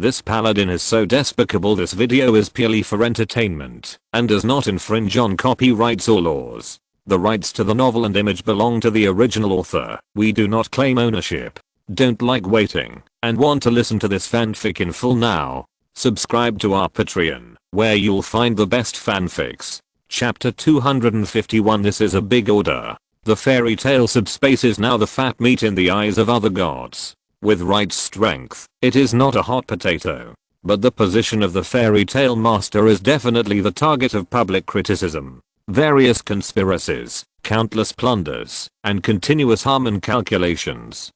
This paladin is so despicable. This video is purely for entertainment and does not infringe on copyrights or laws. The rights to the novel and image belong to the original author. We do not claim ownership. Don't like waiting and want to listen to this fanfic in full now? Subscribe to our Patreon, where you'll find the best fanfics. Chapter 251. This is a big order. The fairy tale subspace is now the fat meat in the eyes of other gods. With Wright's strength, it is not a hot potato. But the position of the fairy tale master is definitely the target of public criticism. Various conspiracies, countless plunders, and continuous harm and calculations.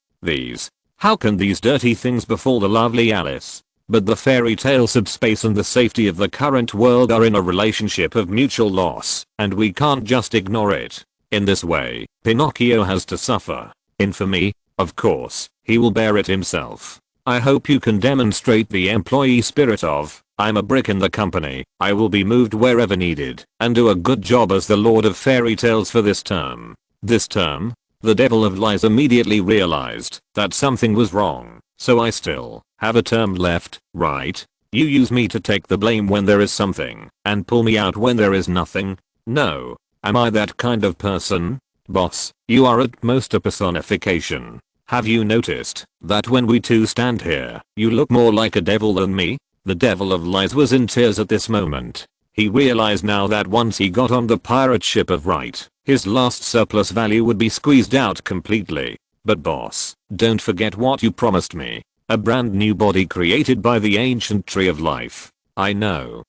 How can these dirty things befall the lovely Alice? But the fairy tale subspace and the safety of the current world are in a relationship of mutual loss, and we can't just ignore it. In this way, Pinocchio has to suffer. Infamy, of course, he will bear it himself. I hope you can demonstrate the employee spirit of, I'm a brick in the company, I will be moved wherever needed, and do a good job as the Lord of Fairy Tales for this term. This term? The Devil of Lies immediately realized that something was wrong. So I still have a term left, right? You use me to take the blame when there is something, and pull me out when there is nothing? No. Am I that kind of person? Boss, you are at most a personification. Have you noticed that when we two stand here, you look more like a devil than me? The Devil of Lies was in tears at this moment. He realized now that once he got on the pirate ship of Wright, his last surplus value would be squeezed out completely. But boss, don't forget what you promised me. A brand new body created by the ancient tree of life. I know.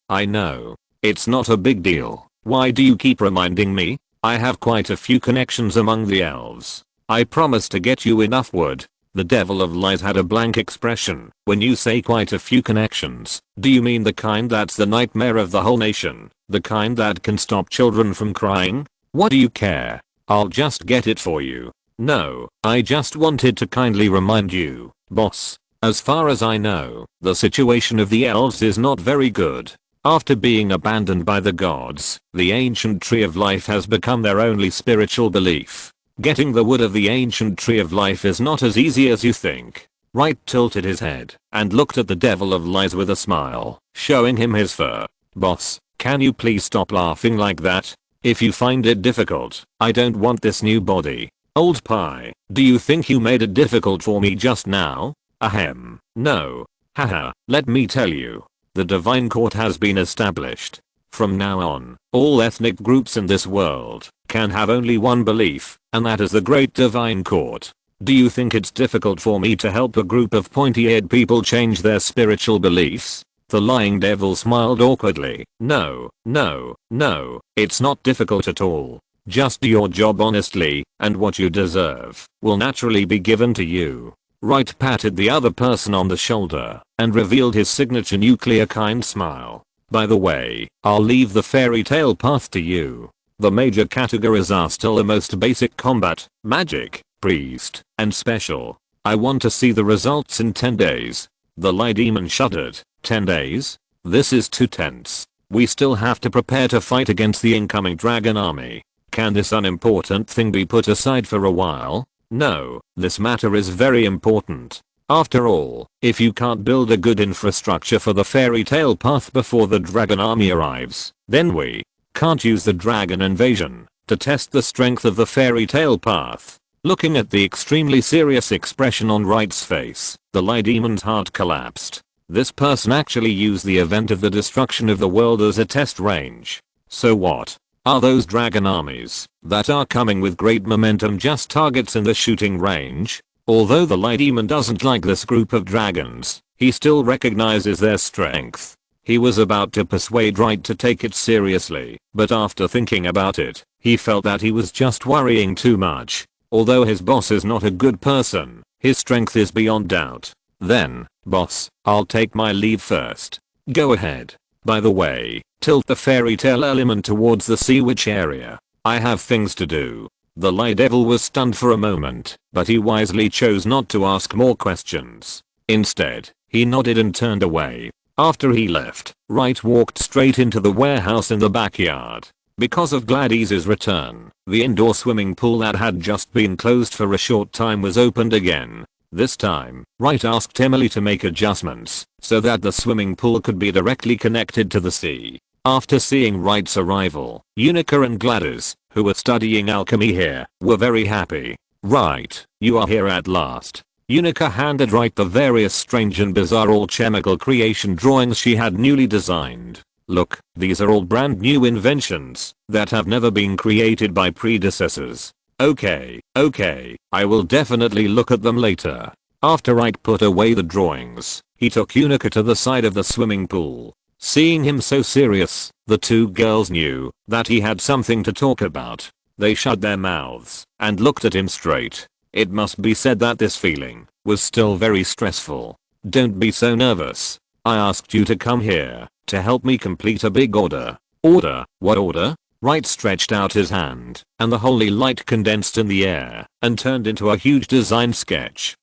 It's not a big deal. Why do you keep reminding me? I have quite a few connections among the elves. I promise to get you enough wood. The Devil of Lies had a blank expression. When you say quite a few connections, do you mean the kind that's the nightmare of the whole nation? The kind that can stop children from crying? What do you care? I'll just get it for you. No, I just wanted to kindly remind you, boss. As far as I know, the situation of the elves is not very good. After being abandoned by the gods, the ancient tree of life has become their only spiritual belief. Getting the wood of the ancient tree of life is not as easy as you think. Wright tilted his head and looked at the Devil of Lies with a smile, showing him his fur. Boss, can you please stop laughing like that? If you find it difficult, I don't want this new body. Old pie, do you think you made it difficult for me just now? Ahem, no. Haha, let me tell you. The Divine Court has been established. From now on, all ethnic groups in this world can have only one belief, and that is the Great Divine Court. Do you think it's difficult for me to help a group of pointy-eared people change their spiritual beliefs? The lying devil smiled awkwardly. No, it's not difficult at all. Just do your job honestly, and what you deserve will naturally be given to you. Wright patted the other person on the shoulder and revealed his signature nuclear kind smile. By the way, I'll leave the fairy tale path to you. The major categories are still the most basic: combat, magic, priest, and special. I want to see the results in 10 days. The lie demon shuddered. 10 days? This is too tense. We still have to prepare to fight against the incoming dragon army. Can this unimportant thing be put aside for a while? No, this matter is very important. After all, if you can't build a good infrastructure for the fairy tale path before the dragon army arrives, then we can't use the dragon invasion to test the strength of the fairy tale path. Looking at the extremely serious expression on Wright's face, the lie demon's heart collapsed. This person actually used the event of the destruction of the world as a test range. So what? Are those dragon armies that are coming with great momentum just targets in the shooting range? Although the lie demon doesn't like this group of dragons, he still recognizes their strength. He was about to persuade Wright to take it seriously, but after thinking about it, he felt that he was just worrying too much. Although his boss is not a good person, his strength is beyond doubt. Then, boss, I'll take my leave first. Go ahead. By the way, tilt the fairy tale element towards the sea witch area. I have things to do. The lie devil was stunned for a moment, but he wisely chose not to ask more questions. Instead, he nodded and turned away. After he left, Wright walked straight into the warehouse in the backyard. Because of Gladys's return, the indoor swimming pool that had just been closed for a short time was opened again. This time, Wright asked Emily to make adjustments so that the swimming pool could be directly connected to the sea. After seeing Wright's arrival, Unica and Gladys, who were studying alchemy here, were very happy. "Wright, you are here at last." Unica handed Wright the various strange and bizarre alchemical creation drawings she had newly designed. "Look, these are all brand new inventions that have never been created by predecessors." Okay, I will definitely look at them later." After Wright put away the drawings, he took Unica to the side of the swimming pool. Seeing him so serious, the two girls knew that he had something to talk about. They shut their mouths and looked at him straight. It must be said that this feeling was still very stressful. "Don't be so nervous. I asked you to come here to help me complete a big order." "Order? What order?" Wright stretched out his hand, and the holy light condensed in the air and turned into a huge design sketch.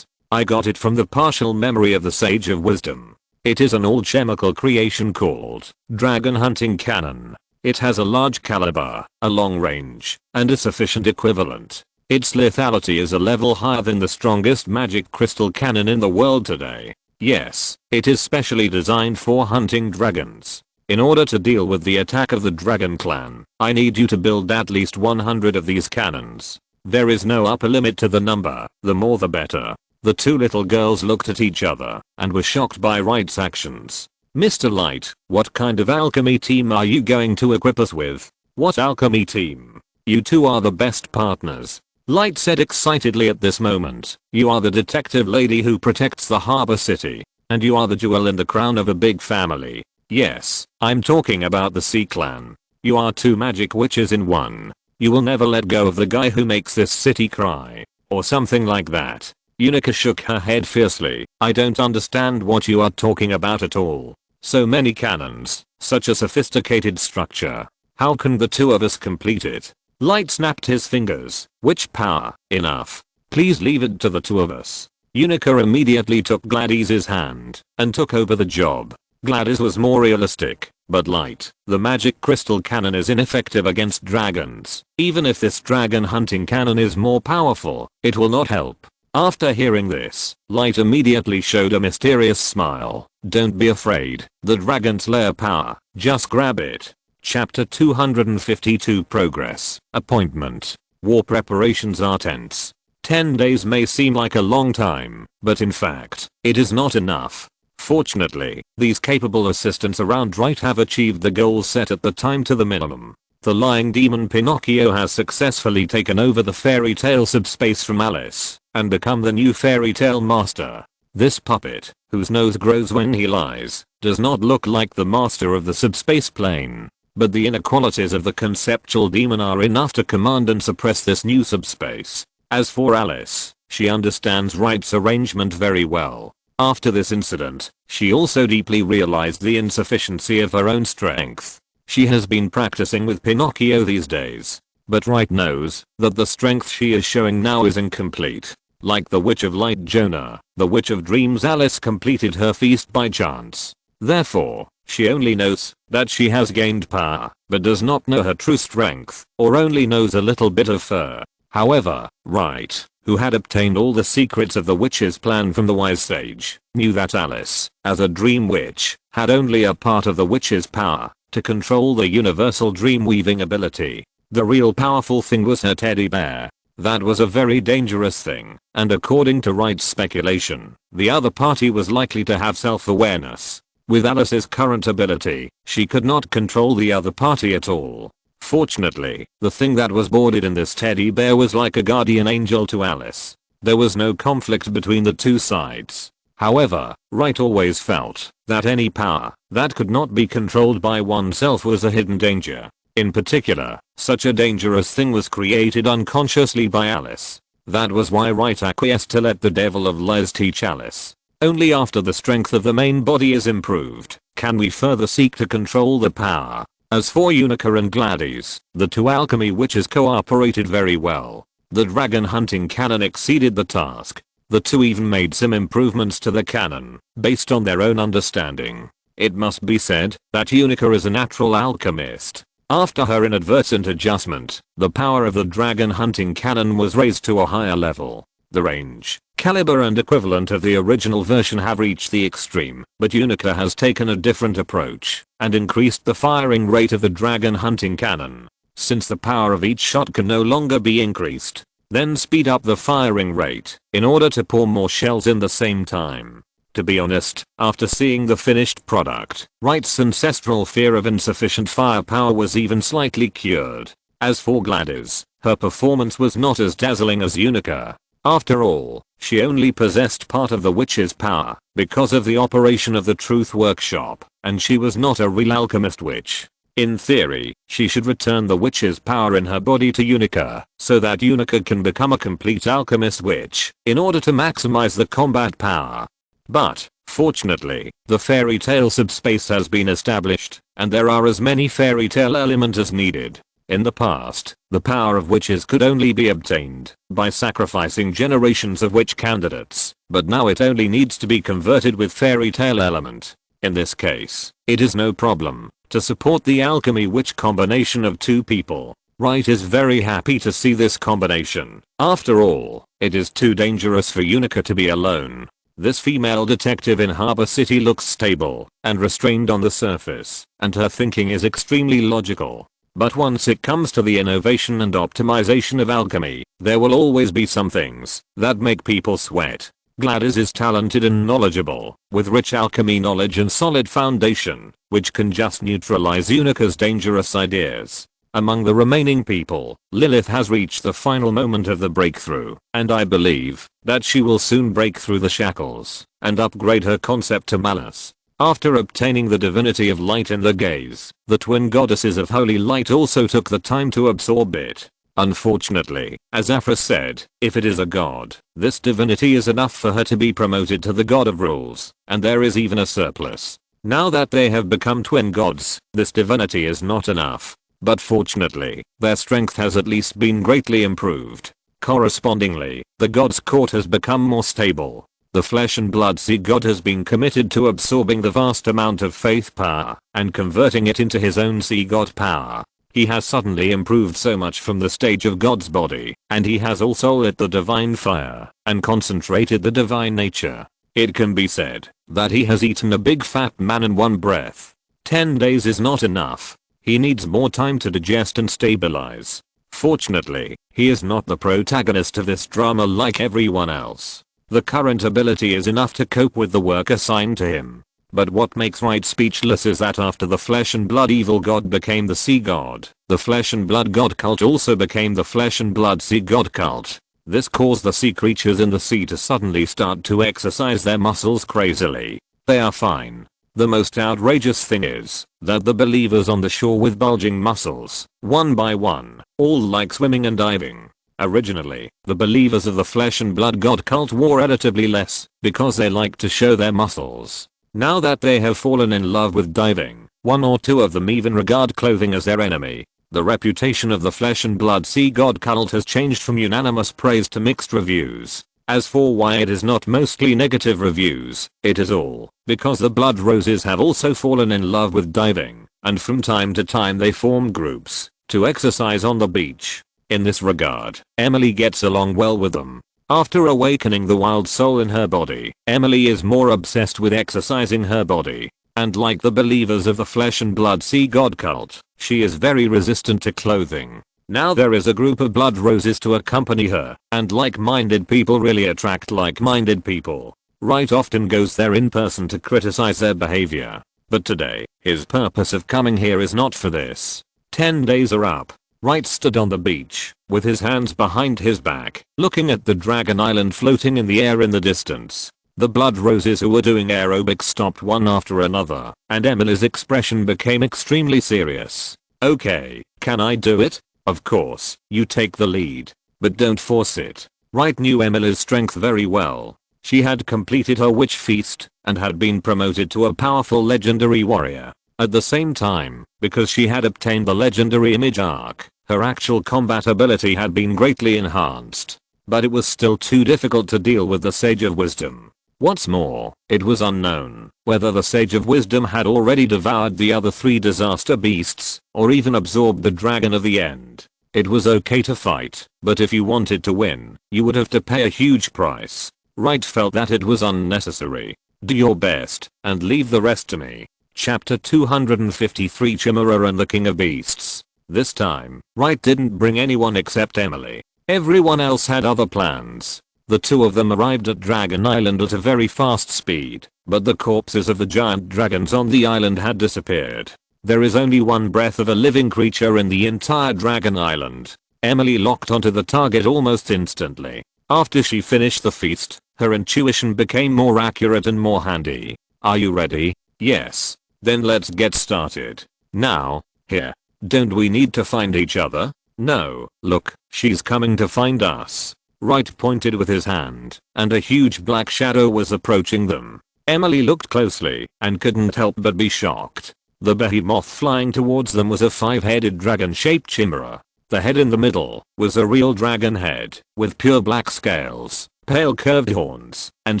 I got it from the partial memory of the Sage of Wisdom. It is an alchemical creation called Dragon Hunting Cannon. It has a large caliber, a long range, and a sufficient equivalent. Its lethality is a level higher than the strongest magic crystal cannon in the world today. Yes, it is specially designed for hunting dragons. In order to deal with the attack of the Dragon Clan, I need you to build at least 100 of these cannons. There is no upper limit to the number, the more the better. The two little girls looked at each other and were shocked by Wright's actions. "Mr. Light, what kind of alchemy team are you going to equip us with?" "What alchemy team? You two are the best partners," Light said excitedly at this moment. "You are the detective lady who protects the harbor city, and you are the jewel in the crown of a big family. Yes, I'm talking about the Sea Clan. You are two magic witches in one. You will never let go of the guy who makes this city cry." Or something like that. Unica shook her head fiercely. "I don't understand what you are talking about at all. So many cannons, such a sophisticated structure. How can the two of us complete it?" Light snapped his fingers. "Witch power, enough. Please leave it to the two of us." Unica immediately took Gladys's hand and took over the job. Gladys was more realistic, but Light, the magic crystal cannon is ineffective against dragons. Even if this dragon hunting cannon is more powerful, it will not help. After hearing this, Light immediately showed a mysterious smile. "Don't be afraid. The Dragon Slayer power. Just grab it." Chapter 252 Progress. Appointment. War preparations are tense. 10 days may seem like a long time, but in fact, it is not enough. Fortunately, these capable assistants around Wright have achieved the goals set at the time to the minimum. The lying demon Pinocchio has successfully taken over the fairy tale subspace from Alice and become the new fairy tale master. This puppet, whose nose grows when he lies, does not look like the master of the subspace plane, but the inequalities of the conceptual demon are enough to command and suppress this new subspace. As for Alice, she understands Wright's arrangement very well. After this incident, she also deeply realized the insufficiency of her own strength. She has been practicing with Pinocchio these days, but Wright knows that the strength she is showing now is incomplete. Like the Witch of Light Jonah, the Witch of Dreams Alice completed her feast by chance. Therefore, she only knows that she has gained power, but does not know her true strength, or only knows a little bit of her. However, Wright, who had obtained all the secrets of the witch's plan from the wise sage, knew that Alice, as a dream witch, had only a part of the witch's power to control the universal dream weaving ability. The real powerful thing was her teddy bear. That was a very dangerous thing, and according to Wright's speculation, the other party was likely to have self-awareness. With Alice's current ability, she could not control the other party at all. Fortunately, the thing that was boarded in this teddy bear was like a guardian angel to Alice. There was no conflict between the two sides. However, Wright always felt that any power that could not be controlled by oneself was a hidden danger. In particular, such a dangerous thing was created unconsciously by Alice. That was why Wright acquiesced to let the devil of lies teach Alice. Only after the strength of the main body is improved can we further seek to control the power. As for Unica and Gladys, the two alchemy witches cooperated very well. The dragon hunting cannon exceeded the task. The two even made some improvements to the cannon, based on their own understanding. It must be said that Unica is a natural alchemist. After her inadvertent adjustment, the power of the dragon hunting cannon was raised to a higher level. The range, caliber and equivalent of the original version have reached the extreme, but Unica has taken a different approach and increased the firing rate of the dragon hunting cannon. Since the power of each shot can no longer be increased, then speed up the firing rate in order to pour more shells in the same time. To be honest, after seeing the finished product, Wright's ancestral fear of insufficient firepower was even slightly cured. As for Gladys, her performance was not as dazzling as Unica. After all, she only possessed part of the witch's power because of the operation of the Truth Workshop, and she was not a real alchemist witch. In theory, she should return the witch's power in her body to Unica, so that Unica can become a complete alchemist witch, in order to maximize the combat power. But, fortunately, the fairy tale subspace has been established, and there are as many fairy tale elements as needed. In the past, the power of witches could only be obtained by sacrificing generations of witch candidates, but now it only needs to be converted with fairy tale element. In this case, it is no problem to support the alchemy witch combination of two people. Wright is very happy to see this combination. After all, it is too dangerous for Unica to be alone. This female detective in Harbor City looks stable and restrained on the surface, and her thinking is extremely logical. But once it comes to the innovation and optimization of alchemy, there will always be some things that make people sweat. Gladys is talented and knowledgeable, with rich alchemy knowledge and solid foundation, which can just neutralize Unica's dangerous ideas. Among the remaining people, Lilith has reached the final moment of the breakthrough, and I believe that she will soon break through the shackles and upgrade her concept to malice. After obtaining the divinity of light in the gaze, the twin goddesses of holy light also took the time to absorb it. Unfortunately, as Aphra said, if it is a god, this divinity is enough for her to be promoted to the god of rules, and there is even a surplus. Now that they have become twin gods, this divinity is not enough. But fortunately, their strength has at least been greatly improved. Correspondingly, the god's court has become more stable. The flesh and blood sea god has been committed to absorbing the vast amount of faith power and converting it into his own sea god power. He has suddenly improved so much from the stage of God's body, and he has also lit the divine fire and concentrated the divine nature. It can be said that he has eaten a big fat man in one breath. 10 days is not enough. He needs more time to digest and stabilize. Fortunately, he is not the protagonist of this drama like everyone else. The current ability is enough to cope with the work assigned to him. But what makes Wright speechless is that after the flesh and blood evil god became the sea god, the flesh and blood god cult also became the flesh and blood sea god cult. This caused the sea creatures in the sea to suddenly start to exercise their muscles crazily. They are fine. The most outrageous thing is that the believers on the shore with bulging muscles, one by one, all like swimming and diving. Originally, the believers of the flesh and blood god cult wore relatively less because they like to show their muscles. Now that they have fallen in love with diving, one or two of them even regard clothing as their enemy. The reputation of the flesh and blood sea god cult has changed from unanimous praise to mixed reviews. As for why it is not mostly negative reviews, it is all because the blood roses have also fallen in love with diving, and from time to time they form groups to exercise on the beach. In this regard, Emily gets along well with them. After awakening the wild soul in her body, Emily is more obsessed with exercising her body, and like the believers of the flesh and blood sea god cult, she is very resistant to clothing. Now there is a group of blood roses to accompany her, and like-minded people really attract like-minded people. Wright often goes there in person to criticize their behavior, but today, his purpose of coming here is not for this. 10 days are up. Wright stood on the beach, with his hands behind his back, looking at the Dragon Island floating in the air in the distance. The blood roses who were doing aerobics stopped one after another, and Emily's expression became extremely serious. Okay, can I do it? Of course, you take the lead, but don't force it. Wright knew Emily's strength very well. She had completed her witch feast, and had been promoted to a powerful legendary warrior. At the same time, because she had obtained the legendary image arc, her actual combat ability had been greatly enhanced. But it was still too difficult to deal with the Sage of Wisdom. What's more, it was unknown whether the Sage of Wisdom had already devoured the other 3 disaster beasts, or even absorbed the Dragon of the End. It was okay to fight, but if you wanted to win, you would have to pay a huge price. Wright felt that it was unnecessary. Do your best, and leave the rest to me. Chapter 253 Chimera and the King of Beasts. This time, Wright didn't bring anyone except Emily. Everyone else had other plans. The two of them arrived at Dragon Island at a very fast speed, but the corpses of the giant dragons on the island had disappeared. There is only one breath of a living creature in the entire Dragon Island. Emily locked onto the target almost instantly. After she finished the feast, her intuition became more accurate and more handy. Are you ready? Yes. Then let's get started. Now, here. Don't we need to find each other? No, look, she's coming to find us. Wright pointed with his hand, and a huge black shadow was approaching them. Emily looked closely, and couldn't help but be shocked. The behemoth flying towards them was a 5-headed dragon-shaped chimera. The head in the middle was a real dragon head, with pure black scales, pale curved horns, and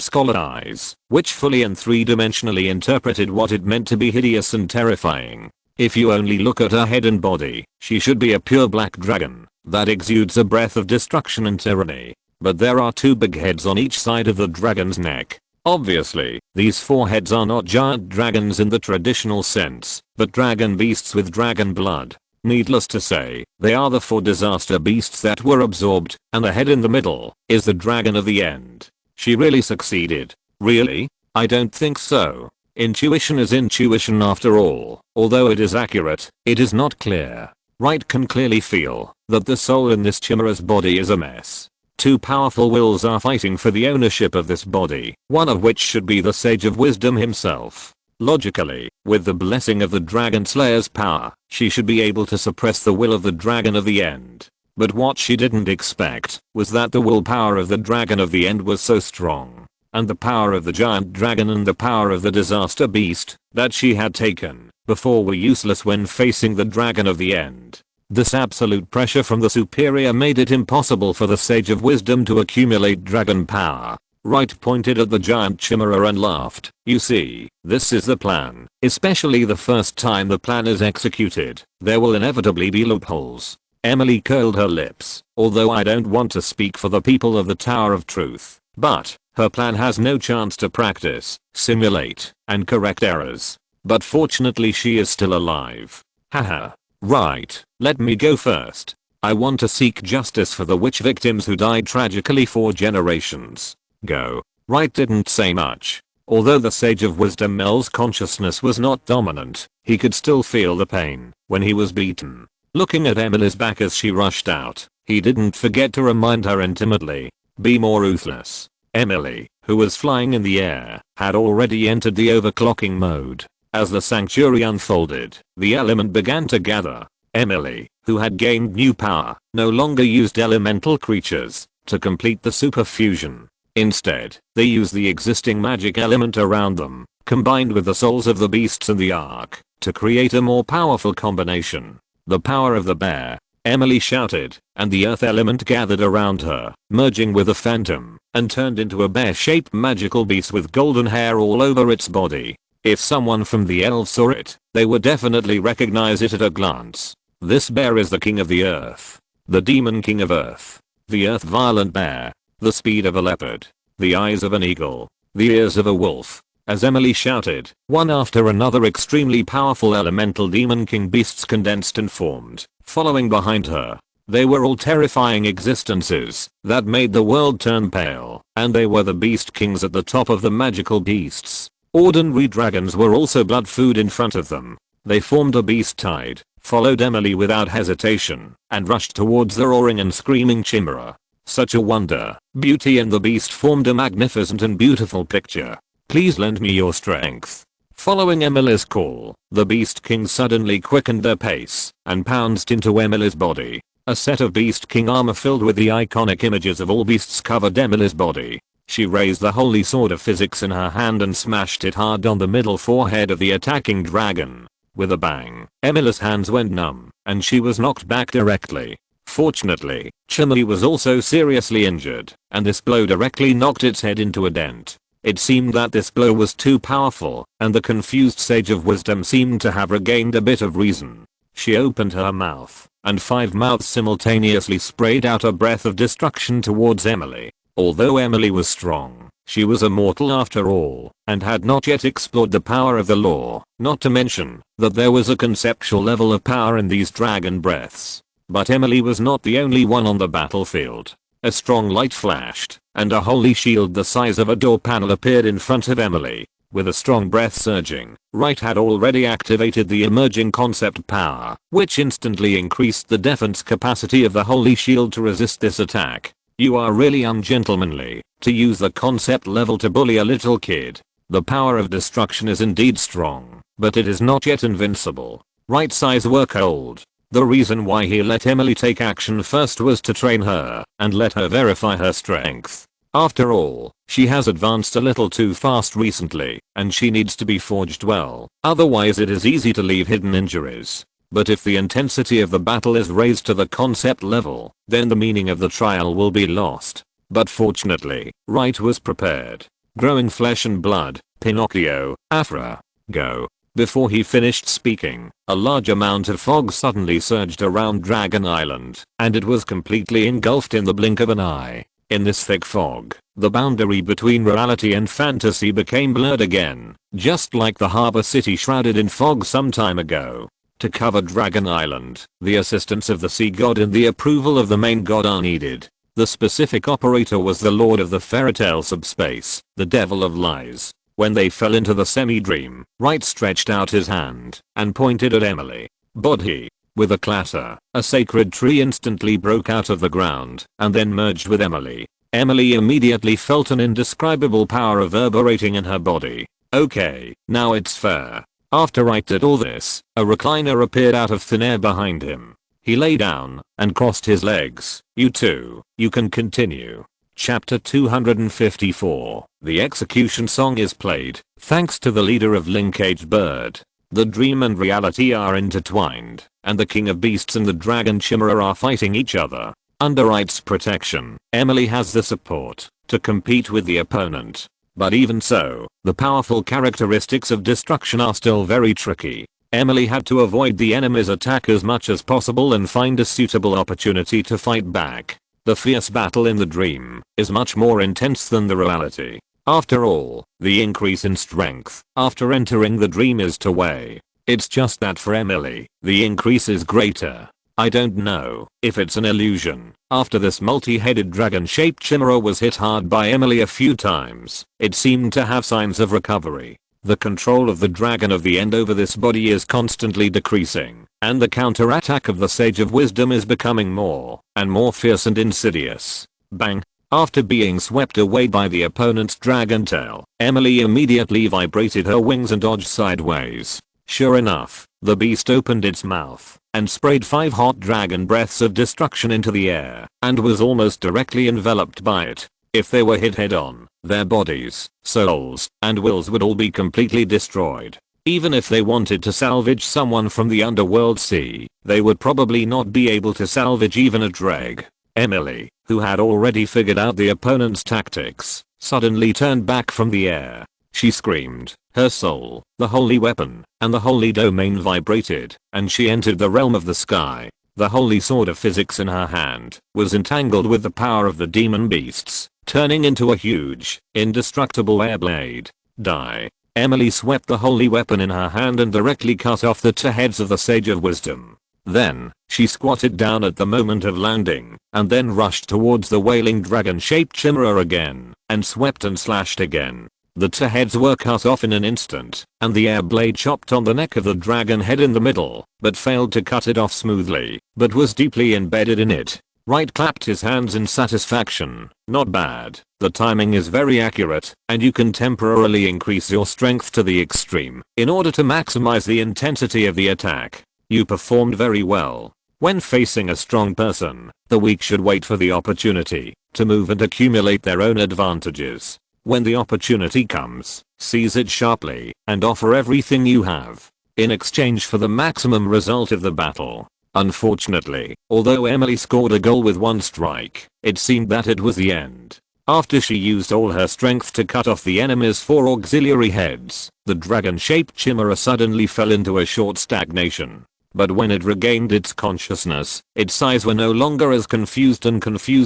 scarlet eyes, which fully and three-dimensionally interpreted what it meant to be hideous and terrifying. If you only look at her head and body, she should be a pure black dragon that exudes a breath of destruction and tyranny. But there are two big heads on each side of the dragon's neck. Obviously, these four heads are not giant dragons in the traditional sense, but dragon beasts with dragon blood. Needless to say, they are the four disaster beasts that were absorbed, and the head in the middle is the dragon of the end. She really succeeded. Really? I don't think so. Intuition is intuition after all. Although it is accurate, it is not clear. Wright can clearly feel that the soul in this chimera's body is a mess. Two powerful wills are fighting for the ownership of this body, one of which should be the Sage of Wisdom himself. Logically, with the blessing of the Dragon Slayer's power, she should be able to suppress the will of the Dragon of the End. But what she didn't expect was that the willpower of the Dragon of the End was so strong, and the power of the giant dragon and the power of the disaster beast that she had taken before were useless when facing the Dragon of the End. This absolute pressure from the superior made it impossible for the Sage of Wisdom to accumulate dragon power. Wright pointed at the giant chimera and laughed. You see, this is the plan. Especially the first time the plan is executed, there will inevitably be loopholes. Emily curled her lips. Although I don't want to speak for the people of the Tower of Truth, but her plan has no chance to practice, simulate, and correct errors. But fortunately she is still alive. Haha. Right, let me go first. I want to seek justice for the witch victims who died tragically for generations. Go. Wright didn't say much. Although the Sage of Wisdom Mel's consciousness was not dominant, he could still feel the pain when he was beaten. Looking at Emily's back as she rushed out, he didn't forget to remind her intimately. Be more ruthless. Emily, who was flying in the air, had already entered the overclocking mode. As the sanctuary unfolded, the element began to gather. Emily, who had gained new power, no longer used elemental creatures to complete the superfusion. Instead, they used the existing magic element around them, combined with the souls of the beasts and the Ark, to create a more powerful combination. The power of the bear, Emily shouted, and the earth element gathered around her, merging with the phantom, and turned into a bear-shaped magical beast with golden hair all over its body. If someone from the elves saw it, they would definitely recognize it at a glance. This bear is the king of the earth. The demon king of earth. The earth violent bear. The speed of a leopard. The eyes of an eagle. The ears of a wolf. As Emily shouted, one after another extremely powerful elemental demon king beasts condensed and formed, following behind her. They were all terrifying existences that made the world turn pale, and they were the beast kings at the top of the magical beasts. Ordinary dragons were also blood food in front of them. They formed a beast tide, followed Emily without hesitation, and rushed towards the roaring and screaming chimera. Such a wonder, beauty and the beast formed a magnificent and beautiful picture. Please lend me your strength. Following Emily's call, the Beast Kings suddenly quickened their pace and pounced into Emily's body. A set of Beast King armor filled with the iconic images of all beasts covered Emily's body. She raised the holy sword of physics in her hand and smashed it hard on the middle forehead of the attacking dragon. With a bang, Emily's hands went numb, and she was knocked back directly. Fortunately, Chimera was also seriously injured, and this blow directly knocked its head into a dent. It seemed that this blow was too powerful, and the confused Sage of Wisdom seemed to have regained a bit of reason. She opened her mouth, and 5 mouths simultaneously sprayed out a breath of destruction towards Emily. Although Emily was strong, she was a mortal after all, and had not yet explored the power of the law, not to mention that there was a conceptual level of power in these dragon breaths. But Emily was not the only one on the battlefield. A strong light flashed, and a holy shield the size of a door panel appeared in front of Emily. With a strong breath surging, Wright had already activated the emerging concept power, which instantly increased the defense capacity of the holy shield to resist this attack. You are really ungentlemanly to use the concept level to bully a little kid. The power of destruction is indeed strong, but it is not yet invincible. Wright's eyes were cold. The reason why he let Emily take action first was to train her and let her verify her strength. After all, she has advanced a little too fast recently, and she needs to be forged well, otherwise it is easy to leave hidden injuries. But if the intensity of the battle is raised to the concept level, then the meaning of the trial will be lost. But fortunately, Wright was prepared. Growing flesh and blood, Pinocchio, Afra, go. Before he finished speaking, a large amount of fog suddenly surged around Dragon Island, and it was completely engulfed in the blink of an eye. In this thick fog, the boundary between reality and fantasy became blurred again, just like the harbor city shrouded in fog some time ago. To cover Dragon Island, the assistance of the sea god and the approval of the main god are needed. The specific operator was the lord of the fairytale subspace, the devil of lies. When they fell into the semi-dream, Wright stretched out his hand and pointed at Emily. Bodhi. With a clatter, a sacred tree instantly broke out of the ground and then merged with Emily. Emily immediately felt an indescribable power reverberating in her body. Okay, now it's fair. After Wright did all this, a recliner appeared out of thin air behind him. He lay down and crossed his legs. You too, you can continue. Chapter 254. The execution song is played, thanks to the leader of Linkage Bird. The dream and reality are intertwined, and the king of beasts and the dragon chimera are fighting each other. Under Wright's protection, Emily has the support to compete with the opponent. But even so, the powerful characteristics of destruction are still very tricky. Emily had to avoid the enemy's attack as much as possible and find a suitable opportunity to fight back. The fierce battle in the dream is much more intense than the reality. After all, the increase in strength after entering the dream is to weigh. It's just that for Emily, the increase is greater. I don't know if it's an illusion. After this multi-headed dragon-shaped chimera was hit hard by Emily a few times, it seemed to have signs of recovery. The control of the dragon of the end over this body is constantly decreasing, and the counterattack of the Sage of Wisdom is becoming more and more fierce and insidious. Bang! After being swept away by the opponent's dragon tail, Emily immediately vibrated her wings and dodged sideways. Sure enough, the beast opened its mouth and sprayed 5 hot dragon breaths of destruction into the air and was almost directly enveloped by it. If they were hit head on, their bodies, souls, and wills would all be completely destroyed. Even if they wanted to salvage someone from the underworld sea, they would probably not be able to salvage even a dreg. Emily, who had already figured out the opponent's tactics, suddenly turned back from the air. She screamed. Her soul, the holy weapon, and the holy domain vibrated, and she entered the realm of the sky. The holy sword of physics in her hand was entangled with the power of the demon beasts, turning into a huge, indestructible air blade. Die. Emily swept the holy weapon in her hand and directly cut off the 2 heads of the Sage of Wisdom. Then, she squatted down at the moment of landing, and then rushed towards the wailing dragon-shaped chimera again, and swept and slashed again. The 2 heads were cut off in an instant, and the air blade chopped on the neck of the dragon head in the middle, but failed to cut it off smoothly, but was deeply embedded in it. Wright clapped his hands in satisfaction. Not bad. The timing is very accurate, and you can temporarily increase your strength to the extreme in order to maximize the intensity of the attack. You performed very well. When facing a strong person, the weak should wait for the opportunity to move and accumulate their own advantages. When the opportunity comes, seize it sharply and offer everything you have in exchange for the maximum result of the battle. Unfortunately, although Emily scored a goal with 1 strike, it seemed that it was the end. After she used all her strength to cut off the enemy's 4 auxiliary heads, the dragon-shaped chimera suddenly fell into a short stagnation. but when it regained its consciousness, its eyes were no longer as confused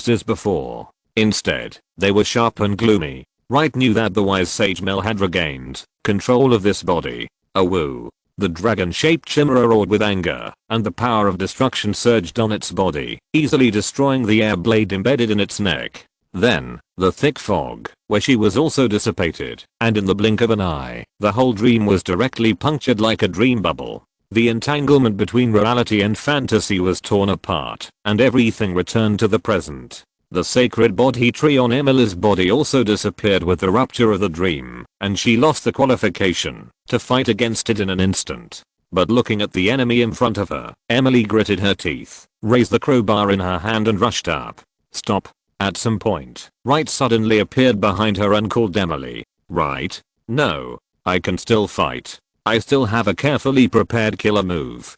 as before. Instead, they were sharp and gloomy. Wright knew that the wise sage Mel had regained control of this body. Awoo. The dragon-shaped chimera roared with anger, and the power of destruction surged on its body, easily destroying the air blade embedded in its neck. Then, the thick fog, where she was also dissipated, and in the blink of an eye, the whole dream was directly punctured like a dream bubble. The entanglement between reality and fantasy was torn apart, and everything returned to the present. The sacred body tree on Emily's body also disappeared with the rupture of the dream, and she lost the qualification to fight against it in an instant. But looking at the enemy in front of her, Emily gritted her teeth, raised the crowbar in her hand and rushed up. Stop. At some point, Wright suddenly appeared behind her and called Emily. Right? No. I can still fight. I still have a carefully prepared killer move.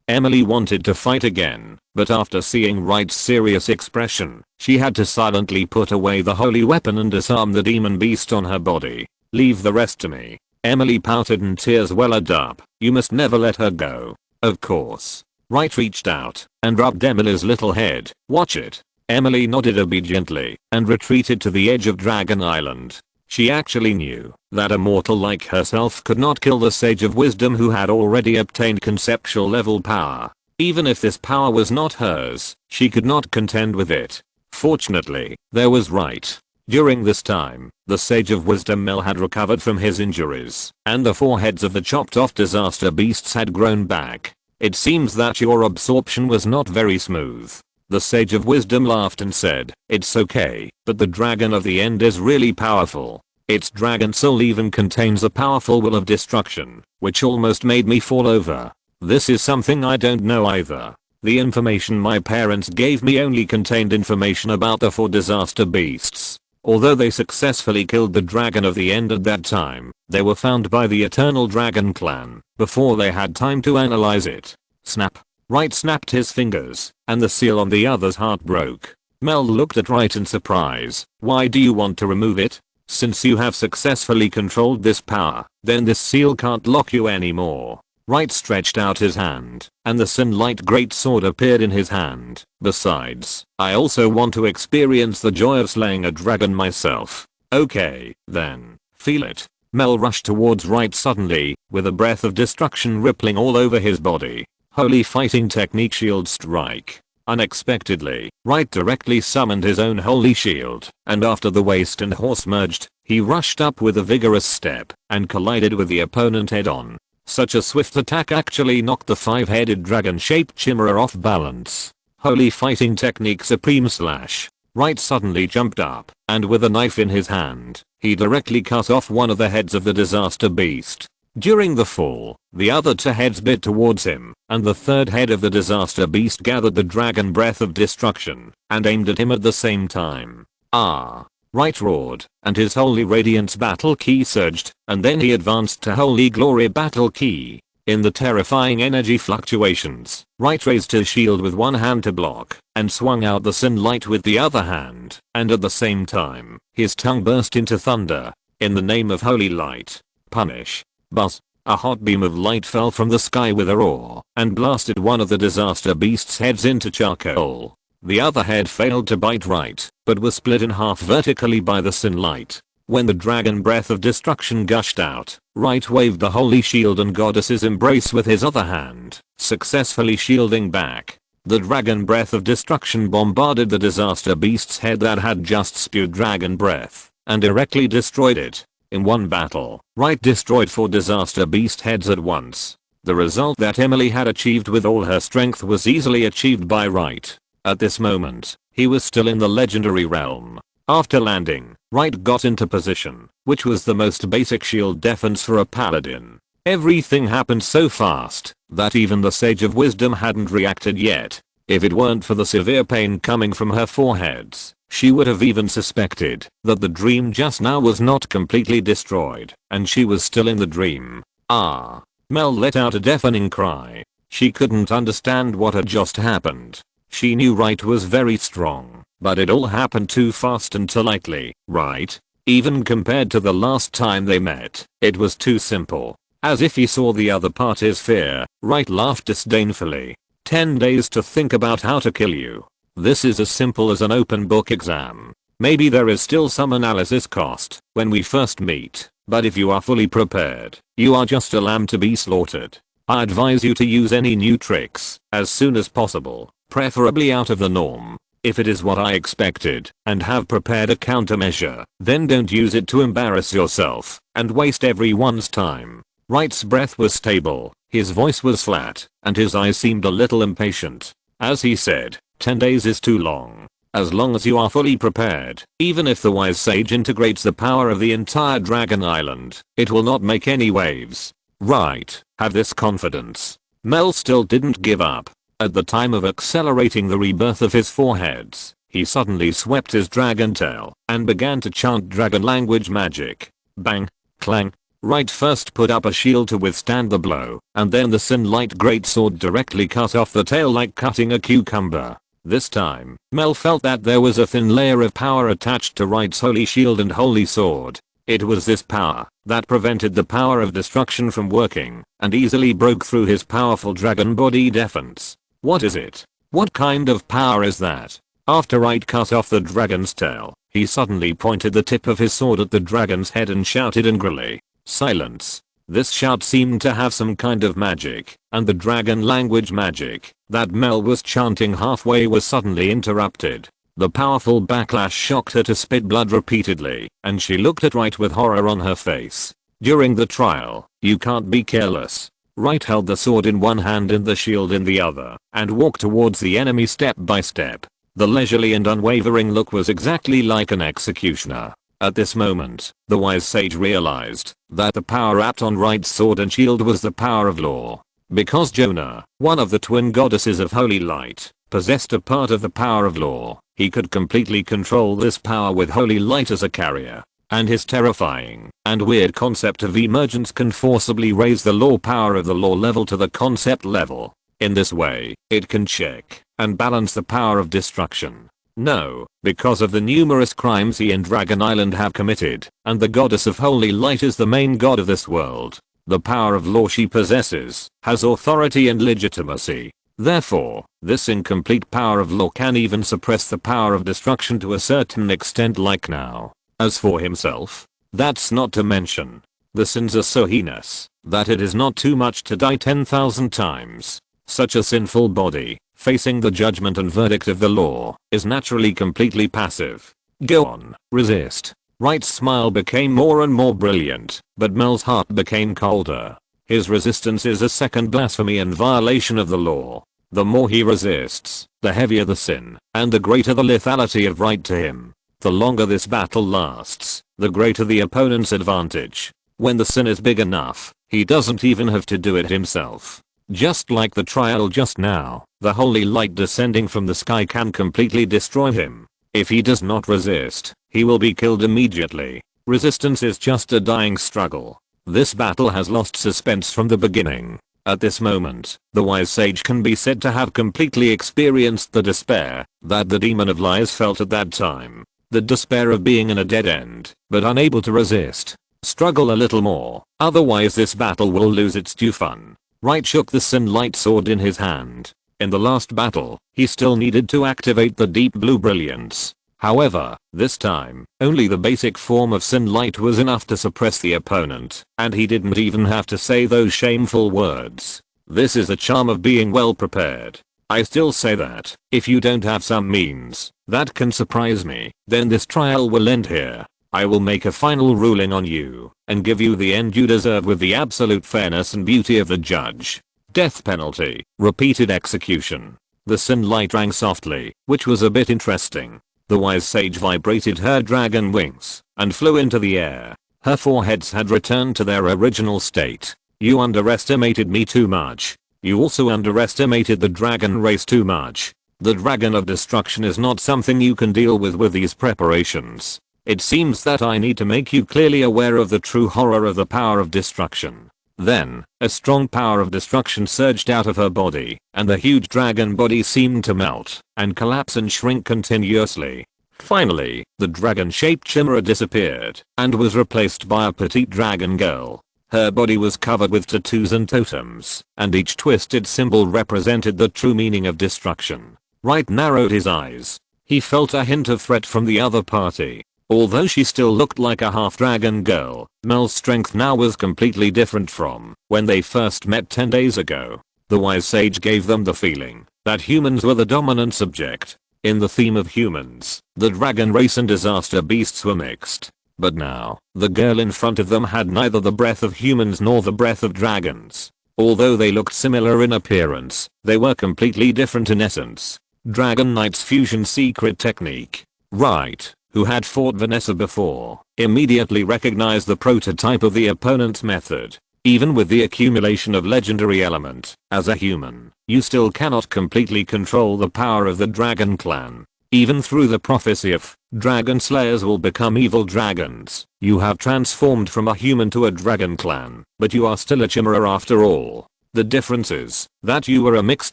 Emily wanted to fight again, but after seeing Wright's serious expression, she had to silently put away the holy weapon and disarm the demon beast on her body. Leave the rest to me. Emily pouted and tears welled up. You must never let her go. Of course. Wright reached out and rubbed Emily's little head. Watch it. Emily nodded obediently and retreated to the edge of Dragon Island. She actually knew that a mortal like herself could not kill the Sage of Wisdom who had already obtained conceptual level power. Even if this power was not hers, she could not contend with it. Fortunately, there was Wright. During this time, the Sage of Wisdom Mel had recovered from his injuries, and the foreheads of the chopped off disaster beasts had grown back. It seems that your absorption was not very smooth. The Sage of Wisdom laughed and said, it's okay, but the dragon of the end is really powerful. Its dragon soul even contains a powerful will of destruction, which almost made me fall over. This is something I don't know either. The information my parents gave me only contained information about the 4 disaster beasts. Although they successfully killed the dragon of the end at that time, they were found by the Eternal Dragon clan before they had time to analyze it. Snap. Wright snapped his fingers, and the seal on the other's heart broke. Mel looked at Wright in surprise. Why do you want to remove it? Since you have successfully controlled this power, then this seal can't lock you anymore. Wright stretched out his hand, and the Synlight greatsword appeared in his hand. Besides, I also want to experience the joy of slaying a dragon myself. Okay, then, feel it. Mel rushed towards Wright suddenly, with a breath of destruction rippling all over his body. Holy fighting technique shield strike. Unexpectedly, Wright directly summoned his own holy shield, and after the waist and horse merged, he rushed up with a vigorous step and collided with the opponent head-on. Such a swift attack actually knocked the 5-headed dragon-shaped chimera off balance. Holy fighting technique supreme slash. Wright suddenly jumped up, and with a knife in his hand, he directly cut off one of the heads of the disaster beast. During the fall, the other 2 heads bit towards him, and the 3rd head of the disaster beast gathered the dragon breath of destruction and aimed at him at the same time. Wright roared, and his holy radiance battle key surged, and then he advanced to holy glory battle key. In the terrifying energy fluctuations, Wright raised his shield with one hand to block, and swung out the Synlight with the other hand, and at the same time, his tongue burst into thunder. In the name of holy light, punish. Buzz. A hot beam of light fell from the sky with a roar and blasted one of the disaster beast's heads into charcoal. The other head failed to bite Wright, but was split in half vertically by the Synlight. When the dragon breath of destruction gushed out, Wright waved the holy shield and goddess's embrace with his other hand, successfully shielding back. The dragon breath of destruction bombarded the disaster beast's head that had just spewed dragon breath, and directly destroyed it. In one battle, Wright destroyed 4 disaster beast heads at once. The result that Emily had achieved with all her strength was easily achieved by Wright. At this moment, he was still in the legendary realm. After landing, Wright got into position, which was the most basic shield defense for a paladin. Everything happened so fast that even the Sage of Wisdom hadn't reacted yet. If it weren't for the severe pain coming from her foreheads, she would have even suspected that the dream just now was not completely destroyed, and she was still in the dream. Mel let out a deafening cry. She couldn't understand what had just happened. She knew Wright was very strong, but it all happened too fast and too lightly, right? Even compared to the last time they met, it was too simple. As if he saw the other party's fear, Wright laughed disdainfully. 10 days to think about how to kill you. This is as simple as an open book exam. Maybe there is still some analysis cost when we first meet, but if you are fully prepared, you are just a lamb to be slaughtered. I advise you to use any new tricks as soon as possible, preferably out of the norm. If it is what I expected and have prepared a countermeasure, then don't use it to embarrass yourself and waste everyone's time. Wright's breath was stable, his voice was flat, and his eyes seemed a little impatient. As he said, 10 days is too long. As long as you are fully prepared, even if the wise sage integrates the power of the entire Dragon Island, it will not make any waves. Right, have this confidence. Mel still didn't give up. At the time of accelerating the rebirth of his foreheads, he suddenly swept his dragon tail and began to chant dragon language magic. Bang, clang. Wright first put up a shield to withstand the blow, and then the Synlight greatsword directly cut off the tail like cutting a cucumber. This time, Mel felt that there was a thin layer of power attached to Wright's holy shield and holy sword. It was this power that prevented the power of destruction from working and easily broke through his powerful dragon body defense. What is it? What kind of power is that? After Wright cut off the dragon's tail, he suddenly pointed the tip of his sword at the dragon's head and shouted angrily, "Silence!" This shout seemed to have some kind of magic, and the dragon language magic that Mel was chanting halfway was suddenly interrupted. The powerful backlash shocked her to spit blood repeatedly, and she looked at Wright with horror on her face. During the trial, you can't be careless. Wright held the sword in one hand and the shield in the other, and walked towards the enemy step by step. The leisurely and unwavering look was exactly like an executioner. At this moment, the wise sage realized that the power wrapped on Wright's sword and shield was the power of law. Because Jonah, one of the twin goddesses of holy light, possessed a part of the power of law, he could completely control this power with holy light as a carrier. And his terrifying and weird concept of emergence can forcibly raise the law power of the law level to the concept level. In this way, it can check and balance the power of destruction. No, because of the numerous crimes he and Dragon Island have committed, and the goddess of holy light is the main god of this world. The power of law she possesses has authority and legitimacy. Therefore, this incomplete power of law can even suppress the power of destruction to a certain extent like now. As for himself, that's not to mention. The sins are so heinous that it is not too much to die 10,000 times. Such a sinful body, facing the judgment and verdict of the law, is naturally completely passive. Go on, resist. Wright's smile became more and more brilliant, but Mel's heart became colder. His resistance is a second blasphemy and violation of the law. The more he resists, the heavier the sin, and the greater the lethality of Wright to him. The longer this battle lasts, the greater the opponent's advantage. When the sin is big enough, he doesn't even have to do it himself. Just like the trial just now, the holy light descending from the sky can completely destroy him. If he does not resist, he will be killed immediately. Resistance is just a dying struggle. This battle has lost suspense from the beginning. At this moment, the wise sage can be said to have completely experienced the despair that the demon of lies felt at that time. The despair of being in a dead end, but unable to resist. Struggle a little more, otherwise this battle will lose its due fun. Wright shook the Synlight sword in his hand. In the last battle, he still needed to activate the deep blue brilliance. However, this time, only the basic form of Synlight was enough to suppress the opponent, and he didn't even have to say those shameful words. This is the charm of being well prepared. I still say that, if you don't have some means that can surprise me, then this trial will end here. I will make a final ruling on you, and give you the end you deserve with the absolute fairness and beauty of the judge. Death penalty, repeated execution. The Synlight rang softly, which was a bit interesting. The wise sage vibrated her dragon wings, and flew into the air. Her foreheads had returned to their original state. You underestimated me too much. You also underestimated the dragon race too much. The dragon of destruction is not something you can deal with these preparations. It seems that I need to make you clearly aware of the true horror of the power of destruction. Then, a strong power of destruction surged out of her body, and the huge dragon body seemed to melt and collapse and shrink continuously. Finally, the dragon-shaped chimera disappeared and was replaced by a petite dragon girl. Her body was covered with tattoos and totems, and each twisted symbol represented the true meaning of destruction. Wright narrowed his eyes. He felt a hint of threat from the other party. Although she still looked like a half-dragon girl, Mel's strength now was completely different from when they first met 10 days ago. The wise sage gave them the feeling that humans were the dominant subject. In the theme of humans, the dragon race and disaster beasts were mixed. But now, the girl in front of them had neither the breath of humans nor the breath of dragons. Although they looked similar in appearance, they were completely different in essence. Dragon Knight's fusion secret technique. Wright, who had fought Vanessa before, immediately recognized the prototype of the opponent's method. Even with the accumulation of legendary element, as a human, you still cannot completely control the power of the dragon clan. Even through the prophecy of dragon slayers will become evil dragons, you have transformed from a human to a dragon clan, but you are still a chimera after all. The difference is that you were a mixed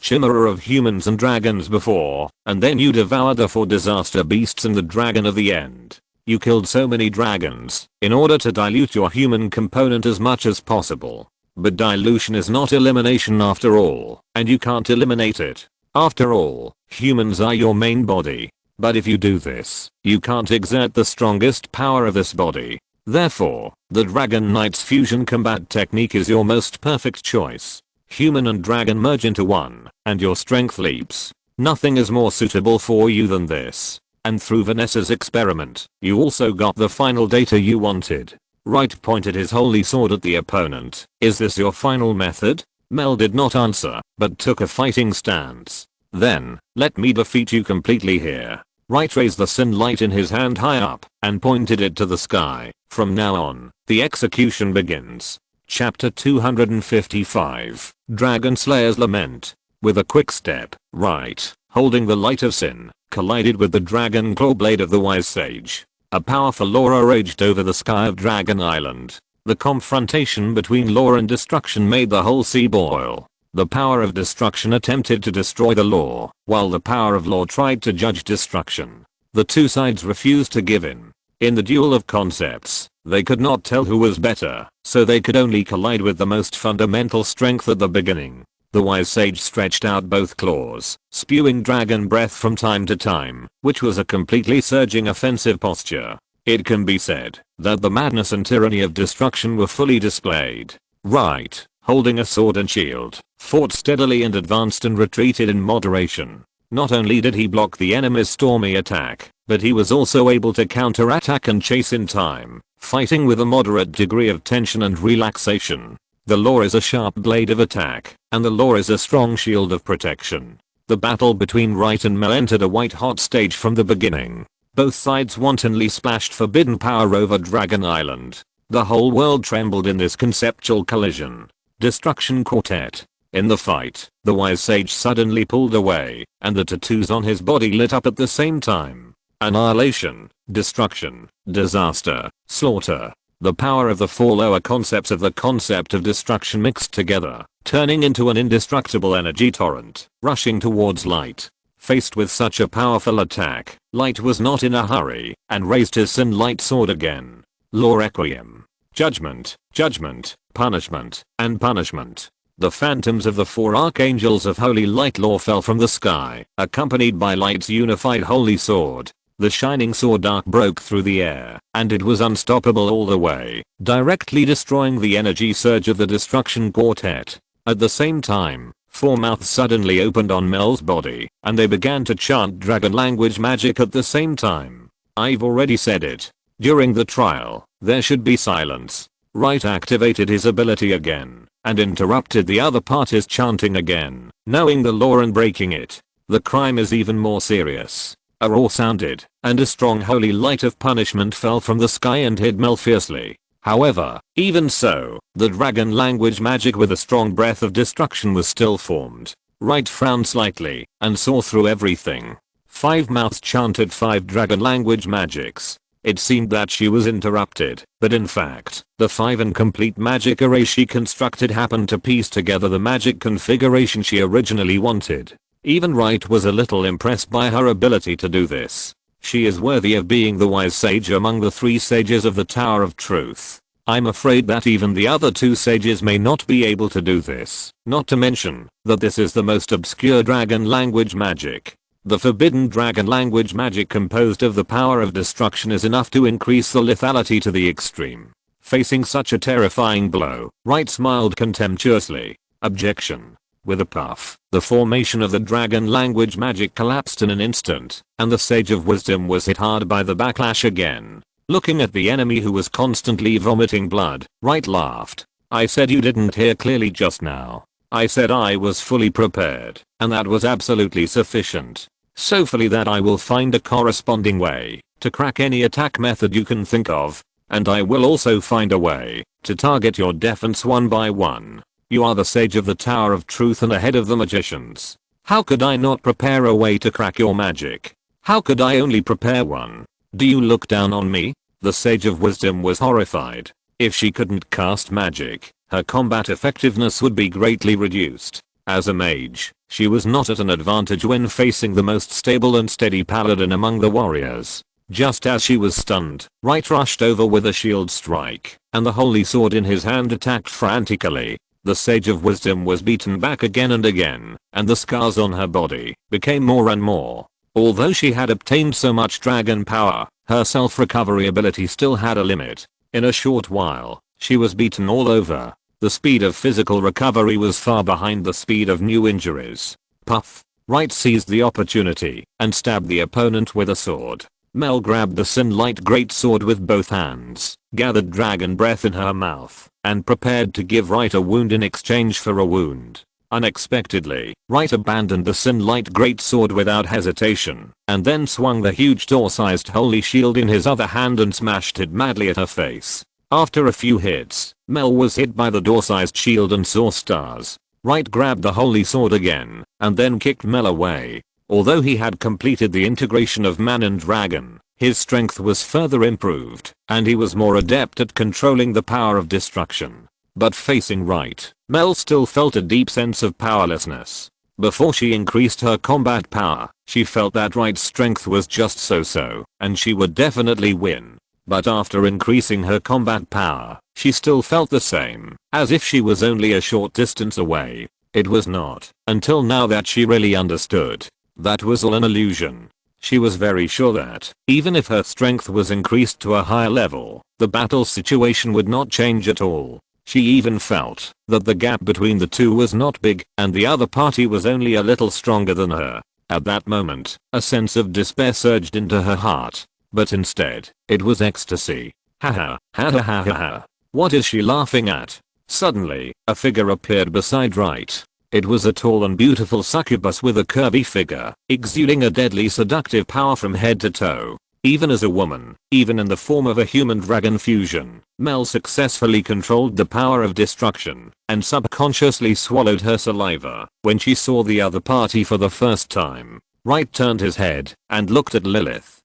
chimera of humans and dragons before, and then you devoured the 4 disaster beasts and the dragon of the end. You killed so many dragons in order to dilute your human component as much as possible. But dilution is not elimination after all, and you can't eliminate it. After all, humans are your main body. But if you do this, you can't exert the strongest power of this body. Therefore, the Dragon Knight's fusion combat technique is your most perfect choice. Human and dragon merge into one, and your strength leaps. Nothing is more suitable for you than this. And through Vanessa's experiment, you also got the final data you wanted. Wright pointed his holy sword at the opponent. Is this your final method? Mel did not answer, but took a fighting stance. Then, let me defeat you completely here. Wright raised the sin light in his hand high up, and pointed it to the sky. From now on, the execution begins. Chapter 255, Dragon Slayer's Lament. With a quick step, Wright, holding the light of sin, collided with the dragon claw blade of the wise sage. A powerful aura raged over the sky of Dragon Island. The confrontation between law and destruction made the whole sea boil. The power of destruction attempted to destroy the law, while the power of law tried to judge destruction. The two sides refused to give in. In the duel of concepts, they could not tell who was better, so they could only collide with the most fundamental strength at the beginning. The wise sage stretched out both claws, spewing dragon breath from time to time, which was a completely surging offensive posture. It can be said that the madness and tyranny of destruction were fully displayed. Wright, holding a sword and shield, fought steadily and advanced and retreated in moderation. Not only did he block the enemy's stormy attack, but he was also able to counterattack and chase in time, fighting with a moderate degree of tension and relaxation. The law is a sharp blade of attack, and the law is a strong shield of protection. The battle between Wright and Mel entered a white-hot stage from the beginning. Both sides wantonly splashed forbidden power over Dragon Island. The whole world trembled in this conceptual collision. Destruction Quartet. In the fight, the wise sage suddenly pulled away, and the tattoos on his body lit up at the same time. Annihilation, destruction, disaster, slaughter. The power of the 4 lower concepts of the concept of destruction mixed together, turning into an indestructible energy torrent, rushing towards Light. Faced with such a powerful attack, Light was not in a hurry, and raised his sin light sword again. Law Requiem. Judgment, judgment, punishment, and punishment. The phantoms of the 4 archangels of holy light law fell from the sky, accompanied by Light's unified holy sword. The shining sword arc broke through the air, and it was unstoppable all the way, directly destroying the energy surge of the destruction quartet. At the same time, 4 mouths suddenly opened on Mel's body, and they began to chant dragon language magic at the same time. I've already said it. During the trial, there should be silence. Wright activated his ability again, and interrupted the other party's chanting again, knowing the law and breaking it. The crime is even more serious. A roar sounded, and a strong holy light of punishment fell from the sky and hit Mel fiercely. However, even so, the dragon language magic with a strong breath of destruction was still formed. Wright frowned slightly, and saw through everything. 5 mouths chanted 5 dragon language magics. It seemed that she was interrupted, but in fact, the 5 incomplete magic array she constructed happened to piece together the magic configuration she originally wanted. Even Wright was a little impressed by her ability to do this. She is worthy of being the wise sage among the 3 sages of the Tower of Truth. I'm afraid that even the other two sages may not be able to do this, not to mention that this is the most obscure dragon language magic. The forbidden dragon language magic composed of the power of destruction is enough to increase the lethality to the extreme. Facing such a terrifying blow, Wright smiled contemptuously. Objection. With a puff, the formation of the dragon language magic collapsed in an instant, and the Sage of Wisdom was hit hard by the backlash again. Looking at the enemy who was constantly vomiting blood, Wright laughed. I said you didn't hear clearly just now. I said I was fully prepared, and that was absolutely sufficient. So fully that I will find a corresponding way to crack any attack method you can think of, and I will also find a way to target your defense one by one. You are the Sage of the Tower of Truth and ahead of the magicians. How could I not prepare a way to crack your magic? How could I only prepare one? Do you look down on me? The Sage of Wisdom was horrified. If she couldn't cast magic, her combat effectiveness would be greatly reduced. As a mage, she was not at an advantage when facing the most stable and steady paladin among the warriors. Just as she was stunned, Wright rushed over with a shield strike, and the holy sword in his hand attacked frantically. The Sage of Wisdom was beaten back again and again, and the scars on her body became more and more. Although she had obtained so much dragon power, her self-recovery ability still had a limit. In a short while, she was beaten all over. The speed of physical recovery was far behind the speed of new injuries. Puff. Wright seized the opportunity and stabbed the opponent with a sword. Mel grabbed the Synlight greatsword with both hands, gathered dragon breath in her mouth, and prepared to give Wright a wound in exchange for a wound. Unexpectedly, Wright abandoned the Synlight greatsword without hesitation, and then swung the huge door-sized holy shield in his other hand and smashed it madly at her face. After a few hits, Mel was hit by the door-sized shield and saw stars. Wright grabbed the holy sword again, and then kicked Mel away. Although he had completed the integration of man and dragon, his strength was further improved, and he was more adept at controlling the power of destruction. But facing Wright, Mel still felt a deep sense of powerlessness. Before she increased her combat power, she felt that Wright's strength was just so-so, and she would definitely win. But after increasing her combat power, she still felt the same, as if she was only a short distance away. It was not until now that she really understood. That was all an illusion. She was very sure that, even if her strength was increased to a higher level, the battle situation would not change at all. She even felt that the gap between the two was not big and the other party was only a little stronger than her. At that moment, a sense of despair surged into her heart. But instead, it was ecstasy. Ha ha ha ha ha ha ha. What is she laughing at? Suddenly, a figure appeared beside Wright. It was a tall and beautiful succubus with a curvy figure, exuding a deadly seductive power from head to toe. Even as a woman, even in the form of a human-dragon fusion, Mel successfully controlled the power of destruction, and subconsciously swallowed her saliva when she saw the other party for the first time. Wright turned his head and looked at Lilith.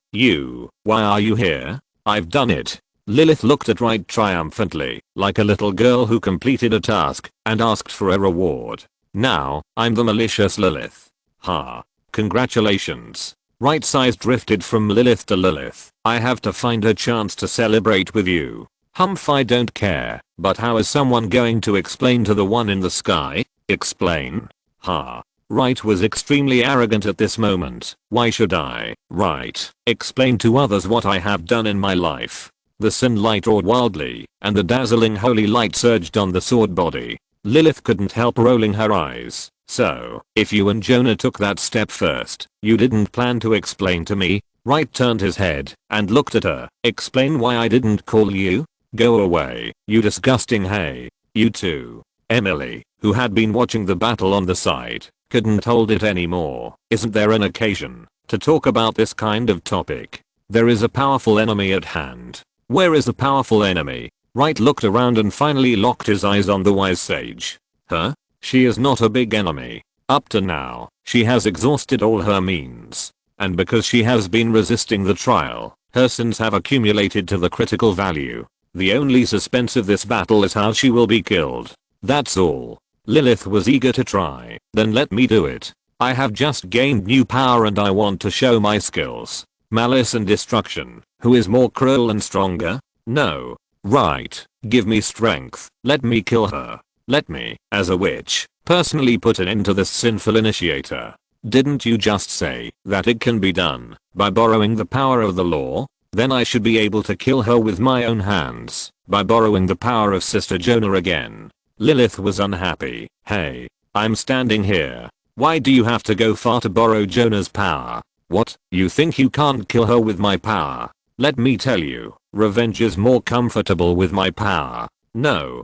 Why are you here? I've done it. Lilith looked at Wright triumphantly, like a little girl who completed a task and asked for a reward. Now, I'm the malicious Lilith. Ha. Congratulations. Wright's eyes drifted from Lilith to Lilith. I have to find a chance to celebrate with you. Humph, I don't care, but how is someone going to explain to the one in the sky? Explain? Ha. Wright was extremely arrogant at this moment. Why should I, Wright, explain to others what I have done in my life? The Synlight roared wildly, and the dazzling holy light surged on the sword body. Lilith couldn't help rolling her eyes. So, if you and Jonah took that step first, you didn't plan to explain to me? Wright turned his head and looked at her. Explain why I didn't call you? Go away, you disgusting hay. You too. Emily, who had been watching the battle on the side, couldn't hold it anymore. Isn't there an occasion to talk about this kind of topic? There is a powerful enemy at hand. Where is the powerful enemy? Wright looked around and finally locked his eyes on the wise sage. Huh? She is not a big enemy. Up to now, she has exhausted all her means. And because she has been resisting the trial, her sins have accumulated to the critical value. The only suspense of this battle is how she will be killed. That's all. Lilith was eager to try. Then let me do it. I have just gained new power and I want to show my skills. Malice and destruction. Who is more cruel and stronger? No. Right. Give me strength. Let me kill her. Let me, as a witch, personally put an end to this sinful initiator. Didn't you just say that it can be done by borrowing the power of the law? Then I should be able to kill her with my own hands by borrowing the power of Sister Jonah again. Lilith was unhappy. Hey, I'm standing here. Why do you have to go far to borrow Jonah's power? What, you think you can't kill her with my power? Let me tell you, revenge is more comfortable with my power. No,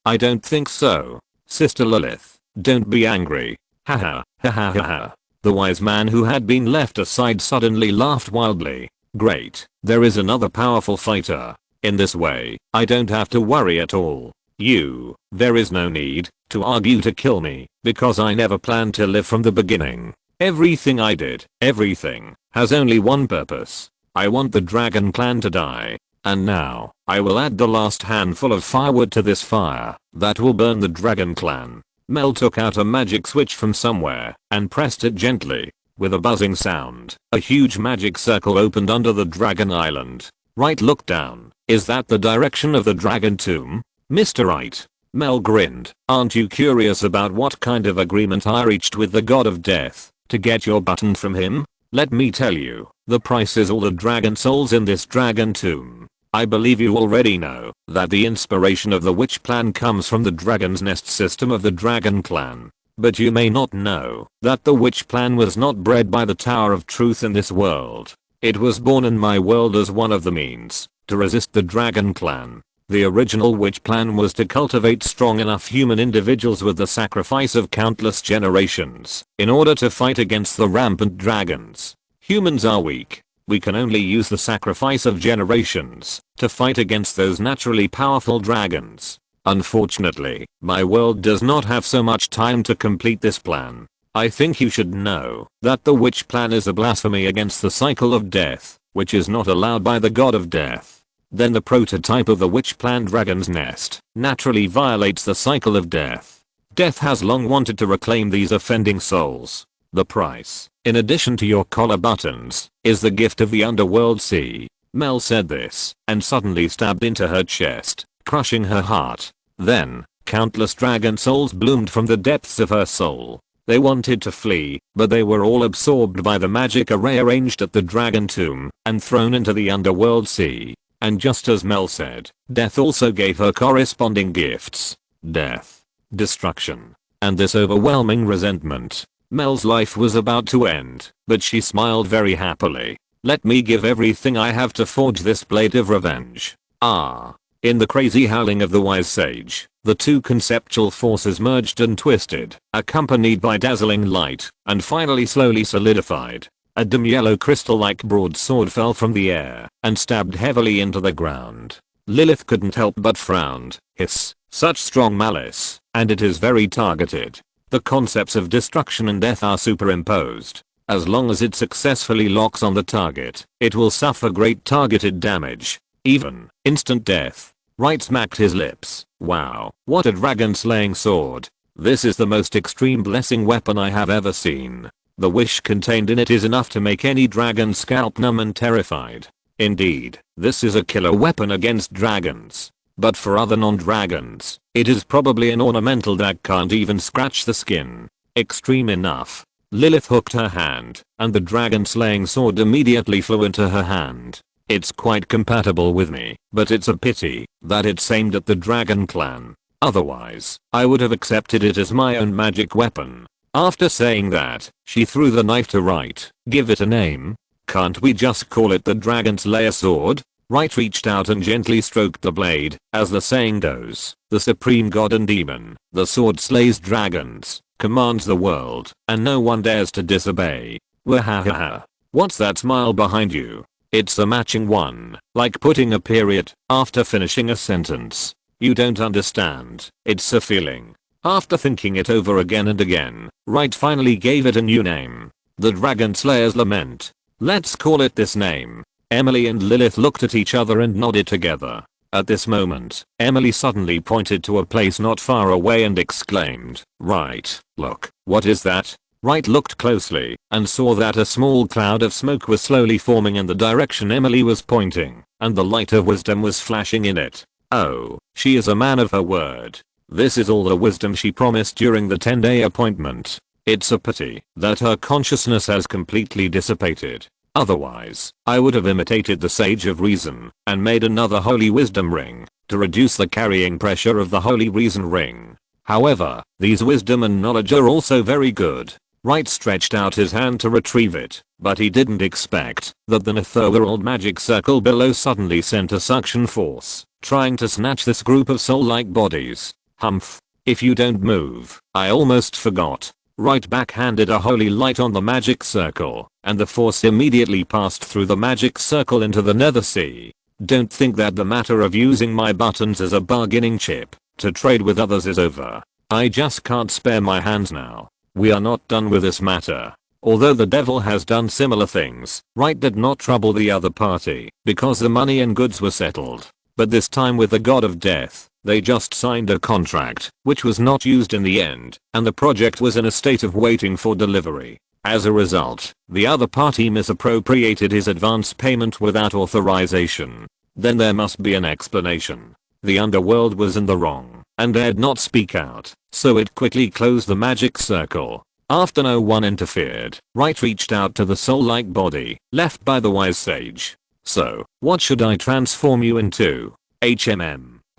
I don't think so. Sister Lilith, don't be angry. Haha, ha ha ha ha. The wise man who had been left aside suddenly laughed wildly. Great, there is another powerful fighter. In this way, I don't have to worry at all. There is no need to argue to kill me, because I never planned to live from the beginning. Everything I did, everything, has only one purpose. I want the Dragon Clan to die. And now, I will add the last handful of firewood to this fire that will burn the Dragon Clan. Mel took out a magic switch from somewhere and pressed it gently. With a buzzing sound, a huge magic circle opened under the Dragon Island. Wright looked down. Is that the direction of the Dragon Tomb? Mr. Wright. Mel grinned. Aren't you curious about what kind of agreement I reached with the God of Death to get your button from him? Let me tell you, the price is all the dragon souls in this Dragon Tomb. I believe you already know that the inspiration of the witch plan comes from the Dragon's Nest system of the Dragon Clan. But you may not know that the witch plan was not bred by the Tower of Truth in this world. It was born in my world as one of the means to resist the Dragon Clan. The original witch plan was to cultivate strong enough human individuals with the sacrifice of countless generations in order to fight against the rampant dragons. Humans are weak. We can only use the sacrifice of generations to fight against those naturally powerful dragons. Unfortunately, my world does not have so much time to complete this plan. I think you should know that the witch plan is a blasphemy against the cycle of death, which is not allowed by the God of Death. Then the prototype of the witch plan Dragon's Nest naturally violates the cycle of death. Death has long wanted to reclaim these offending souls. The price, in addition to your collar buttons, is the gift of the underworld sea. Mel said this and suddenly stabbed into her chest, crushing her heart. Then, countless dragon souls bloomed from the depths of her soul. They wanted to flee, but they were all absorbed by the magic array arranged at the Dragon Tomb and thrown into the underworld sea. And just as Mel said, death also gave her corresponding gifts. Death, destruction, and this overwhelming resentment. Mel's life was about to end, but she smiled very happily. Let me give everything I have to forge this blade of revenge. Ah. In the crazy howling of the wise sage, the two conceptual forces merged and twisted, accompanied by dazzling light, and finally slowly solidified. A dim yellow crystal-like broadsword fell from the air and stabbed heavily into the ground. Lilith couldn't help but frown. Hiss, such strong malice, and it is very targeted. The concepts of destruction and death are superimposed. As long as it successfully locks on the target, it will suffer great targeted damage. Even instant death. Wright smacked his lips. Wow, what a dragon-slaying sword. This is the most extreme blessing weapon I have ever seen. The wish contained in it is enough to make any dragon scalp numb and terrified. Indeed, this is a killer weapon against dragons. But for other non-dragons, it is probably an ornamental that can't even scratch the skin. Extreme enough. Lilith hooked her hand, and the dragon-slaying sword immediately flew into her hand. It's quite compatible with me, but it's a pity that it's aimed at the Dragon Clan. Otherwise, I would have accepted it as my own magic weapon. After saying that, she threw the knife to Wright. Give it a name. Can't we just call it the Dragon Slayer sword? Wright reached out and gently stroked the blade. As the saying goes, the supreme god and demon, the sword slays dragons, commands the world, and no one dares to disobey. Wahahaha. What's that smile behind you? It's a matching one, like putting a period after finishing a sentence. You don't understand. It's a feeling. After thinking it over again and again, Wright finally gave it a new name. The Dragon Slayer's Lament. Let's call it this name. Emily and Lilith looked at each other and nodded together. At this moment, Emily suddenly pointed to a place not far away and exclaimed, "Right, look, what is that?" Wright looked closely and saw that a small cloud of smoke was slowly forming in the direction Emily was pointing, and the light of wisdom was flashing in it. Oh, she is a man of her word. This is all the wisdom she promised during the 10-day appointment. It's a pity that her consciousness has completely dissipated. Otherwise, I would have imitated the Sage of Reason and made another Holy Wisdom Ring to reduce the carrying pressure of the Holy Reason Ring. However, these wisdom and knowledge are also very good. Wright stretched out his hand to retrieve it, but he didn't expect that the netherworld magic circle below suddenly sent a suction force, trying to snatch this group of soul-like bodies. Humph. If you don't move, I almost forgot. Wright backhanded a holy light on the magic circle, and the force immediately passed through the magic circle into the nether sea. Don't think that the matter of using my buttons as a bargaining chip to trade with others is over. I just can't spare my hands now. We are not done with this matter. Although the devil has done similar things, Wright did not trouble the other party because the money and goods were settled. But this time with the god of death, they just signed a contract, which was not used in the end, and the project was in a state of waiting for delivery. As a result, the other party misappropriated his advance payment without authorization. Then there must be an explanation. The underworld was in the wrong and dared not speak out, so it quickly closed the magic circle. After no one interfered, Wright reached out to the soul-like body left by the wise sage. So, what should I transform you into?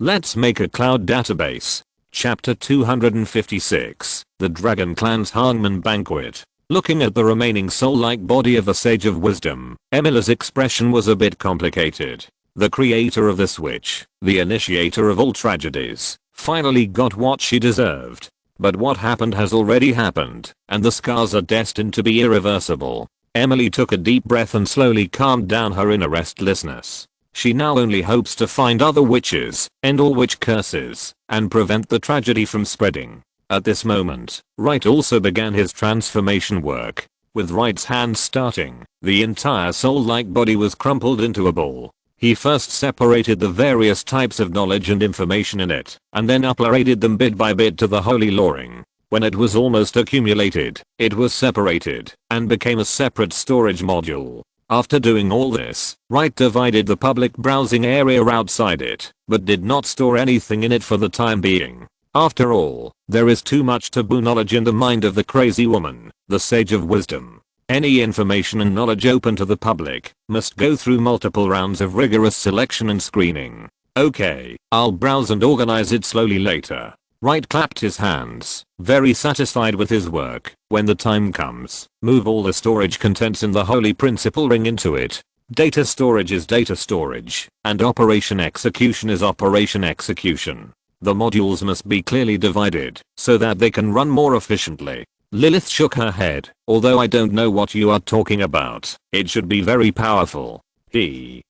Let's make a cloud database. Chapter 256, The Dragon Clan's Hangman Banquet. Looking at the remaining soul-like body of the Sage of Wisdom, Emily's expression was a bit complicated. The creator of the Switch, the initiator of all tragedies, finally got what she deserved. But what happened has already happened, and the scars are destined to be irreversible. Emily took a deep breath and slowly calmed down her inner restlessness. She now only hopes to find other witches, end all witch curses, and prevent the tragedy from spreading. At this moment, Wright also began his transformation work. With Wright's hands starting, the entire soul-like body was crumpled into a ball. He first separated the various types of knowledge and information in it, and then uploaded them bit by bit to the holy loring. When it was almost accumulated, it was separated and became a separate storage module. After doing all this, Wright divided the public browsing area outside it, but did not store anything in it for the time being. After all, there is too much taboo knowledge in the mind of the crazy woman, the Sage of Wisdom. Any information and knowledge open to the public must go through multiple rounds of rigorous selection and screening. Okay, I'll browse and organize it slowly later. Wright clapped his hands, very satisfied with his work. When the time comes, move all the storage contents in the Holy Principle Ring into it. Data storage is data storage, and operation execution is operation execution. The modules must be clearly divided so that they can run more efficiently. Lilith shook her head. Although I don't know what you are talking about, it should be very powerful.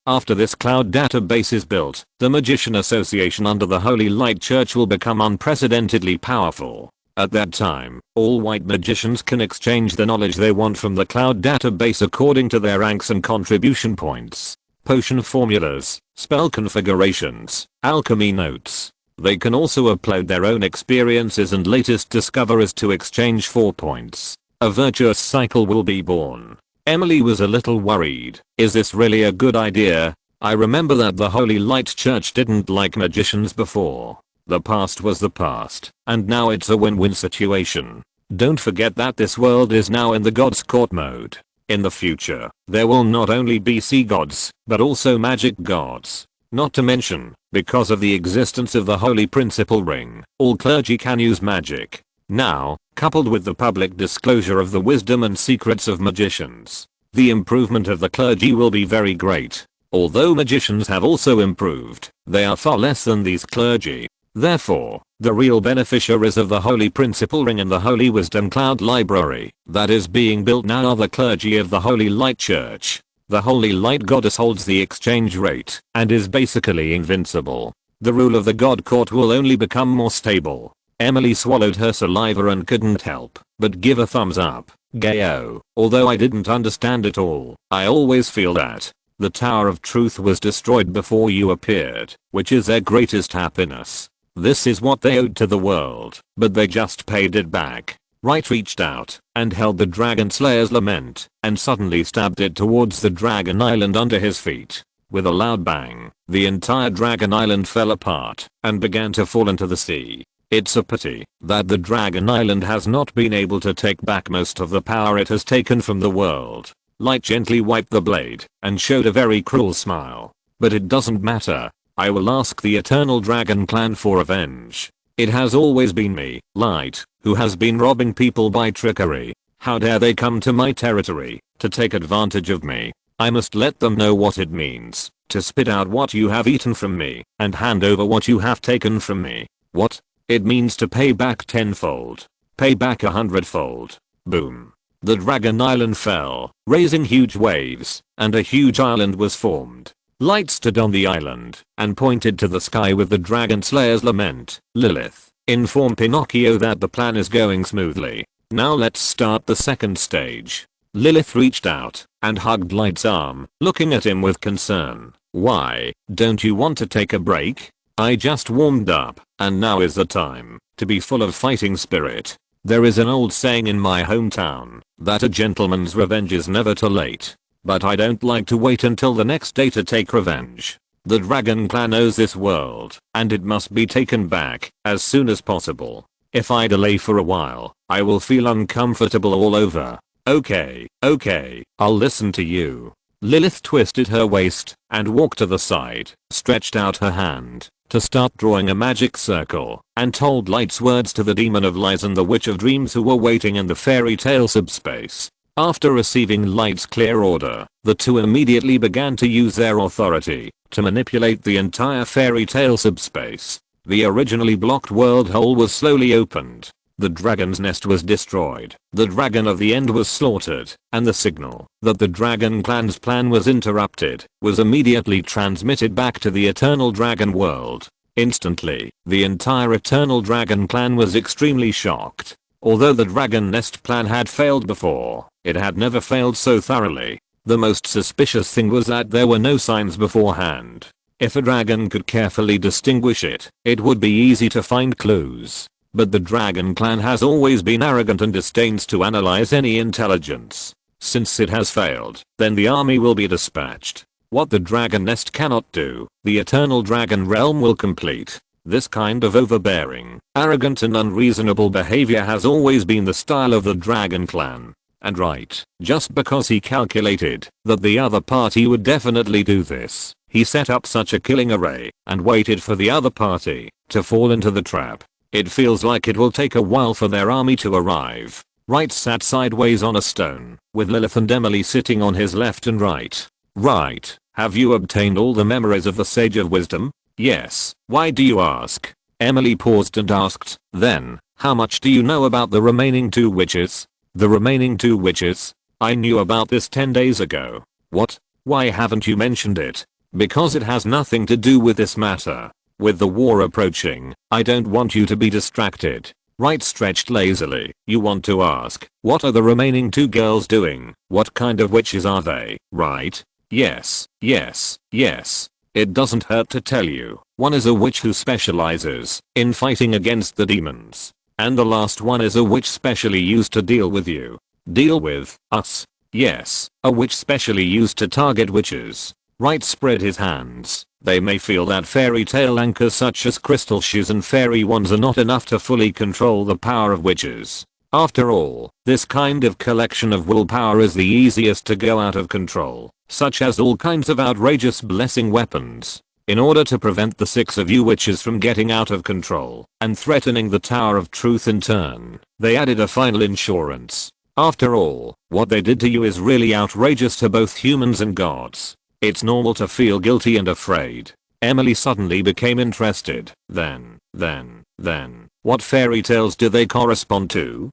After this cloud database is built, the Magician Association under the Holy Light Church will become unprecedentedly powerful. At that time, all white magicians can exchange the knowledge they want from the cloud database according to their ranks and contribution points. Potion formulas, spell configurations, alchemy notes. They can also upload their own experiences and latest discoveries to exchange 4 points. A virtuous cycle will be born. Emily was a little worried. Is this really a good idea? I remember that the Holy Light Church didn't like magicians before. The past was the past, and now it's a win-win situation. Don't forget that this world is now in the God's Court mode. In the future, there will not only be sea gods, but also magic gods. Not to mention, because of the existence of the Holy Principle Ring, all clergy can use magic. Now, coupled with the public disclosure of the wisdom and secrets of magicians, the improvement of the clergy will be very great. Although magicians have also improved, they are far less than these clergy. Therefore, the real beneficiaries of the Holy Principle Ring and the Holy Wisdom Cloud Library that is being built now are the clergy of the Holy Light Church. The Holy Light Goddess holds the exchange rate and is basically invincible. The rule of the God Court will only become more stable. Emily swallowed her saliva and couldn't help but give a thumbs up. Gayo. Although I didn't understand it all, I always feel that the Tower of Truth was destroyed before you appeared, which is their greatest happiness. This is what they owed to the world, but they just paid it back. Wright reached out and held the Dragon Slayer's lament and suddenly stabbed it towards the Dragon Island under his feet. With a loud bang, the entire Dragon Island fell apart and began to fall into the sea. It's a pity that the Dragon Island has not been able to take back most of the power it has taken from the world. Light gently wiped the blade and showed a very cruel smile. But it doesn't matter. I will ask the Eternal Dragon Clan for revenge. It has always been me, Light, who has been robbing people by trickery. How dare they come to my territory to take advantage of me? I must let them know what it means to spit out what you have eaten from me and hand over what you have taken from me. What? It means to pay back tenfold. Pay back 100-fold. Boom. The Dragon Island fell, raising huge waves, and a huge island was formed. Light stood on the island and pointed to the sky with the Dragon Slayer's lament. Lilith, inform Pinocchio that the plan is going smoothly. Now let's start the second stage. Lilith reached out and hugged Light's arm, looking at him with concern. Why, don't you want to take a break? I just warmed up, and now is the time to be full of fighting spirit. There is an old saying in my hometown that a gentleman's revenge is never too late. But I don't like to wait until the next day to take revenge. The Dragon Clan owes this world, and it must be taken back as soon as possible. If I delay for a while, I will feel uncomfortable all over. Okay, I'll listen to you. Lilith twisted her waist and walked to the side, stretched out her hand to start drawing a magic circle, and told Light's words to the Demon of Lies and the Witch of Dreams who were waiting in the fairy tale subspace. After receiving Light's clear order, the two immediately began to use their authority to manipulate the entire fairy tale subspace. The originally blocked world hole was slowly opened. The dragon's nest was destroyed, the dragon of the end was slaughtered, and the signal that the Dragon Clan's plan was interrupted was immediately transmitted back to the Eternal Dragon world. Instantly, the entire Eternal Dragon Clan was extremely shocked. Although the Dragon Nest plan had failed before, it had never failed so thoroughly. The most suspicious thing was that there were no signs beforehand. If a dragon could carefully distinguish it, it would be easy to find clues. But the Dragon Clan has always been arrogant and disdains to analyze any intelligence. Since it has failed, then the army will be dispatched. What the Dragon Nest cannot do, the Eternal Dragon Realm will complete. This kind of overbearing, arrogant and unreasonable behavior has always been the style of the Dragon Clan. And right, just because he calculated that the other party would definitely do this, he set up such a killing array and waited for the other party to fall into the trap. It feels like it will take a while for their army to arrive. Wright sat sideways on a stone, with Lilith and Emily sitting on his left and right. Right, have you obtained all the memories of the Sage of Wisdom? Yes, why do you ask? Emily paused and asked, then, how much do you know about the remaining two witches? The remaining two witches? I knew about this 10 days ago. What? Why haven't you mentioned it? Because it has nothing to do with this matter. With the war approaching, I don't want you to be distracted. Wright stretched lazily. You want to ask, what are the remaining two girls doing? What kind of witches are they, right? Yes. It doesn't hurt to tell you. One is a witch who specializes in fighting against the demons. And the last one is a witch specially used to deal with you. Deal with us? Yes, a witch specially used to target witches. Wright spread his hands. They may feel that fairy tale anchors such as crystal shoes and fairy wands are not enough to fully control the power of witches. After all, this kind of collection of willpower is the easiest to go out of control, such as all kinds of outrageous blessing weapons. In order to prevent the 6 of you witches from getting out of control and threatening the Tower of Truth in turn, they added a final insurance. After all, what they did to you is really outrageous to both humans and gods. It's normal to feel guilty and afraid. Emily suddenly became interested. Then, what fairy tales do they correspond to?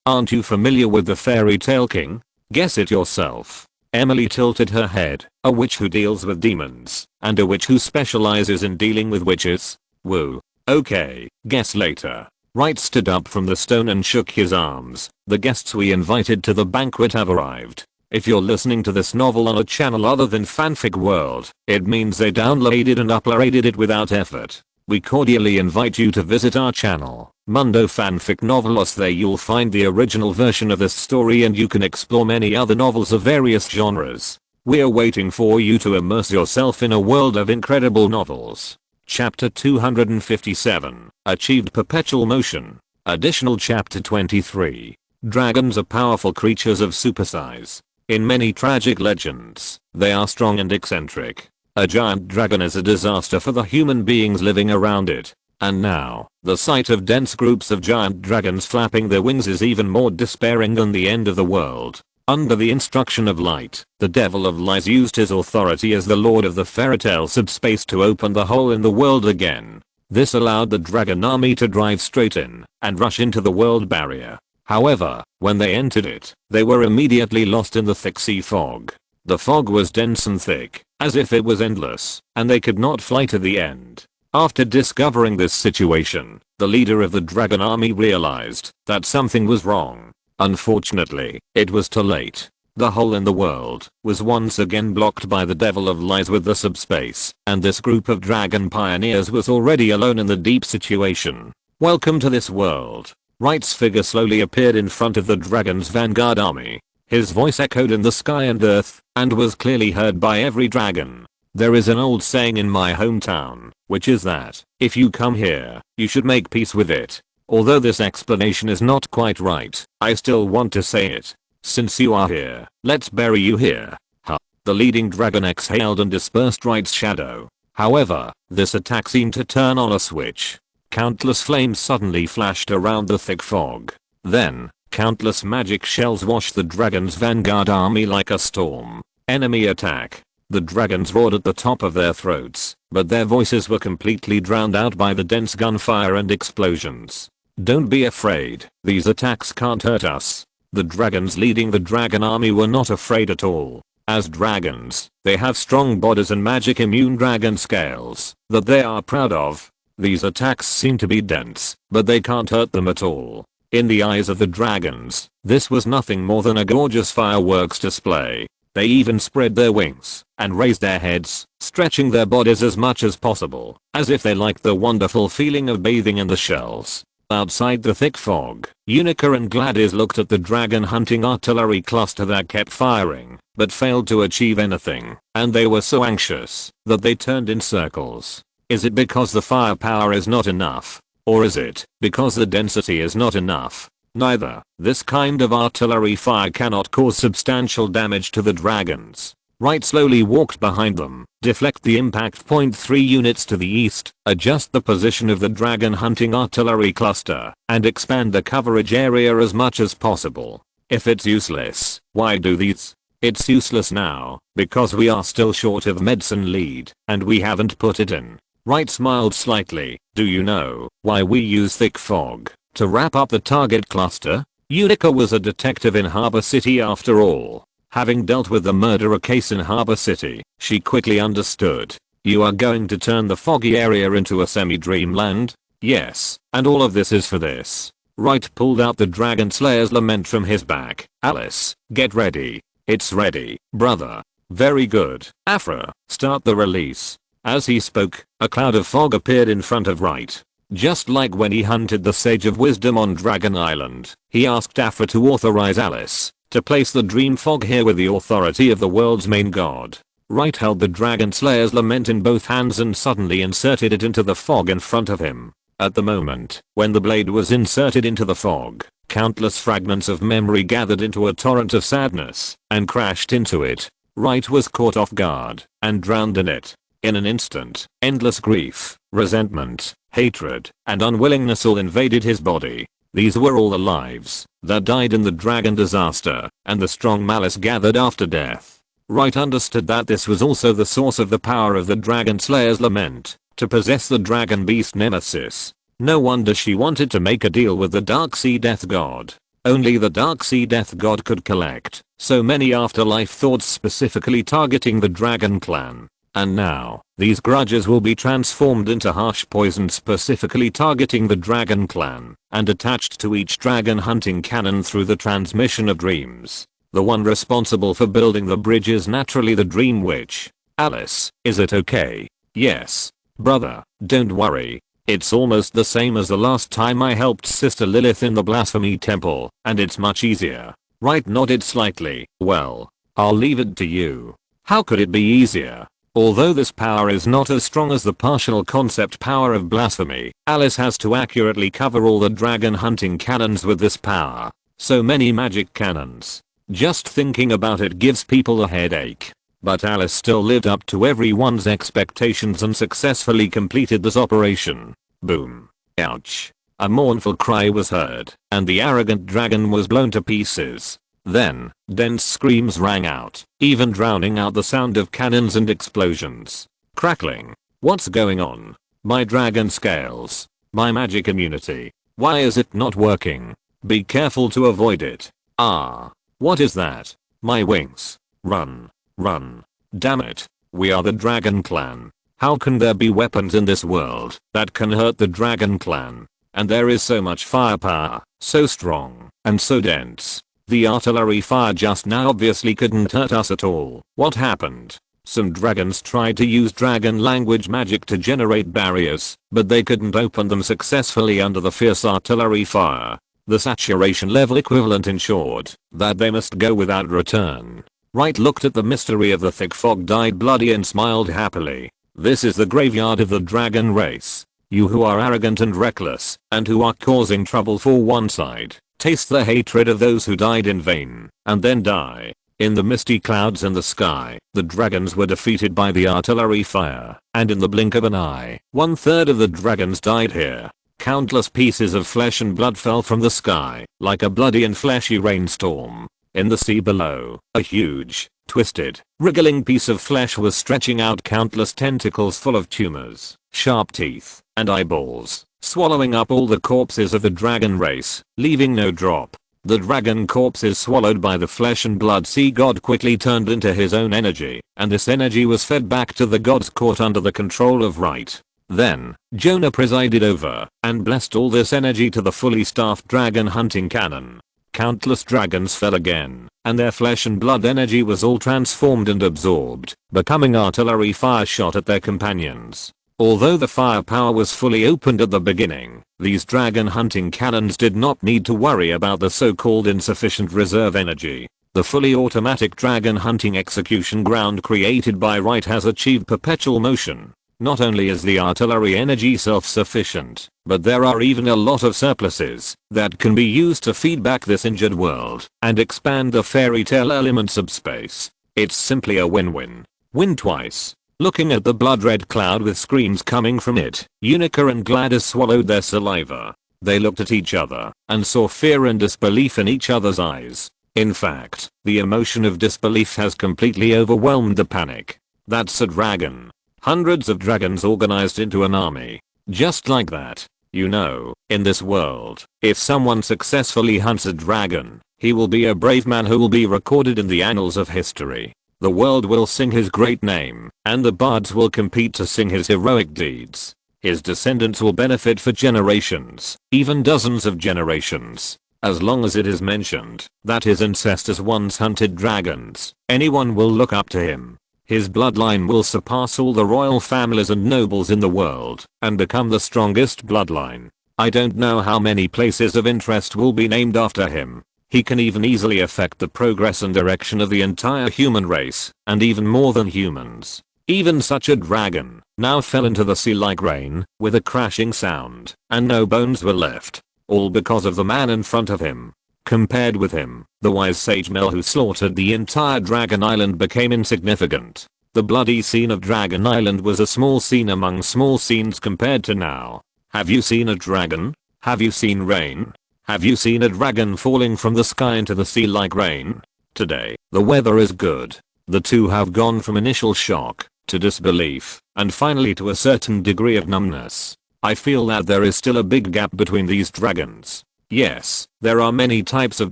Aren't you familiar with the fairy tale king? Guess it yourself. Emily tilted her head. A witch who deals with demons, and a witch who specializes in dealing with witches? Woo. Okay, guess later. Wright stood up from the stone and shook his arms. The guests we invited to the banquet have arrived. If you're listening to this novel on a channel other than Fanfic World, it means they downloaded and uploaded it without effort. We cordially invite you to visit our channel. Mundo fanfic novelos. There you'll find the original version of this story, and you can explore many other novels of various genres. We're waiting for you to immerse yourself in a world of incredible novels. Chapter 257, Achieved Perpetual Motion. Additional Chapter 23. Dragons are powerful creatures of supersize. In many tragic legends, they are strong and eccentric. A giant dragon is a disaster for the human beings living around it. And now, the sight of dense groups of giant dragons flapping their wings is even more despairing than the end of the world. Under the instruction of Light, the Devil of Lies used his authority as the Lord of the fairytale subspace to open the hole in the world again. This allowed the dragon army to drive straight in and rush into the world barrier. However, when they entered it, they were immediately lost in the thick sea fog. The fog was dense and thick, as if it was endless, and they could not fly to the end. After discovering this situation, the leader of the dragon army realized that something was wrong. Unfortunately, it was too late. The hole in the world was once again blocked by the Devil of Lies with the subspace, and this group of dragon pioneers was already alone in the deep situation. Welcome to this world. Wright's figure slowly appeared in front of the dragon's vanguard army. His voice echoed in the sky and earth, and was clearly heard by every dragon. There is an old saying in my hometown, which is that, if you come here, you should make peace with it. Although this explanation is not quite right, I still want to say it. Since you are here, let's bury you here. Ha. The leading dragon exhaled and dispersed Wright's shadow. However, this attack seemed to turn on a switch. Countless flames suddenly flashed around the thick fog. Then, countless magic shells washed the dragon's vanguard army like a storm. Enemy attack. The dragons roared at the top of their throats, but their voices were completely drowned out by the dense gunfire and explosions. Don't be afraid, these attacks can't hurt us. The dragons leading the dragon army were not afraid at all. As dragons, they have strong bodies and magic immune dragon scales that they are proud of. These attacks seem to be dense, but they can't hurt them at all. In the eyes of the dragons, this was nothing more than a gorgeous fireworks display. They even spread their wings and raised their heads, stretching their bodies as much as possible, as if they liked the wonderful feeling of bathing in the shells. Outside the thick fog, Unica and Gladys looked at the dragon hunting artillery cluster that kept firing, but failed to achieve anything, and they were so anxious that they turned in circles. Is it because the firepower is not enough? Or is it because the density is not enough? Neither. This kind of artillery fire cannot cause substantial damage to the dragons. Wright slowly walked behind them, deflect the impact 0.3 units to the east, adjust the position of the dragon hunting artillery cluster, and expand the coverage area as much as possible. If it's useless, why do these? It's useless now, because we are still short of medicine lead, and we haven't put it in. Wright smiled slightly. Do you know why we use thick fog? To wrap up the target cluster? Unica was a detective in Harbor City after all. Having dealt with the murderer case in Harbor City, she quickly understood. You are going to turn the foggy area into a semi-dreamland? Yes, and all of this is for this. Wright pulled out the Dragon Slayer's lament from his back. Alice, get ready. It's ready, brother. Very good. Afra, start the release. As he spoke, a cloud of fog appeared in front of Wright. Just like when he hunted the Sage of Wisdom on Dragon Island, he asked Afra to authorize Alice to place the dream fog here with the authority of the world's main god. Wright held the Dragon Slayer's lament in both hands and suddenly inserted it into the fog in front of him. At the moment, when the blade was inserted into the fog, countless fragments of memory gathered into a torrent of sadness and crashed into it. Wright was caught off guard and drowned in it. In an instant, endless grief, resentment, hatred, and unwillingness all invaded his body. These were all the lives that died in the dragon disaster, and the strong malice gathered after death. Wright understood that this was also the source of the power of the Dragon Slayer's lament, to possess the dragon beast Nemesis. No wonder she wanted to make a deal with the Dark Sea Death God. Only the Dark Sea Death God could collect so many afterlife thoughts specifically targeting the Dragon Clan. And now, these grudges will be transformed into harsh poison specifically targeting the Dragon Clan, and attached to each dragon hunting cannon through the transmission of dreams. The one responsible for building the bridge is naturally the Dream Witch. Alice, is it okay? Yes. Brother, don't worry. It's almost the same as the last time I helped Sister Lilith in the Blasphemy Temple, and it's much easier. Wright nodded slightly. Well, I'll leave it to you. How could it be easier? Although this power is not as strong as the partial concept power of blasphemy, Alice has to accurately cover all the dragon hunting cannons with this power. So many magic cannons. Just thinking about it gives people a headache. But Alice still lived up to everyone's expectations and successfully completed this operation. Boom. Ouch. A mournful cry was heard, and the arrogant dragon was blown to pieces. Then, dense screams rang out, even drowning out the sound of cannons and explosions. Crackling. What's going on? My dragon scales. My magic immunity. Why is it not working? Be careful to avoid it. Ah. What is that? My wings. Run. Run. Damn it. We are the Dragon Clan. How can there be weapons in this world that can hurt the Dragon Clan? And there is so much firepower, so strong, and so dense. The artillery fire just now obviously couldn't hurt us at all. What happened? Some dragons tried to use dragon language magic to generate barriers, but they couldn't open them successfully under the fierce artillery fire. The saturation level equivalent ensured that they must go without return. Wright looked at the mystery of the thick fog dyed bloody and smiled happily. This is the graveyard of the dragon race. You who are arrogant and reckless, and who are causing trouble for one side, taste the hatred of those who died in vain, and then die. In the misty clouds in the sky, the dragons were defeated by the artillery fire, and in the blink of an eye, 1/3 of the dragons died here. Countless pieces of flesh and blood fell from the sky, like a bloody and fleshy rainstorm. In the sea below, a huge, twisted, wriggling piece of flesh was stretching out countless tentacles full of tumors, sharp teeth, and eyeballs, swallowing up all the corpses of the dragon race, leaving no drop. The dragon corpses swallowed by the flesh and blood sea god quickly turned into his own energy, and this energy was fed back to the god's court under the control of Wright. Then, Jonah presided over, and blessed all this energy to the fully staffed dragon hunting cannon. Countless dragons fell again, and their flesh and blood energy was all transformed and absorbed, becoming artillery fire shot at their companions. Although the firepower was fully opened at the beginning, these dragon hunting cannons did not need to worry about the so-called insufficient reserve energy. The fully automatic dragon hunting execution ground created by Wright has achieved perpetual motion. Not only is the artillery energy self-sufficient, but there are even a lot of surpluses that can be used to feed back this injured world and expand the fairy tale elements of space. It's simply a win-win. Win twice. Looking at the blood-red cloud with screams coming from it, Unica and Gladys swallowed their saliva. They looked at each other and saw fear and disbelief in each other's eyes. In fact, the emotion of disbelief has completely overwhelmed the panic. That's a dragon. Hundreds of dragons organized into an army. Just like that. You know, in this world, if someone successfully hunts a dragon, he will be a brave man who will be recorded in the annals of history. The world will sing his great name, and the bards will compete to sing his heroic deeds. His descendants will benefit for generations, even dozens of generations. As long as it is mentioned that his ancestors once hunted dragons, anyone will look up to him. His bloodline will surpass all the royal families and nobles in the world and become the strongest bloodline. I don't know how many places of interest will be named after him. He can even easily affect the progress and direction of the entire human race, and even more than humans. Even such a dragon now fell into the sea like rain with a crashing sound, and no bones were left. All because of the man in front of him. Compared with him, the wise sage Mel who slaughtered the entire Dragon Island became insignificant. The bloody scene of Dragon Island was a small scene among small scenes compared to now. Have you seen a dragon? Have you seen rain? Have you seen a dragon falling from the sky into the sea like rain? Today, the weather is good. The two have gone from initial shock to disbelief, and finally to a certain degree of numbness. I feel that there is still a big gap between these dragons. Yes, there are many types of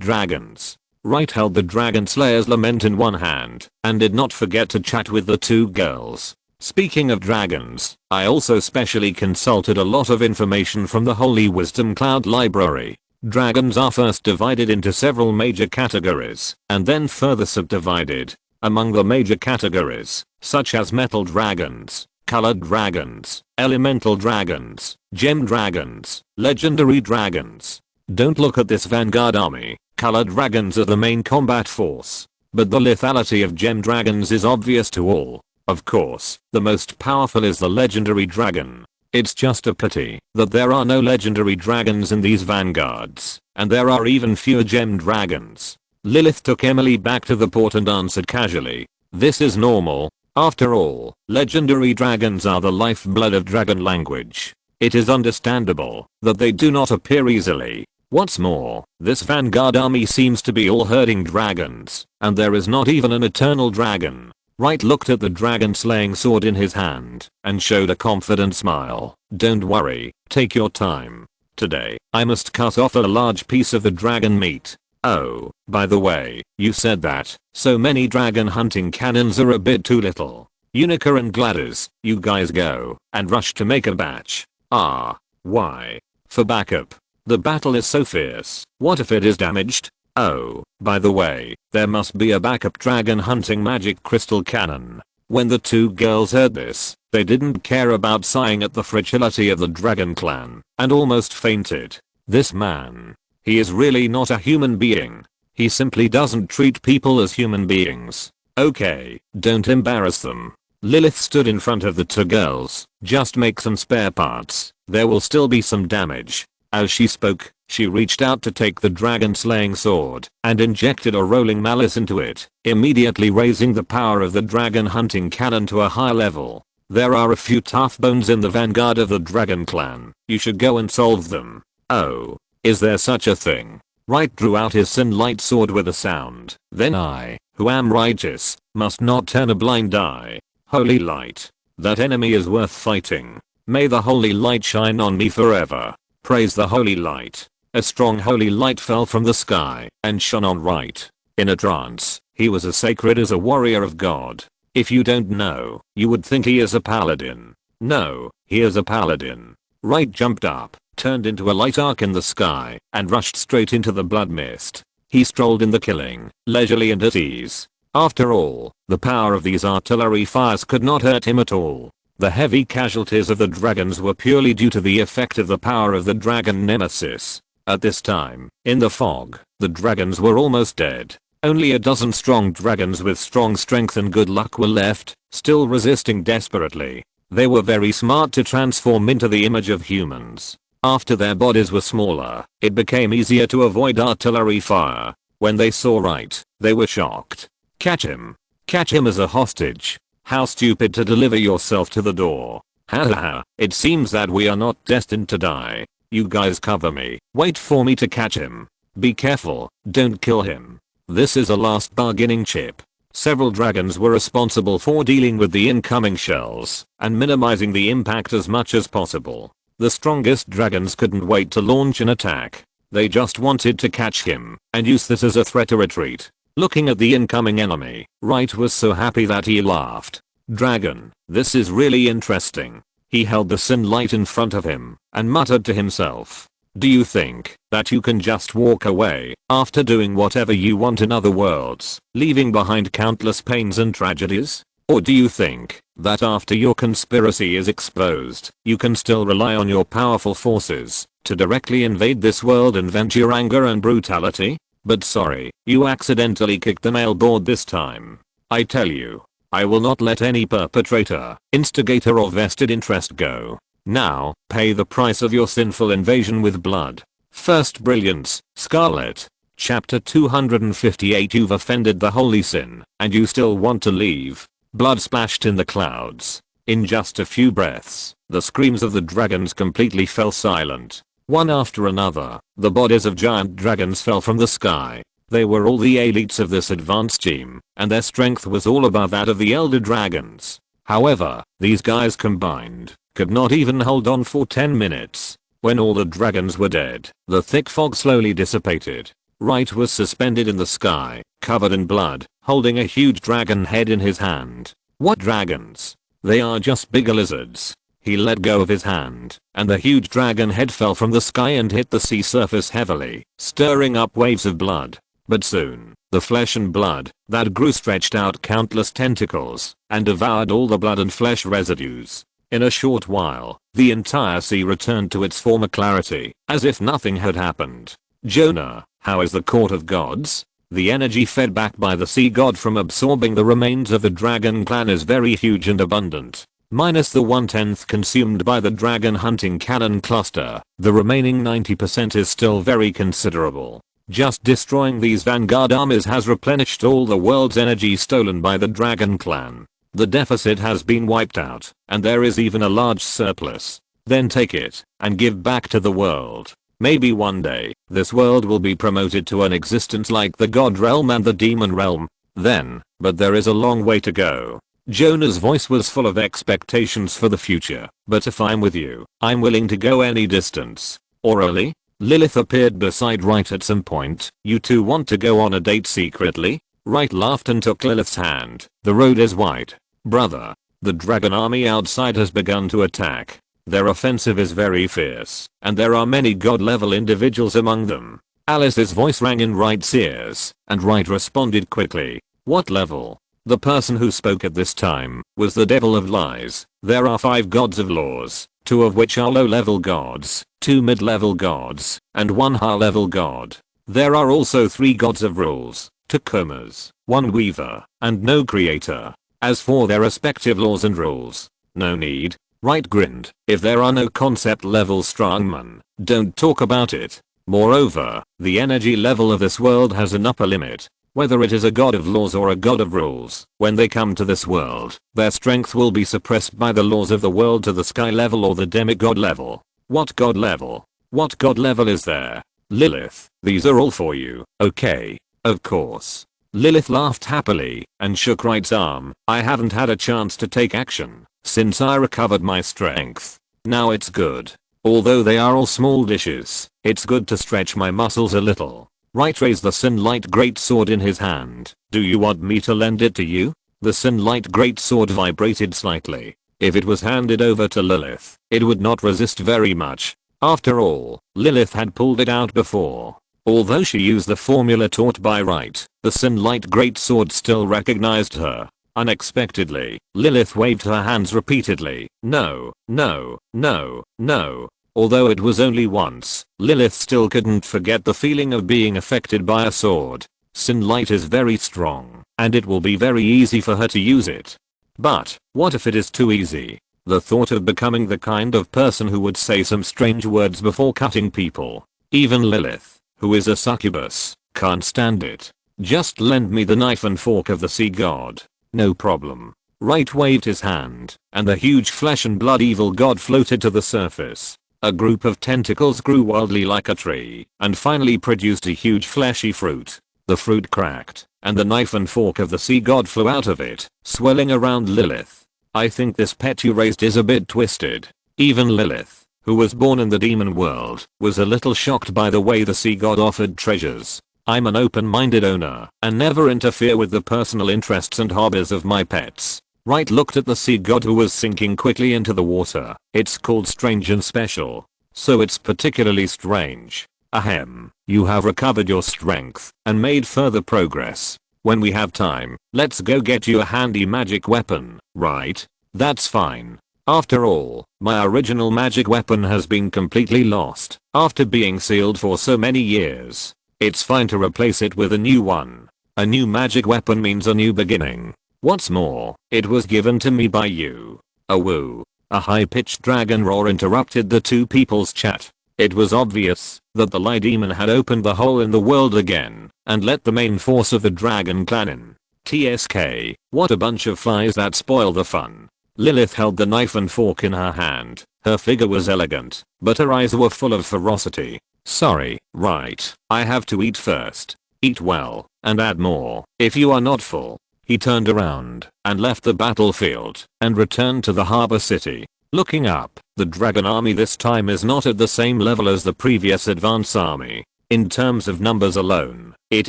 dragons. Wright held the Dragon Slayer's Lament in one hand, and did not forget to chat with the two girls. Speaking of dragons, I also specially consulted a lot of information from the Holy Wisdom Cloud Library. Dragons are first divided into several major categories, and then further subdivided. Among the major categories, such as metal dragons, colored dragons, elemental dragons, gem dragons, legendary dragons. Don't look at this vanguard army. Colored dragons are the main combat force, but the lethality of gem dragons is obvious to all. Of course, the most powerful is the legendary dragon. It's just a pity that there are no legendary dragons in these vanguards, and there are even fewer gem dragons. Lilith took Emily back to the port and answered casually, "This is normal. After all, legendary dragons are the lifeblood of dragon language. It is understandable that they do not appear easily. What's more, this vanguard army seems to be all herding dragons, and there is not even an eternal dragon." Wright looked at the dragon slaying sword in his hand and showed a confident smile. "Don't worry, take your time. Today, I must cut off a large piece of the dragon meat. Oh, by the way, you said that so many dragon hunting cannons are a bit too little. Unica and Gladys, you guys go and rush to make a batch." "Ah, why?" "For backup. The battle is so fierce. What if it is damaged? Oh, by the way, there must be a backup dragon hunting magic crystal cannon." When the two girls heard this, they didn't care about sighing at the fragility of the dragon clan and almost fainted. This man, he is really not a human being. He simply doesn't treat people as human beings. Okay, don't embarrass them. Lilith stood in front of the two girls. "Just make some spare parts. There will still be some damage." As she spoke, she reached out to take the dragon slaying sword and injected a rolling malice into it, immediately raising the power of the dragon hunting cannon to a high level. "There are a few tough bones in the vanguard of the dragon clan. You should go and solve them." "Oh, is there such a thing?" Wright drew out his Synlight sword with a sound. "Then I, who am righteous, must not turn a blind eye. Holy light. That enemy is worth fighting. May the holy light shine on me forever. Praise the holy light." A strong holy light fell from the sky and shone on Wright. In a trance, he was as sacred as a warrior of God. If you don't know, you would think he is a paladin. No, he is a paladin. Wright jumped up, turned into a light arc in the sky, and rushed straight into the blood mist. He strolled in the killing, leisurely and at ease. After all, the power of these artillery fires could not hurt him at all. The heavy casualties of the dragons were purely due to the effect of the power of the dragon nemesis. At this time, in the fog, the dragons were almost dead. Only a dozen strong dragons with strong strength and good luck were left, still resisting desperately. They were very smart to transform into the image of humans. After their bodies were smaller, it became easier to avoid artillery fire. When they saw Wright, they were shocked. "Catch him. Catch him as a hostage. How stupid to deliver yourself to the door. Ha ha ha, it seems that we are not destined to die. You guys cover me. Wait for me to catch him. Be careful, don't kill him. This is a last bargaining chip." Several dragons were responsible for dealing with the incoming shells and minimizing the impact as much as possible. The strongest dragons couldn't wait to launch an attack. They just wanted to catch him and use this as a threat to retreat. Looking at the incoming enemy, Wright was so happy that he laughed. "Dragon, this is really interesting." He held the Synlight in front of him and muttered to himself. "Do you think that you can just walk away after doing whatever you want in other worlds, leaving behind countless pains and tragedies? Or do you think that after your conspiracy is exposed, you can still rely on your powerful forces to directly invade this world and vent your anger and brutality? But sorry, you accidentally kicked the mailboard this time. I tell you, I will not let any perpetrator, instigator or vested interest go. Now, pay the price of your sinful invasion with blood." First Brilliance, Scarlet. Chapter 258. You've offended the holy sin, and you still want to leave. Blood splashed in the clouds. In just a few breaths, the screams of the dragons completely fell silent. One after another, the bodies of giant dragons fell from the sky. They were all the elites of this advanced team, and their strength was all above that of the elder dragons. However, these guys combined could not even hold on for 10 minutes. When all the dragons were dead, the thick fog slowly dissipated. Wright was suspended in the sky, covered in blood, holding a huge dragon head in his hand. "What dragons? They are just bigger lizards." He let go of his hand, and the huge dragon head fell from the sky and hit the sea surface heavily, stirring up waves of blood. But soon, the flesh and blood that grew stretched out countless tentacles and devoured all the blood and flesh residues. In a short while, the entire sea returned to its former clarity, as if nothing had happened. Jonah, how is the court of gods? The energy fed back by the sea god from absorbing the remains of the dragon clan is very huge and abundant. Minus the 1/10 consumed by the dragon hunting cannon cluster, the remaining 90% is still very considerable. Just destroying these vanguard armies has replenished all the world's energy stolen by the dragon clan. The deficit has been wiped out, and there is even a large surplus. Then take it, and give back to the world. Maybe one day, this world will be promoted to an existence like the god realm and the demon realm. Then, but there is a long way to go. Jonah's voice was full of expectations for the future. But if I'm with you, I'm willing to go any distance. Orally? Lilith appeared beside Wright at some point. You two want to go on a date secretly? Wright laughed and took Lilith's hand. The road is wide. Brother. The dragon army outside has begun to attack. Their offensive is very fierce, and there are many god-level individuals among them. Alice's voice rang in Wright's ears, and Wright responded quickly. What level? The person who spoke at this time was the devil of lies. There are 5 gods of laws, 2 of which are low-level gods, 2 mid-level gods, and 1 high-level god. There are also 3 gods of rules, 2 comas, 1 weaver, and no creator. As for their respective laws and rules, no need. Wright grinned. If there are no concept level strongmen, don't talk about it. Moreover, the energy level of this world has an upper limit. Whether it is a god of laws or a god of rules, when they come to this world, their strength will be suppressed by the laws of the world to the sky level or the demigod level. What god level? What god level is there? Lilith, these are all for you, okay? Of course. Lilith laughed happily and shook Wright's arm. I haven't had a chance to take action since I recovered my strength. Now it's good. Although they are all small dishes, it's good to stretch my muscles a little. Wright raised the Synlight greatsword in his hand. Do you want me to lend it to you? The Synlight greatsword vibrated slightly. If it was handed over to Lilith, it would not resist very much. After all, Lilith had pulled it out before. Although she used the formula taught by Wright, the Synlight greatsword still recognized her. Unexpectedly, Lilith waved her hands repeatedly. No, no, no, no. Although it was only once, Lilith still couldn't forget the feeling of being affected by a sword. Synlight is very strong, and it will be very easy for her to use it. But, what if it is too easy? The thought of becoming the kind of person who would say some strange words before cutting people. Even Lilith, who is a succubus, can't stand it. Just lend me the knife and fork of the sea god. No problem. Wright waved his hand, and the huge flesh and blood evil god floated to the surface. A group of tentacles grew wildly like a tree, and finally produced a huge fleshy fruit. The fruit cracked, and the knife and fork of the sea god flew out of it, swelling around Lilith. I think this pet you raised is a bit twisted. Even Lilith, who was born in the demon world, was a little shocked by the way the sea god offered treasures. I'm an open-minded owner, and never interfere with the personal interests and hobbies of my pets. Wright looked at the sea god who was sinking quickly into the water. It's called strange and special. So it's particularly strange. Ahem. You have recovered your strength, and made further progress. When we have time, let's go get you a handy magic weapon, right? That's fine. After all, my original magic weapon has been completely lost, after being sealed for so many years. It's fine to replace it with a new one. A new magic weapon means a new beginning. What's more, it was given to me by you. A woo. A high-pitched dragon roar interrupted the two people's chat. It was obvious that the lie demon had opened the hole in the world again and let the main force of the dragon clan in. TSK, what a bunch of flies that spoil the fun. Lilith held the knife and fork in her hand. Her figure was elegant, but her eyes were full of ferocity. Sorry, Wright, I have to eat first. Eat well, and add more, if you are not full. He turned around and left the battlefield and returned to the harbor city. Looking up, the dragon army this time is not at the same level as the previous advance army. In terms of numbers alone, it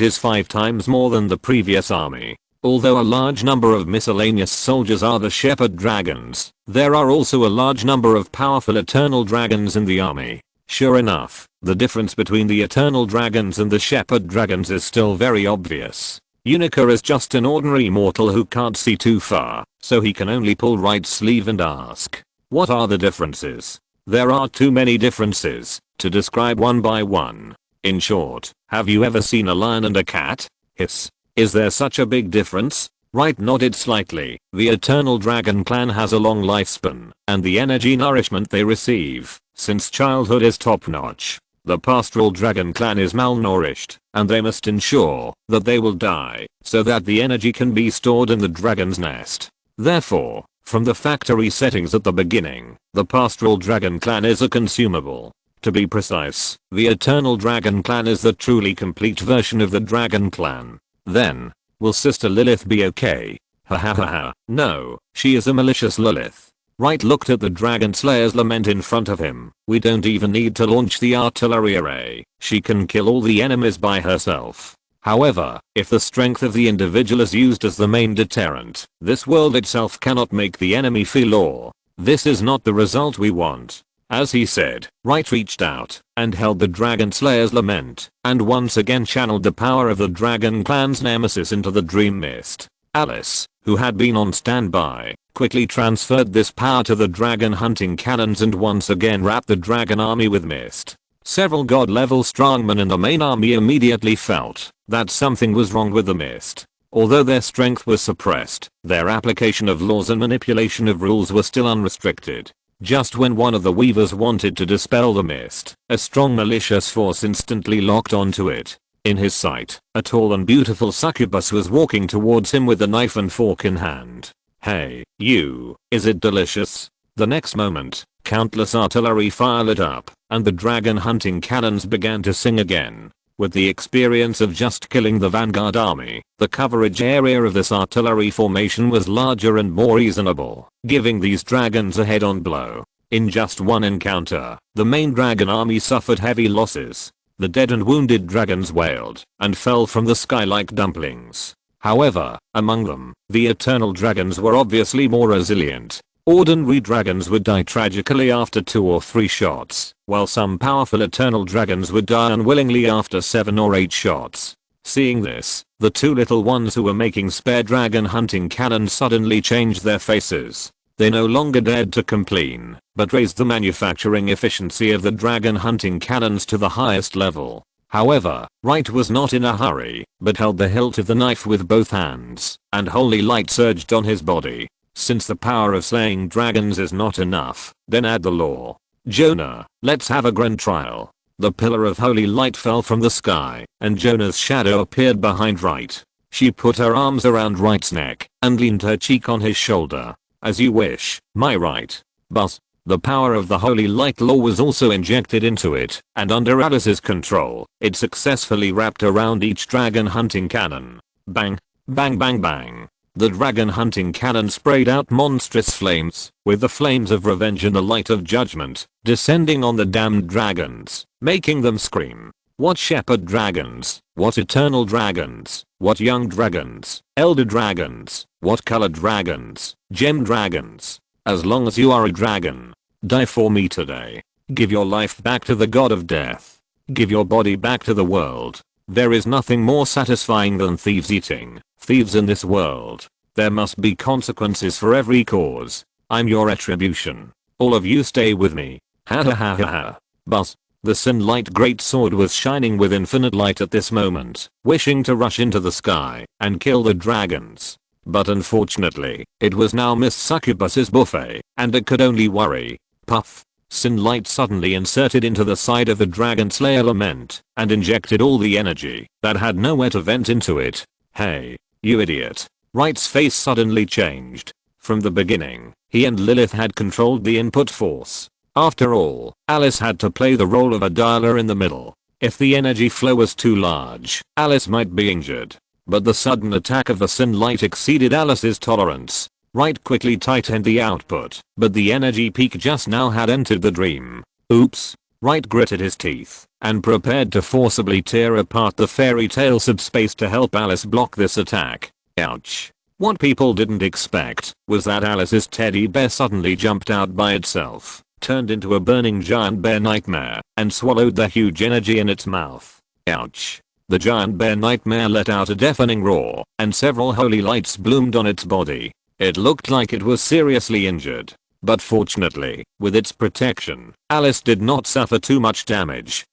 is 5 times more than the previous army. Although a large number of miscellaneous soldiers are the shepherd dragons, there are also a large number of powerful eternal dragons in the army. Sure enough, the difference between the eternal dragons and the shepherd dragons is still very obvious. Unica is just an ordinary mortal who can't see too far, so he can only pull Wright's sleeve and ask, what are the differences? There are too many differences to describe one by one. In short, have you ever seen a lion and a cat? Hiss. Is there such a big difference? Wright nodded slightly. The Eternal Dragon clan has a long lifespan, and the energy nourishment they receive since childhood is top-notch. The Pastoral Dragon clan is malnourished, and they must ensure that they will die so that the energy can be stored in the dragon's nest. Therefore, from the factory settings at the beginning, the Pastoral Dragon clan is a consumable. To be precise, the Eternal Dragon clan is the truly complete version of the Dragon clan. Then, will Sister Lilith be okay? Ha ha ha ha. No, she is a malicious Lilith. Wright looked at the Dragon Slayer's lament in front of him. We don't even need to launch the artillery array. She can kill all the enemies by herself. However, if the strength of the individual is used as the main deterrent, this world itself cannot make the enemy feel awe. This is not the result we want. As he said, Wright reached out and held the Dragon Slayer's lament, and once again channeled the power of the Dragon clan's nemesis into the dream mist. Alice, who had been on standby, quickly transferred this power to the dragon hunting cannons and once again wrapped the dragon army with mist. Several god-level strongmen in the main army immediately felt that something was wrong with the mist. Although their strength was suppressed, their application of laws and manipulation of rules were still unrestricted. Just when one of the weavers wanted to dispel the mist, a strong malicious force instantly locked onto it. In his sight, a tall and beautiful succubus was walking towards him with a knife and fork in hand. Hey, you, is it delicious? The next moment, countless artillery fire lit up, and the dragon hunting cannons began to sing again. With the experience of just killing the vanguard army, the coverage area of this artillery formation was larger and more reasonable, giving these dragons a head-on blow. In just one encounter, the main dragon army suffered heavy losses. The dead and wounded dragons wailed and fell from the sky like dumplings. However, among them, the eternal dragons were obviously more resilient. Ordinary dragons would die tragically after 2 or 3 shots, while some powerful eternal dragons would die unwillingly after 7 or 8 shots. Seeing this, the 2 little ones who were making spare dragon hunting cannons suddenly changed their faces. They no longer dared to complain, but raised the manufacturing efficiency of the dragon hunting cannons to the highest level. However, Wright was not in a hurry, but held the hilt of the knife with both hands, and holy light surged on his body. Since the power of slaying dragons is not enough, then add the law. Jonah, let's have a grand trial. The pillar of holy light fell from the sky, and Jonah's shadow appeared behind Wright. She put her arms around Wright's neck, and leaned her cheek on his shoulder. As you wish, my Wright. But, the power of the holy light law was also injected into it, and under Alice's control, it successfully wrapped around each dragon hunting cannon. Bang, bang bang bang. The dragon hunting cannon sprayed out monstrous flames, with the flames of revenge and the light of judgment, descending on the damned dragons, making them scream. What shepherd dragons, what eternal dragons, what young dragons, elder dragons, what colored dragons, gem dragons. As long as you are a dragon, die for me today. Give your life back to the god of death. Give your body back to the world. There is nothing more satisfying than thieves eating thieves in this world. There must be consequences for every cause. I'm your retribution. All of you stay with me. Ha ha ha ha ha. But the Sunlight Great Sword was shining with infinite light at this moment, wishing to rush into the sky and kill the dragons. But unfortunately, it was now Miss Succubus's buffet, and it could only worry. Puff. Sunlight suddenly inserted into the side of the Dragon Slayer lament, and injected all the energy that had nowhere to vent into it. Hey, you idiot. Wright's face suddenly changed. From the beginning, he and Lilith had controlled the input force. After all, Alice had to play the role of a dialer in the middle. If the energy flow was too large, Alice might be injured. But the sudden attack of the Sunlight exceeded Alice's tolerance. Wright quickly tightened the output, but the energy peak just now had entered the dream. Oops. Wright gritted his teeth and prepared to forcibly tear apart the fairy tale subspace to help Alice block this attack. Ouch. What people didn't expect was that Alice's teddy bear suddenly jumped out by itself. turned into a burning giant bear nightmare, and swallowed the huge energy in its mouth. Ouch. The giant bear nightmare let out a deafening roar, and several holy lights bloomed on its body. It looked like it was seriously injured. But fortunately, with its protection, Alice did not suffer too much damage.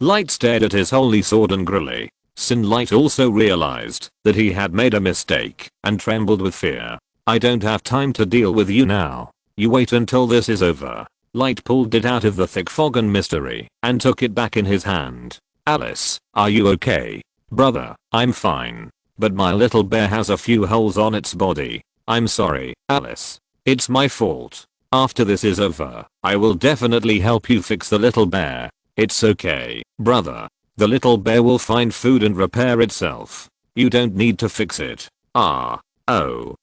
Light stared at his holy sword angrily. Light also realized that he had made a mistake and trembled with fear. I don't have time to deal with you now. You wait until this is over. Light pulled it out of the thick fog and mystery and took it back in his hand. Alice, are you okay? Brother, I'm fine. But my little bear has a few holes on its body. I'm sorry, Alice. It's my fault. After this is over, I will definitely help you fix the little bear. It's okay, brother. The little bear will find food and repair itself. You don't need to fix it. Oh,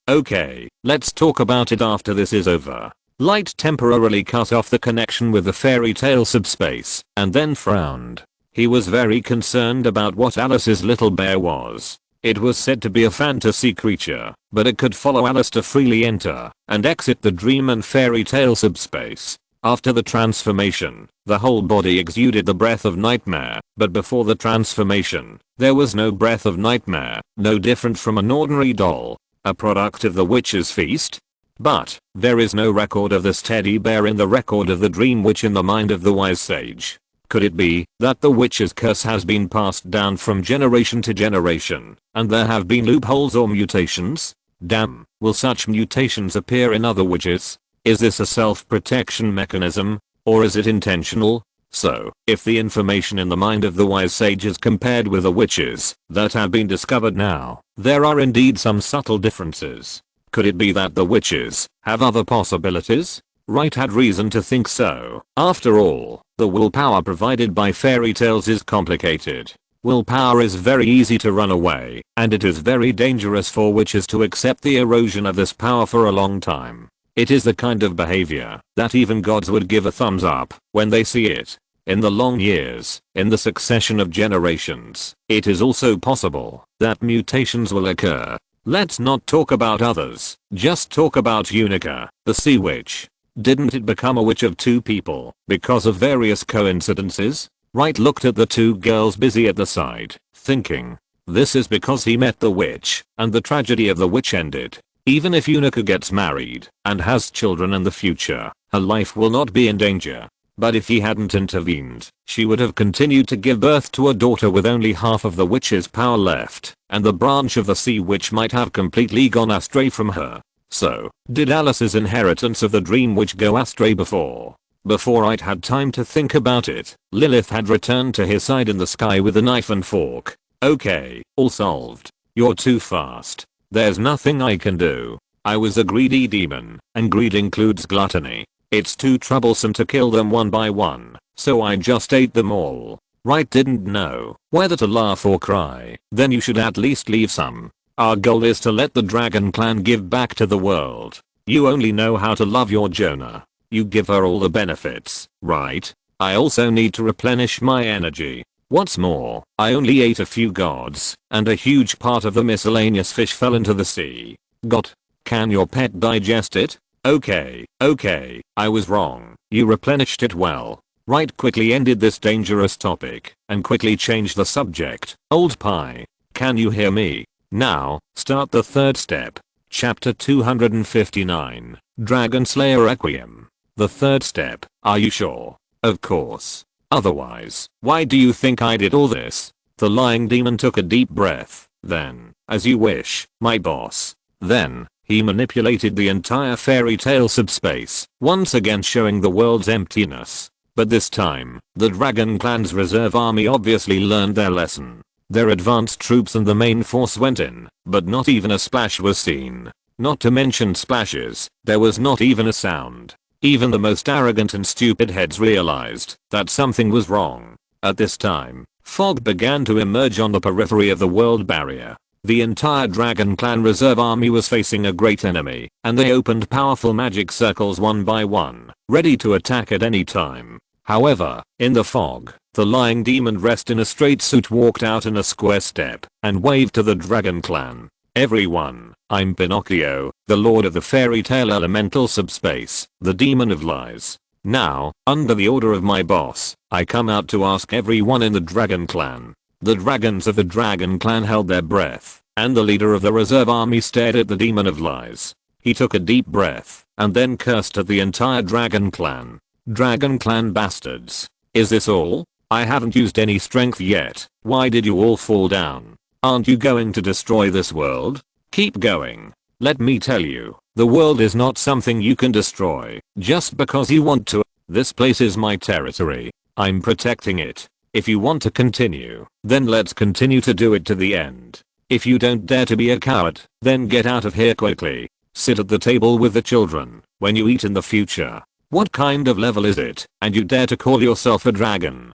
okay. Let's talk about it after this is over. Light temporarily cut off the connection with the fairy tale subspace and then frowned. He was very concerned about what Alice's little bear was. It was said to be a fantasy creature, but it could follow Alice to freely enter and exit the dream and fairy tale subspace. After the transformation, the whole body exuded the breath of nightmare, but before the transformation, there was no breath of nightmare, no different from an ordinary doll, a product of the witch's feast. But there is no record of this teddy bear in the record of the dream witch in the mind of the wise sage. Could it be that the witch's curse has been passed down from generation to generation, and there have been loopholes or mutations? Damn, will such mutations appear in other witches? Is this a self-protection mechanism, or is it intentional? So, if the information in the mind of the wise sage is compared with the witches that have been discovered now, there are indeed some subtle differences. Could it be that the witches have other possibilities? Wright had reason to think so. After all, the willpower provided by fairy tales is complicated. Willpower is very easy to run away, and it is very dangerous for witches to accept the erosion of this power for a long time. It is the kind of behavior that even gods would give a thumbs up when they see it. In the long years, in the succession of generations, it is also possible that mutations will occur. Let's not talk about others, just talk about Unica, the sea witch. Didn't it become a witch of two people because of various coincidences? Wright looked at the two girls busy at the side, thinking, this is because he met the witch, and the tragedy of the witch ended. Even if Unica gets married and has children in the future, her life will not be in danger. But if he hadn't intervened, she would have continued to give birth to a daughter with only half of the witch's power left, and the branch of the sea witch might have completely gone astray from her. So, did Alice's inheritance of the dream witch go astray before? Before I'd had time to think about it, Lilith had returned to his side in the sky with a knife and fork. Okay, all solved. You're too fast. There's nothing I can do. I was a greedy demon, and greed includes gluttony. It's too troublesome to kill them one by one, so I just ate them all. Wright didn't know whether to laugh or cry. Then you should at least leave some. Our goal is to let the Dragon Clan give back to the world. You only know how to love your Jonah. You give her all the benefits, right? I also need to replenish my energy. What's more, I only ate a few gods, and a huge part of the miscellaneous fish fell into the sea. Got? Can your pet digest it? Okay, I was wrong. You replenished it well. Wright quickly ended this dangerous topic, and quickly changed the subject. Old pie. Can you hear me? Now, start the third step. Chapter 259, Dragon Slayer Requiem. The third step, are you sure? Of course. Otherwise, why do you think I did all this? The lying demon took a deep breath, then, as you wish, my boss. Then, he manipulated the entire fairy tale subspace, once again showing the world's emptiness. But this time, the Dragon Clan's reserve army obviously learned their lesson. Their advanced troops and the main force went in, but not even a splash was seen. Not to mention splashes, there was not even a sound. Even the most arrogant and stupid heads realized that something was wrong. At this time, fog began to emerge on the periphery of the world barrier. The entire Dragon Clan reserve army was facing a great enemy, and they opened powerful magic circles one by one, ready to attack at any time. However, in the fog, the lying demon dressed in a straight suit walked out in a square step and waved to the Dragon Clan. Everyone, I'm Pinocchio, the lord of the fairy tale elemental subspace, the demon of lies. Now, under the order of my boss, I come out to ask everyone in the Dragon Clan. The dragons of the Dragon Clan held their breath, and the leader of the reserve army stared at the demon of lies. He took a deep breath, and then cursed at the entire Dragon Clan. Dragon Clan bastards. Is this all? I haven't used any strength yet. Why did you all fall down? Aren't you going to destroy this world? Keep going. Let me tell you, the world is not something you can destroy just because you want to. This place is my territory. I'm protecting it. If you want to continue, then let's continue to do it to the end. If you don't dare to be a coward, then get out of here quickly. Sit at the table with the children when you eat in the future. What kind of level is it, and you dare to call yourself a dragon?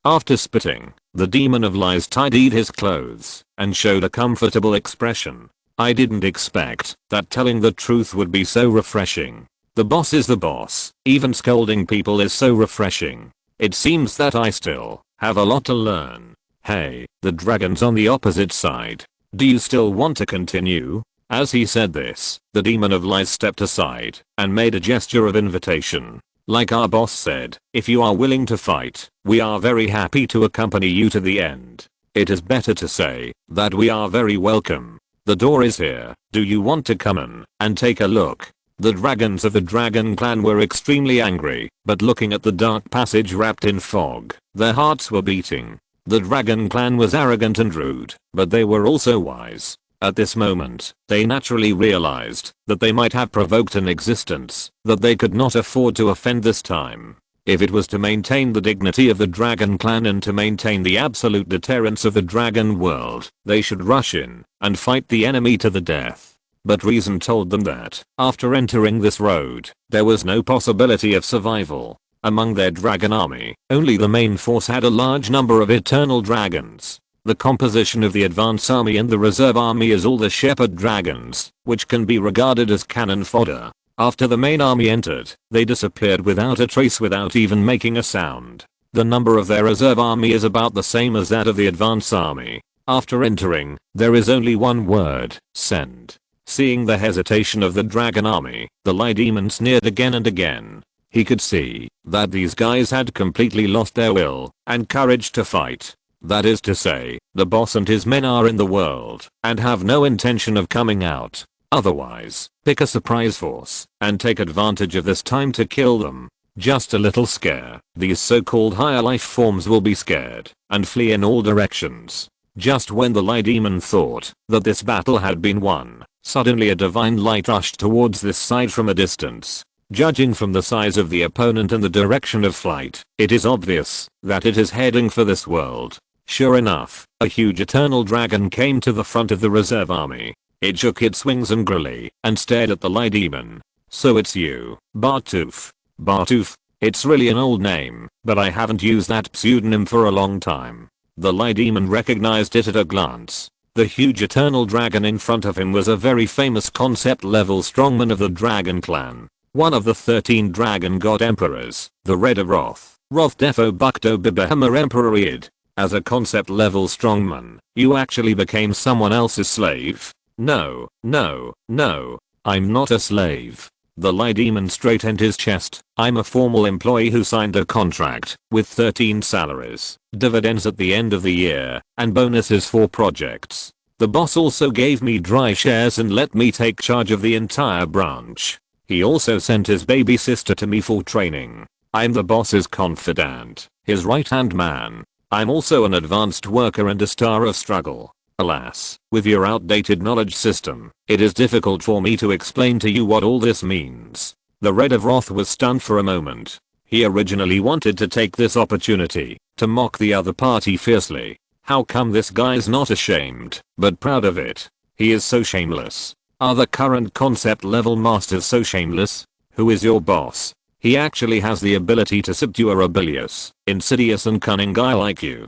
After spitting, the demon of lies tidied his clothes and showed a comfortable expression. I didn't expect that telling the truth would be so refreshing. The boss is the boss. Even scolding people is so refreshing. It seems that I still have a lot to learn. Hey, the dragons on the opposite side. Do you still want to continue? As he said this, the demon of lies stepped aside and made a gesture of invitation. Like our boss said, if you are willing to fight, we are very happy to accompany you to the end. It is better to say that we are very welcome. The door is here. Do you want to come in and take a look? The dragons of the Dragon Clan were extremely angry, but looking at the dark passage wrapped in fog, their hearts were beating. The Dragon Clan was arrogant and rude, but they were also wise. At this moment, they naturally realized that they might have provoked an existence that they could not afford to offend this time. If it was to maintain the dignity of the Dragon Clan and to maintain the absolute deterrence of the dragon world, they should rush in and fight the enemy to the death. But reason told them that, after entering this road, there was no possibility of survival. Among their dragon army, only the main force had a large number of eternal dragons. The composition of the advance army and the reserve army is all the shepherd dragons, which can be regarded as cannon fodder. After the main army entered, they disappeared without a trace, without even making a sound. The number of their reserve army is about the same as that of the advance army. After entering, there is only one word: send. Seeing the hesitation of the dragon army, the lie demon sneered again and again. He could see that these guys had completely lost their will and courage to fight. That is to say, the boss and his men are in the world and have no intention of coming out. Otherwise, pick a surprise force and take advantage of this time to kill them. Just a little scare. These so-called higher life forms will be scared and flee in all directions. Just when the lie demon thought that this battle had been won, suddenly a divine light rushed towards this side from a distance. Judging from the size of the opponent and the direction of flight, it is obvious that it is heading for this world. Sure enough, a huge eternal dragon came to the front of the reserve army. It shook its wings angrily and stared at the lie demon. So it's you, Bartoof. Bartoof. It's really an old name, but I haven't used that pseudonym for a long time. The lie demon recognized it at a glance. The huge eternal dragon in front of him was a very famous concept level strongman of the Dragon Clan. One of the 13 dragon god emperors, the Red of Wrath, Roth Defo Bukto Bibahama Emperorid. As a concept level strongman, you actually became someone else's slave. No, no, no. I'm not a slave. The lie demon straightened his chest. I'm a formal employee who signed a contract with 13 salaries, dividends at the end of the year, and bonuses for projects. The boss also gave me dry shares and let me take charge of the entire branch. He also sent his baby sister to me for training. I'm the boss's confidant, his right-hand man. I'm also an advanced worker and a star of struggle. Alas, with your outdated knowledge system, it is difficult for me to explain to you what all this means. The Red of Wrath was stunned for a moment. He originally wanted to take this opportunity to mock the other party fiercely. How come this guy's not ashamed, but proud of it? He is so shameless. Are the current concept level masters so shameless? Who is your boss? He actually has the ability to subdue a rebellious, insidious and cunning guy like you.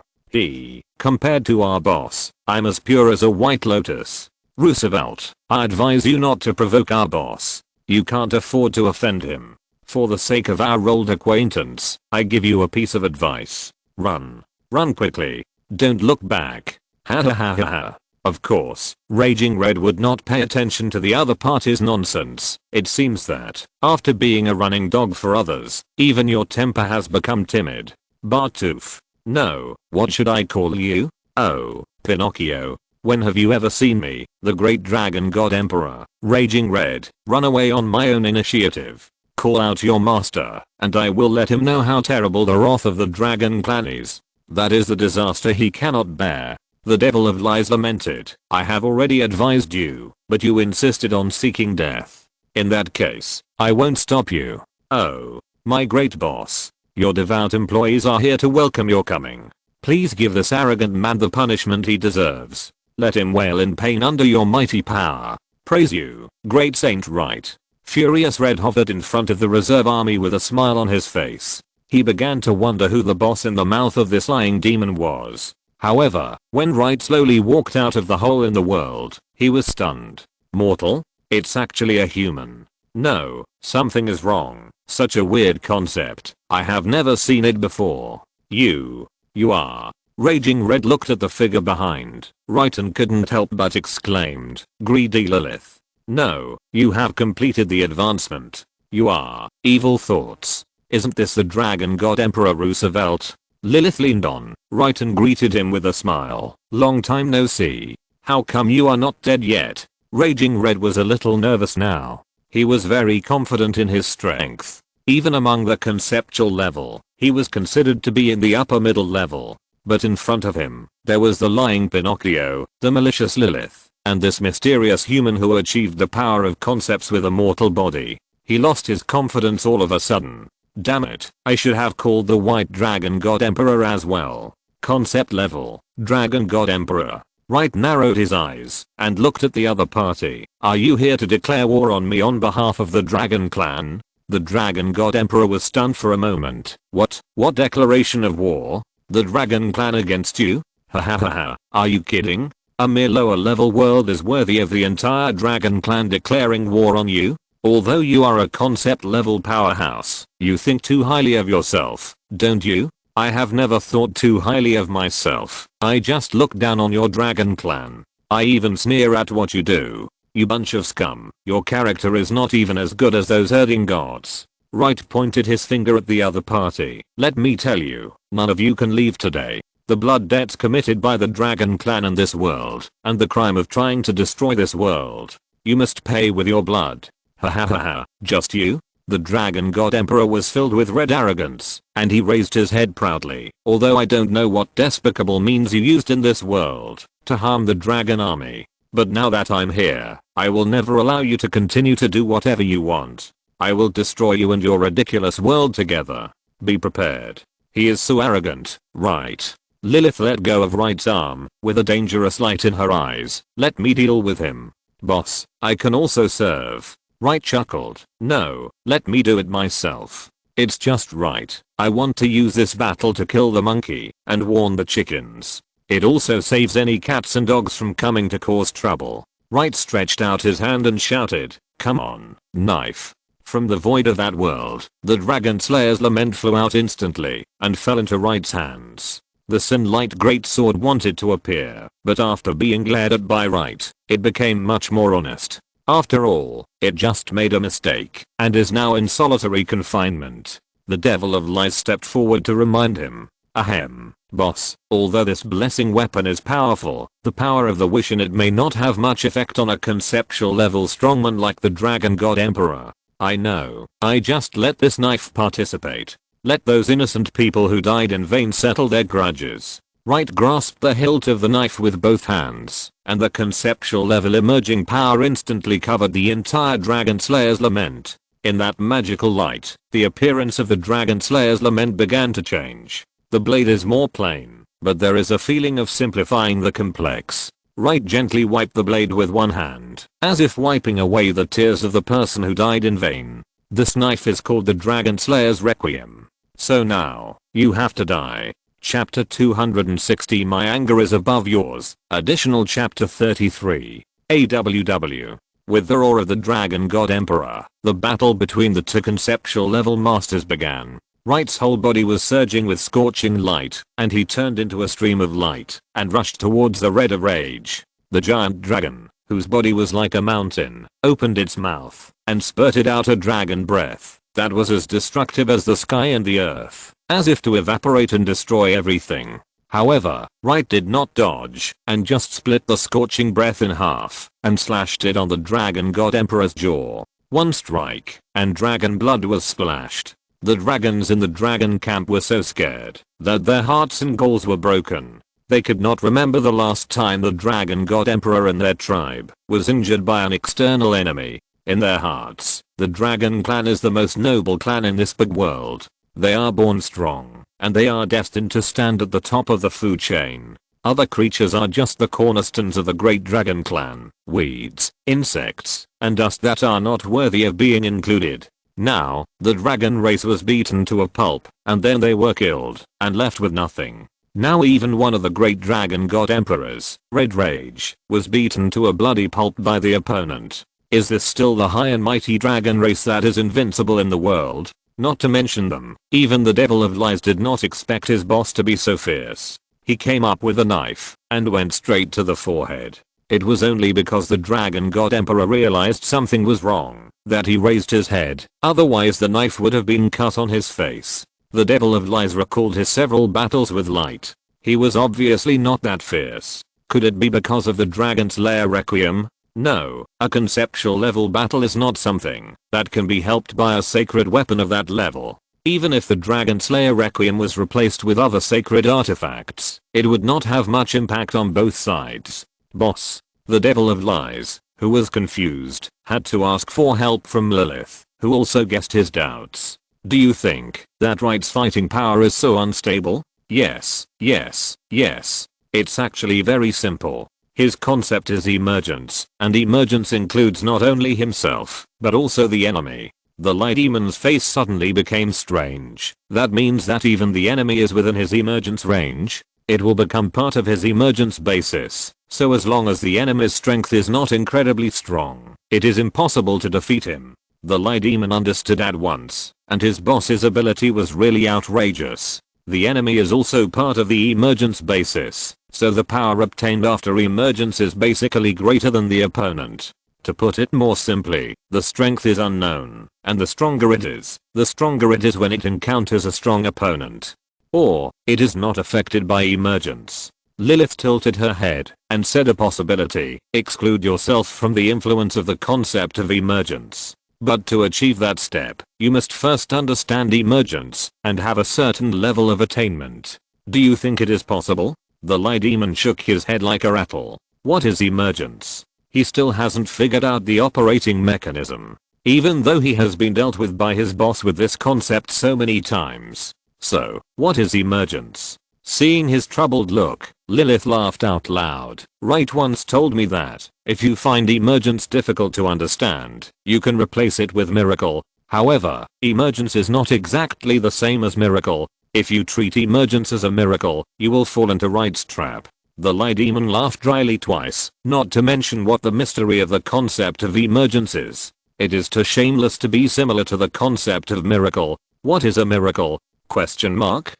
Compared to our boss, I'm as pure as a white lotus. Roosevelt, I advise you not to provoke our boss. You can't afford to offend him. For the sake of our old acquaintance, I give you a piece of advice. Run. Run quickly. Don't look back. Ha ha ha ha ha. Of course, Raging Red would not pay attention to the other party's nonsense. It seems that, after being a running dog for others, even your temper has become timid. Bartoof. No, what should I call you? Oh, Pinocchio. When have you ever seen me, the great dragon god emperor? Raging Red, run away on my own initiative. Call out your master, and I will let him know how terrible the wrath of the dragon clan is. That is the disaster he cannot bear. The devil of lies lamented, I have already advised you, but you insisted on seeking death. In that case, I won't stop you. Oh, my great boss. Your devout employees are here to welcome your coming. Please give this arrogant man the punishment he deserves. Let him wail in pain under your mighty power. Praise you, great Saint Wright. Furious Red hovered in front of the reserve army with a smile on his face. He began to wonder who the boss in the mouth of this lying demon was. However, when Wright slowly walked out of the hole in the world, he was stunned. Mortal? It's actually a human. No, something is wrong. Such a weird concept. I have never seen it before. You are. Raging Red looked at the figure behind Wright and couldn't help but exclaimed, greedy Lilith. No, you have completed the advancement. You are. Evil thoughts. Isn't this the Dragon God Emperor Roosevelt? Lilith leaned on Wright and greeted him with a smile. Long time no see. How come you are not dead yet? Raging Red was a little nervous now. He was very confident in his strength. Even among the conceptual level, he was considered to be in the upper middle level. But in front of him, there was the lying Pinocchio, the malicious Lilith, and this mysterious human who achieved the power of concepts with a mortal body. He lost his confidence all of a sudden. Damn it, I should have called the White Dragon God Emperor as well. Concept level, Dragon God Emperor. Wright narrowed his eyes and looked at the other party. Are you here to declare war on me on behalf of the Dragon Clan? The Dragon God Emperor was stunned for a moment. What declaration of war? The Dragon Clan against you? Ha ha ha ha, are you kidding? A mere lower level world is worthy of the entire Dragon Clan declaring war on you? Although you are a concept level powerhouse, you think too highly of yourself, don't you? I have never thought too highly of myself. I just look down on your Dragon Clan. I even sneer at what you do. You bunch of scum. Your character is not even as good as those herding gods. Wright pointed his finger at the other party. Let me tell you, none of you can leave today. The blood debts committed by the Dragon Clan in this world, and the crime of trying to destroy this world. You must pay with your blood. Ha ha ha ha, just you? The Dragon God Emperor was filled with red arrogance, and he raised his head proudly. Although I don't know what despicable means you used in this world to harm the dragon army, but now that I'm here, I will never allow you to continue to do whatever you want. I will destroy you and your ridiculous world together. Be prepared. He is so arrogant, right? Lilith let go of Wright's arm, with a dangerous light in her eyes. Let me deal with him. Boss, I can also serve. Wright chuckled. No, let me do it myself. It's just right. I want to use this battle to kill the monkey and warn the chickens. It also saves any cats and dogs from coming to cause trouble. Wright stretched out his hand and shouted, come on, knife. From the void of that world, the Dragon Slayer's lament flew out instantly and fell into Wright's hands. The Sunlight Greatsword wanted to appear, but after being glared at by Wright, it became much more honest. After all, it just made a mistake and is now in solitary confinement. The Devil of Lies stepped forward to remind him. Ahem, boss, although this blessing weapon is powerful, the power of the wish in it may not have much effect on a conceptual level strongman like the Dragon God Emperor. I know, I just let this knife participate. Let those innocent people who died in vain settle their grudges. Wright grasped the hilt of the knife with both hands, and the conceptual level emerging power instantly covered the entire Dragon Slayer's lament. In that magical light, the appearance of the Dragon Slayer's lament began to change. The blade is more plain, but there is a feeling of simplifying the complex. Wright gently wiped the blade with one hand, as if wiping away the tears of the person who died in vain. This knife is called the Dragon Slayer's Requiem. So now, you have to die. Chapter 260 My anger is above yours. Additional Chapter 33. AWW. With the roar of the Dragon God Emperor, the battle between the two conceptual level masters began. Wright's whole body was surging with scorching light, and he turned into a stream of light and rushed towards the Red of Rage. The giant dragon, whose body was like a mountain, opened its mouth and spurted out a dragon breath that was as destructive as the sky and the earth, as if to evaporate and destroy everything. However, Wright did not dodge and just split the scorching breath in half and slashed it on the dragon god emperor's jaw. One strike, and dragon blood was splashed. The dragons in the dragon camp were so scared that their hearts and goals were broken. They could not remember the last time the dragon god emperor and their tribe was injured by an external enemy. In their hearts, the dragon clan is the most noble clan in this big world. They are born strong, and they are destined to stand at the top of the food chain. Other creatures are just the cornerstones of the great dragon clan, weeds, insects, and dust that are not worthy of being included. Now, the dragon race was beaten to a pulp, and then they were killed, and left with nothing. Now even one of the great dragon god emperors, Red Rage, was beaten to a bloody pulp by the opponent. Is this still the high and mighty dragon race that is invincible in the world? Not to mention them, even the Devil of Lies did not expect his boss to be so fierce. He came up with a knife and went straight to the forehead. It was only because the dragon god emperor realized something was wrong that he raised his head, otherwise the knife would have been cut on his face. The Devil of Lies recalled his several battles with Light. He was obviously not that fierce. Could it be because of the Dragon Slayer Requiem? No, a conceptual level battle is not something that can be helped by a sacred weapon of that level. Even if the Dragon Slayer Requiem was replaced with other sacred artifacts, it would not have much impact on both sides. Boss, the Devil of Lies, who was confused, had to ask for help from Lilith, who also guessed his doubts. Do you think that Wright's fighting power is so unstable? Yes, yes, yes. It's actually very simple. His concept is emergence, and emergence includes not only himself, but also the enemy. The Light Demon's face suddenly became strange. That means that even the enemy is within his emergence range. It will become part of his emergence basis, so as long as the enemy's strength is not incredibly strong, it is impossible to defeat him. The Light Demon understood at once, and his boss's ability was really outrageous. The enemy is also part of the emergence basis, so the power obtained after emergence is basically greater than the opponent. To put it more simply, the strength is unknown, and the stronger it is when it encounters a strong opponent. Or, it is not affected by emergence. Lilith tilted her head and said a possibility: exclude yourself from the influence of the concept of emergence. But to achieve that step, you must first understand emergence and have a certain level of attainment. Do you think it is possible? The Light Demon shook his head like a rattle. What is emergence? He still hasn't figured out the operating mechanism, even though he has been dealt with by his boss with this concept so many times. So, what is emergence? Seeing his troubled look, Lilith laughed out loud. Wright once told me that, if you find emergence difficult to understand, you can replace it with miracle. However, emergence is not exactly the same as miracle. If you treat emergence as a miracle, you will fall into Wright's trap. The Light Demon laughed dryly twice, not to mention what the mystery of the concept of emergence is. It is too shameless to be similar to the concept of miracle. What is a miracle? Question mark?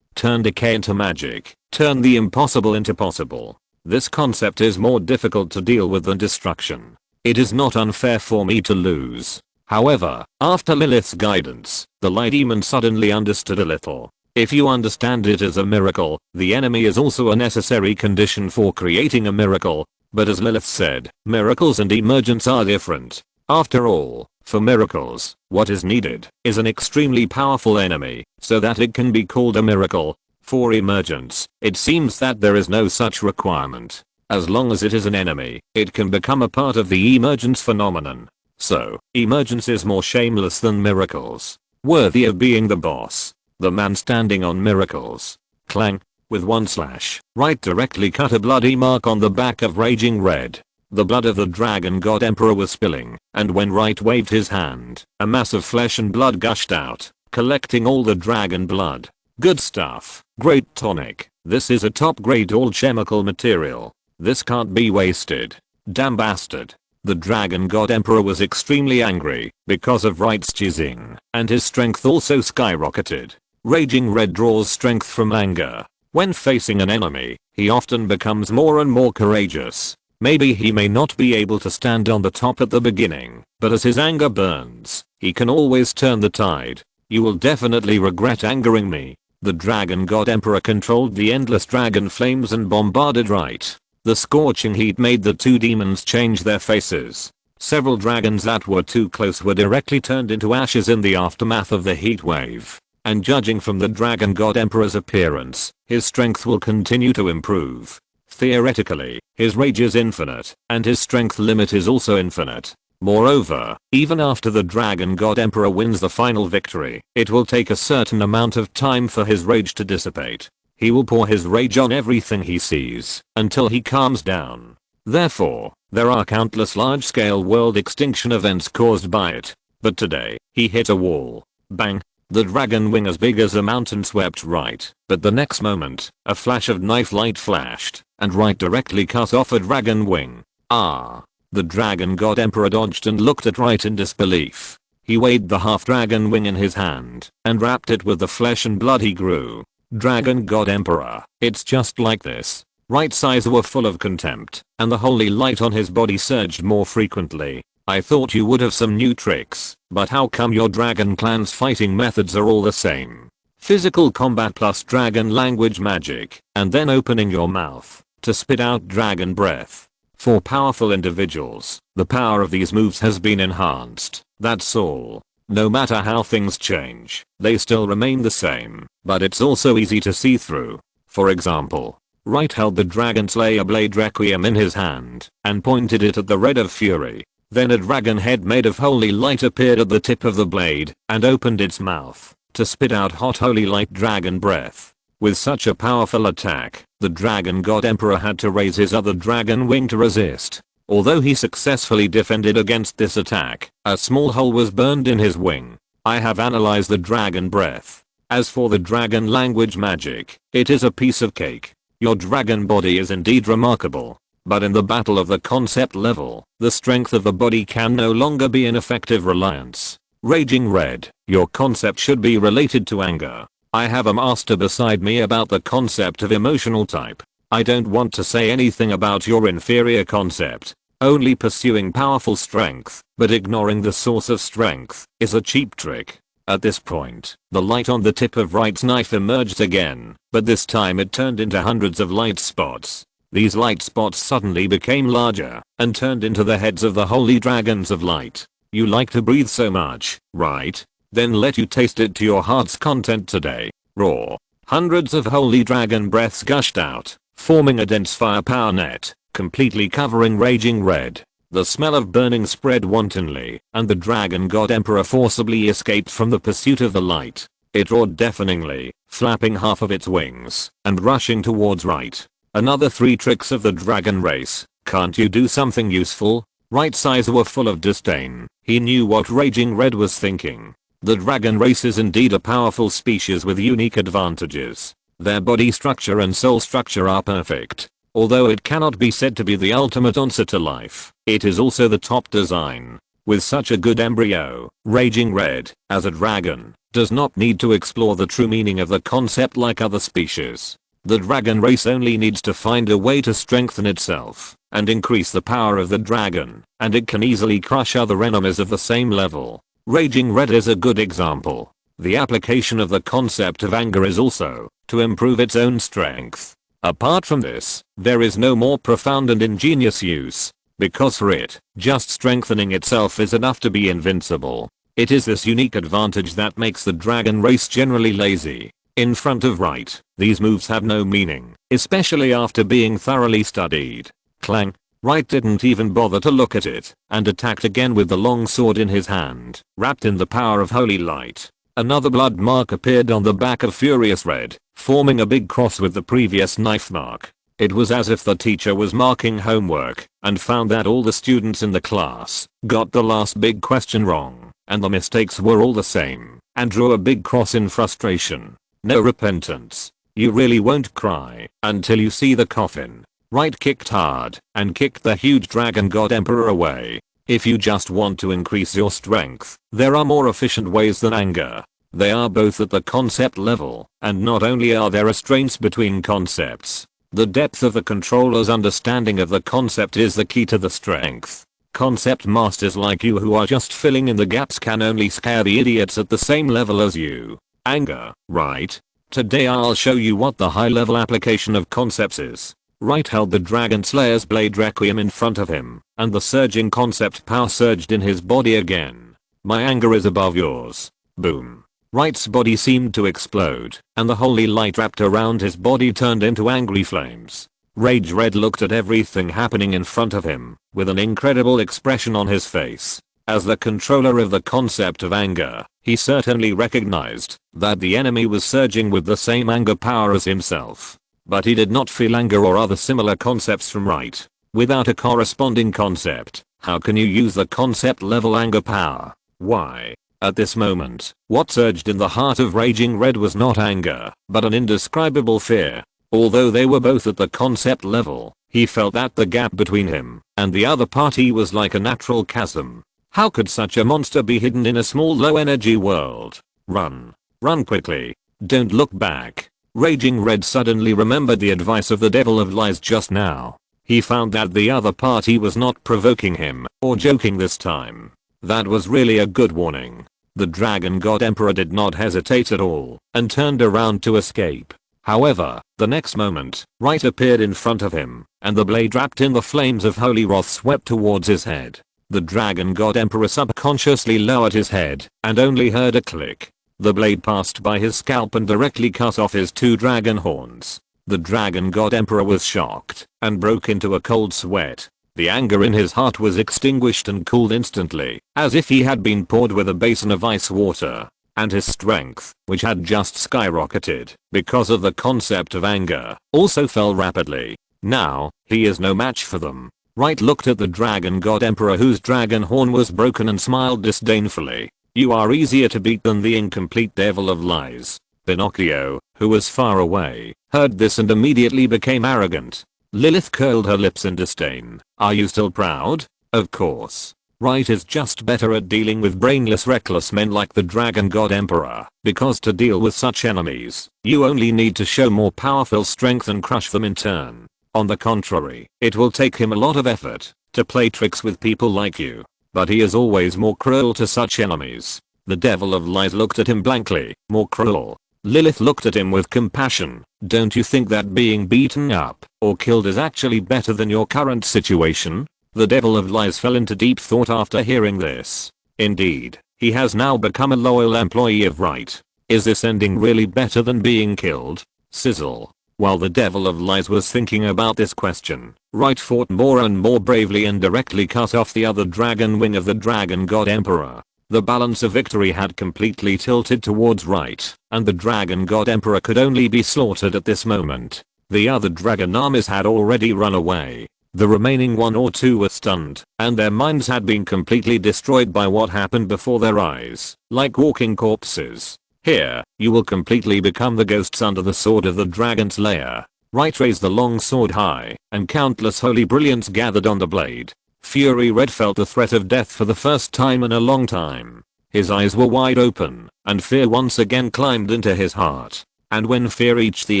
Turn decay into magic. Turn the impossible into possible. This concept is more difficult to deal with than destruction. It is not unfair for me to lose. However, after Lilith's guidance, the Light Demon suddenly understood a little. If you understand it as a miracle, the enemy is also a necessary condition for creating a miracle. But as Lilith said, miracles and emergence are different. After all, for miracles, what is needed is an extremely powerful enemy, so that it can be called a miracle. For emergence, it seems that there is no such requirement. As long as it is an enemy, it can become a part of the emergence phenomenon. So, emergence is more shameless than miracles. Worthy of being the boss. The man standing on miracles. Clang. With one slash, Wright directly cut a bloody mark on the back of Raging Red. The blood of the Dragon God Emperor was spilling, and when Wright waved his hand, a mass of flesh and blood gushed out, collecting all the dragon blood. Good stuff. Great tonic. This is a top grade alchemical material. This can't be wasted. Damn bastard. The Dragon God Emperor was extremely angry because of Wright's cheesing, and his strength also skyrocketed. Raging Red draws strength from anger. When facing an enemy, he often becomes more and more courageous. Maybe he may not be able to stand on the top at the beginning, but as his anger burns, he can always turn the tide. You will definitely regret angering me. The Dragon God Emperor controlled the endless dragon flames and bombarded Wright. The scorching heat made the two demons change their faces. Several dragons that were too close were directly turned into ashes in the aftermath of the heat wave. And judging from the Dragon God Emperor's appearance, his strength will continue to improve. Theoretically, his rage is infinite, and his strength limit is also infinite. Moreover, even after the Dragon God Emperor wins the final victory, it will take a certain amount of time for his rage to dissipate. He will pour his rage on everything he sees, until he calms down. Therefore, there are countless large-scale world extinction events caused by it. But today, he hit a wall. Bang! The dragon wing as big as a mountain swept Wright, but the next moment, a flash of knife light flashed, and Wright directly cut off a dragon wing. Ah! The Dragon God Emperor dodged and looked at Wright in disbelief. He weighed the half-dragon wing in his hand, and wrapped it with the flesh and blood he grew. Dragon God Emperor, it's just like this. Wright's eyes were full of contempt, and the holy light on his body surged more frequently. I thought you would have some new tricks, but how come your dragon clan's fighting methods are all the same? Physical combat plus dragon language magic, and then opening your mouth to spit out dragon breath. For powerful individuals, the power of these moves has been enhanced, that's all. No matter how things change, they still remain the same, but it's also easy to see through. For example, Wright held the Dragon Slayer Blade Requiem in his hand, and pointed it at the Red of Fury. Then a dragon head made of holy light appeared at the tip of the blade, and opened its mouth, to spit out hot holy light dragon breath. With such a powerful attack, the Dragon God Emperor had to raise his other dragon wing to resist. Although he successfully defended against this attack, a small hole was burned in his wing. I have analyzed the dragon breath. As for the dragon language magic, it is a piece of cake. Your dragon body is indeed remarkable. But in the battle of the concept level, the strength of the body can no longer be an effective reliance. Raging Red, your concept should be related to anger. I have a master beside me about the concept of emotional type. I don't want to say anything about your inferior concept. Only pursuing powerful strength, but ignoring the source of strength, is a cheap trick. At this point, the light on the tip of Wright's knife emerged again, but this time it turned into hundreds of light spots. These light spots suddenly became larger, and turned into the heads of the holy dragons of light. You like to breathe so much, right? Then let you taste it to your heart's content today. Raw. Hundreds of holy dragon breaths gushed out, forming a dense firepower net, completely covering Raging Red. The smell of burning spread wantonly, and the Dragon God Emperor forcibly escaped from the pursuit of the light. It roared deafeningly, flapping half of its wings, and rushing towards Wright. Another 3 tricks of the dragon race. Can't you do something useful? Wright's eyes were full of disdain. He knew what Raging Red was thinking. The dragon race is indeed a powerful species with unique advantages. Their body structure and soul structure are perfect. Although it cannot be said to be the ultimate answer to life, it is also the top design. With such a good embryo, Raging Red, as a dragon, does not need to explore the true meaning of the concept like other species. The dragon race only needs to find a way to strengthen itself, and increase the power of the dragon, and it can easily crush other enemies of the same level. Raging Red is a good example. The application of the concept of anger is also to improve its own strength. Apart from this, there is no more profound and ingenious use, because for it, just strengthening itself is enough to be invincible. It is this unique advantage that makes the dragon race generally lazy. In front of Wright, these moves have no meaning, especially after being thoroughly studied. Clang. Wright didn't even bother to look at it, and attacked again with the long sword in his hand, wrapped in the power of holy light. Another blood mark appeared on the back of Furious Red, forming a big cross with the previous knife mark. It was as if the teacher was marking homework, and found that all the students in the class got the last big question wrong, and the mistakes were all the same, and drew a big cross in frustration. No repentance. You really won't cry until you see the coffin. Wright kicked hard, and kicked the huge Dragon God Emperor away. If you just want to increase your strength, there are more efficient ways than anger. They are both at the concept level, and not only are there restraints between concepts, The depth of the controller's understanding of the concept is the key to the strength. Concept masters like you who are just filling in the gaps can only scare the idiots at the same level as you. Anger, right? Today I'll show you what the high level application of concepts is. Wright held the Dragon Slayer's blade Requiem in front of him, and the surging concept power surged in his body again. My anger is above yours. Boom. Wright's body seemed to explode, and the holy light wrapped around his body turned into angry flames. Rage Red looked at everything happening in front of him, with an incredible expression on his face. As the controller of the concept of anger, he certainly recognized that the enemy was surging with the same anger power as himself. But he did not feel anger or other similar concepts from Wright. Without a corresponding concept, how can you use the concept level anger power? Why? At this moment, what surged in the heart of Raging Red was not anger, but an indescribable fear. Although they were both at the concept level, he felt that the gap between him and the other party was like a natural chasm. How could such a monster be hidden in a small low energy world? Run. Run quickly. Don't look back. Raging Red suddenly remembered the advice of the Devil of Lies just now. He found that the other party was not provoking him or joking this time. That was really a good warning. The Dragon God Emperor did not hesitate at all and turned around to escape. However, the next moment, Wright appeared in front of him, and the blade wrapped in the flames of holy wrath swept towards his head. The Dragon God Emperor subconsciously lowered his head and only heard a click. The blade passed by his scalp and directly cut off his 2 dragon horns. The Dragon God Emperor was shocked and broke into a cold sweat. The anger in his heart was extinguished and cooled instantly, as if he had been poured with a basin of ice water. And his strength, which had just skyrocketed because of the concept of anger, also fell rapidly. Now, he is no match for them. Wright looked at the Dragon God Emperor whose dragon horn was broken and smiled disdainfully. You are easier to beat than the incomplete Devil of Lies. Pinocchio, who was far away, heard this and immediately became arrogant. Lilith curled her lips in disdain. Are you still proud? Of course. Wright is just better at dealing with brainless reckless men like the Dragon God Emperor, because to deal with such enemies, you only need to show more powerful strength and crush them in turn. On the contrary, it will take him a lot of effort to play tricks with people like you. But he is always more cruel to such enemies. The Devil of Lies looked at him blankly. More cruel. Lilith looked at him with compassion. Don't you think that being beaten up or killed is actually better than your current situation? The Devil of Lies fell into deep thought after hearing this. Indeed, he has now become a loyal employee of Wright. Is this ending really better than being killed? Sizzle. While the Devil of Lies was thinking about this question, Wright fought more and more bravely and directly cut off the other dragon wing of the Dragon God Emperor. The balance of victory had completely tilted towards Wright, and the Dragon God Emperor could only be slaughtered at this moment. The other dragon armies had already run away. The remaining 1 or 2 were stunned, and their minds had been completely destroyed by what happened before their eyes, like walking corpses. Here, you will completely become the ghosts under the sword of the Dragon Slayer. Wright raised the long sword high, and countless holy brilliance gathered on the blade. Fury Red felt the threat of death for the first time in a long time. His eyes were wide open, and fear once again climbed into his heart. And when fear reached the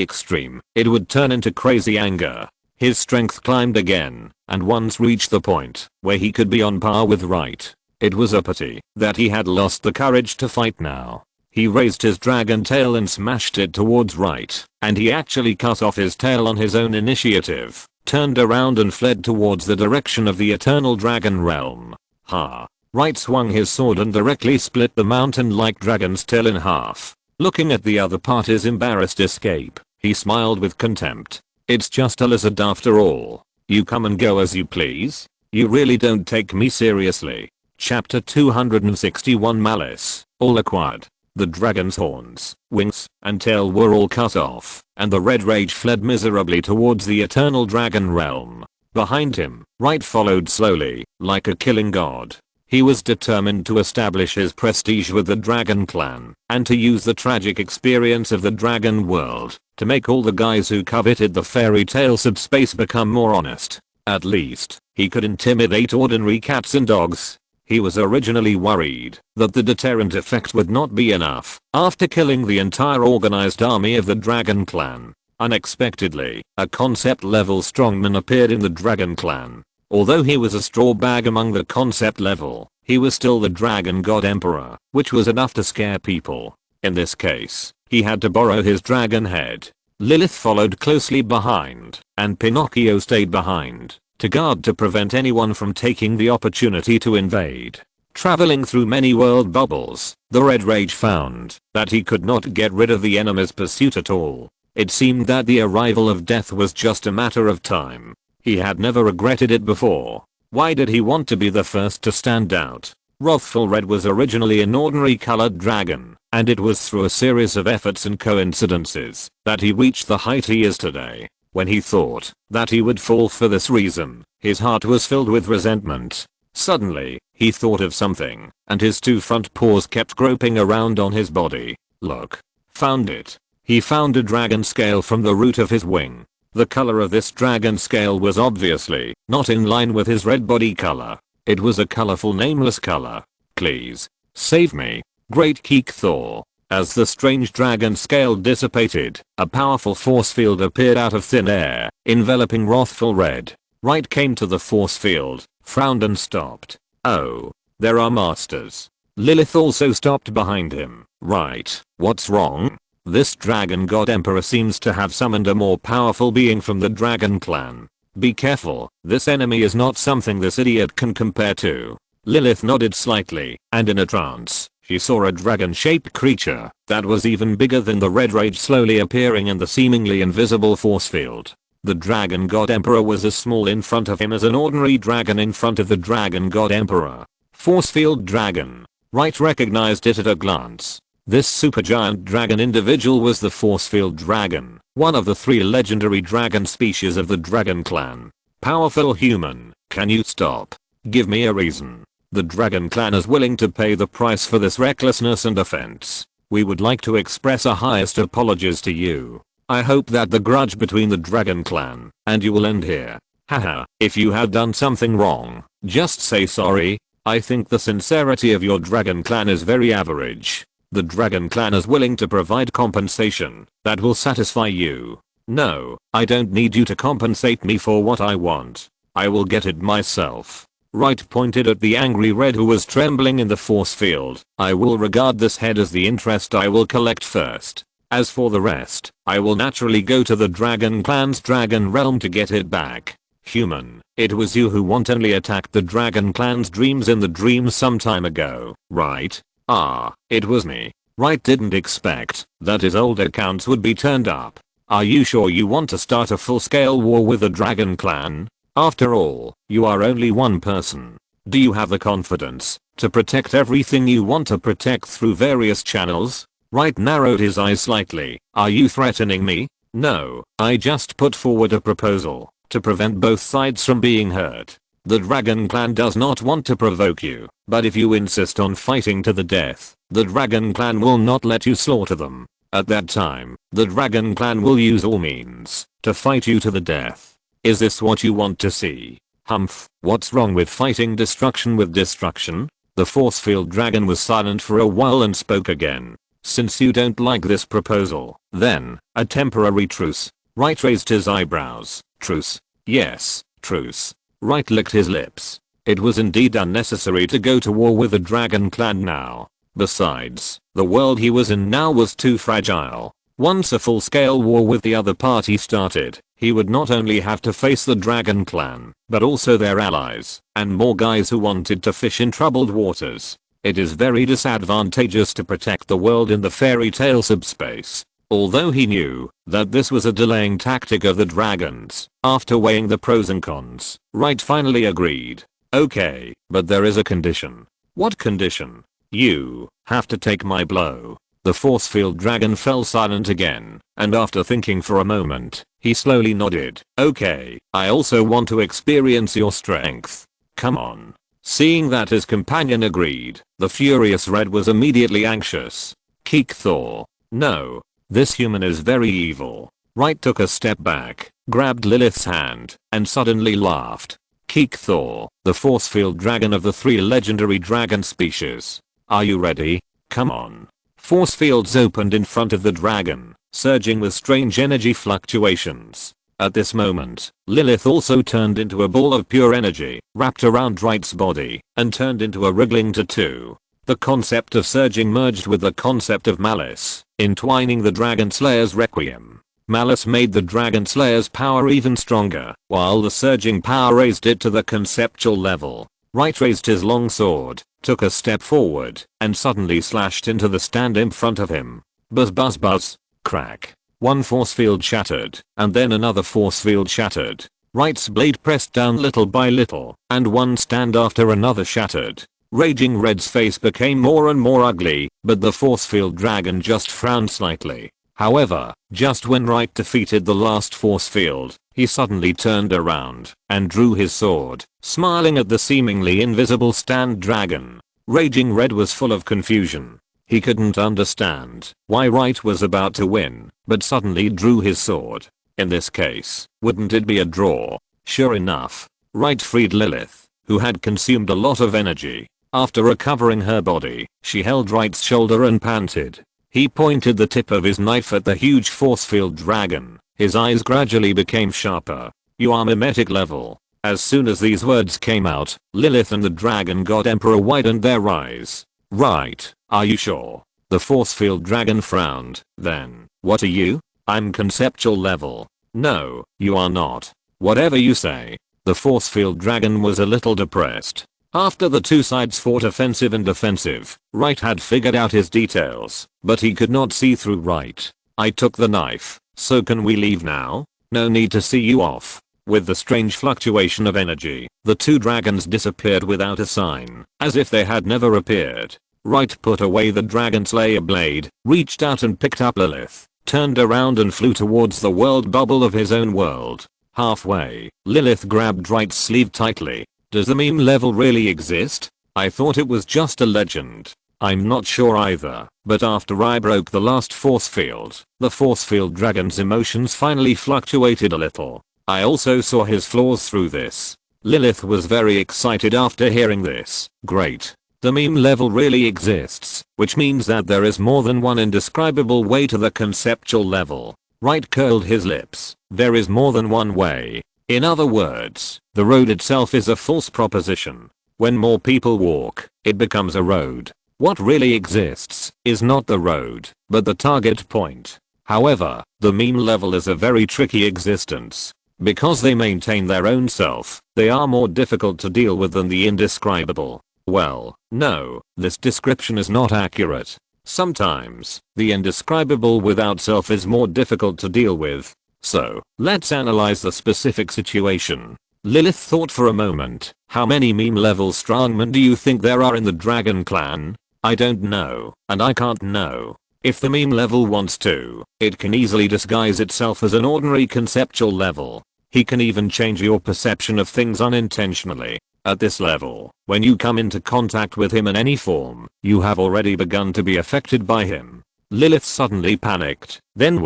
extreme, it would turn into crazy anger. His strength climbed again, and once reached the point where he could be on par with Wright. It was a pity that he had lost the courage to fight now. He raised his dragon tail and smashed it towards Wright, and he actually cut off his tail on his own initiative, turned around and fled towards the direction of the Eternal Dragon Realm. Ha! Wright swung his sword and directly split the mountain-like dragon's tail in half. Looking at the other party's embarrassed escape, he smiled with contempt. It's just a lizard after all. You come and go as you please. You really don't take me seriously. Chapter 261 Malice, all acquired. The dragon's horns, wings, and tail were all cut off, and the red rage fled miserably towards the Eternal Dragon Realm. Behind him, Wright followed slowly, like a killing god. He was determined to establish his prestige with the Dragon Clan, and to use the tragic experience of the Dragon World to make all the guys who coveted the fairy tale subspace become more honest. At least, he could intimidate ordinary cats and dogs. He was originally worried that the deterrent effect would not be enough after killing the entire organized army of the Dragon Clan. Unexpectedly, a concept level strongman appeared in the Dragon Clan. Although he was a straw bag among the concept level, he was still the Dragon God Emperor, which was enough to scare people. In this case, he had to borrow his dragon head. Lilith followed closely behind, and Pinocchio stayed behind, to guard to prevent anyone from taking the opportunity to invade. Traveling through many world bubbles, the Red Rage found that he could not get rid of the enemy's pursuit at all. It seemed that the arrival of death was just a matter of time. He had never regretted it before. Why did he want to be the first to stand out? Wrathful Red was originally an ordinary colored dragon, and it was through a series of efforts and coincidences that he reached the height he is today. When he thought that he would fall for this reason, his heart was filled with resentment. Suddenly, he thought of something, and his two front paws kept groping around on his body. Look. Found it. He found a dragon scale from the root of his wing. The color of this dragon scale was obviously not in line with his red body color. It was a colorful nameless color. Please. Save me. Great Keek Thor. As the strange dragon scale dissipated, a powerful force field appeared out of thin air, enveloping Wrathful Red. Wright came to the force field, frowned and stopped. Oh. There are masters. Lilith also stopped behind him. Right. What's wrong? This Dragon God Emperor seems to have summoned a more powerful being from the Dragon Clan. Be careful, this enemy is not something this idiot can compare to. Lilith nodded slightly, and in a trance, she saw a dragon-shaped creature that was even bigger than the Red Rage slowly appearing in the seemingly invisible force field. The Dragon God Emperor was as small in front of him as an ordinary dragon in front of the Dragon God Emperor. Force field dragon. Wright recognized it at a glance. This supergiant dragon individual was the Forcefield Dragon, one of the 3 legendary dragon species of the Dragon Clan. Powerful human, can you stop? Give me a reason. The Dragon Clan is willing to pay the price for this recklessness and offense. We would like to express our highest apologies to you. I hope that the grudge between the Dragon Clan and you will end here. Haha, if you have done something wrong, just say sorry. I think the sincerity of your Dragon Clan is very average. The Dragon Clan is willing to provide compensation that will satisfy you. No, I don't need you to compensate me for what I want. I will get it myself. Wright pointed at the angry Red who was trembling in the force field. I will regard this head as the interest I will collect first. As for the rest, I will naturally go to the Dragon Clan's Dragon Realm to get it back. Human, it was you who wantonly attacked the Dragon Clan's dreams in the dream some time ago, right? Ah, it was me. Wright didn't expect that his old accounts would be turned up. Are you sure you want to start a full-scale war with the Dragon Clan? After all, you are only one person. Do you have the confidence to protect everything you want to protect through various channels? Wright narrowed his eyes slightly. Are you threatening me? No, I just put forward a proposal to prevent both sides from being hurt. The Dragon Clan does not want to provoke you, but if you insist on fighting to the death, the Dragon Clan will not let you slaughter them. At that time, the Dragon Clan will use all means to fight you to the death. Is this what you want to see? Humph, what's wrong with fighting destruction with destruction? The Forcefield Dragon was silent for a while and spoke again. Since you don't like this proposal, then, a temporary truce. Wright raised his eyebrows. Truce? Yes, truce. Wright licked his lips. It was indeed unnecessary to go to war with the Dragon Clan now. Besides, the world he was in now was too fragile. Once a full-scale war with the other party started, he would not only have to face the Dragon Clan, but also their allies, and more guys who wanted to fish in troubled waters. It is very disadvantageous to protect the world in the fairy tale subspace. Although he knew that this was a delaying tactic of the dragons, after weighing the pros and cons, Wright finally agreed. Okay, but there is a condition. What condition? You have to take my blow. The Forcefield Dragon fell silent again, and after thinking for a moment, he slowly nodded. Okay, I also want to experience your strength. Come on. Seeing that his companion agreed, the furious Red was immediately anxious. Keek Thor. No. This human is very evil. Wright took a step back, grabbed Lilith's hand, and suddenly laughed. Keek Thor, the Forcefield Dragon of the 3 legendary dragon species. Are you ready? Come on. Force fields opened in front of the dragon, surging with strange energy fluctuations. At this moment, Lilith also turned into a ball of pure energy, wrapped around Wright's body, and turned into a wriggling tattoo. The concept of surging merged with the concept of malice, entwining the Dragon Slayer's requiem. Malice made the Dragon Slayer's power even stronger, while the surging power raised it to the conceptual level. Wright raised his long sword, took a step forward, and suddenly slashed into the stand in front of him. Buzz buzz buzz. Crack. One force field shattered, and then another force field shattered. Wright's blade pressed down little by little, and one stand after another shattered. Raging Red's face became more and more ugly, but the force field dragon just frowned slightly. However, just when Wright defeated the last force field, he suddenly turned around and drew his sword, smiling at the seemingly invisible stand dragon. Raging Red was full of confusion. He couldn't understand why Wright was about to win, but suddenly drew his sword. In this case, wouldn't it be a draw? Sure enough, Wright freed Lilith, who had consumed a lot of energy. After recovering her body, she held Wright's shoulder and panted. He pointed the tip of his knife at the huge force field dragon. His eyes gradually became sharper. You are mimetic level. As soon as these words came out, Lilith and the Dragon God Emperor widened their eyes. Right, are you sure? The force field dragon frowned. Then, what are you? I'm conceptual level. No, you are not. Whatever you say. The force field dragon was a little depressed. After the two sides fought offensive and defensive, Wright had figured out his details, but he could not see through Wright. I took the knife, so can we leave now? No need to see you off. With the strange fluctuation of energy, the two dragons disappeared without a sign, as if they had never appeared. Wright put away the Dragon Slayer blade, reached out and picked up Lilith, turned around and flew towards the world bubble of his own world. Halfway, Lilith grabbed Wright's sleeve tightly. Does the meme level really exist? I thought it was just a legend. I'm not sure either, but after I broke the last force field, the force field dragon's emotions finally fluctuated a little. I also saw his flaws through this. Lilith was very excited after hearing this. Great. The meme level really exists, which means that there is more than one indescribable way to the conceptual level. Wright curled his lips. There is more than one way. In other words, the road itself is a false proposition. When more people walk, it becomes a road. What really exists is not the road, but the target point. However, the meme level is a very tricky existence. Because they maintain their own self, they are more difficult to deal with than the indescribable. Well, no, this description is not accurate. Sometimes, the indescribable without self is more difficult to deal with. So, let's analyze the specific situation. Lilith thought for a moment. How many meme level strongmen do you think there are in the Dragon Clan? I don't know, and I can't know. If the meme level wants to, it can easily disguise itself as an ordinary conceptual level. He can even change your perception of things unintentionally. At this level, when you come into contact with him in any form, you have already begun to be affected by him. Lilith suddenly panicked. Then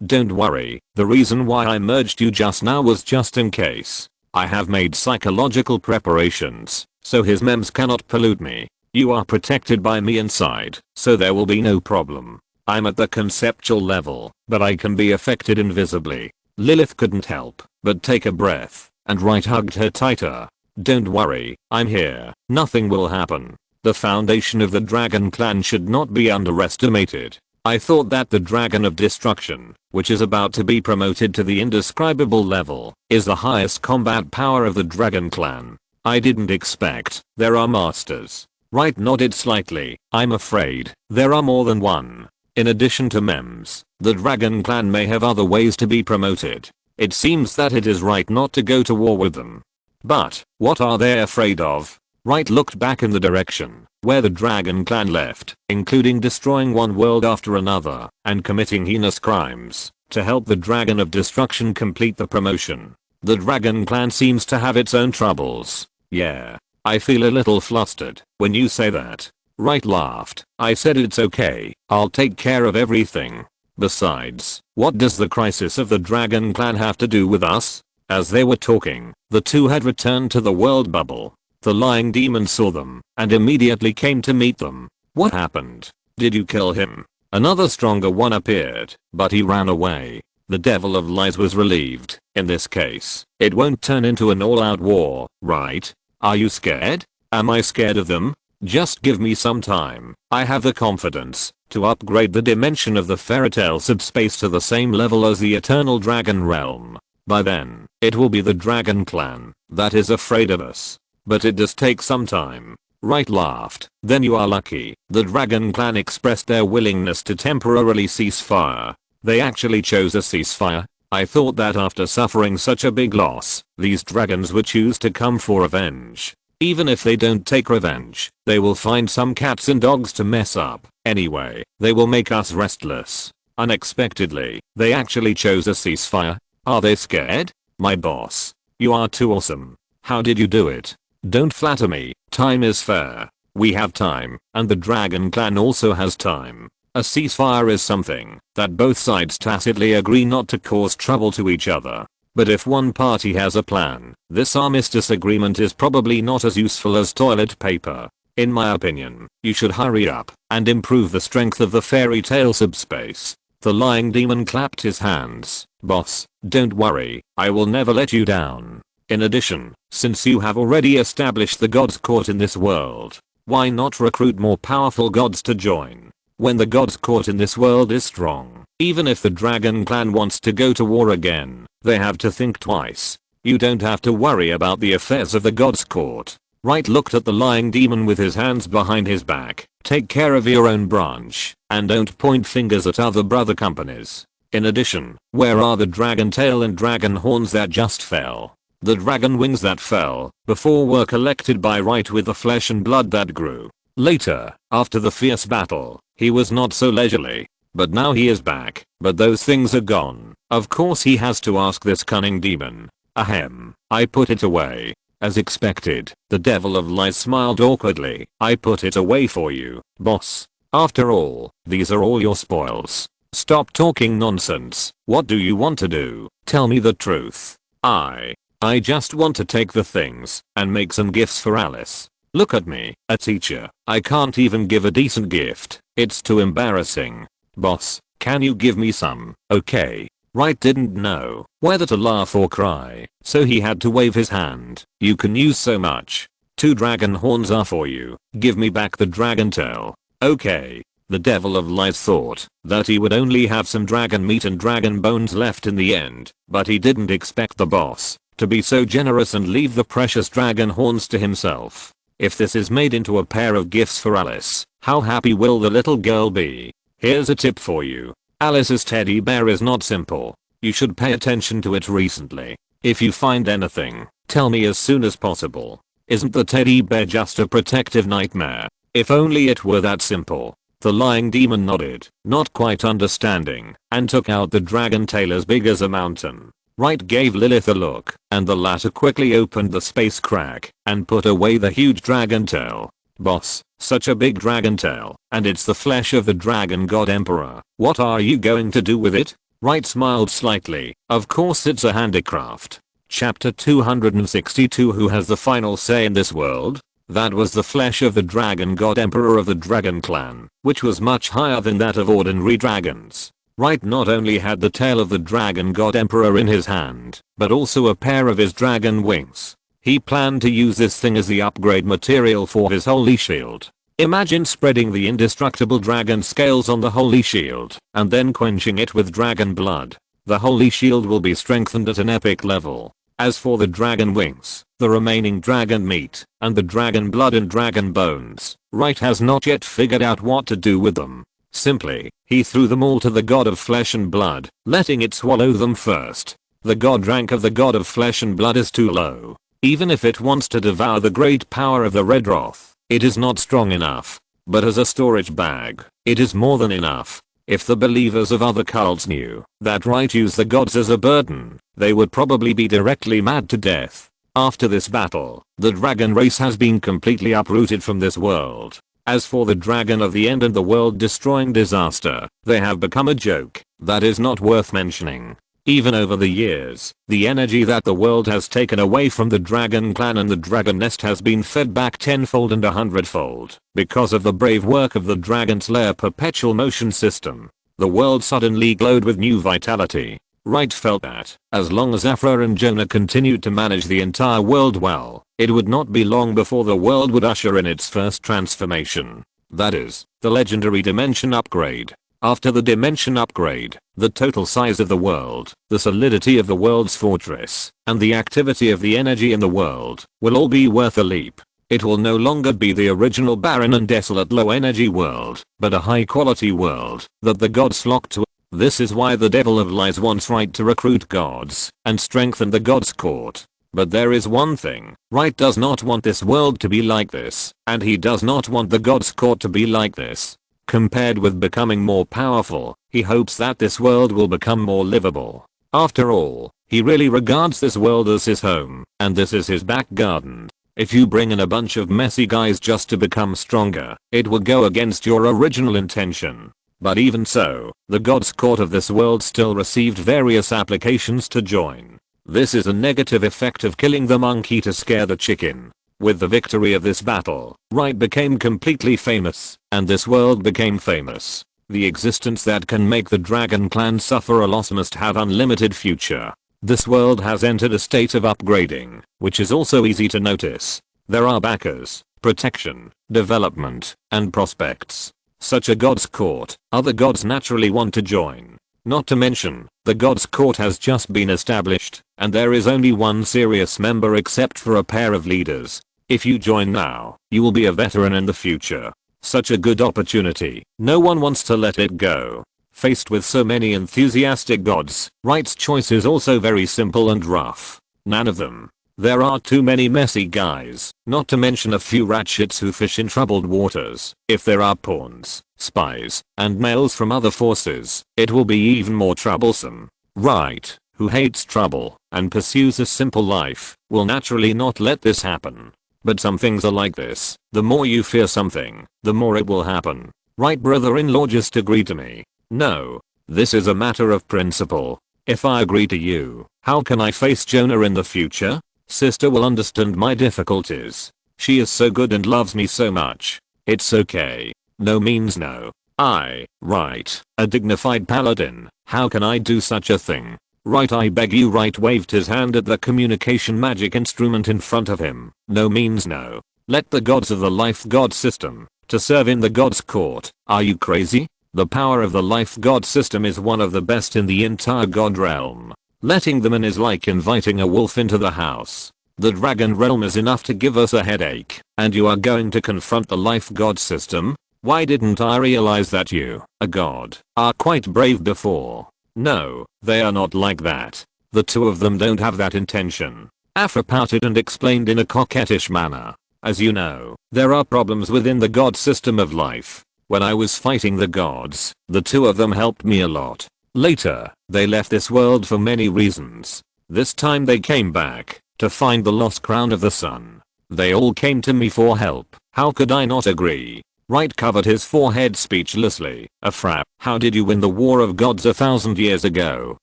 don't worry, the reason why I merged you just now was just in case. I have made psychological preparations, so his memes cannot pollute me. You are protected by me inside, so there will be no problem. I'm at the conceptual level, but I can be affected invisibly. Lilith couldn't help but take a breath, and Wright hugged her tighter. Don't worry, I'm here. Nothing will happen. The foundation of the Dragon Clan should not be underestimated. I thought that the Dragon of Destruction, which is about to be promoted to the indescribable level, is the highest combat power of the Dragon Clan. I didn't expect there are masters. Wright nodded slightly. I'm afraid there are more than one. In addition to memes, the Dragon Clan may have other ways to be promoted. It seems that it is right not to go to war with them. But, what are they afraid of? Wright looked back in the direction where the Dragon Clan left, including destroying one world after another, and committing heinous crimes, to help the Dragon of Destruction complete the promotion. The Dragon Clan seems to have its own troubles. Yeah. I feel a little flustered when you say that. Wright laughed. I said it's okay, I'll take care of everything. Besides, what does the crisis of the Dragon Clan have to do with us? As they were talking, the two had returned to the world bubble. The lying demon saw them, and immediately came to meet them. What happened? Did you kill him? Another stronger one appeared, but he ran away. The Devil of Lies was relieved. In this case, it won't turn into an all-out war, right? Are you scared? Am I scared of them? Just give me some time. I have the confidence to upgrade the dimension of the fairy tale subspace to the same level as the Eternal Dragon Realm. By then, it will be the Dragon Clan that is afraid of us. But it does take some time. Wright laughed. Then you are lucky. The Dragon Clan expressed their willingness to temporarily cease fire. They actually chose a ceasefire. I thought that after suffering such a big loss, these dragons would choose to come for revenge. Even if they don't take revenge, they will find some cats and dogs to mess up. Anyway, they will make us restless. Unexpectedly, they actually chose a ceasefire. Are they scared? My boss. You are too awesome. How did you do it? Don't flatter me. Time is fair. We have time, and the Dragon Clan also has time. A ceasefire is something that both sides tacitly agree not to cause trouble to each other. But if one party has a plan, this armistice agreement is probably not as useful as toilet paper. In my opinion, you should hurry up and improve the strength of the fairy tale subspace. The lying demon clapped his hands. Boss, don't worry, I will never let you down. In addition, since you have already established the God's Court in this world, why not recruit more powerful gods to join? When the God's Court in this world is strong, even if the Dragon Clan wants to go to war again, they have to think twice. You don't have to worry about the affairs of the God's Court. Wright looked at the lying demon with his hands behind his back. Take care of your own branch, and don't point fingers at other brother companies. In addition, where are the dragon tail and dragon horns that just fell? The dragon wings that fell before were collected by Wright with the flesh and blood that grew. Later, after the fierce battle, he was not so leisurely. But now he is back, but those things are gone. Of course he has to ask this cunning demon. Ahem, I put it away. As expected, the Devil of Lies smiled awkwardly. I put it away for you, boss. After all, these are all your spoils. Stop talking nonsense. What do you want to do? Tell me the truth. I just want to take the things and make some gifts for Alice. Look at me, a teacher. I can't even give a decent gift. It's too embarrassing. Boss, can you give me some? Okay. Wright didn't know whether to laugh or cry, so he had to wave his hand. You can use so much. 2 dragon horns are for you. Give me back the dragon tail. Okay. The Devil of Lies thought that he would only have some dragon meat and dragon bones left in the end, but he didn't expect the boss to be so generous and leave the precious dragon horns to himself. If this is made into a pair of gifts for Alice, how happy will the little girl be? Here's a tip for you. Alice's teddy bear is not simple. You should pay attention to it recently. If you find anything, tell me as soon as possible. Isn't the teddy bear just a protective nightmare? If only it were that simple. The lying demon nodded, not quite understanding, and took out the dragon tail as big as a mountain. Wright gave Lilith a look, and the latter quickly opened the space crack and put away the huge dragon tail. Boss, such a big dragon tail, and it's the flesh of the dragon god emperor. What are you going to do with it? Wright smiled slightly. Of course it's a handicraft. Chapter 262. Who has the final say in this world? That was the flesh of the dragon god emperor of the dragon clan, which was much higher than that of ordinary dragons. Wright not only had the tail of the dragon god emperor in his hand, but also a pair of his dragon wings. He planned to use this thing as the upgrade material for his holy shield. Imagine spreading the indestructible dragon scales on the holy shield, and then quenching it with dragon blood. The holy shield will be strengthened at an epic level. As for the dragon wings, the remaining dragon meat, and the dragon blood and dragon bones, Wright has not yet figured out what to do with them. Simply, he threw them all to the god of flesh and blood, letting it swallow them first. The god rank of the god of flesh and blood is too low. Even if it wants to devour the great power of the Red Wrath, it is not strong enough. But as a storage bag, it is more than enough. If the believers of other cults knew that Wright used the gods as a burden, they would probably be directly mad to death. After this battle, the dragon race has been completely uprooted from this world. As for the dragon of the end and the world destroying disaster, they have become a joke that is not worth mentioning. Even over the years, the energy that the world has taken away from the Dragon Clan and the Dragon Nest has been fed back tenfold and 100-fold because of the brave work of the Dragon Slayer perpetual motion system. The world suddenly glowed with new vitality. Wright felt that, as long as Afra and Jonah continued to manage the entire world well, it would not be long before the world would usher in its first transformation. That is, the legendary dimension upgrade. After the dimension upgrade, the total size of the world, the solidity of the world's fortress, and the activity of the energy in the world will all be worth a leap. It will no longer be the original barren and desolate low energy world, but a high quality world that the gods flock to. This is why the Devil of Lies wants Wright to recruit gods and strengthen the gods' court. But there is one thing, Wright does not want this world to be like this, and he does not want the gods' court to be like this. Compared with becoming more powerful, he hopes that this world will become more livable. After all, he really regards this world as his home, and this is his back garden. If you bring in a bunch of messy guys just to become stronger, it will go against your original intention. But even so, the gods' court of this world still received various applications to join. This is a negative effect of killing the monkey to scare the chicken. With the victory of this battle, Wright became completely famous, and this world became famous. The existence that can make the Dragon Clan suffer a loss must have unlimited future. This world has entered a state of upgrading, which is also easy to notice. There are backers, protection, development, and prospects. Such a god's court, other gods naturally want to join. Not to mention, the god's court has just been established, and there is only one serious member except for a pair of leaders. If you join now, you will be a veteran in the future. Such a good opportunity, no one wants to let it go. Faced with so many enthusiastic gods, Wright's choice is also very simple and rough. None of them. There are too many messy guys, not to mention a few ratchets who fish in troubled waters. If there are pawns, spies, and males from other forces, it will be even more troublesome. Wright, who hates trouble and pursues a simple life, will naturally not let this happen. But some things are like this. The more you fear something, the more it will happen. Right, brother-in-law, just agree to me. No. This is a matter of principle. If I agree to you, how can I face Jonah in the future? Sister will understand my difficulties. She is so good and loves me so much. It's okay. No means no. Right, a dignified paladin, how can I do such a thing? Right, I beg you. Wright waved his hand at the communication magic instrument in front of him. No means no. Let the gods of the life god system to serve in the god's court. Are you crazy? The power of the life god system is one of the best in the entire god realm. Letting them in is like inviting a wolf into the house. The dragon realm is enough to give us a headache, and you are going to confront the life god system? Why didn't I realize that you, a god, are quite brave before? No, they are not like that. The two of them don't have that intention. Afra pouted and explained in a coquettish manner. As you know, there are problems within the god system of life. When I was fighting the gods, the two of them helped me a lot. Later, they left this world for many reasons. This time they came back to find the lost crown of the sun. They all came to me for help. How could I not agree? Wright covered his forehead speechlessly. Afra, how did you win the war of gods 1,000 years ago?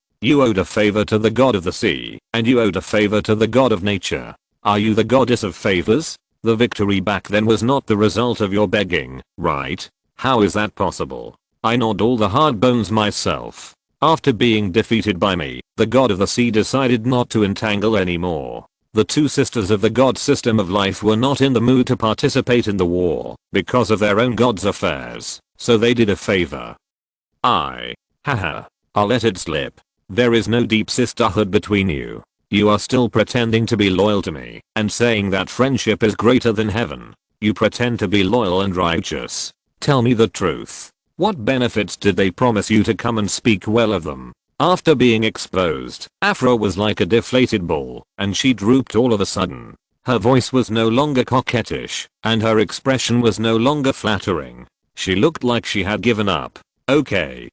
You owed a favor to the god of the sea, and you owed a favor to the god of nature. Are you the goddess of favors? The victory back then was not the result of your begging, right? How is that possible? I gnawed all the hard bones myself. After being defeated by me, the god of the sea decided not to entangle anymore. The two sisters of the god system of life were not in the mood to participate in the war because of their own god's affairs, so they did a favor. Haha. I'll let it slip. There is no deep sisterhood between you. You are still pretending to be loyal to me and saying that friendship is greater than heaven. You pretend to be loyal and righteous. Tell me the truth. What benefits did they promise you to come and speak well of them? After being exposed, Afra was like a deflated ball, and she drooped all of a sudden. Her voice was no longer coquettish, and her expression was no longer flattering. She looked like she had given up. Okay,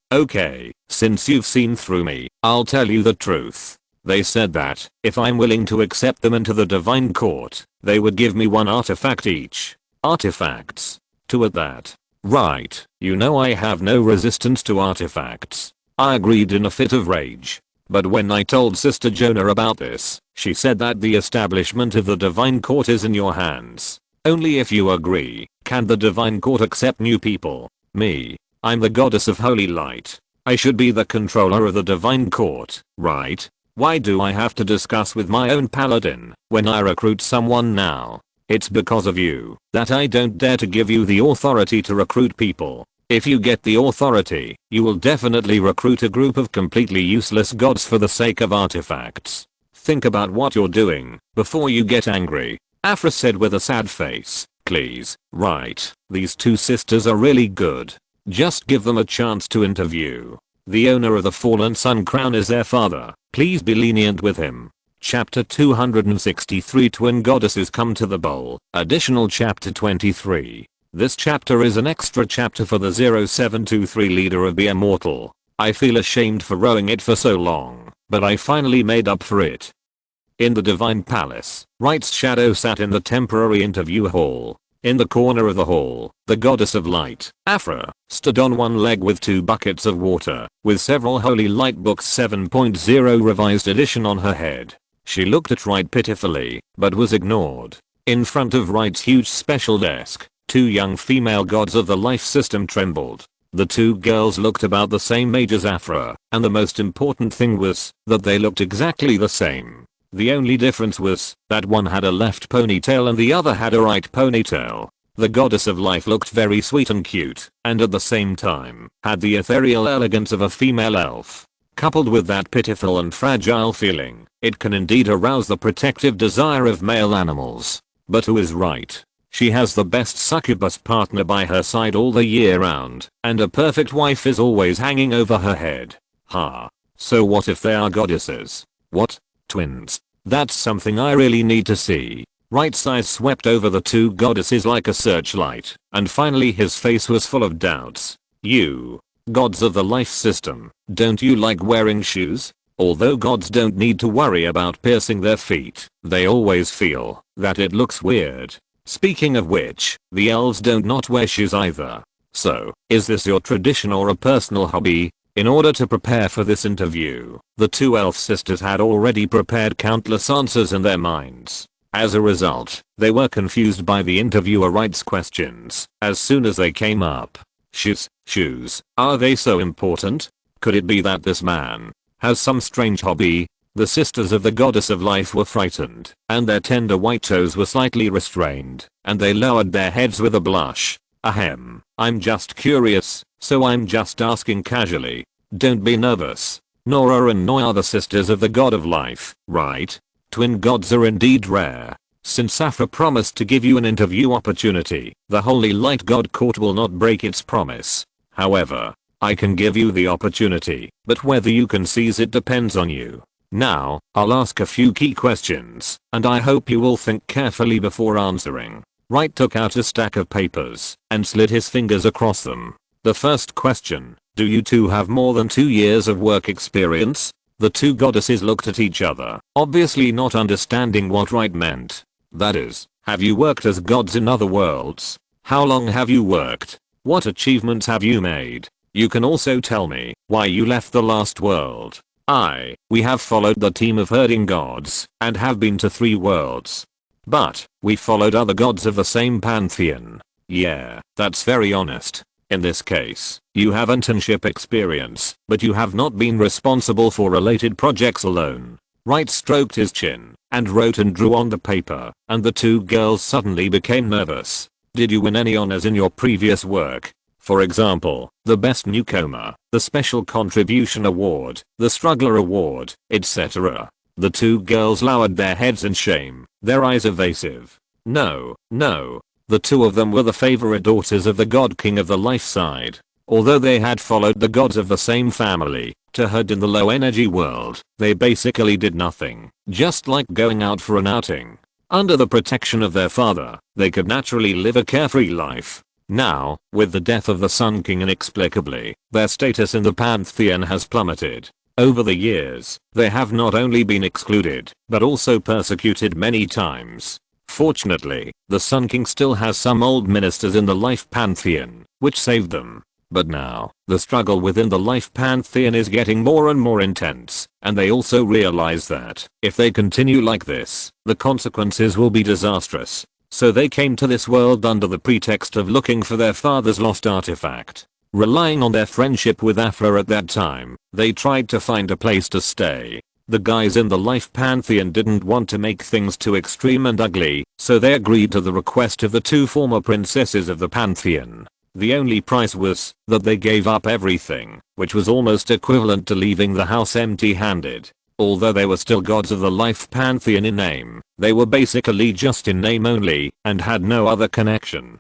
since you've seen through me, I'll tell you the truth. They said that, if I'm willing to accept them into the divine court, they would give me one artifact each. Artifacts? Two at that. Right, you know I have no resistance to artifacts. I agreed in a fit of rage. But when I told Sister Jonah about this, she said that the establishment of the Divine Court is in your hands. Only if you agree, can the Divine Court accept new people. Me. I'm the goddess of holy light. I should be the controller of the Divine Court, right? Why do I have to discuss with my own paladin when I recruit someone now? It's because of you that I don't dare to give you the authority to recruit people. If you get the authority, you will definitely recruit a group of completely useless gods for the sake of artifacts. Think about what you're doing before you get angry. Afra said with a sad face. Please, Wright, these two sisters are really good. Just give them a chance to interview. The owner of the fallen sun crown is their father. Please be lenient with him. Chapter 263 Twin Goddesses Come to the Bowl. Additional Chapter 23. This chapter is an extra chapter for the 0723 leader of Be Immortal. I feel ashamed for rowing it for so long, but I finally made up for it. In the Divine Palace, Wright's shadow sat in the temporary interview hall. In the corner of the hall, the goddess of light, Afra, stood on one leg with 2 buckets of water, with several Holy Light Books 7.0 revised edition on her head. She looked at Wright pitifully, but was ignored. In front of Wright's huge special desk, 2 young female gods of the life system trembled. The 2 girls looked about the same age as Afra, and the most important thing was that they looked exactly the same. The only difference was that one had a left ponytail and the other had a right ponytail. The goddess of life looked very sweet and cute, and at the same time, had the ethereal elegance of a female elf. Coupled with that pitiful and fragile feeling, it can indeed arouse the protective desire of male animals. But who is right? She has the best succubus partner by her side all the year round, and a perfect wife is always hanging over her head. Ha. So what if they are goddesses? What? Twins. That's something I really need to see. Wright's eyes swept over the 2 goddesses like a searchlight, and finally his face was full of doubts. You, gods of the life system, don't you like wearing shoes? Although gods don't need to worry about piercing their feet, they always feel that it looks weird. Speaking of which, the elves don't not wear shoes either. So, is this your tradition or a personal hobby? In order to prepare for this interview, the 2 elf sisters had already prepared countless answers in their minds. As a result, they were confused by the interviewer Wright's questions as soon as they came up. Shoes, are they so important? Could it be that this man has some strange hobby? The sisters of the goddess of life were frightened, and their tender white toes were slightly restrained, and they lowered their heads with a blush. Ahem, I'm just curious, so I'm just asking casually. Don't be nervous. Nora and Noi are the sisters of the god of life, right? Twin gods are indeed rare. Since Afra promised to give you an interview opportunity, the Holy Light God Court will not break its promise. However, I can give you the opportunity, but whether you can seize it depends on you. Now, I'll ask a few key questions, and I hope you will think carefully before answering. Wright took out a stack of papers and slid his fingers across them. The first question, do you 2 have more than 2 years of work experience? The 2 goddesses looked at each other, obviously not understanding what Wright meant. That is, have you worked as gods in other worlds? How long have you worked? What achievements have you made? You can also tell me why you left the last world. We have followed the team of herding gods and have been to 3 worlds. But, we followed other gods of the same pantheon. Yeah, that's very honest. In this case, you have internship experience, but you have not been responsible for related projects alone. Wright stroked his chin and wrote and drew on the paper, and the 2 girls suddenly became nervous. Did you win any honors in your previous work? For example, the Best Newcomer, the Special Contribution Award, the Struggler Award, etc. The 2 girls lowered their heads in shame, their eyes evasive. No. The 2 of them were the favorite daughters of the god king of the life side. Although they had followed the gods of the same family to herd in the low energy world, they basically did nothing, just like going out for an outing. Under the protection of their father, they could naturally live a carefree life. Now, with the death of the Sun King inexplicably, their status in the pantheon has plummeted. Over the years, they have not only been excluded, but also persecuted many times. Fortunately, the Sun King still has some old ministers in the life pantheon, which saved them. But now, the struggle within the life pantheon is getting more and more intense, and they also realize that, if they continue like this, the consequences will be disastrous. So they came to this world under the pretext of looking for their father's lost artifact. Relying on their friendship with Aphra at that time, they tried to find a place to stay. The guys in the life pantheon didn't want to make things too extreme and ugly, so they agreed to the request of the two former princesses of the pantheon. The only price was that they gave up everything, which was almost equivalent to leaving the house empty-handed. Although they were still gods of the life pantheon in name, they were basically just in name only, and had no other connection.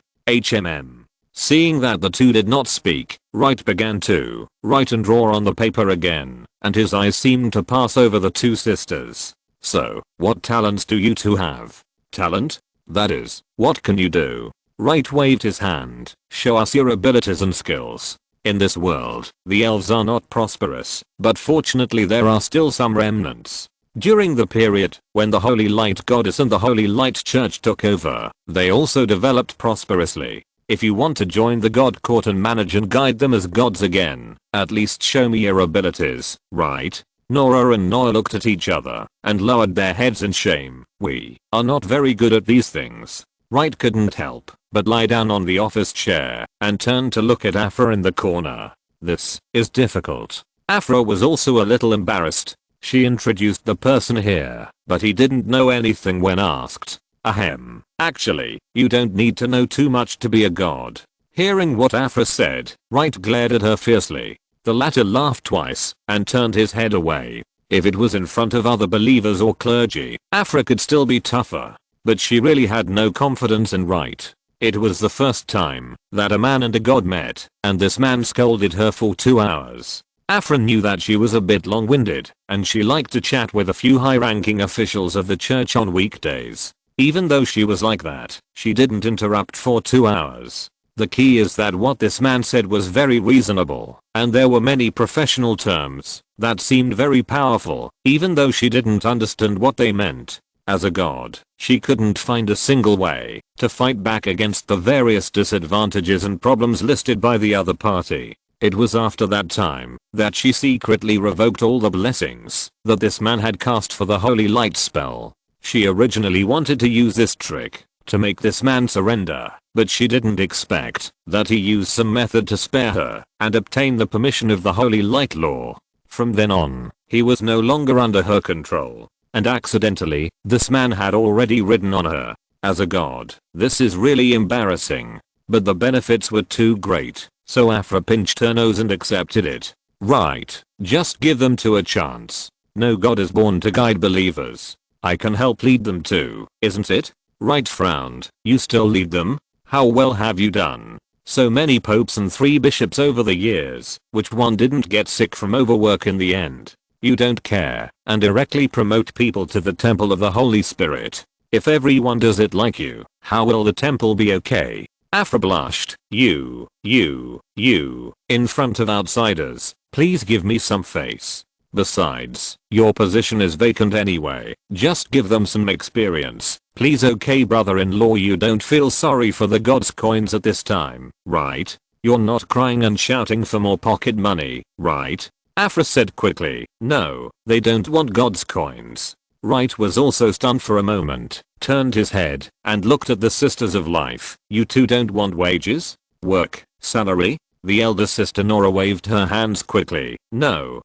Seeing that the two did not speak, Wright began to write and draw on the paper again, and his eyes seemed to pass over the two sisters. So, what talents do you two have? Talent? That is, what can you do? Wright waved his hand. Show us your abilities and skills. In this world, the elves are not prosperous, but fortunately there are still some remnants. During the period when the Holy Light Goddess and the Holy Light Church took over, they also developed prosperously. If you want to join the God Court and manage and guide them as gods again, at least show me your abilities, right? Nora and Noah looked at each other and lowered their heads in shame. We are not very good at these things. Wright couldn't help but lie down on the office chair and turn to look at Aphra in the corner. This is difficult. Aphra was also a little embarrassed. She introduced the person here, but he didn't know anything when asked. Ahem. Actually, you don't need to know too much to be a god. Hearing what Aphra said, Wright glared at her fiercely. The latter laughed twice and turned his head away. If it was in front of other believers or clergy, Aphra could still be tougher. But she really had no confidence in Wright. It was the first time that a man and a god met, and this man scolded her for 2 hours. Aphra knew that she was a bit long-winded, and she liked to chat with a few high-ranking officials of the church on weekdays. Even though she was like that, she didn't interrupt for 2 hours. The key is that what this man said was very reasonable, and there were many professional terms that seemed very powerful, even though she didn't understand what they meant. As a god, she couldn't find a single way to fight back against the various disadvantages and problems listed by the other party. It was after that time that she secretly revoked all the blessings that this man had cast for the Holy Light spell. She originally wanted to use this trick to make this man surrender, but she didn't expect that he used some method to spare her and obtain the permission of the Holy Light Law. From then on, he was no longer under her control. And accidentally, this man had already ridden on her. As a god, this is really embarrassing. But the benefits were too great, so Aphra pinched her nose and accepted it. Right, just give them to a chance. No god is born to guide believers. I can help lead them too, isn't it? Wright frowned. You still lead them? How well have you done? So many popes and 3 bishops over the years, which one didn't get sick from overwork in the end? You don't care, and directly promote people to the temple of the Holy Spirit. If everyone does it like you, how will the temple be okay? Aphra blushed. You, in front of outsiders, please give me some face. Besides, your position is vacant anyway, just give them some experience. Please, okay brother-in-law, you don't feel sorry for the god's coins at this time, right? You're not crying and shouting for more pocket money, right? Aphra said quickly. No, they don't want God's coins. Wright was also stunned for a moment, turned his head, and looked at the Sisters of Life. You two don't want wages? Work? Salary? The elder sister Nora waved her hands quickly. No,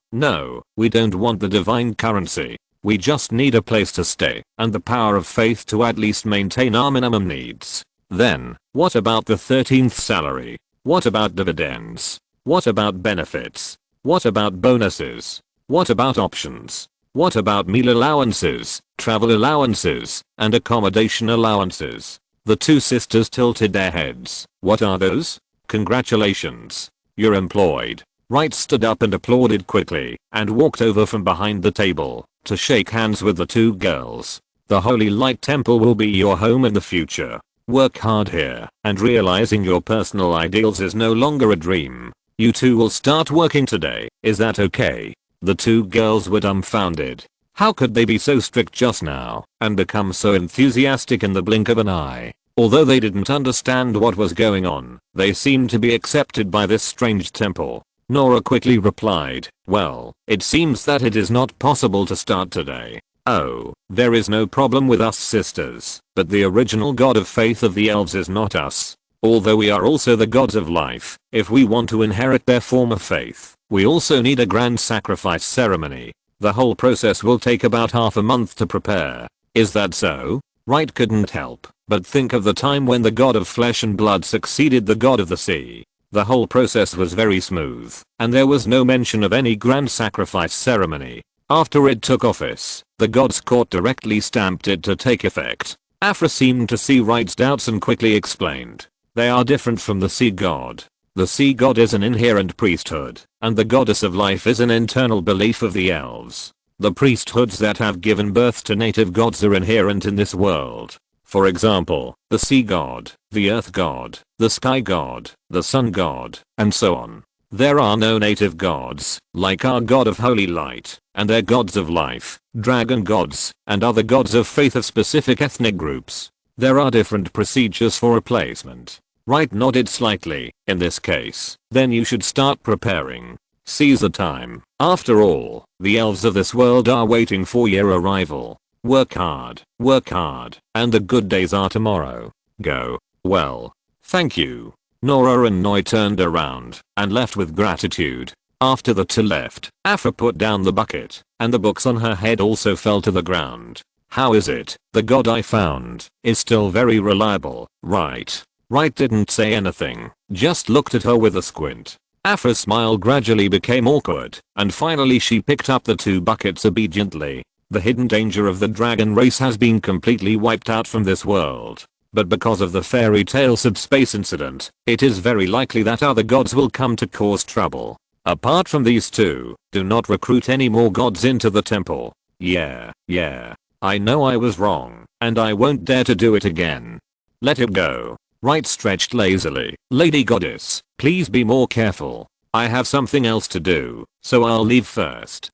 we don't want the divine currency. We just need a place to stay, and the power of faith to at least maintain our minimum needs. Then, what about the 13th salary? What about dividends? What about benefits? What about bonuses? What about options? What about meal allowances, travel allowances, and accommodation allowances? The two sisters tilted their heads. What are those? Congratulations. You're employed. Wright stood up and applauded quickly, and walked over from behind the table to shake hands with the two girls. The Holy Light Temple will be your home in the future. Work hard here, and realizing your personal ideals is no longer a dream. You two will start working today, is that okay? The two girls were dumbfounded. How could they be so strict just now, and become so enthusiastic in the blink of an eye? Although they didn't understand what was going on, they seemed to be accepted by this strange temple. Nora quickly replied, well, it seems that it is not possible to start today. Oh, there is no problem with us sisters, but the original god of faith of the elves is not us. Although we are also the gods of life, if we want to inherit their form of faith, we also need a grand sacrifice ceremony. The whole process will take about half a month to prepare. Is that so? Wright couldn't help but think of the time when the god of flesh and blood succeeded the god of the sea. The whole process was very smooth, and there was no mention of any grand sacrifice ceremony. After it took office, the god's court directly stamped it to take effect. Afra seemed to see Wright's doubts and quickly explained. They are different from the sea god. The sea god is an inherent priesthood, and the goddess of life is an internal belief of the elves. The priesthoods that have given birth to native gods are inherent in this world. For example, the sea god, the earth god, the sky god, the sun god, and so on. There are no native gods, like our god of holy light, and their gods of life, dragon gods, and other gods of faith of specific ethnic groups. There are different procedures for replacement. Wright nodded slightly. In this case, then you should start preparing. Seize the time. After all, the elves of this world are waiting for your arrival. Work hard, and the good days are tomorrow. Go. Well, thank you. Nora and Noi turned around and left with gratitude. After the two left, Afra put down the bucket, and the books on her head also fell to the ground. How is it? The god I found is still very reliable, right? Wright didn't say anything, just looked at her with a squint. Afra's smile gradually became awkward, and finally she picked up the two buckets obediently. The hidden danger of the dragon race has been completely wiped out from this world. But because of the fairy tale subspace incident, it is very likely that other gods will come to cause trouble. Apart from these two, do not recruit any more gods into the temple. Yeah. I know I was wrong, and I won't dare to do it again. Let it go. Wright stretched lazily. Lady Goddess, please be more careful. I have something else to do, so I'll leave first.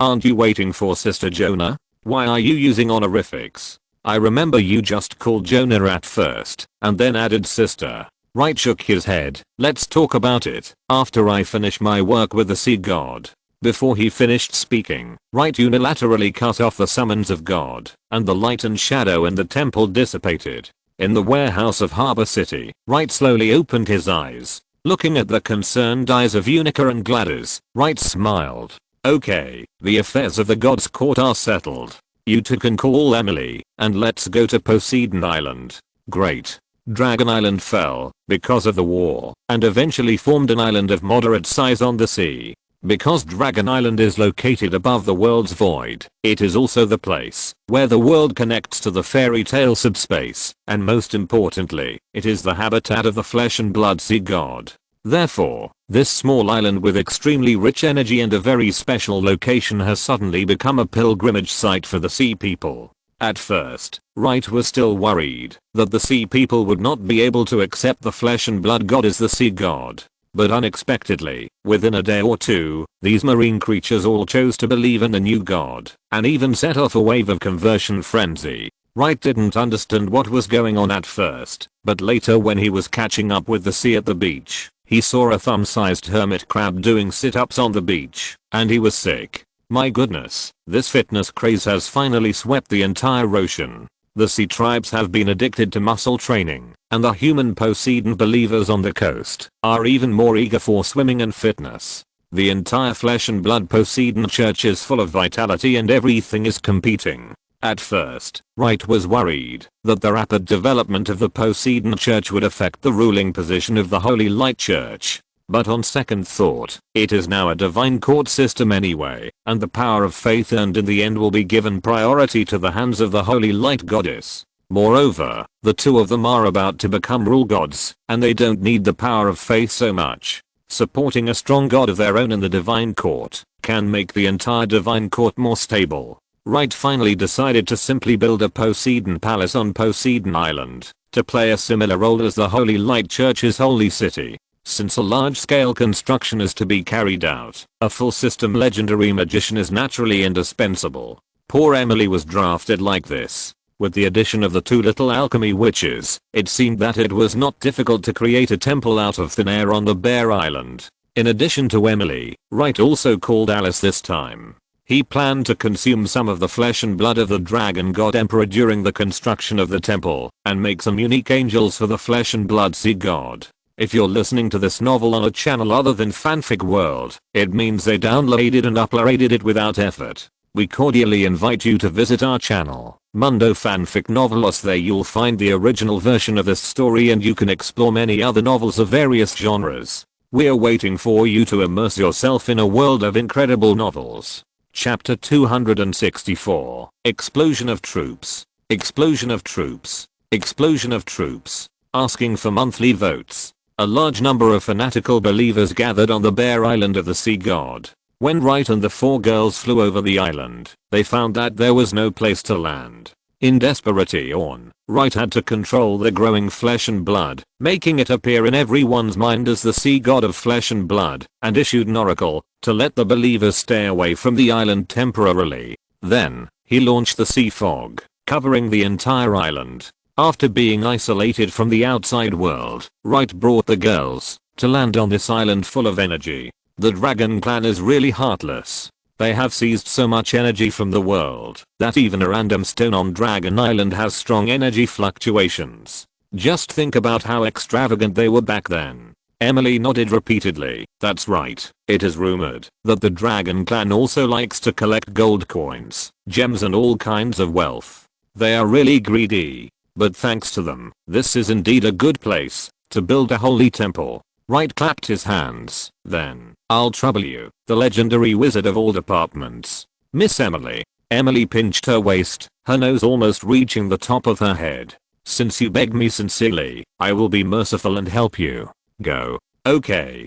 Aren't you waiting for Sister Jonah? Why are you using honorifics? I remember you just called Jonah at first, and then added sister. Wright shook his head. Let's talk about it after I finish my work with the sea god. Before he finished speaking, Wright unilaterally cut off the summons of God, and the light and shadow in the temple dissipated. In the warehouse of Harbor City, Wright slowly opened his eyes. Looking at the concerned eyes of Unica and Gladys, Wright smiled. Okay, the affairs of the God's Court are settled. You two can call Emily, and let's go to Poseidon Island. Great. Dragon Island fell, because of the war, and eventually formed an island of moderate size on the sea. Because Dragon Island is located above the world's void, it is also the place where the world connects to the fairy tale subspace, and most importantly, it is the habitat of the flesh and blood sea god. Therefore, this small island with extremely rich energy and a very special location has suddenly become a pilgrimage site for the sea people. At first, Wright was still worried that the sea people would not be able to accept the flesh and blood god as the sea god. But unexpectedly, within a day or two, these marine creatures all chose to believe in the new god, and even set off a wave of conversion frenzy. Wright didn't understand what was going on at first, but later when he was catching up with the sea at the beach, he saw a thumb-sized hermit crab doing sit-ups on the beach, and he was sick. My goodness, this fitness craze has finally swept the entire ocean. The sea tribes have been addicted to muscle training, and the human Poseidon believers on the coast are even more eager for swimming and fitness. The entire flesh and blood Poseidon church is full of vitality and everything is competing. At first, Wright was worried that the rapid development of the Poseidon church would affect the ruling position of the Holy Light Church. But on second thought, it is now a divine court system anyway, and the power of faith earned in the end will be given priority to the hands of the Holy Light Goddess. Moreover, the two of them are about to become rule gods, and they don't need the power of faith so much. Supporting a strong god of their own in the divine court can make the entire divine court more stable. Wright finally decided to simply build a Poseidon palace on Poseidon Island, to play a similar role as the Holy Light Church's holy city. Since a large-scale construction is to be carried out, a full-system legendary magician is naturally indispensable. Poor Emily was drafted like this. With the addition of the two little alchemy witches, it seemed that it was not difficult to create a temple out of thin air on the bare island. In addition to Emily, Wright also called Alice this time. He planned to consume some of the flesh and blood of the dragon god emperor during the construction of the temple, and make some unique angels for the flesh and blood sea god. If you're listening to this novel on a channel other than Fanfic World, it means they downloaded and uploaded it without effort. We cordially invite you to visit our channel, Mundo Fanfic Novelos. There you'll find the original version of this story and you can explore many other novels of various genres. We're waiting for you to immerse yourself in a world of incredible novels. Chapter 264. Explosion of Troops. Explosion of Troops. Explosion of Troops. Asking for monthly votes. A large number of fanatical believers gathered on the bare island of the sea god. When Wright and the four girls flew over the island, they found that there was no place to land. In desperation, Wright had to control the growing flesh and blood, making it appear in everyone's mind as the sea god of flesh and blood, and issued an oracle to let the believers stay away from the island temporarily. Then, he launched the sea fog, covering the entire island. After being isolated from the outside world, Wright brought the girls to land on this island full of energy. The Dragon Clan is really heartless. They have seized so much energy from the world that even a random stone on Dragon Island has strong energy fluctuations. Just think about how extravagant they were back then. Emily nodded repeatedly. That's right. It is rumored that the Dragon Clan also likes to collect gold coins, gems and all kinds of wealth. They are really greedy. But thanks to them, this is indeed a good place to build a holy temple. Wright clapped his hands. Then, I'll trouble you, the legendary wizard of all departments. Miss Emily. Emily pinched her waist, her nose almost reaching the top of her head. Since you begged me sincerely, I will be merciful and help you. Go. Okay.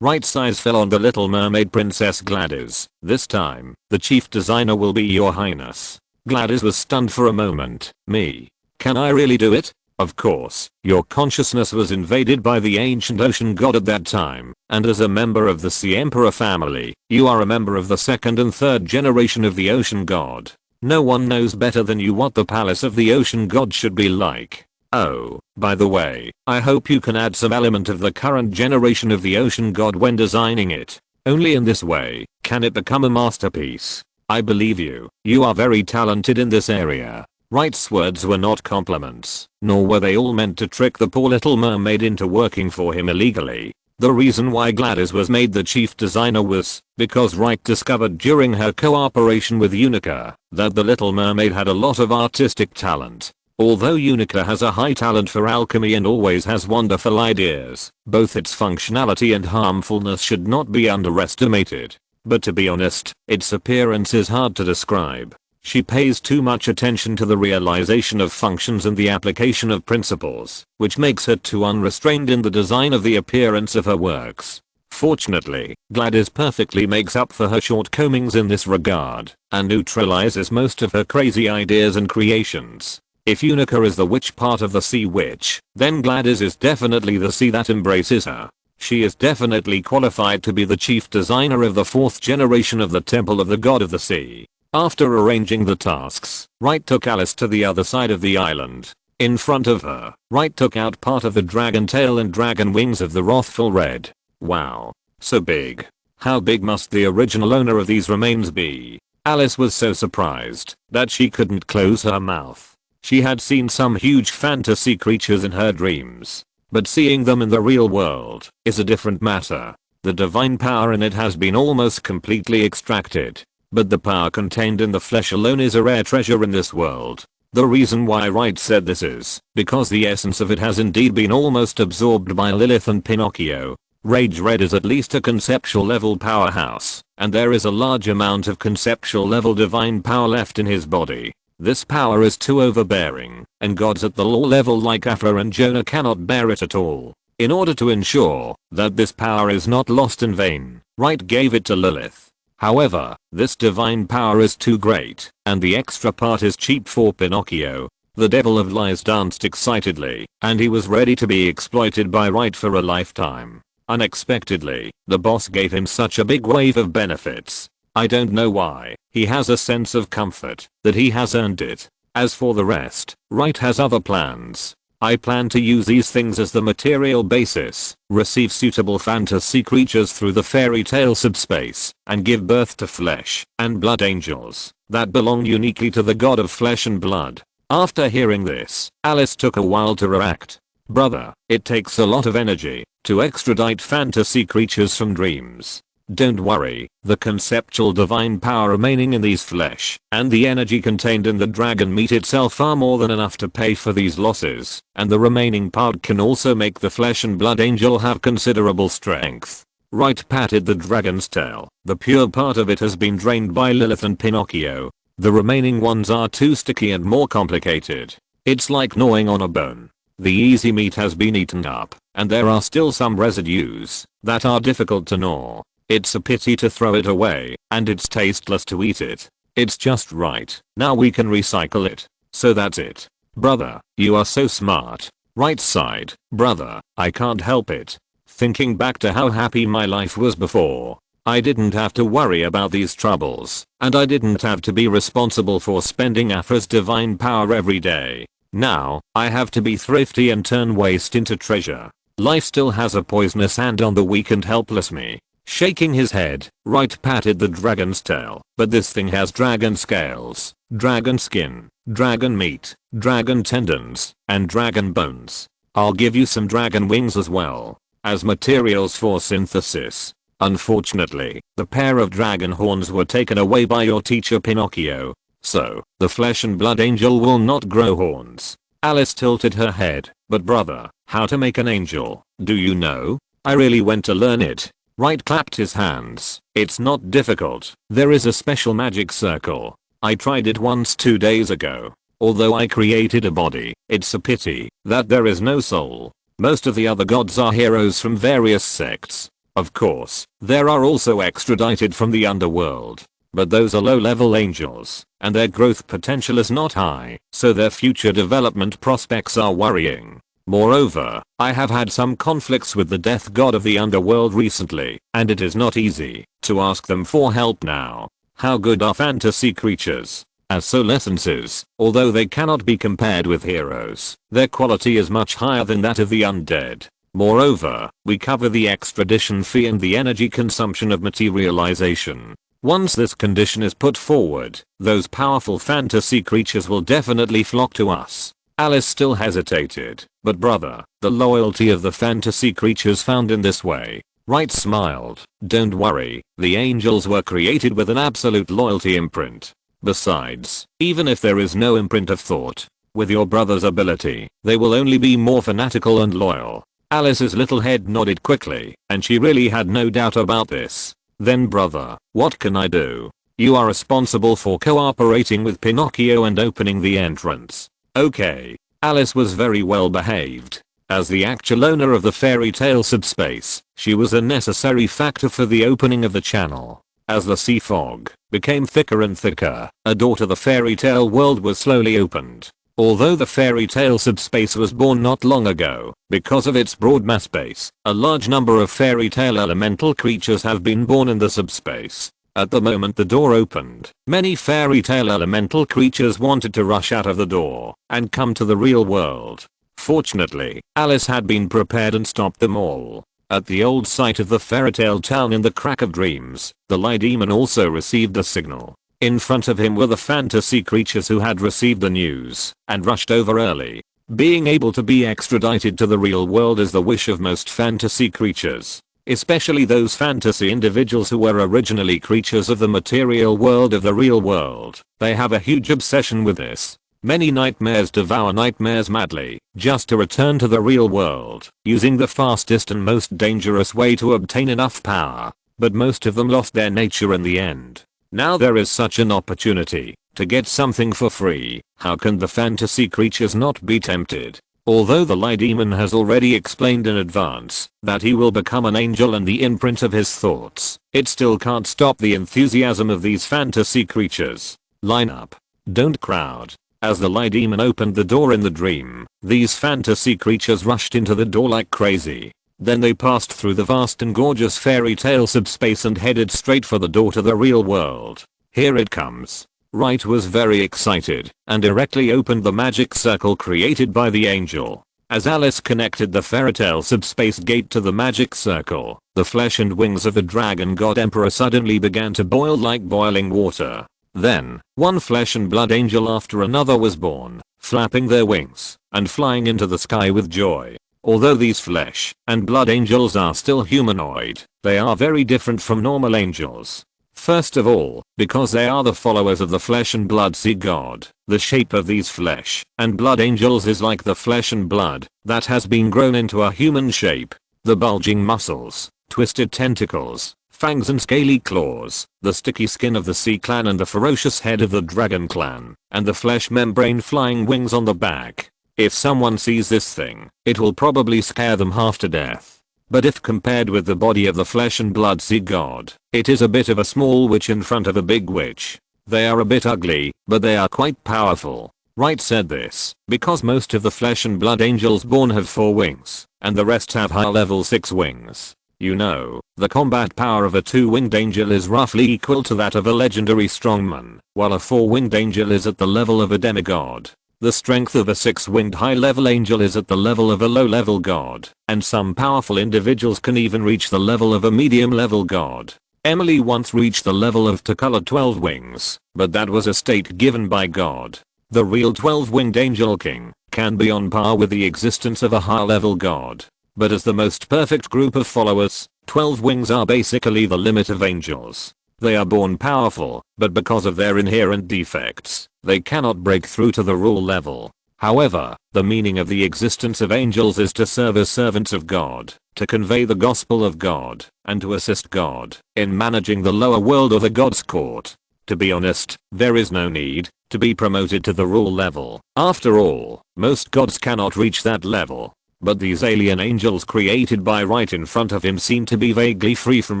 Wright's eyes fell on the Little Mermaid Princess Gladys. This time, the chief designer will be your highness. Gladys was stunned for a moment. Me? Can I really do it? Of course, your consciousness was invaded by the ancient ocean god at that time, and as a member of the Sea Emperor family, you are a member of the second and third generation of the ocean god. No one knows better than you what the palace of the ocean god should be like. Oh, by the way, I hope you can add some element of the current generation of the ocean god when designing it. Only in this way can it become a masterpiece. I believe you. You are very talented in this area. Wright's words were not compliments, nor were they all meant to trick the poor little mermaid into working for him illegally. The reason why Gladys was made the chief designer was because Wright discovered during her cooperation with Unica that the Little Mermaid had a lot of artistic talent. Although Unica has a high talent for alchemy and always has wonderful ideas, both its functionality and harmfulness should not be underestimated. But to be honest, its appearance is hard to describe. She pays too much attention to the realization of functions and the application of principles, which makes her too unrestrained in the design of the appearance of her works. Fortunately, Gladys perfectly makes up for her shortcomings in this regard, and neutralizes most of her crazy ideas and creations. If Unica is the witch part of the sea witch, then Gladys is definitely the sea that embraces her. She is definitely qualified to be the chief designer of the fourth generation of the Temple of the God of the Sea. After arranging the tasks, Wright took Alice to the other side of the island. In front of her, Wright took out part of the dragon tail and dragon wings of the wrathful red. Wow. So big. How big must the original owner of these remains be? Alice was so surprised that she couldn't close her mouth. She had seen some huge fantasy creatures in her dreams, but seeing them in the real world is a different matter. The divine power in it has been almost completely extracted. But the power contained in the flesh alone is a rare treasure in this world. The reason why Wright said this is because the essence of it has indeed been almost absorbed by Lilith and Pinocchio. Rage Red is at least a conceptual level powerhouse, and there is a large amount of conceptual level divine power left in his body. This power is too overbearing, and gods at the law level like Aphra and Jonah cannot bear it at all. In order to ensure that this power is not lost in vain, Wright gave it to Lilith. However, this divine power is too great, and the extra part is cheap for Pinocchio. The devil of lies danced excitedly, and he was ready to be exploited by Wright for a lifetime. Unexpectedly, the boss gave him such a big wave of benefits. I don't know why, he has a sense of comfort that he has earned it. As for the rest, Wright has other plans. I plan to use these things as the material basis, receive suitable fantasy creatures through the fairy tale subspace, and give birth to flesh and blood angels that belong uniquely to the god of flesh and blood. After hearing this, Alice took a while to react. Brother, it takes a lot of energy to extradite fantasy creatures from dreams. Don't worry, the conceptual divine power remaining in these flesh and the energy contained in the dragon meat itself are more than enough to pay for these losses, and the remaining part can also make the flesh and blood angel have considerable strength. Wright patted the dragon's tail. The pure part of it has been drained by Lilith and Pinocchio. The remaining ones are too sticky and more complicated. It's like gnawing on a bone. The easy meat has been eaten up, and there are still some residues that are difficult to gnaw. It's a pity to throw it away, and it's tasteless to eat it. It's just right. Now we can recycle it. So that's it. Brother, you are so smart. Wright sighed. Brother, I can't help it. Thinking back to how happy my life was before. I didn't have to worry about these troubles, and I didn't have to be responsible for spending Afra's divine power every day. Now, I have to be thrifty and turn waste into treasure. Life still has a poisonous hand on the weak and helpless me. Shaking his head, Wright patted the dragon's tail. But this thing has dragon scales, dragon skin, dragon meat, dragon tendons, and dragon bones. I'll give you some dragon wings as well, as materials for synthesis. Unfortunately, the pair of dragon horns were taken away by your teacher Pinocchio. So, the flesh and blood angel will not grow horns. Alice tilted her head. But brother, how to make an angel, do you know? I really went to learn it. Wright clapped his hands. It's not difficult. There is a special magic circle. I tried it once 2 days ago. Although I created a body, it's a pity that there is no soul. Most of the other gods are heroes from various sects. Of course, there are also extradited from the underworld. But those are low-level angels, and their growth potential is not high, so their future development prospects are worrying. Moreover, I have had some conflicts with the death god of the underworld recently, and it is not easy to ask them for help now. How good are fantasy creatures? As soul essences, although they cannot be compared with heroes, their quality is much higher than that of the undead. Moreover, we cover the extradition fee and the energy consumption of materialization. Once this condition is put forward, those powerful fantasy creatures will definitely flock to us. Alice still hesitated. But brother, the loyalty of the fantasy creatures found in this way. Wright smiled. Don't worry, the angels were created with an absolute loyalty imprint. Besides, even if there is no imprint of thought, with your brother's ability, they will only be more fanatical and loyal. Alice's little head nodded quickly, and she really had no doubt about this. Then brother, what can I do? You are responsible for cooperating with Pinocchio and opening the entrance. Okay. Alice was very well behaved. As the actual owner of the fairy tale subspace, she was a necessary factor for the opening of the channel. As the sea fog became thicker and thicker, a door to the fairy tale world was slowly opened. Although the fairy tale subspace was born not long ago, because of its broad mass base, a large number of fairy tale elemental creatures have been born in the subspace. At the moment the door opened, many fairy tale elemental creatures wanted to rush out of the door and come to the real world. Fortunately, Alice had been prepared and stopped them all. At the old site of the fairy tale town in the Crack of Dreams, the Lie Demon also received a signal. In front of him were the fantasy creatures who had received the news and rushed over early. Being able to be extradited to the real world is the wish of most fantasy creatures, especially those fantasy individuals who were originally creatures of the material world of the real world. They have a huge obsession with this. Many nightmares devour nightmares madly, just to return to the real world, using the fastest and most dangerous way to obtain enough power. But most of them lost their nature in the end. Now there is such an opportunity to get something for free. How can the fantasy creatures not be tempted? Although the Lie Demon has already explained in advance that he will become an angel and the imprint of his thoughts, it still can't stop the enthusiasm of these fantasy creatures. Line up. Don't crowd. As the Lie Demon opened the door in the dream, these fantasy creatures rushed into the door like crazy. Then they passed through the vast and gorgeous fairy tale subspace and headed straight for the door to the real world. Here it comes. Wright was very excited and directly opened the magic circle created by the angel. As Alice connected the fairytale subspace gate to the magic circle, the flesh and wings of the dragon god emperor suddenly began to boil like boiling water. Then, one flesh and blood angel after another was born, flapping their wings and flying into the sky with joy. Although these flesh and blood angels are still humanoid, they are very different from normal angels. First of all, because they are the followers of the flesh and blood sea god, the shape of these flesh and blood angels is like the flesh and blood that has been grown into a human shape. The bulging muscles, twisted tentacles, fangs and scaly claws, the sticky skin of the sea clan and the ferocious head of the dragon clan, and the flesh membrane flying wings on the back. If someone sees this thing, it will probably scare them half to death. But if compared with the body of the flesh and blood sea god, it is a bit of a small witch in front of a big witch. They are a bit ugly, but they are quite powerful. Wright said this because most of the flesh and blood angels born have 4 wings, and the rest have high level 6 wings. You know, the combat power of a 2-winged angel is roughly equal to that of a legendary strongman, while a 4-winged angel is at the level of a demigod. The strength of a 6-winged high-level angel is at the level of a low-level god, and some powerful individuals can even reach the level of a medium-level god. Emily once reached the level of T'Challa 12 wings, but that was a state given by God. The real 12-winged angel king can be on par with the existence of a high-level god. But as the most perfect group of followers, 12 wings are basically the limit of angels. They are born powerful, but because of their inherent defects, they cannot break through to the rule level. However, the meaning of the existence of angels is to serve as servants of God, to convey the gospel of God, and to assist God in managing the lower world or the God's court. To be honest, there is no need to be promoted to the rule level. After all, most gods cannot reach that level. But these alien angels created by Wright in front of him seem to be vaguely free from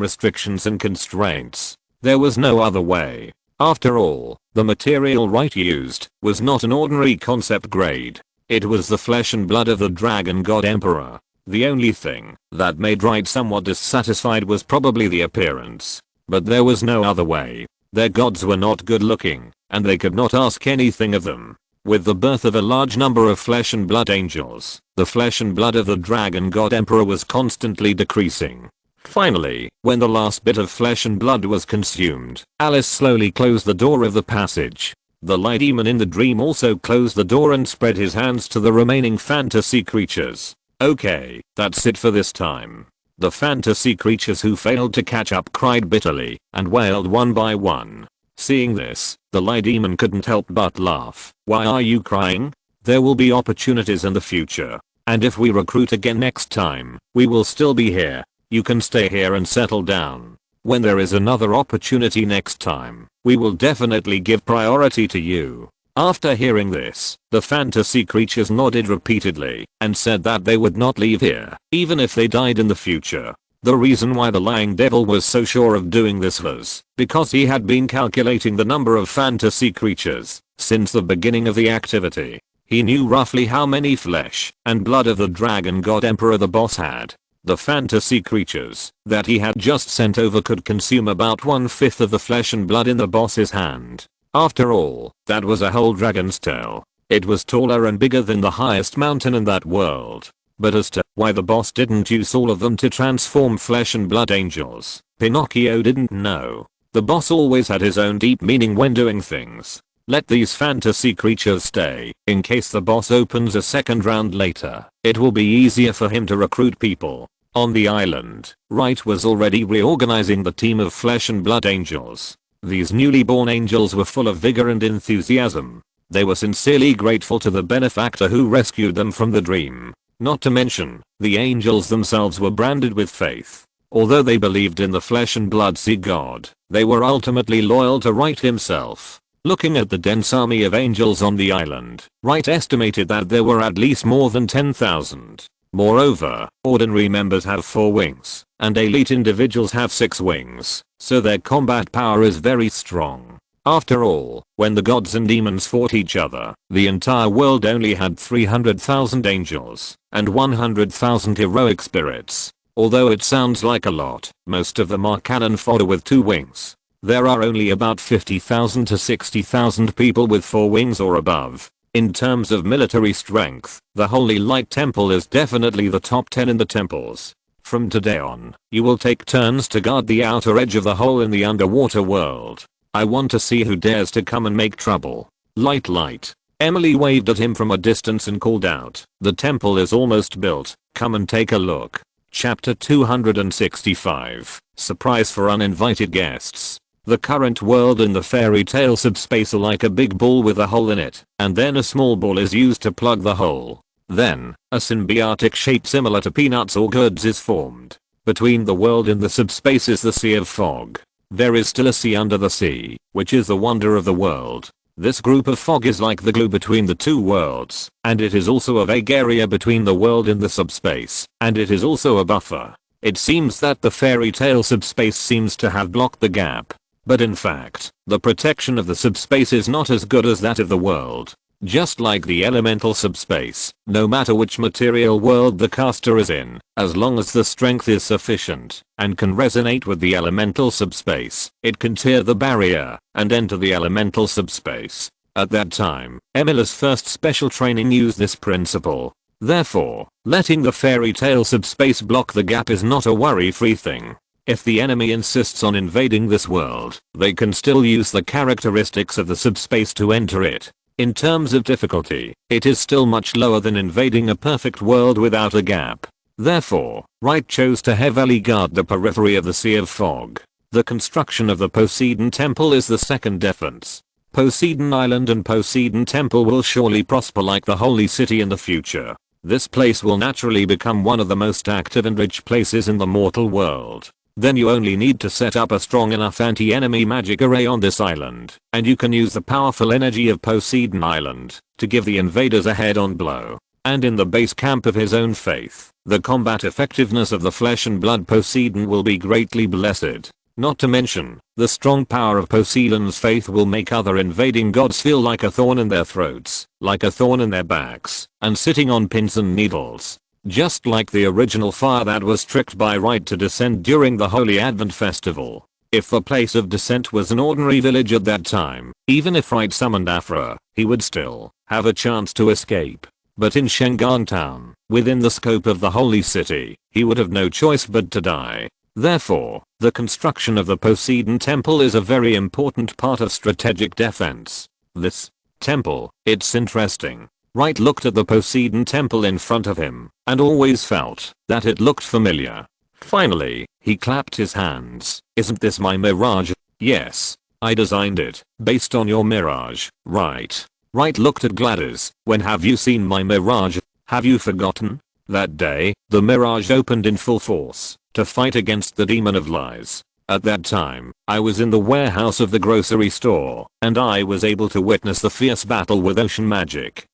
restrictions and constraints. There was no other way. After all, the material Wright used was not an ordinary concept grade. It was the flesh and blood of the dragon god emperor. The only thing that made Wright somewhat dissatisfied was probably the appearance. But there was no other way. Their gods were not good looking, and they could not ask anything of them. With the birth of a large number of flesh and blood angels, the flesh and blood of the dragon god emperor was constantly decreasing. Finally, when the last bit of flesh and blood was consumed, Alice slowly closed the door of the passage. The light demon in the dream also closed the door and spread his hands to the remaining fantasy creatures. Okay, that's it for this time. The fantasy creatures who failed to catch up cried bitterly and wailed one by one. Seeing this, the light demon couldn't help but laugh. Why are you crying? There will be opportunities in the future. And if we recruit again next time, we will still be here. You can stay here and settle down. When there is another opportunity next time, we will definitely give priority to you. After hearing this, the fantasy creatures nodded repeatedly and said that they would not leave here, even if they died in the future. The reason why the lying devil was so sure of doing this was because he had been calculating the number of fantasy creatures since the beginning of the activity. He knew roughly how many flesh and blood of the dragon god emperor the boss had. The fantasy creatures that he had just sent over could consume about 1/5 of the flesh and blood in the boss's hand. After all, that was a whole dragon's tail. It was taller and bigger than the highest mountain in that world. But as to why the boss didn't use all of them to transform flesh and blood angels, Pinocchio didn't know. The boss always had his own deep meaning when doing things. Let these fantasy creatures stay, in case the boss opens a second round later. It will be easier for him to recruit people. On the island, Wright was already reorganizing the team of flesh and blood angels. These newly born angels were full of vigor and enthusiasm. They were sincerely grateful to the benefactor who rescued them from the dream. Not to mention, the angels themselves were branded with faith. Although they believed in the flesh and blood sea god, they were ultimately loyal to Wright himself. Looking at the dense army of angels on the island, Wright estimated that there were at least more than 10,000. Moreover, ordinary members have 4 wings, and elite individuals have 6 wings, so their combat power is very strong. After all, when the gods and demons fought each other, the entire world only had 300,000 angels and 100,000 heroic spirits. Although it sounds like a lot, most of them are cannon fodder with 2 wings. There are only about 50,000 to 60,000 people with 4 wings or above. In terms of military strength, the Holy Light Temple is definitely the top 10 in the temples. From today on, you will take turns to guard the outer edge of the hole in the underwater world. I want to see who dares to come and make trouble. Light. Emily waved at him from a distance and called out, "The temple is almost built, come and take a look." Chapter 265, Surprise for Uninvited Guests. The current world and the fairy tale subspace are like a big ball with a hole in it, and then a small ball is used to plug the hole. Then, a symbiotic shape similar to peanuts or gourds is formed. Between the world and the subspace is the Sea of Fog. There is still a sea under the sea, which is the wonder of the world. This group of fog is like the glue between the two worlds, and it is also a vague area between the world and the subspace, and it is also a buffer. It seems that the fairy tale subspace seems to have blocked the gap. But in fact, the protection of the subspace is not as good as that of the world. Just like the elemental subspace, no matter which material world the caster is in, as long as the strength is sufficient and can resonate with the elemental subspace, it can tear the barrier and enter the elemental subspace. At that time, Emily's first special training used this principle. Therefore, letting the fairy tale subspace block the gap is not a worry-free thing. If the enemy insists on invading this world, they can still use the characteristics of the subspace to enter it. In terms of difficulty, it is still much lower than invading a perfect world without a gap. Therefore, Wright chose to heavily guard the periphery of the Sea of Fog. The construction of the Poseidon Temple is the second defense. Poseidon Island and Poseidon Temple will surely prosper like the Holy City in the future. This place will naturally become one of the most active and rich places in the mortal world. Then you only need to set up a strong enough anti-enemy magic array on this island, and you can use the powerful energy of Poseidon Island to give the invaders a head-on blow. And in the base camp of his own faith, the combat effectiveness of the flesh and blood Poseidon will be greatly blessed. Not to mention, the strong power of Poseidon's faith will make other invading gods feel like a thorn in their throats, like a thorn in their backs, and sitting on pins and needles. Just like the original fire that was tricked by Wright to descend during the Holy Advent Festival. If the place of descent was an ordinary village at that time, even if Wright summoned Afra, he would still have a chance to escape. But in Shengang Town, within the scope of the Holy City, he would have no choice but to die. Therefore, the construction of the Poseidon Temple is a very important part of strategic defense. This temple, it's interesting. Wright looked at the Poseidon Temple in front of him, and always felt that it looked familiar. Finally, he clapped his hands. "Isn't this my mirage?" "Yes. I designed it, based on your mirage, right?" Wright looked at Gladys. "When have you seen my mirage? Have you forgotten? That day, the mirage opened in full force, to fight against the demon of lies. At that time, I was in the warehouse of the grocery store, and I was able to witness the fierce battle with ocean magic.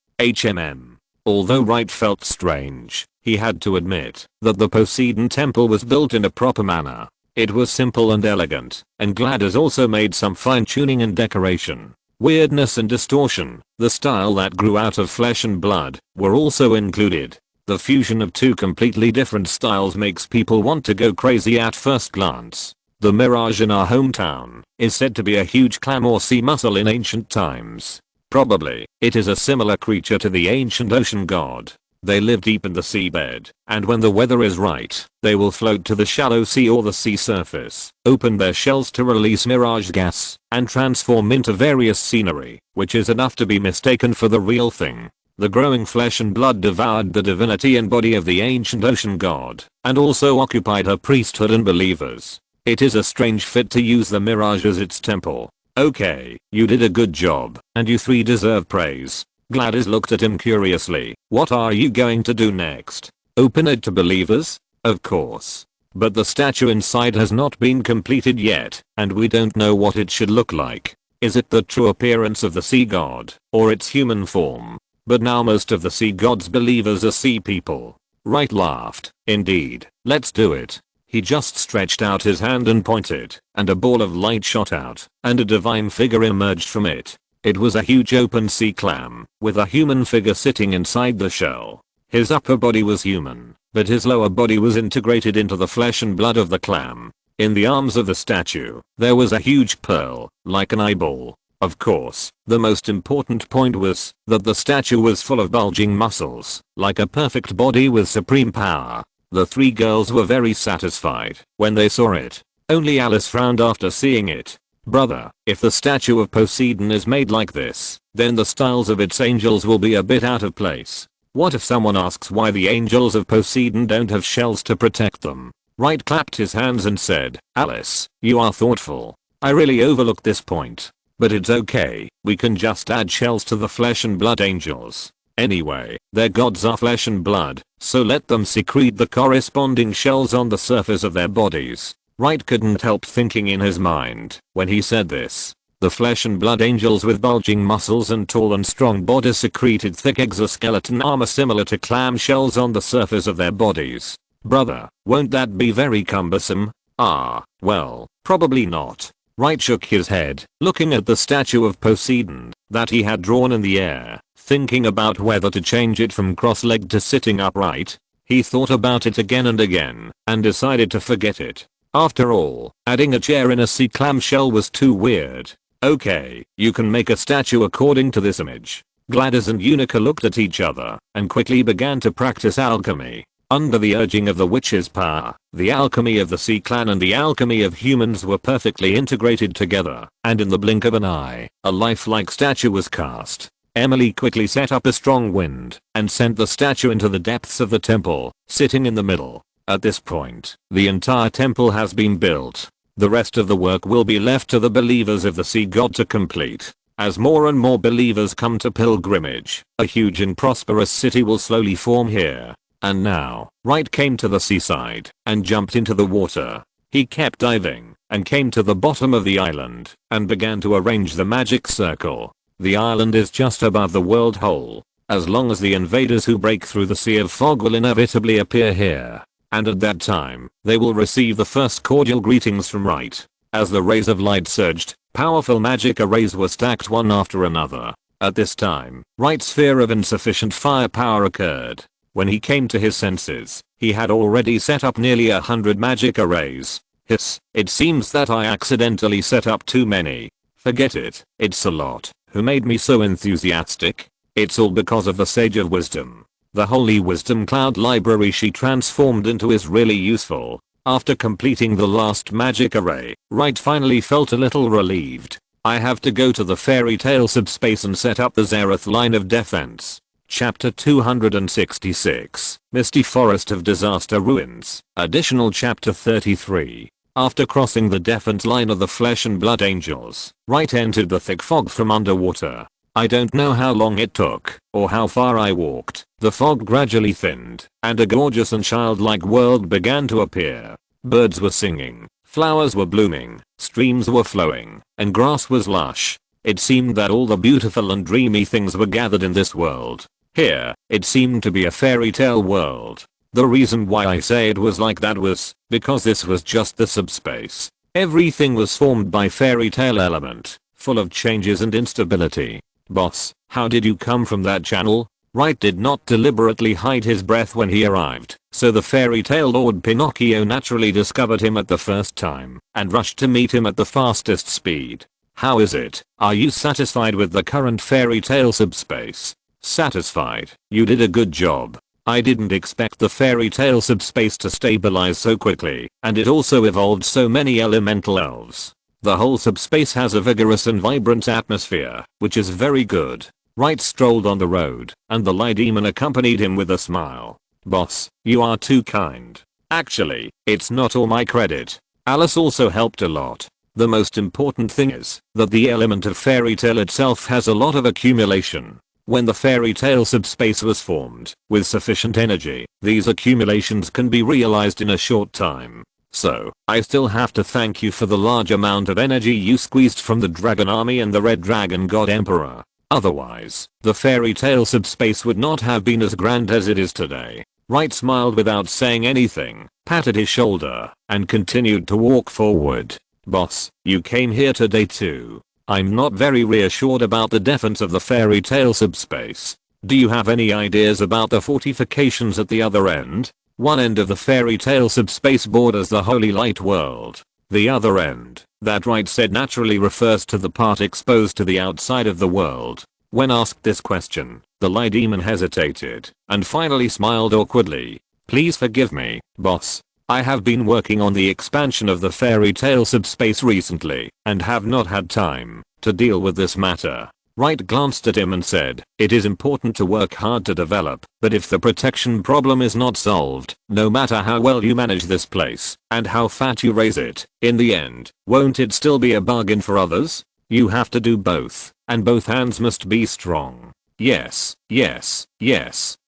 Although Wright felt strange, he had to admit that the Poseidon Temple was built in a proper manner. It was simple and elegant, and Gladys also made some fine-tuning and decoration. Weirdness and distortion, the style that grew out of flesh and blood, were also included. The fusion of two completely different styles makes people want to go crazy at first glance. The Mirage in our hometown is said to be a huge clam or sea mussel in ancient times. Probably, it is a similar creature to the ancient ocean god. They live deep in the seabed, and when the weather is right, they will float to the shallow sea or the sea surface, open their shells to release mirage gas, and transform into various scenery, which is enough to be mistaken for the real thing. The growing flesh and blood devoured the divinity and body of the ancient ocean god, and also occupied her priesthood and believers. It is a strange fit to use the mirage as its temple. Okay, you did a good job, and you three deserve praise. Gladys looked at him curiously. What are you going to do next? Open it to believers? Of course. But the statue inside has not been completed yet, and we don't know what it should look like. Is it the true appearance of the sea god, or its human form? But now most of the sea god's believers are sea people. Wright laughed. Indeed, let's do it. He just stretched out his hand and pointed, and a ball of light shot out, and a divine figure emerged from it. It was a huge open sea clam, with a human figure sitting inside the shell. His upper body was human, but his lower body was integrated into the flesh and blood of the clam. In the arms of the statue, there was a huge pearl, like an eyeball. Of course, the most important point was that the statue was full of bulging muscles, like a perfect body with supreme power. The three girls were very satisfied when they saw it. Only Alice frowned after seeing it. Brother, if the statue of Poseidon is made like this, then the styles of its angels will be a bit out of place. What if someone asks why the angels of Poseidon don't have shells to protect them? Wright clapped his hands and said, Alice, you are thoughtful. I really overlooked this point. But it's okay, we can just add shells to the flesh and blood angels. Anyway, their gods are flesh and blood, so let them secrete the corresponding shells on the surface of their bodies. Wright couldn't help thinking in his mind, when he said this. The flesh and blood angels with bulging muscles and tall and strong bodies secreted thick exoskeleton armor similar to clam shells on the surface of their bodies. Brother, won't that be very cumbersome? Well, probably not. Wright shook his head, looking at the statue of Poseidon that he had drawn in the air, thinking about whether to change it from cross-legged to sitting upright. He thought about it again and again, and decided to forget it. After all, adding a chair in a sea clamshell was too weird. Okay, you can make a statue according to this image. Gladys and Unica looked at each other and quickly began to practice alchemy. Under the urging of the witch's power, the alchemy of the Sea Clan and the alchemy of humans were perfectly integrated together, and in the blink of an eye, a lifelike statue was cast. Emily quickly set up a strong wind and sent the statue into the depths of the temple, sitting in the middle. At this point, the entire temple has been built. The rest of the work will be left to the believers of the sea god to complete. As more and more believers come to pilgrimage, a huge and prosperous city will slowly form here. And now, Wright came to the seaside and jumped into the water. He kept diving and came to the bottom of the island and began to arrange the magic circle. The island is just above the world hole. As long as the invaders who break through the sea of fog will inevitably appear here. And at that time, they will receive the first cordial greetings from Wright. As the rays of light surged, powerful magic arrays were stacked one after another. At this time, Wright's fear of insufficient firepower occurred. When he came to his senses, he had already set up nearly 100 magic arrays. Hiss, it seems that I accidentally set up too many. Forget it, it's a lot. Who made me so enthusiastic? It's all because of the Sage of Wisdom. The Holy Wisdom Cloud library she transformed into is really useful. After completing the last magic array, Wright finally felt a little relieved. I have to go to the fairy tale subspace and set up the Zareth line of defense. Chapter 266, Misty Forest of Disaster Ruins. Additional Chapter 33. After crossing the defense line of the flesh and blood angels, Wright entered the thick fog from underwater. I don't know how long it took, or how far I walked. The fog gradually thinned, and a gorgeous and childlike world began to appear. Birds were singing, flowers were blooming, streams were flowing, and grass was lush. It seemed that all the beautiful and dreamy things were gathered in this world. Here, it seemed to be a fairy tale world. The reason why I say it was like that was because this was just the subspace. Everything was formed by fairy tale element, full of changes and instability. Boss, how did you come from that channel? Wright did not deliberately hide his breath when he arrived, so the fairy tale Lord Pinocchio naturally discovered him at the first time and rushed to meet him at the fastest speed. How is it? Are you satisfied with the current fairy tale subspace? Satisfied. You did a good job. I didn't expect the fairy tale subspace to stabilize so quickly, and it also evolved so many elemental elves. The whole subspace has a vigorous and vibrant atmosphere, which is very good. Wright strolled on the road, and the Lie Demon accompanied him with a smile. Boss, you are too kind. Actually, it's not all my credit. Alice also helped a lot. The most important thing is that the element of fairy tale itself has a lot of accumulation. When the fairy tale subspace was formed, with sufficient energy, these accumulations can be realized in a short time. So, I still have to thank you for the large amount of energy you squeezed from the Dragon Army and the Red Dragon God Emperor. Otherwise, the fairy tale subspace would not have been as grand as it is today. Wright smiled without saying anything, patted his shoulder, and continued to walk forward. Boss, you came here today too. I'm not very reassured about the defense of the fairy tale subspace. Do you have any ideas about the fortifications at the other end? One end of the fairy tale subspace borders the holy light world. The other end, that Wright said naturally refers to the part exposed to the outside of the world. When asked this question, the light demon hesitated and finally smiled awkwardly. Please forgive me, boss. I have been working on the expansion of the fairy tale subspace recently and have not had time to deal with this matter. Wright glanced at him and said, it is important to work hard to develop, but if the protection problem is not solved, no matter how well you manage this place and how fat you raise it, in the end, won't it still be a bargain for others? You have to do both, and both hands must be strong. Yes,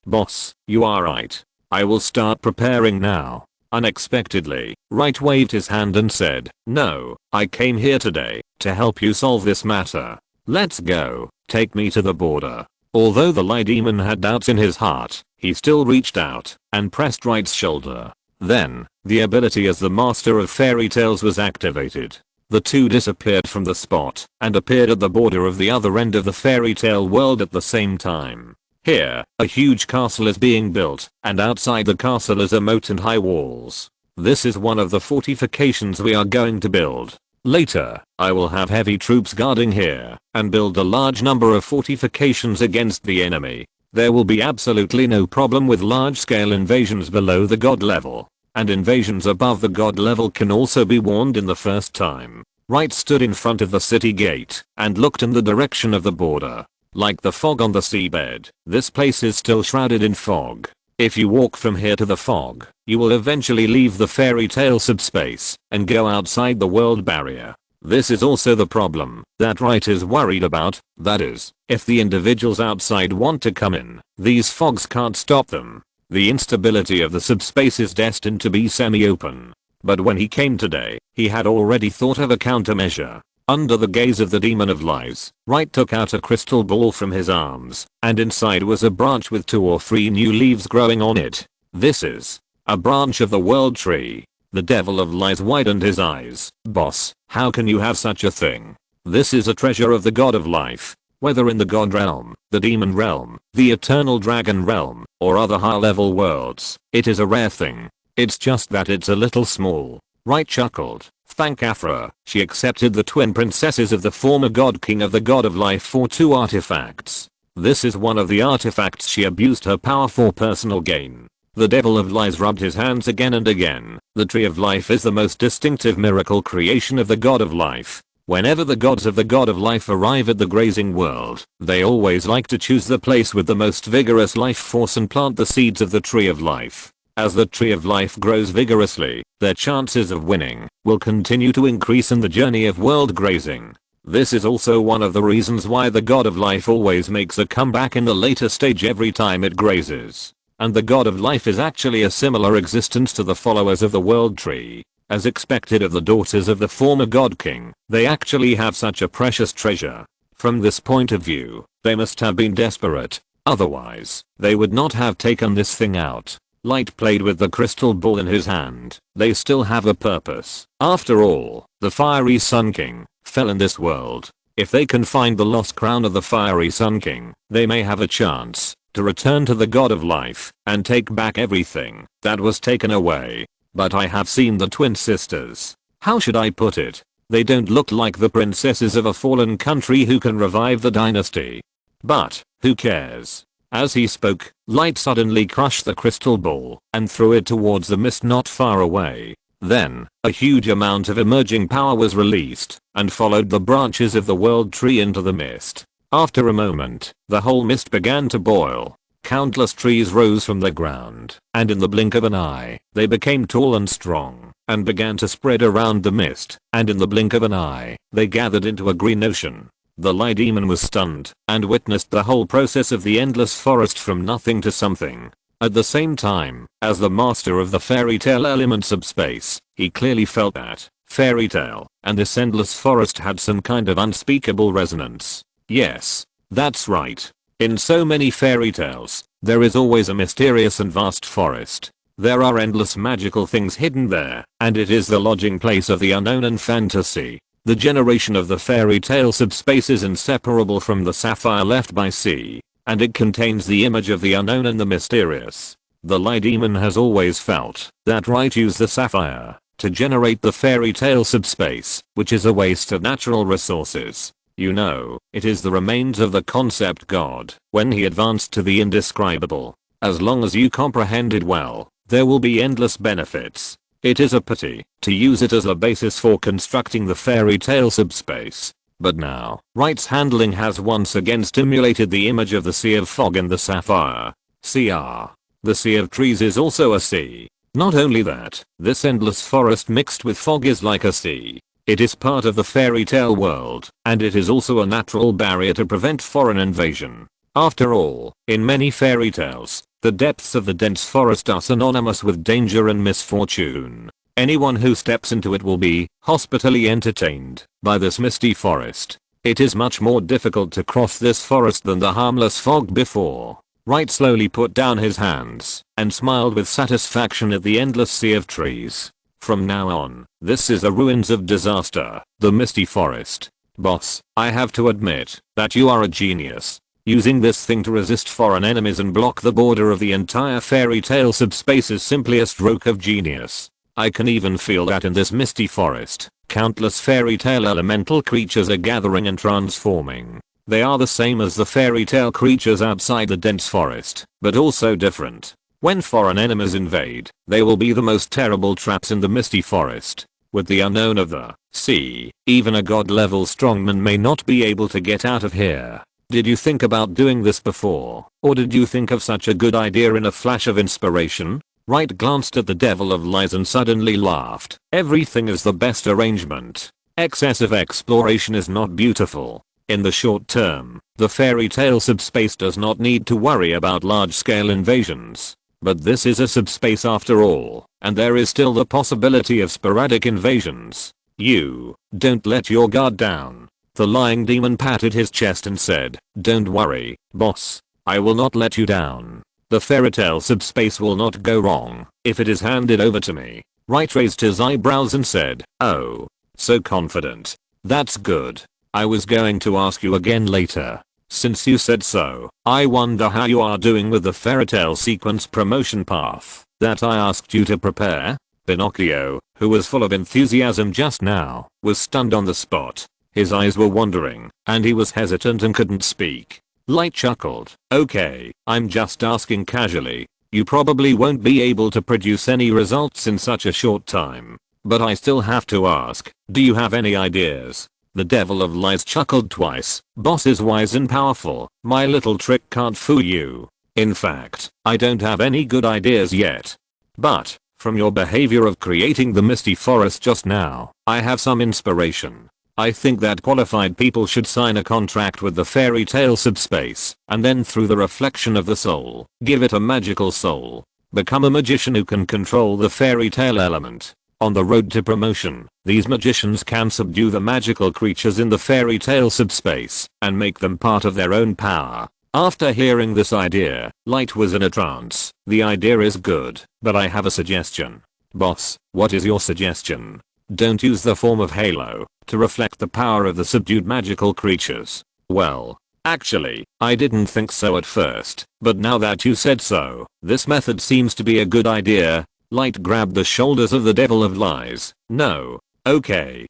boss, you are right. I will start preparing now. Unexpectedly, Wright waved his hand and said, no, I came here today to help you solve this matter. Let's go, take me to the border. Although the light demon had doubts in his heart, he still reached out and pressed Wright's shoulder. Then, the ability as the master of fairy tales was activated. The two disappeared from the spot and appeared at the border of the other end of the fairy tale world at the same time. Here, a huge castle is being built, and outside the castle is a moat and high walls. This is one of the fortifications we are going to build. Later, I will have heavy troops guarding here and build a large number of fortifications against the enemy. There will be absolutely no problem with large-scale invasions below the god level, and invasions above the god level can also be warned in the first time. Wright stood in front of the city gate and looked in the direction of the border. Like the fog on the seabed, this place is still shrouded in fog. If you walk from here to the fog, you will eventually leave the fairy tale subspace and go outside the world barrier. This is also the problem that Wright is worried about, that is, if the individuals outside want to come in, these fogs can't stop them. The instability of the subspace is destined to be semi-open. But when he came today, he had already thought of a countermeasure. Under the gaze of the demon of lies, Wright took out a crystal ball from his arms, and inside was a branch with 2 or 3 new leaves growing on it. This is a branch of the world tree. The devil of lies widened his eyes. Boss, how can you have such a thing? This is a treasure of the god of life. Whether in the god realm, the demon realm, the eternal dragon realm, or other high-level worlds, it is a rare thing. It's just that it's a little small. Wright chuckled. Thank Afra, she accepted the twin princesses of the former god king of the god of life for 2 artifacts. This is one of the artifacts she abused her power for personal gain. The devil of lies rubbed his hands again and again. The tree of life is the most distinctive miracle creation of the god of life. Whenever the gods of the god of life arrive at the grazing world, they always like to choose the place with the most vigorous life force and plant the seeds of the tree of life. As the tree of life grows vigorously, their chances of winning will continue to increase in the journey of world grazing. This is also one of the reasons why the god of life always makes a comeback in the later stage every time it grazes. And the god of life is actually a similar existence to the followers of the world tree. As expected of the daughters of the former god king, they actually have such a precious treasure. From this point of view, they must have been desperate. Otherwise, they would not have taken this thing out. Light played with the crystal ball in his hand. They still have a purpose. After all, the fiery Sun King fell in this world. If they can find the lost crown of the fiery Sun King, they may have a chance to return to the god of life and take back everything that was taken away. But I have seen the twin sisters. How should I put it? They don't look like the princesses of a fallen country who can revive the dynasty. But, who cares? As he spoke, Light suddenly crushed the crystal ball and threw it towards the mist not far away. Then, a huge amount of emerging power was released and followed the branches of the world tree into the mist. After a moment, the whole mist began to boil. Countless trees rose from the ground, and in the blink of an eye, they became tall and strong, and began to spread around the mist, and in the blink of an eye, they gathered into a green ocean. The light demon was stunned, and witnessed the whole process of the endless forest from nothing to something. At the same time, as the master of the fairy tale element subspace, he clearly felt that fairy tale and this endless forest had some kind of unspeakable resonance. Yes, that's right. In so many fairy tales, there is always a mysterious and vast forest. There are endless magical things hidden there, and it is the lodging place of the unknown and fantasy. The generation of the fairy tale subspace is inseparable from the sapphire left by sea, and it contains the image of the unknown and the mysterious. The Lie Demon has always felt that Wright used the sapphire to generate the fairy tale subspace, which is a waste of natural resources. You know, it is the remains of the concept God when he advanced to the indescribable. As long as you comprehend it well, there will be endless benefits. It is a pity to use it as a basis for constructing the fairy tale subspace. But now, Wright's handling has once again stimulated the image of the sea of fog and the sapphire. CR. The sea of trees is also a sea. Not only that, this endless forest mixed with fog is like a sea. It is part of the fairy tale world, and it is also a natural barrier to prevent foreign invasion. After all, in many fairy tales, the depths of the dense forest are synonymous with danger and misfortune. Anyone who steps into it will be hospitably entertained by this misty forest. It is much more difficult to cross this forest than the harmless fog before. Wright slowly put down his hands and smiled with satisfaction at the endless sea of trees. From now on, this is the ruins of disaster, the misty forest. Boss, I have to admit that you are a genius. Using this thing to resist foreign enemies and block the border of the entire fairy tale subspace is simply a stroke of genius. I can even feel that in this misty forest, countless fairy tale elemental creatures are gathering and transforming. They are the same as the fairy tale creatures outside the dense forest, but also different. When foreign enemies invade, they will be the most terrible traps in the misty forest. With the unknown of the sea, even a god-level strongman may not be able to get out of here. Did you think about doing this before, or did you think of such a good idea in a flash of inspiration? Wright glanced at the Devil of Lies and suddenly laughed. Everything is the best arrangement. Excessive exploration is not beautiful. In the short term, the fairy tale subspace does not need to worry about large-scale invasions. But this is a subspace after all, and there is still the possibility of sporadic invasions. You don't let your guard down. The lying demon patted his chest and said, "Don't worry, boss. I will not let you down. The fairy tale subspace will not go wrong if it is handed over to me." Wright raised his eyebrows and said, "Oh, so confident. That's good. I was going to ask you again later. Since you said so, I wonder how you are doing with the fairy tale sequence promotion path that I asked you to prepare?" Pinocchio, who was full of enthusiasm just now, was stunned on the spot. His eyes were wandering, and he was hesitant and couldn't speak. Light chuckled. "Okay, I'm just asking casually. You probably won't be able to produce any results in such a short time. But I still have to ask, do you have any ideas?" The Devil of Lies chuckled twice. "Boss is wise and powerful. My little trick can't fool you. In fact, I don't have any good ideas yet. But, from your behavior of creating the misty forest just now, I have some inspiration. I think that qualified people should sign a contract with the fairy tale subspace, and then through the reflection of the soul, give it a magical soul. Become a magician who can control the fairy tale element. On the road to promotion, these magicians can subdue the magical creatures in the fairy tale subspace, and make them part of their own power." After hearing this idea, Light was in a trance. "The idea is good, but I have a suggestion." "Boss, what is your suggestion?" "Don't use the form of halo to reflect the power of the subdued magical creatures." "Well, actually, I didn't think so at first, but now that you said so, this method seems to be a good idea." Light grabbed the shoulders of the Devil of Lies. "No. Okay,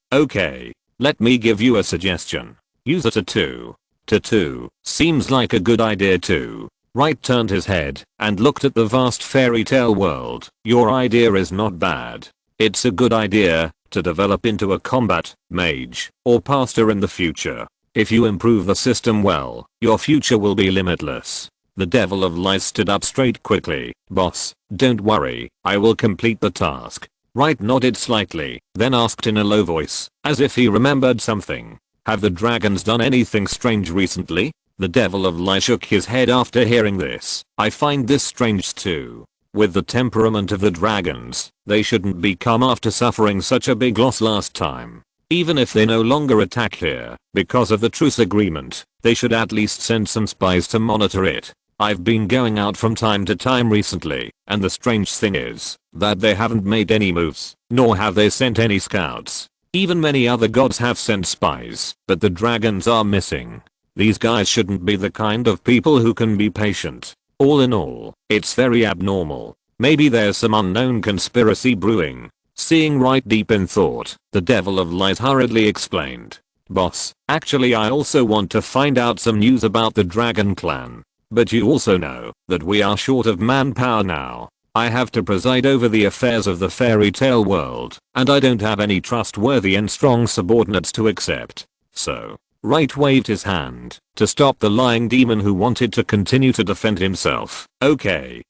let me give you a suggestion. Use a tattoo." "Tattoo seems like a good idea too." Wright turned his head and looked at the vast fairy tale world. "Your idea is not bad. It's a good idea to develop into a combat mage or pastor in the future. If you improve the system well, your future will be limitless." The Devil of Lies stood up straight quickly. "Boss, don't worry, I will complete the task." Wright nodded slightly, then asked in a low voice, as if he remembered something, "Have the dragons done anything strange recently?" The Devil of Lies shook his head after hearing this. "I find this strange too. With the temperament of the dragons, they shouldn't be come after suffering such a big loss last time. Even if they no longer attack here, because of the truce agreement, they should at least send some spies to monitor it. I've been going out from time to time recently, and the strange thing is that they haven't made any moves, nor have they sent any scouts. Even many other gods have sent spies, but the dragons are missing. These guys shouldn't be the kind of people who can be patient. All in all, it's very abnormal. Maybe there's some unknown conspiracy brewing. Seeing Wright deep in thought, the devil of lies hurriedly explained. Boss, actually I also want to find out some news about the Dragon Clan. But you also know that we are short of manpower now. I have to preside over the affairs of the fairy tale world, and I don't have any trustworthy and strong subordinates to accept. So, Wright waved his hand to stop the lying demon who wanted to continue to defend himself. Okay,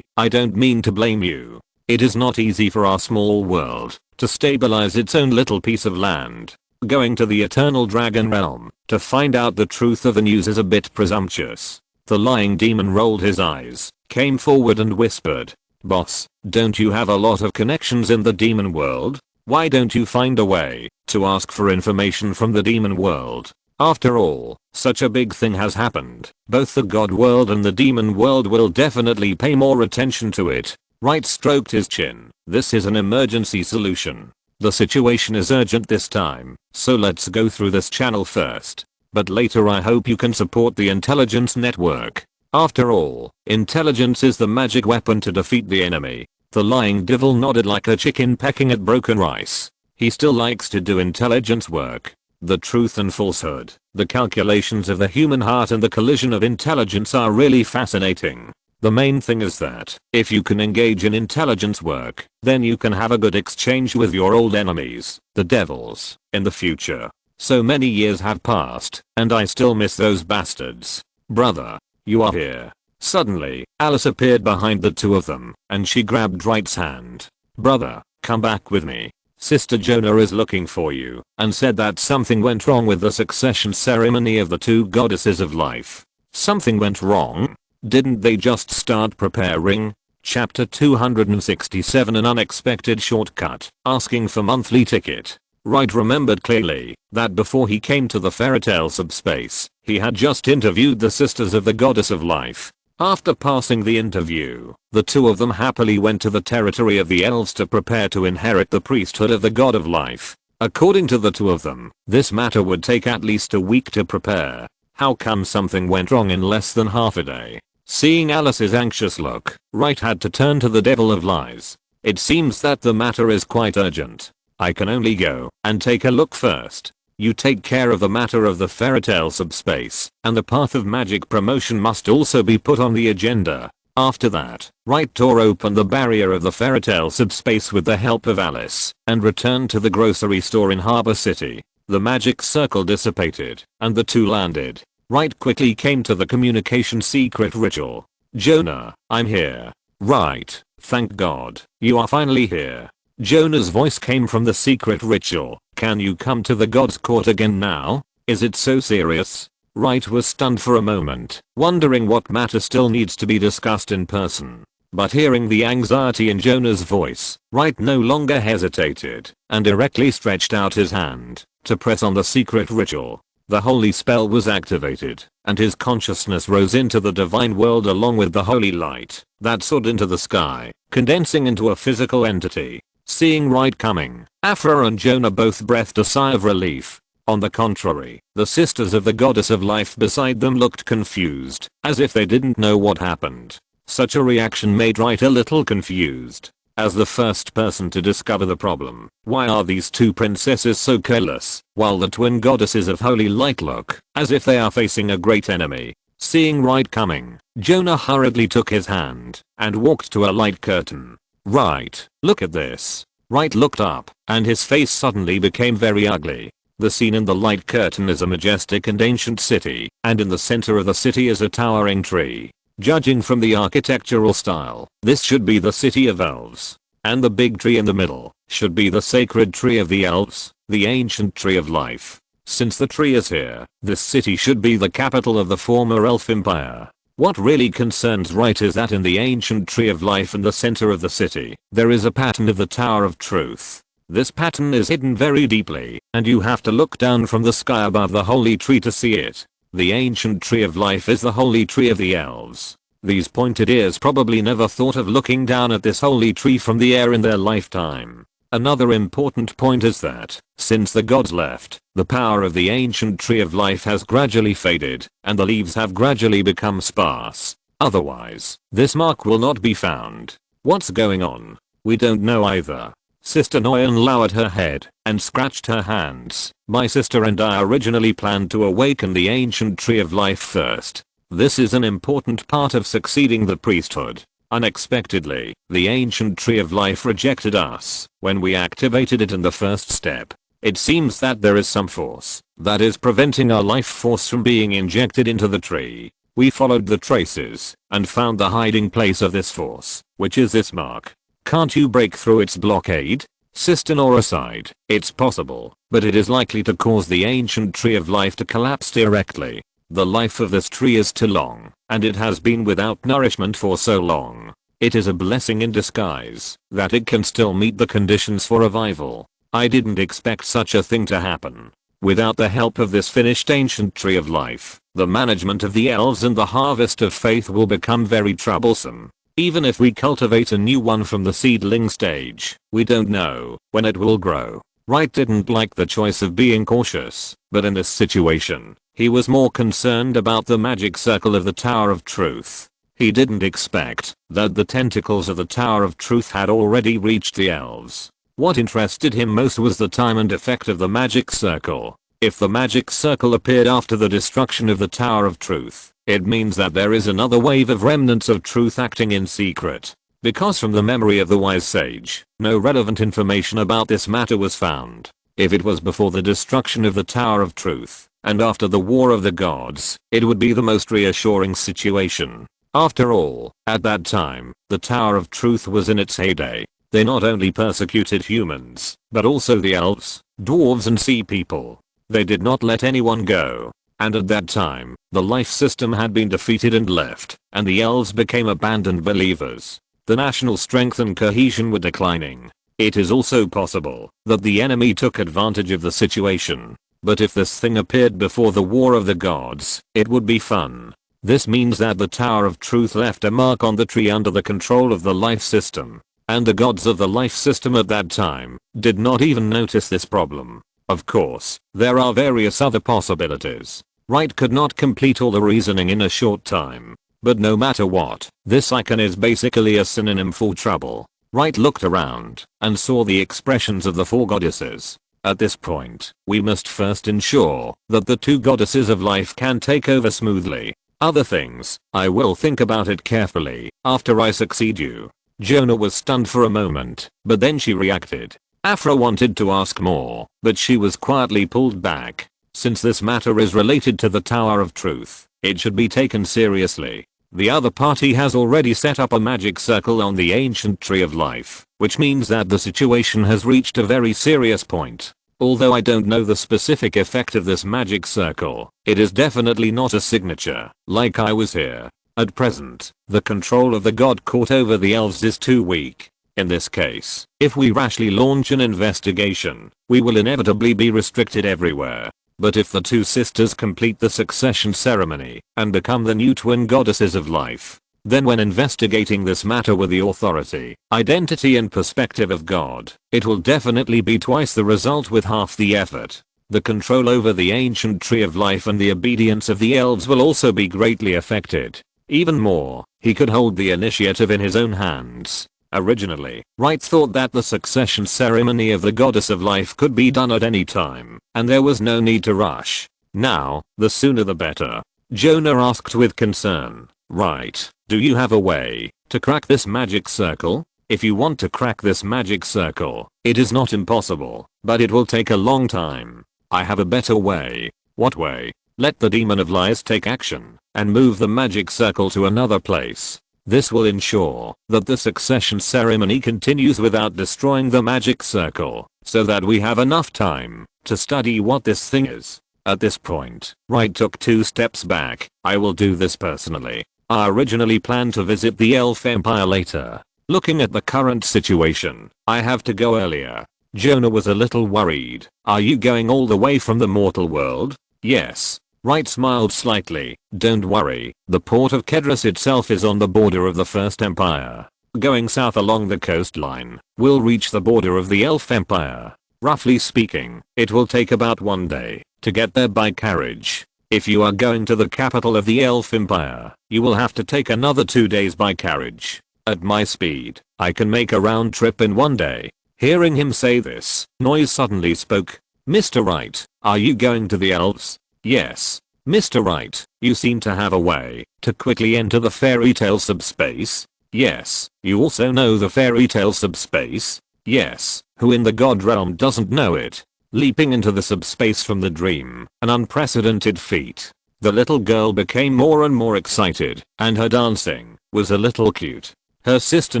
I don't mean to blame you. It is not easy for our small world to stabilize its own little piece of land. Going to the Eternal Dragon Realm to find out the truth of the news is a bit presumptuous. The lying demon rolled his eyes, came forward and whispered, "Boss, don't you have a lot of connections in the demon world? Why don't you find a way to ask for information from the demon world? After all, such a big thing has happened. Both the god world and the demon world will definitely pay more attention to it." Wright stroked his chin. "This is an emergency solution. The situation is urgent this time, so let's go through this channel first. But later I hope you can support the intelligence network. After all, intelligence is the magic weapon to defeat the enemy." The lying devil nodded like a chicken pecking at broken rice. He still likes to do intelligence work. The truth and falsehood, the calculations of the human heart and the collision of intelligence are really fascinating. The main thing is that, if you can engage in intelligence work, then you can have a good exchange with your old enemies, the devils, in the future. So many years have passed, and I still miss those bastards. Brother, you are here. Suddenly, Alice appeared behind the two of them, and she grabbed Wright's hand. "Brother, come back with me. Sister Jonah is looking for you, and said that something went wrong with the succession ceremony of the two goddesses of life." Something went wrong? Didn't they just start preparing? Chapter 267, an unexpected shortcut, asking for monthly ticket. Wright remembered clearly that before he came to the fairytale subspace, he had just interviewed the sisters of the goddess of life. After passing the interview, the two of them happily went to the territory of the elves to prepare to inherit the priesthood of the god of life. According to the two of them, this matter would take at least a week to prepare. How come something went wrong in less than half a day? Seeing Alice's anxious look, Wright had to turn to the devil of lies. "It seems that the matter is quite urgent. I can only go and take a look first. You take care of the matter of the fairytale subspace, and the path of magic promotion must also be put on the agenda." After that, Wright tore open the barrier of the fairytale subspace with the help of Alice, and returned to the grocery store in Harbor City. The magic circle dissipated, and the two landed. Wright quickly came to the communication secret ritual. "Jonah, I'm here." "Right, thank God, you are finally here." Jonah's voice came from the secret ritual. "Can you come to the god's court again now? Is it so serious?" Wright was stunned for a moment, wondering what matter still needs to be discussed in person. But hearing the anxiety in Jonah's voice, Wright no longer hesitated, and directly stretched out his hand to press on the secret ritual. The holy spell was activated, and his consciousness rose into the divine world along with the holy light that soared into the sky, condensing into a physical entity. Seeing Wright coming, Aphra and Jonah both breathed a sigh of relief. On the contrary, the sisters of the goddess of life beside them looked confused, as if they didn't know what happened. Such a reaction made Wright a little confused. As the first person to discover the problem, why are these two princesses so careless, while the twin goddesses of holy light look as if they are facing a great enemy? Seeing Wright coming, Jonah hurriedly took his hand and walked to a light curtain. "Wright, look at this." Wright looked up, and his face suddenly became very ugly. The scene in the light curtain is a majestic and ancient city, and in the center of the city is a towering tree. Judging from the architectural style, this should be the city of elves. And the big tree in the middle should be the sacred tree of the elves, the ancient tree of life. Since the tree is here, this city should be the capital of the former elf empire. What really concerns Wright is that in the ancient tree of life in the center of the city, there is a pattern of the Tower of Truth. This pattern is hidden very deeply, and you have to look down from the sky above the holy tree to see it. The ancient tree of life is the holy tree of the elves. These pointed ears probably never thought of looking down at this holy tree from the air in their lifetime. Another important point is that, since the gods left, the power of the ancient tree of life has gradually faded, and the leaves have gradually become sparse. Otherwise, this mark will not be found. What's going on? We don't know either. Sister Noyan lowered her head and scratched her hands. My sister and I originally planned to awaken the ancient tree of life first. This is an important part of succeeding the priesthood. Unexpectedly, the ancient tree of life rejected us when we activated it in the first step. It seems that there is some force that is preventing our life force from being injected into the tree. We followed the traces and found the hiding place of this force, which is this mark. Can't you break through its blockade? Sister Nora sighed. It's possible, but it is likely to cause the ancient tree of life to collapse directly. The life of this tree is too long, and it has been without nourishment for so long. It is a blessing in disguise that it can still meet the conditions for revival. I didn't expect such a thing to happen. Without the help of this finished ancient tree of life, the management of the elves and the harvest of faith will become very troublesome. Even if we cultivate a new one from the seedling stage, we don't know when it will grow. Wright didn't like the choice of being cautious, but in this situation, he was more concerned about the magic circle of the Tower of Truth. He didn't expect that the tentacles of the Tower of Truth had already reached the elves. What interested him most was the time and effect of the magic circle. If the magic circle appeared after the destruction of the Tower of Truth, it means that there is another wave of remnants of truth acting in secret. Because from the memory of the wise sage, no relevant information about this matter was found. If it was before the destruction of the Tower of Truth, and after the War of the Gods, it would be the most reassuring situation. After all, at that time, the Tower of Truth was in its heyday. They not only persecuted humans, but also the elves, dwarves and sea people. They did not let anyone go. And at that time, the life system had been defeated and left, and the elves became abandoned believers. The national strength and cohesion were declining. It is also possible that the enemy took advantage of the situation. But if this thing appeared before the War of the Gods, it would be fun. This means that the Tower of Truth left a mark on the tree under the control of the life system. And the gods of the life system at that time did not even notice this problem. Of course, there are various other possibilities. Wright could not complete all the reasoning in a short time. But no matter what, this icon is basically a synonym for trouble. Wright looked around and saw the expressions of the four goddesses. At this point, we must first ensure that the two goddesses of life can take over smoothly. Other things, I will think about it carefully after I succeed you. Jonah was stunned for a moment, but then she reacted. Afra wanted to ask more, but she was quietly pulled back. Since this matter is related to the Tower of Truth, it should be taken seriously. The other party has already set up a magic circle on the ancient tree of life, which means that the situation has reached a very serious point. Although I don't know the specific effect of this magic circle, it is definitely not a signature, like I was here. At present, the control of the god court over the elves is too weak. In this case, if we rashly launch an investigation, we will inevitably be restricted everywhere. But if the two sisters complete the succession ceremony and become the new twin goddesses of life, then when investigating this matter with the authority, identity and perspective of God, it will definitely be twice the result with half the effort. The control over the ancient tree of life and the obedience of the elves will also be greatly affected. Even more, he could hold the initiative in his own hands. Originally, Wright thought that the succession ceremony of the goddess of life could be done at any time, and there was no need to rush. Now, the sooner the better. Jonah asked with concern. Right, do you have a way to crack this magic circle? If you want to crack this magic circle, it is not impossible, but it will take a long time. I have a better way. What way? Let the demon of lies take action and move the magic circle to another place. This will ensure that the succession ceremony continues without destroying the magic circle, so that we have enough time to study what this thing is. At this point, Wright took 2 steps back. I will do this personally. I originally planned to visit the Elf Empire later. Looking at the current situation, I have to go earlier. Jonah was a little worried. Are you going all the way from the mortal world? Yes. Wright smiled slightly. Don't worry, the port of Kedros itself is on the border of the First Empire. Going south along the coastline, we'll reach the border of the Elf Empire. Roughly speaking, it will take about 1 day to get there by carriage. If you are going to the capital of the Elf Empire, you will have to take another 2 days by carriage. At my speed, I can make a round trip in 1 day. Hearing him say this, Noise suddenly spoke. Mr. Wright, are you going to the elves? Yes. Mr. Wright, you seem to have a way to quickly enter the fairy tale subspace. Yes. You also know the fairy tale subspace? Yes. Who in the god realm doesn't know it? Leaping into the subspace from the dream, an unprecedented feat. The little girl became more and more excited, and her dancing was a little cute. Her sister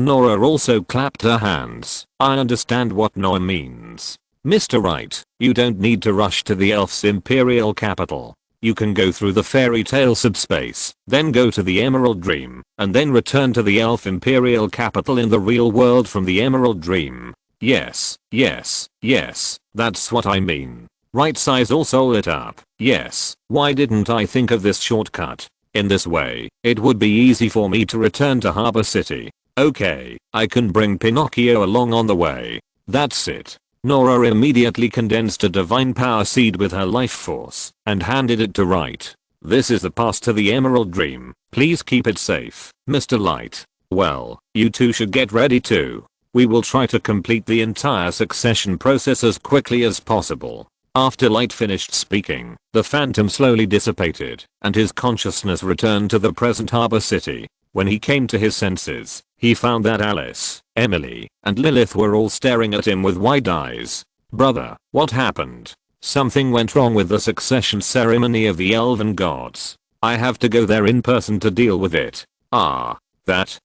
Nora also clapped her hands. I understand what Noah means. Mr. Wright, you don't need to rush to the elf's imperial capital. You can go through the fairy tale subspace, then go to the Emerald Dream, and then return to the elf imperial capital in the real world from the Emerald Dream. Yes, yes, yes, that's what I mean. Wright's eyes also lit up. Yes, why didn't I think of this shortcut? In this way, it would be easy for me to return to Harbor City. Okay, I can bring Pinocchio along on the way. That's it. Nora immediately condensed a divine power seed with her life force and handed it to Wright. This is the pass to the Emerald Dream. Please keep it safe, Mr. Light. Well, you two should get ready too. We will try to complete the entire succession process as quickly as possible. After Light finished speaking, the phantom slowly dissipated, and his consciousness returned to the present Harbor City. When he came to his senses, he found that Alice, Emily, and Lilith were all staring at him with wide eyes. Brother, what happened? Something went wrong with the succession ceremony of the elven gods. I have to go there in person to deal with it. Ah,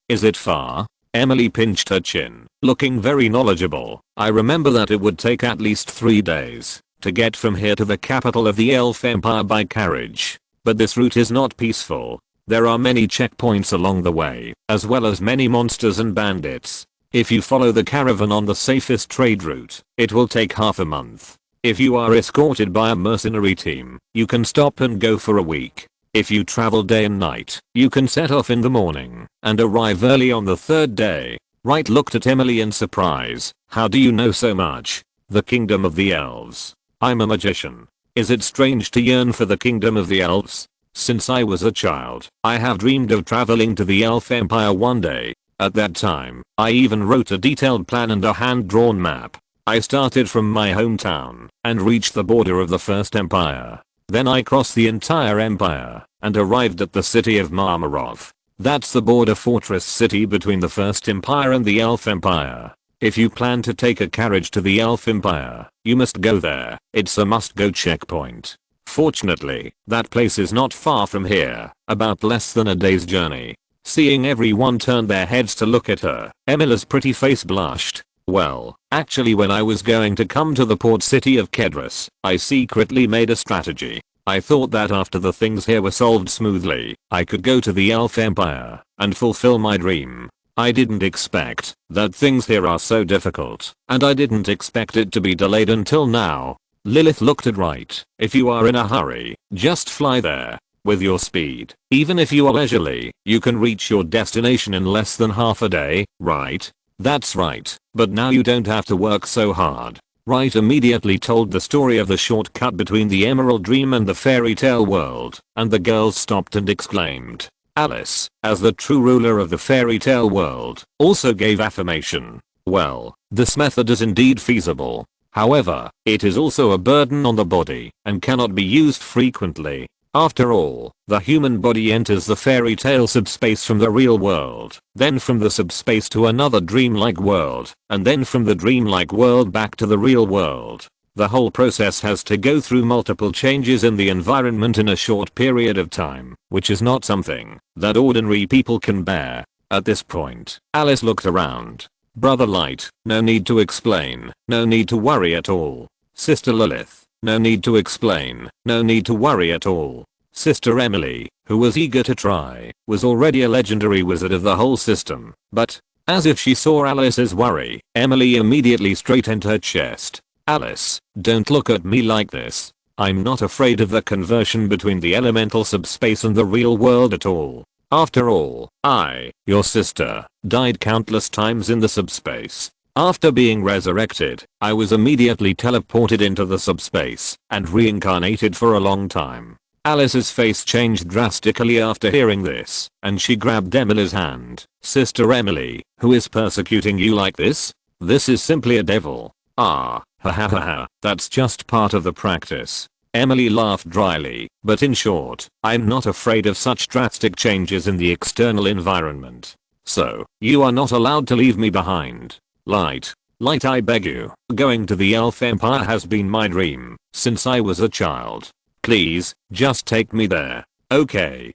is it far? Emily pinched her chin, looking very knowledgeable. I remember that it would take at least 3 days to get from here to the capital of the Elf Empire by carriage. But this route is not peaceful. There are many checkpoints along the way, as well as many monsters and bandits. If you follow the caravan on the safest trade route, it will take half a month. If you are escorted by a mercenary team, you can stop and go for a week. If you travel day and night, you can set off in the morning and arrive early on the 3rd day. Wright looked at Emily in surprise. How do you know so much? The kingdom of the elves. I'm a magician. Is it strange to yearn for the kingdom of the elves? Since I was a child, I have dreamed of traveling to the Elf Empire one day. At that time, I even wrote a detailed plan and a hand-drawn map. I started from my hometown and reached the border of the First Empire. Then I crossed the entire empire and arrived at the city of Marmarov. That's the border fortress city between the First Empire and the Elf Empire. If you plan to take a carriage to the Elf Empire, you must go there. It's a must-go checkpoint. Fortunately, that place is not far from here, about less than a day's journey. Seeing everyone turn their heads to look at her, Emily's pretty face blushed. Well, actually when I was going to come to the port city of Kedros, I secretly made a strategy. I thought that after the things here were solved smoothly, I could go to the Elf Empire and fulfill my dream. I didn't expect that things here are so difficult, and I didn't expect it to be delayed until now. Lilith looked at Wright. If you are in a hurry, just fly there. With your speed, even if you are leisurely, you can reach your destination in less than half a day, right? That's right, but now you don't have to work so hard. Wright immediately told the story of the shortcut between the Emerald Dream and the fairy tale world, and the girls stopped and exclaimed. Alice, as the true ruler of the fairy tale world, also gave affirmation. Well, this method is indeed feasible. However, it is also a burden on the body and cannot be used frequently. After all, the human body enters the fairy tale subspace from the real world, then from the subspace to another dreamlike world, and then from the dreamlike world back to the real world. The whole process has to go through multiple changes in the environment in a short period of time, which is not something that ordinary people can bear. At this point, Alice looked around. Brother Light, no need to explain, no need to worry at all. Sister Lilith, no need to explain, no need to worry at all. Sister Emily, who was eager to try, was already a legendary wizard of the whole system, but, as if she saw Alice's worry, Emily immediately straightened her chest. Alice, don't look at me like this. I'm not afraid of the conversion between the elemental subspace and the real world at all. After all, I, your sister, died countless times in the subspace. After being resurrected, I was immediately teleported into the subspace and reincarnated for a long time. Alice's face changed drastically after hearing this, and she grabbed Emily's hand. Sister Emily, who is persecuting you like this? This is simply a devil. Ah, ha ha ha ha, that's just part of the practice. Emily laughed dryly, but in short, I'm not afraid of such drastic changes in the external environment. So, you are not allowed to leave me behind. Light, I beg you. Going to the Elf Empire has been my dream since I was a child. Please, just take me there. Okay,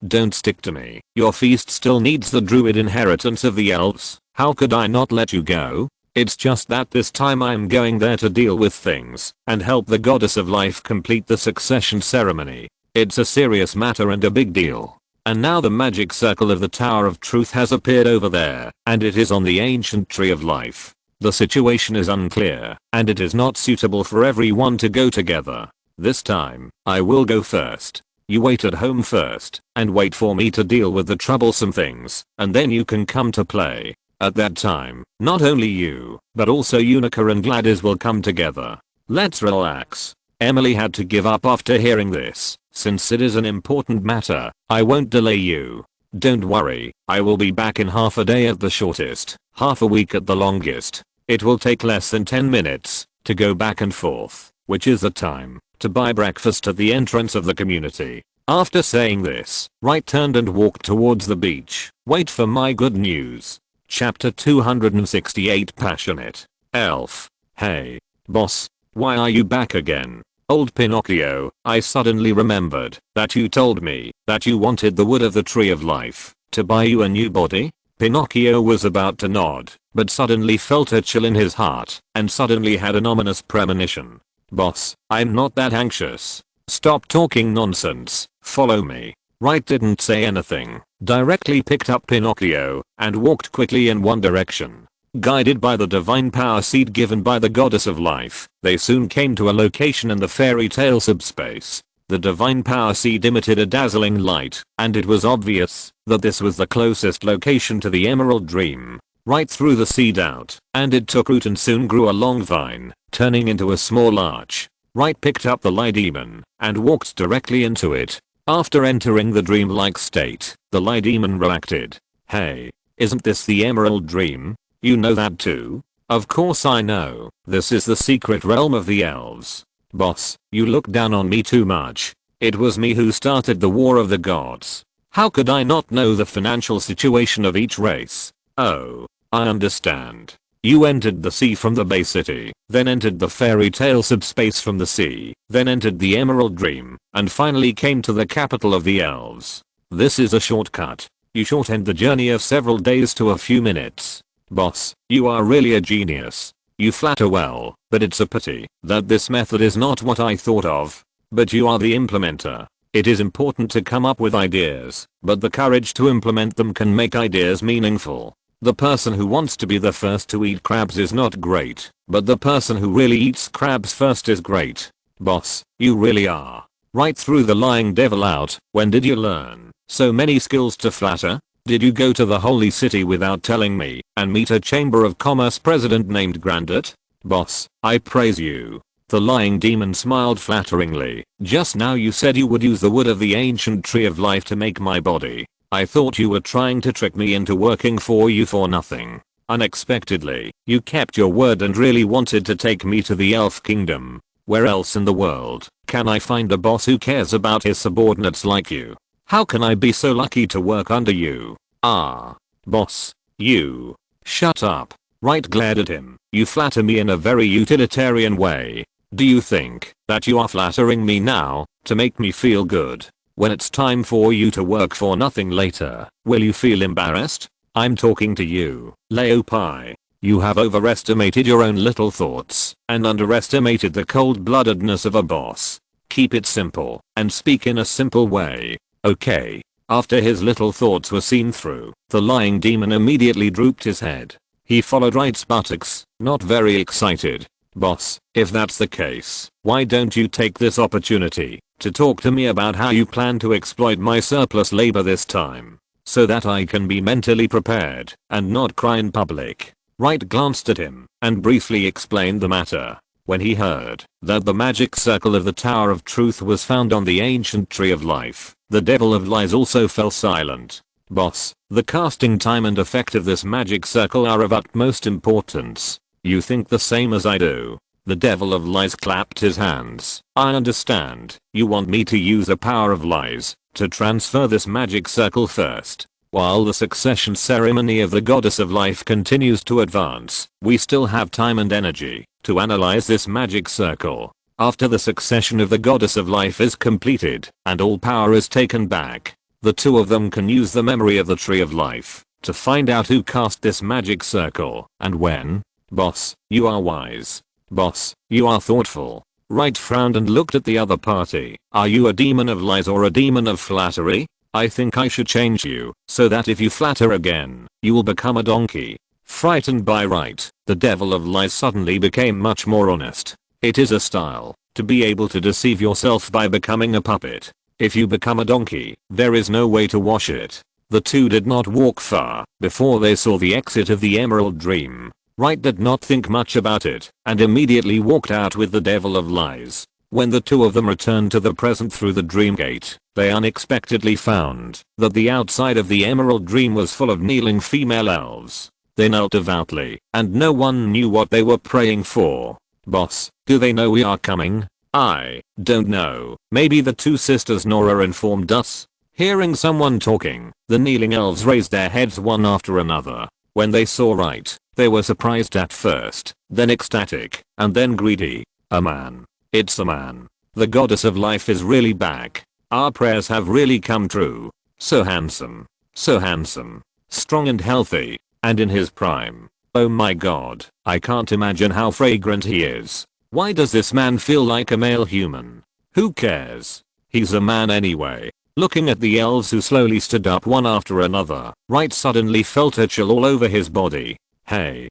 don't stick to me. Your feast still needs the druid inheritance of the elves. How could I not let you go? It's just that this time I'm going there to deal with things and help the goddess of life complete the succession ceremony. It's a serious matter and a big deal. And now the magic circle of the Tower of Truth has appeared over there, and it is on the ancient tree of life. The situation is unclear, and it is not suitable for everyone to go together. This time, I will go first. You wait at home first, and wait for me to deal with the troublesome things, and then you can come to play. At that time, not only you, but also Unica and Gladys will come together. Let's relax. Emily had to give up after hearing this. Since it is an important matter, I won't delay you. Don't worry, I will be back in half a day at the shortest, half a week at the longest. It will take less than 10 minutes to go back and forth, which is the time to buy breakfast at the entrance of the community. After saying this, Wright turned and walked towards the beach. Wait for my good news. Chapter 268 Passionate Elf. Hey, boss, why are you back again? Old Pinocchio, I suddenly remembered that you told me that you wanted the wood of the tree of life to buy you a new body. Pinocchio was about to nod, but suddenly felt a chill in his heart and suddenly had an ominous premonition. Boss, I'm not that anxious. Stop talking nonsense, follow me. Wright didn't say anything, directly picked up Pinocchio and walked quickly in one direction. Guided by the divine power seed given by the goddess of life, they soon came to a location in the fairy tale subspace. The divine power seed emitted a dazzling light, and it was obvious that this was the closest location to the Emerald Dream. Wright threw the seed out, and it took root and soon grew a long vine, turning into a small arch. Wright picked up the Lie Demon and walked directly into it. After entering the dreamlike state, the Lie Demon reacted. Hey, isn't this the Emerald Dream? You know that too? Of course I know. This is the secret realm of the elves. Boss, you look down on me too much. It was me who started the War of the Gods. How could I not know the financial situation of each race? Oh, I understand. You entered the sea from the Bay City, then entered the fairy tale subspace from the sea, then entered the Emerald Dream, and finally came to the capital of the elves. This is a shortcut. You shortened the journey of several days to a few minutes. Boss, you are really a genius. You flatter well, but it's a pity that this method is not what I thought of. But you are the implementer. It is important to come up with ideas, but the courage to implement them can make ideas meaningful. The person who wants to be the first to eat crabs is not great, but the person who really eats crabs first is great. Boss, you really are. Right through the lying devil out. When did you learn so many skills to flatter? Did you go to the holy city without telling me and meet a chamber of commerce president named Grandit? Boss, I praise you. The lying demon smiled flatteringly. Just now you said you would use the wood of the ancient tree of life to make my body. I thought you were trying to trick me into working for you for nothing. Unexpectedly, you kept your word and really wanted to take me to the elf kingdom. Where else in the world can I find a boss who cares about his subordinates like you? How can I be so lucky to work under you? Ah, boss, you. Shut up. Wright glared at him. You flatter me in a very utilitarian way. Do you think that you are flattering me now to make me feel good? When it's time for you to work for nothing later, will you feel embarrassed? I'm talking to you, Leopai. You have overestimated your own little thoughts and underestimated the cold-bloodedness of a boss. Keep it simple and speak in a simple way. Okay. After his little thoughts were seen through, the lying demon immediately drooped his head. He followed Wright's buttocks, not very excited. Boss, if that's the case, why don't you take this opportunity to talk to me about how you plan to exploit my surplus labor this time, so that I can be mentally prepared and not cry in public. Wright glanced at him and briefly explained the matter. When he heard that the magic circle of the Tower of Truth was found on the ancient Tree of Life, the Devil of Lies also fell silent. Boss, the casting time and effect of this magic circle are of utmost importance. You think the same as I do. The Devil of Lies clapped his hands. I understand. You want me to use the power of lies to transfer this magic circle first. While the succession ceremony of the Goddess of Life continues to advance, we still have time and energy to analyze this magic circle. After the succession of the Goddess of Life is completed and all power is taken back, the two of them can use the memory of the Tree of Life to find out who cast this magic circle and when. Boss, you are wise. Boss, you are thoughtful. Wright frowned and looked at the other party. Are you a demon of lies or a demon of flattery? I think I should change you so that if you flatter again, you will become a donkey. Frightened by Wright, the Devil of Lies suddenly became much more honest. It is a style to be able to deceive yourself by becoming a puppet. If you become a donkey, there is no way to wash it. The two did not walk far before they saw the exit of the Emerald Dream. Wright did not think much about it and immediately walked out with the Devil of Lies. When the two of them returned to the present through the dream gate, they unexpectedly found that the outside of the Emerald Dream was full of kneeling female elves. They knelt devoutly, and no one knew what they were praying for. Boss, do they know we are coming? I don't know. Maybe the two sisters Nora informed us. Hearing someone talking, the kneeling elves raised their heads one after another. When they saw Wright, they were surprised at first, then ecstatic, and then greedy. A man. It's a man. The Goddess of Life is really back. Our prayers have really come true. So handsome. So handsome. Strong and healthy. And in his prime. Oh my god, I can't imagine how fragrant he is. Why does this man feel like a male human? Who cares? He's a man anyway. Looking at the elves who slowly stood up one after another, Wright suddenly felt a chill all over his body. Hey,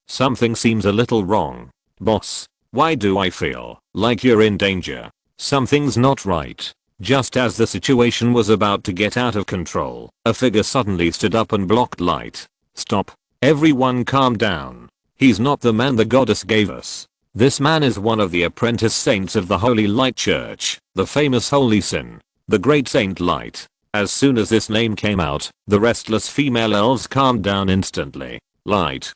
something seems a little wrong. Boss, why do I feel like you're in danger? Something's not right. Just as the situation was about to get out of control, a figure suddenly stood up and blocked light. Stop. Everyone calm down. He's not the man the goddess gave us. This man is one of the apprentice saints of the Holy Light Church, the famous Holy Sin, the Great Saint Light. As soon as this name came out, the restless female elves calmed down instantly. Light.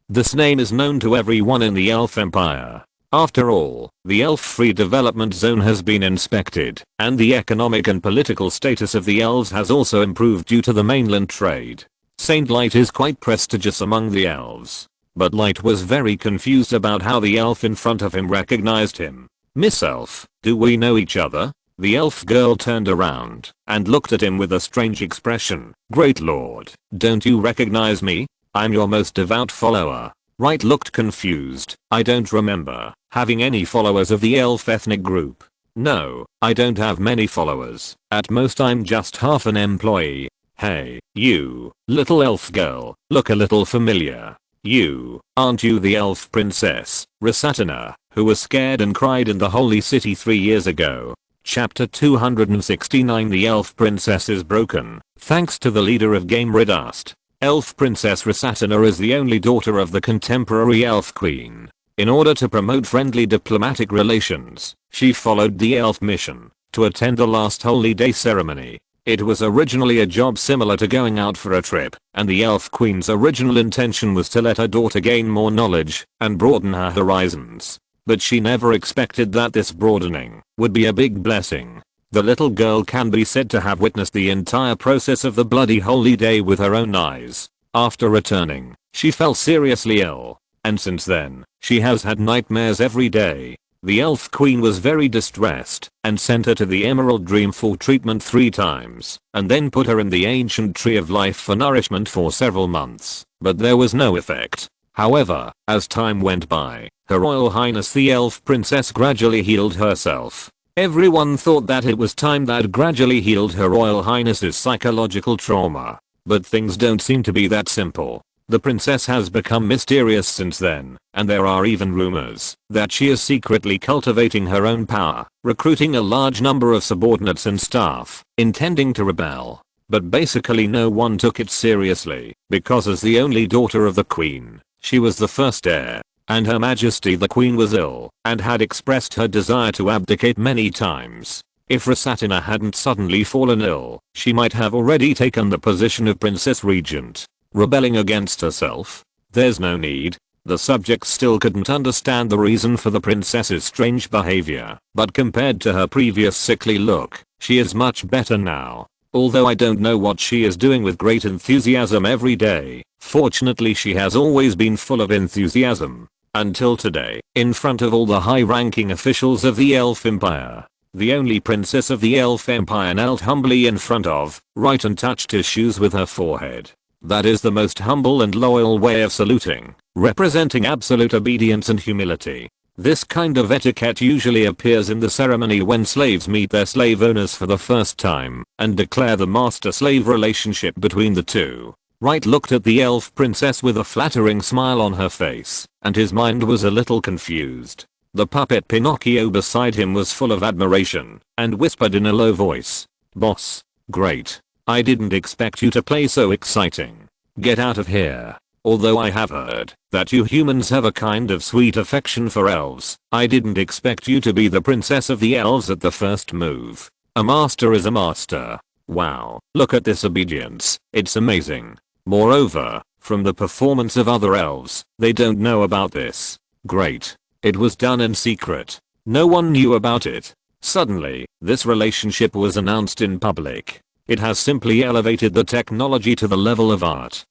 This name is known to everyone in the Elf Empire. After all, the Elf Free Development Zone has been inspected, and the economic and political status of the elves has also improved due to the mainland trade. Saint Light is quite prestigious among the elves. But Light was very confused about how the elf in front of him recognized him. Miss Elf, do we know each other? The elf girl turned around and looked at him with a strange expression. Great lord, don't you recognize me? I'm your most devout follower. Wright looked confused. I don't remember having any followers of the elf ethnic group. No, I don't have many followers. At most I'm just half an employee. Hey, you, little elf girl, look a little familiar. You, aren't you the elf princess, Rasatina, who was scared and cried in the holy city 3 years ago? Chapter 269. The elf princess is broken. Thanks to the leader of Game Redust, Elf Princess Rasatina is the only daughter of the contemporary elf queen. In order to promote friendly diplomatic relations, she followed the elf mission to attend the last holy day ceremony. It was originally a job similar to going out for a trip, and the elf queen's original intention was to let her daughter gain more knowledge and broaden her horizons. But she never expected that this broadening would be a big blessing. The little girl can be said to have witnessed the entire process of the bloody holy day with her own eyes. After returning, she fell seriously ill, and since then, she has had nightmares every day. The elf queen was very distressed and sent her to the Emerald Dream for treatment 3 times, and then put her in the ancient Tree of Life for nourishment for several months, but there was no effect. However, as time went by, Her Royal Highness the Elf Princess gradually healed herself. Everyone thought that it was time that gradually healed Her Royal Highness's psychological trauma. But things don't seem to be that simple. The princess has become mysterious since then, and there are even rumors that she is secretly cultivating her own power, recruiting a large number of subordinates and staff, intending to rebel. But basically no one took it seriously, because as the only daughter of the queen, She was the first heir, and Her Majesty the Queen was ill and had expressed her desire to abdicate many times. If Rasatina hadn't suddenly fallen ill, she might have already taken the position of Princess Regent. Rebelling against herself? There's no need. The subjects still couldn't understand the reason for the princess's strange behavior, but compared to her previous sickly look, she is much better now. Although I don't know what she is doing with great enthusiasm every day, fortunately she has always been full of enthusiasm. Until today, in front of all the high-ranking officials of the Elf Empire. The only princess of the Elf Empire knelt humbly in front of Wright and touched his shoes with her forehead. That is the most humble and loyal way of saluting, representing absolute obedience and humility. This kind of etiquette usually appears in the ceremony when slaves meet their slave owners for the first time and declare the master-slave relationship between the two. Wright looked at the elf princess with a flattering smile on her face, and his mind was a little confused. The puppet Pinocchio beside him was full of admiration and whispered in a low voice, "Boss, great. I didn't expect you to play so exciting. Get out of here. Although I have heard that you humans have a kind of sweet affection for elves, I didn't expect you to be the princess of the elves at the first move. A master is a master. Wow, look at this obedience, it's amazing. Moreover, from the performance of other elves, they don't know about this. Great. It was done in secret. No one knew about it. Suddenly, this relationship was announced in public. It has simply elevated the technology to the level of art.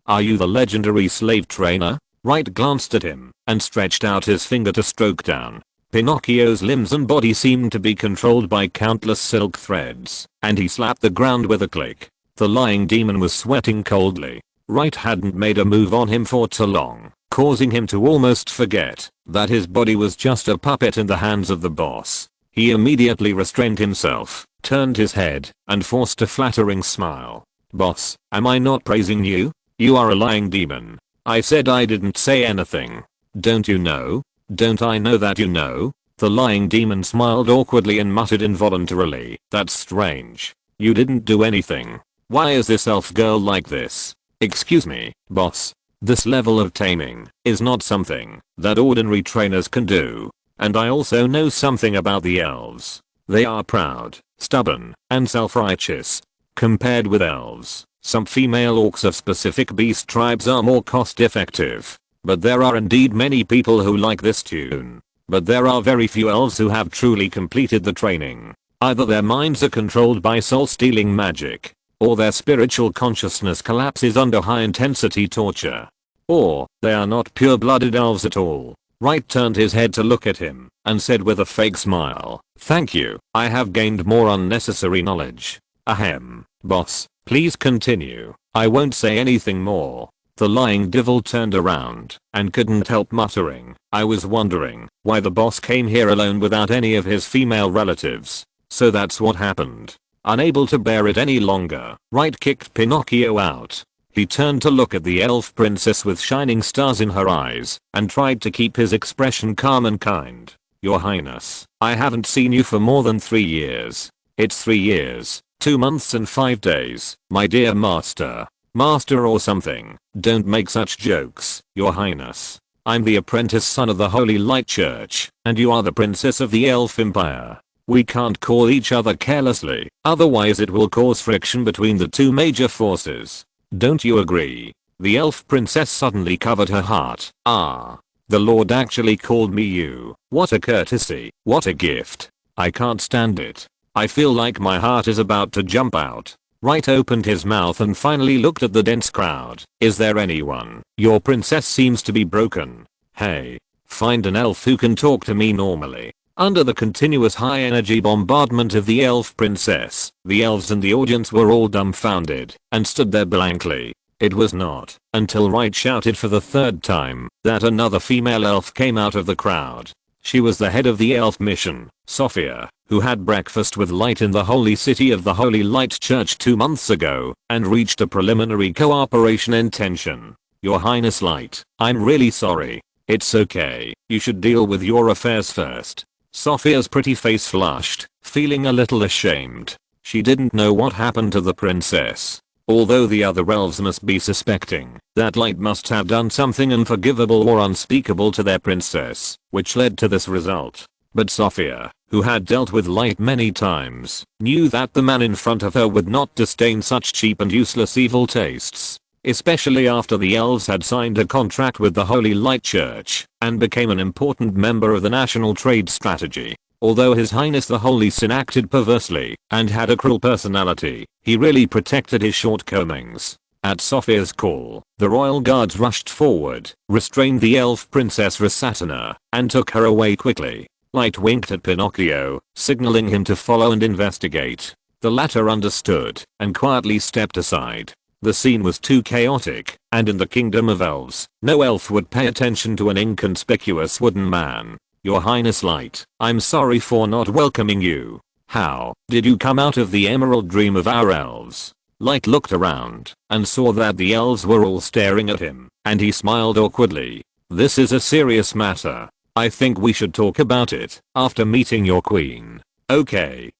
Are you the legendary slave trainer?" Wright glanced at him and stretched out his finger to stroke down. Pinocchio's limbs and body seemed to be controlled by countless silk threads, and he slapped the ground with a click. The lying demon was sweating coldly. Wright hadn't made a move on him for too long, causing him to almost forget that his body was just a puppet in the hands of the boss. He immediately restrained himself, turned his head, and forced a flattering smile. "Boss, am I not praising you? You are a lying demon. I said I didn't say anything. Don't you know? Don't I know that you know?" The lying demon smiled awkwardly and muttered involuntarily, "That's strange. You didn't do anything. Why is this elf girl like this?" "Excuse me, boss. This level of taming is not something that ordinary trainers can do. And I also know something about the elves. They are proud, stubborn, and self-righteous. Compared with elves, some female orcs of specific beast tribes are more cost-effective. But there are indeed many people who like this tune. But there are very few elves who have truly completed the training. Either their minds are controlled by soul-stealing magic, or their spiritual consciousness collapses under high-intensity torture. Or, they are not pure-blooded elves at all." Wright turned his head to look at him and said with a fake smile, "Thank you, I have gained more unnecessary knowledge. Ahem, boss, please continue. I won't say anything more." The lying devil turned around and couldn't help muttering, "I was wondering why the boss came here alone without any of his female relatives. So that's what happened." Unable to bear it any longer, Wright kicked Pinocchio out. He turned to look at the elf princess with shining stars in her eyes and tried to keep his expression calm and kind. "Your Highness, I haven't seen you for more than 3 years. It's 3 years, 2 months and 5 days, my dear master. Master or something. Don't make such jokes, Your Highness. I'm the apprentice son of the Holy Light Church, and you are the princess of the Elf Empire. We can't call each other carelessly, otherwise it will cause friction between the two major forces. Don't you agree?" The elf princess suddenly covered her heart. "Ah. The Lord actually called me you. What a courtesy. What a gift. I can't stand it. I feel like my heart is about to jump out." Wright opened his mouth and finally looked at the dense crowd. "Is there anyone? Your princess seems to be broken. Hey. Find an elf who can talk to me normally." Under the continuous high-energy bombardment of the elf princess, the elves in the audience were all dumbfounded and stood there blankly. It was not until Wright shouted for the 3rd time that another female elf came out of the crowd. She was the head of the elf mission, Sophia, who had breakfast with Light in the holy city of the Holy Light Church 2 months ago and reached a preliminary cooperation intention. "Your Highness Light, I'm really sorry. It's okay. You should deal with your affairs first." Sophia's pretty face flushed, feeling a little ashamed. She didn't know what happened to the princess. Although the other elves must be suspecting that Light must have done something unforgivable or unspeakable to their princess, which led to this result. But Sophia, who had dealt with Light many times, knew that the man in front of her would not disdain such cheap and useless evil tastes. Especially after the elves had signed a contract with the Holy Light Church and became an important member of the national trade strategy. Although His Highness the Holy Sin acted perversely and had a cruel personality, he really protected his shortcomings. At Sophia's call, the royal guards rushed forward, restrained the elf princess Rasatina, and took her away quickly. Light winked at Pinocchio, signaling him to follow and investigate. The latter understood and quietly stepped aside. The scene was too chaotic, and in the kingdom of elves, no elf would pay attention to an inconspicuous wooden man. Your Highness Light, I'm sorry for not welcoming you. How did you come out of the emerald dream of our elves? Light looked around and saw that the elves were all staring at him, and he smiled awkwardly. This is a serious matter. I think we should talk about it after meeting your queen. Okay,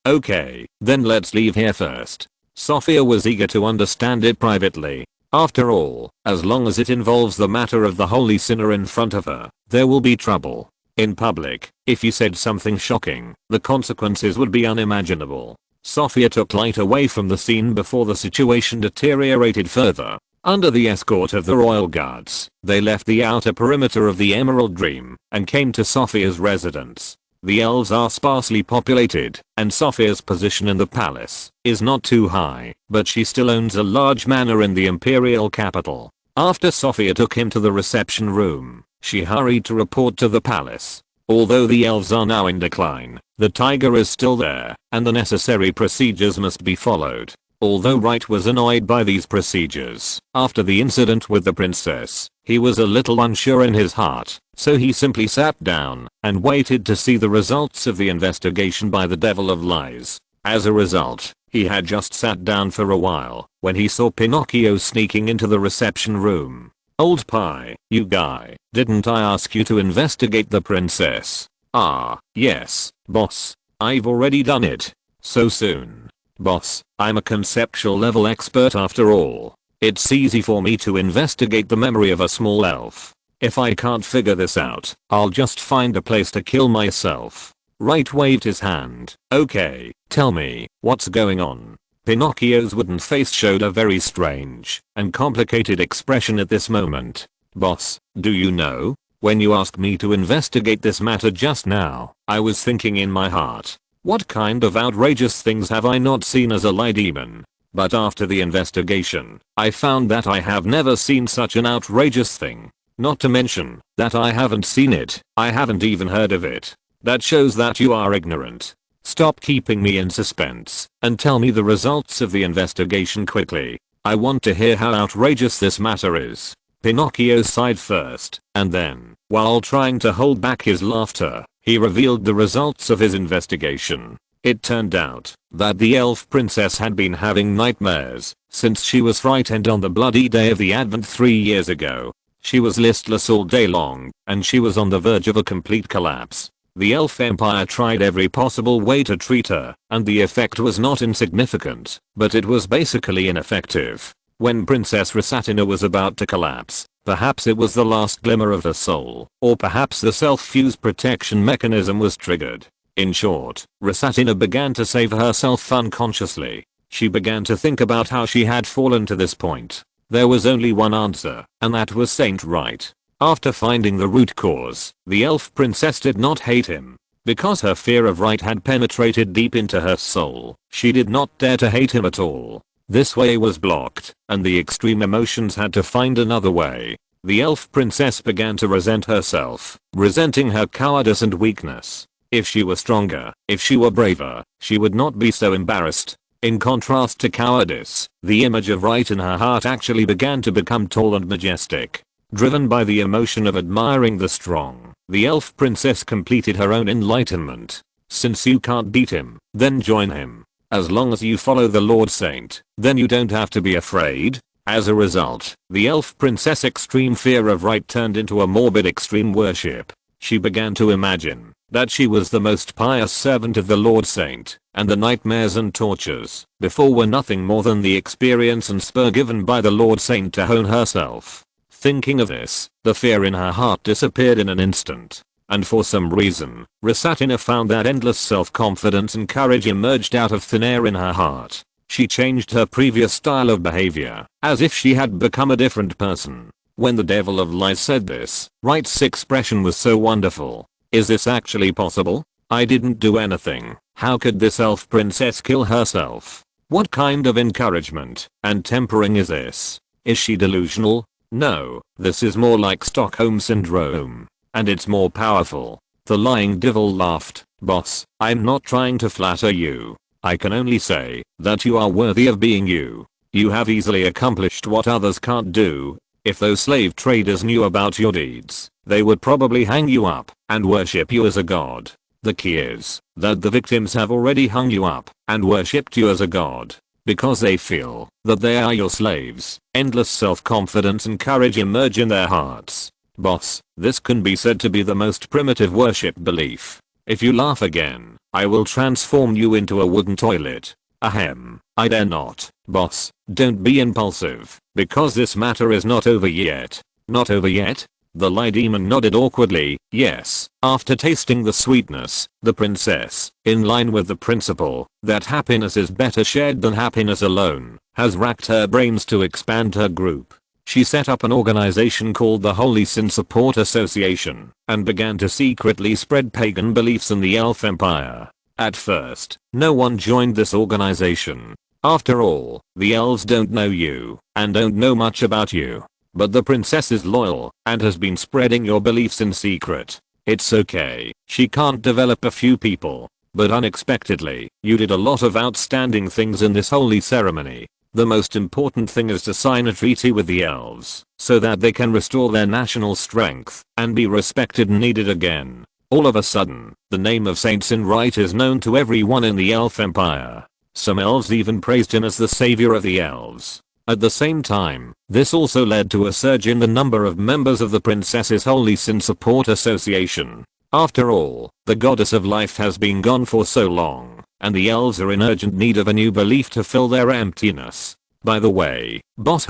then let's leave here first. Sophia was eager to understand it privately. After all, as long as it involves the matter of the holy sinner in front of her, there will be trouble. In public, if you said something shocking, the consequences would be unimaginable. Sophia took Light away from the scene before the situation deteriorated further. Under the escort of the royal guards, they left the outer perimeter of the Emerald Dream and came to Sophia's residence. The elves are sparsely populated, and Sophia's position in the palace is not too high, but she still owns a large manor in the imperial capital. After Sophia took him to the reception room, she hurried to report to the palace. Although the elves are now in decline, the tiger is still there, and the necessary procedures must be followed. Although Wright was annoyed by these procedures, after the incident with the princess, he was a little unsure in his heart, so he simply sat down and waited to see the results of the investigation by the Devil of Lies. As a result, he had just sat down for a while when he saw Pinocchio sneaking into the reception room. Old pie, you guy, didn't I ask you to investigate the princess? Ah, yes, boss. I've already done it. So soon. Boss, I'm a conceptual level expert after all. It's easy for me to investigate the memory of a small elf. If I can't figure this out, I'll just find a place to kill myself. Wright waved his hand. Okay, tell me, what's going on? Pinocchio's wooden face showed a very strange and complicated expression at this moment. Boss, do you know? When you asked me to investigate this matter just now, I was thinking in my heart, what kind of outrageous things have I not seen as a light demon? But after the investigation, I found that I have never seen such an outrageous thing. Not to mention that I haven't seen it, I haven't even heard of it. That shows that you are ignorant. Stop keeping me in suspense and tell me the results of the investigation quickly. I want to hear how outrageous this matter is. Pinocchio sighed first, and then, while trying to hold back his laughter, he revealed the results of his investigation. It turned out that the elf princess had been having nightmares since she was frightened on the bloody day of the Advent 3 years ago. She was listless all day long, and she was on the verge of a complete collapse. The elf empire tried every possible way to treat her, and the effect was not insignificant, but it was basically ineffective. When Princess Rasatina was about to collapse, perhaps it was the last glimmer of her soul, or perhaps the self-fuse protection mechanism was triggered. In short, Rasatina began to save herself unconsciously. She began to think about how she had fallen to this point. There was only one answer, and that was Saint Wright. After finding the root cause, the elf princess did not hate him. Because her fear of Wright had penetrated deep into her soul, she did not dare to hate him at all. This way was blocked, and the extreme emotions had to find another way. The elf princess began to resent herself, resenting her cowardice and weakness. If she were stronger, if she were braver, she would not be so embarrassed. In contrast to cowardice, the image of Wright in her heart actually began to become tall and majestic. Driven by the emotion of admiring the strong, the elf princess completed her own enlightenment. Since you can't beat him, then join him. As long as you follow the Lord Saint, then you don't have to be afraid. As a result, the elf princess' extreme fear of Wright turned into a morbid extreme worship. She began to imagine that she was the most pious servant of the Lord Saint, and the nightmares and tortures before were nothing more than the experience and spur given by the Lord Saint to hone herself. Thinking of this, the fear in her heart disappeared in an instant. And for some reason, Rasatina found that endless self-confidence and courage emerged out of thin air in her heart. She changed her previous style of behavior, as if she had become a different person. When the devil of lies said this, Wright's expression was so wonderful. Is this actually possible? I didn't do anything. How could this elf princess kill herself? What kind of encouragement and tempering is this? Is she delusional? No, this is more like Stockholm Syndrome. And it's more powerful. The lying devil laughed. Boss, I'm not trying to flatter you. I can only say that you are worthy of being you. You have easily accomplished what others can't do. If those slave traders knew about your deeds, they would probably hang you up and worship you as a god. The key is that the victims have already hung you up and worshipped you as a god because they feel that they are your slaves. Endless self-confidence and courage emerge in their hearts. Boss, this can be said to be the most primitive worship belief. If you laugh again, I will transform you into a wooden toilet. Ahem, I dare not. Boss, don't be impulsive, because this matter is not over yet. Not over yet? The lie demon nodded awkwardly. Yes, after tasting the sweetness, the princess, in line with the principle that happiness is better shared than happiness alone, has racked her brains to expand her group. She set up an organization called the Holy Sin Support Association and began to secretly spread pagan beliefs in the Elf Empire. At first, no one joined this organization. After all, the elves don't know you and don't know much about you. But the princess is loyal and has been spreading your beliefs in secret. It's okay, she can't develop a few people. But unexpectedly, you did a lot of outstanding things in this holy ceremony. The most important thing is to sign a treaty with the elves, so that they can restore their national strength and be respected and needed again. All of a sudden, the name of Saint Wright is known to everyone in the Elf Empire. Some elves even praised him as the savior of the elves. At the same time, this also led to a surge in the number of members of the Princess's Holy Sin Support Association. After all, the goddess of life has been gone for so long, and the elves are in urgent need of a new belief to fill their emptiness. By the way, boss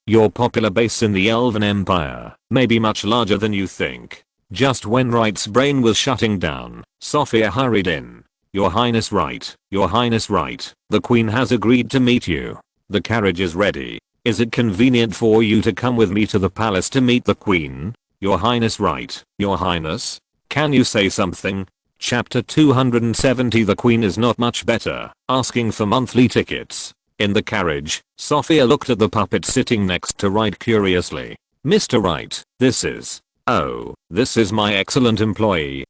your popular base in the Elven Empire may be much larger than you think. Just when Wright's brain was shutting down, Sophia hurried in. Your Highness Wright, Your Highness Wright, the Queen has agreed to meet you. The carriage is ready. Is it convenient for you to come with me to the palace to meet the Queen? Your Highness Wright, Your Highness? Can you say something? Chapter 270. The Queen is not much better, asking for monthly tickets. In the carriage, Sophia looked at the puppet sitting next to Wright curiously. Mr. Wright, this is my excellent employee.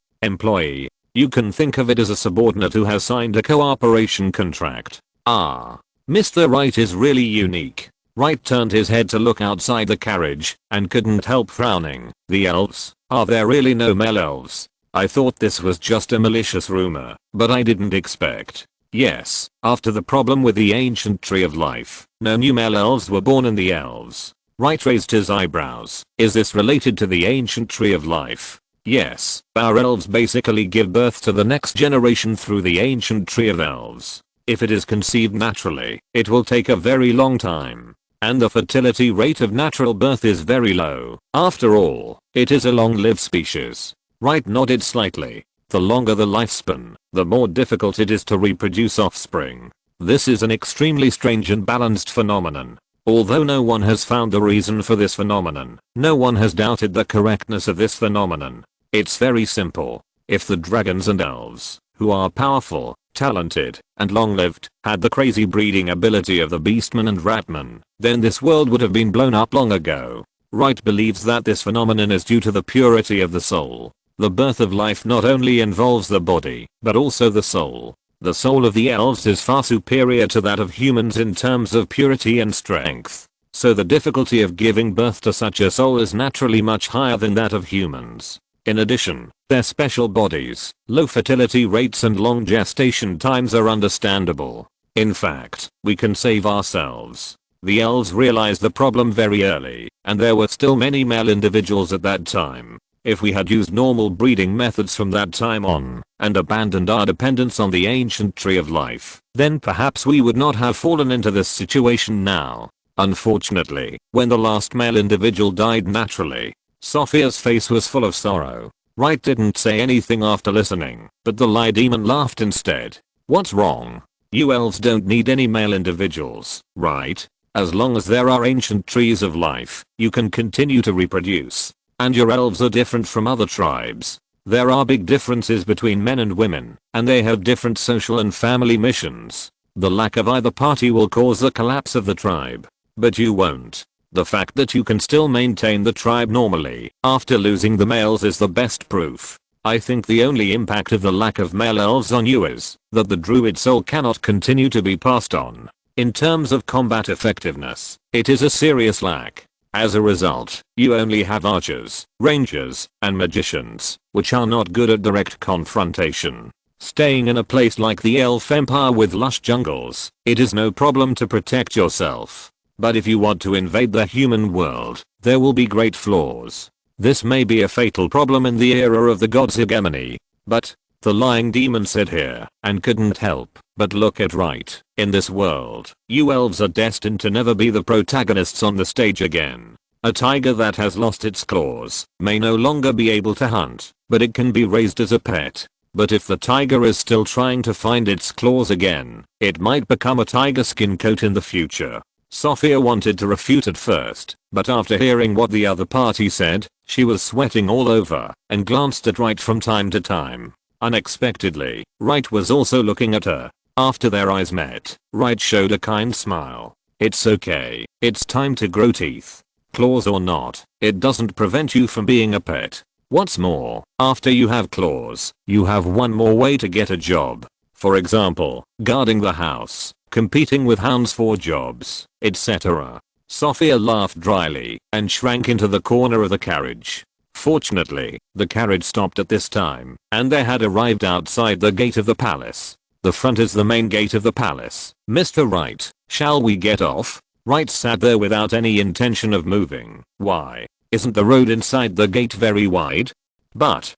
You can think of it as a subordinate who has signed a cooperation contract. Mr. Wright is really unique. Wright turned his head to look outside the carriage and couldn't help frowning. The elves? Are there really no male elves? I thought this was just a malicious rumor, but I didn't expect. Yes, after the problem with the ancient tree of life, no new male elves were born in the elves. Wright raised his eyebrows. Is this related to the ancient tree of life? Yes, our elves basically give birth to the next generation through the ancient tree of elves. If it is conceived naturally, it will take a very long time. And the fertility rate of natural birth is very low. After all, it is a long-lived species. Wright nodded slightly. The longer the lifespan, the more difficult it is to reproduce offspring. This is an extremely strange and balanced phenomenon. Although no one has found the reason for this phenomenon, no one has doubted the correctness of this phenomenon. It's very simple. If the dragons and elves, who are powerful, talented, and long-lived, had the crazy breeding ability of the beastmen and ratmen, then this world would have been blown up long ago. Wright believes that this phenomenon is due to the purity of the soul. The birth of life not only involves the body, but also the soul. The soul of the elves is far superior to that of humans in terms of purity and strength. So the difficulty of giving birth to such a soul is naturally much higher than that of humans. In addition, their special bodies, low fertility rates and long gestation times are understandable. In fact, we can save ourselves. The elves realized the problem very early, and there were still many male individuals at that time. If we had used normal breeding methods from that time on, and abandoned our dependence on the ancient tree of life, then perhaps we would not have fallen into this situation now. Unfortunately, when the last male individual died naturally, Sophia's face was full of sorrow. Wright didn't say anything after listening, but the lie demon laughed instead. What's wrong? You elves don't need any male individuals, right? As long as there are ancient trees of life, you can continue to reproduce. And your elves are different from other tribes. There are big differences between men and women, and they have different social and family missions. The lack of either party will cause the collapse of the tribe. But you won't. The fact that you can still maintain the tribe normally after losing the males is the best proof. I think the only impact of the lack of male elves on you is that the druid soul cannot continue to be passed on. In terms of combat effectiveness, it is a serious lack. As a result, you only have archers, rangers, and magicians, which are not good at direct confrontation. Staying in a place like the Elf Empire with lush jungles, it is no problem to protect yourself. But if you want to invade the human world, there will be great flaws. This may be a fatal problem in the era of the god's hegemony. But, the lying demon said here, and couldn't help but look at Wright. In this world, you elves are destined to never be the protagonists on the stage again. A tiger that has lost its claws may no longer be able to hunt, but it can be raised as a pet. But if the tiger is still trying to find its claws again, it might become a tiger skin coat in the future. Sophia wanted to refute at first, but after hearing what the other party said, she was sweating all over and glanced at Wright from time to time. Unexpectedly, Wright was also looking at her. After their eyes met, Wright showed a kind smile. It's okay, it's time to grow teeth. Claws or not, it doesn't prevent you from being a pet. What's more, after you have claws, you have one more way to get a job. For example, guarding the house, competing with hounds for jobs, etc. Sophia laughed dryly and shrank into the corner of the carriage. Fortunately, the carriage stopped at this time, and they had arrived outside the gate of the palace. The front is the main gate of the palace. Mr. Wright, shall we get off? Wright sat there without any intention of moving. Why? Isn't the road inside the gate very wide? But,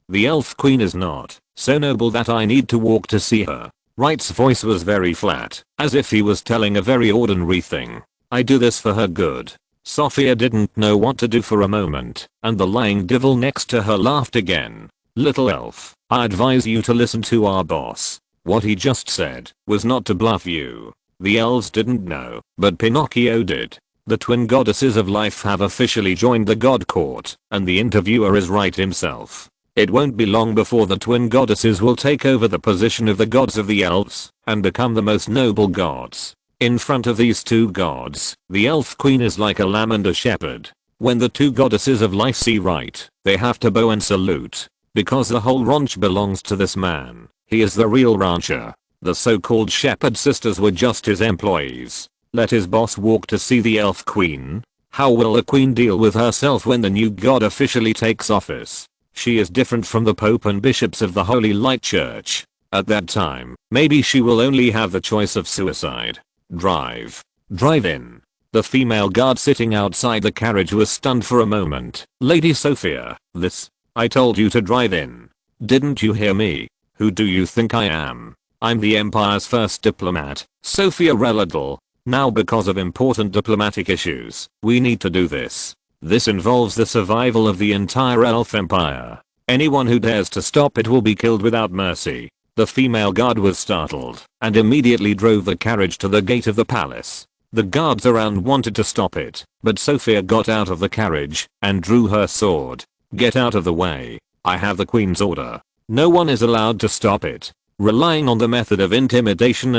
the elf queen is not so noble that I need to walk to see her. Wright's voice was very flat, as if he was telling a very ordinary thing. I do this for her good. Sophia didn't know what to do for a moment, and the lying devil next to her laughed again. Little elf, I advise you to listen to our boss. What he just said was not to bluff you. The elves didn't know, but Pinocchio did. The twin goddesses of life have officially joined the god court, and the interviewer is Wright himself. It won't be long before the twin goddesses will take over the position of the gods of the elves, and become the most noble gods. In front of these two gods, the elf queen is like a lamb and a shepherd. When the two goddesses of life see Wright, they have to bow and salute, because the whole ranch belongs to this man. He is the real rancher. The so-called shepherd sisters were just his employees. Let his boss walk to see the elf queen. How will the queen deal with herself when the new god officially takes office? She is different from the pope and bishops of the Holy Light Church. At that time, maybe she will only have the choice of suicide. Drive in. The female guard sitting outside the carriage was stunned for a moment. Lady Sophia, I told you to drive in. Didn't you hear me? Who do you think I am? I'm the Empire's first diplomat, Sophia Reladel. Now because of important diplomatic issues, we need to do this. This involves the survival of the entire Elf Empire. Anyone who dares to stop it will be killed without mercy. The female guard was startled and immediately drove the carriage to the gate of the palace. The guards around wanted to stop it, but Sophia got out of the carriage and drew her sword. Get out of the way. I have the queen's order. No one is allowed to stop it. Relying on the method of intimidation,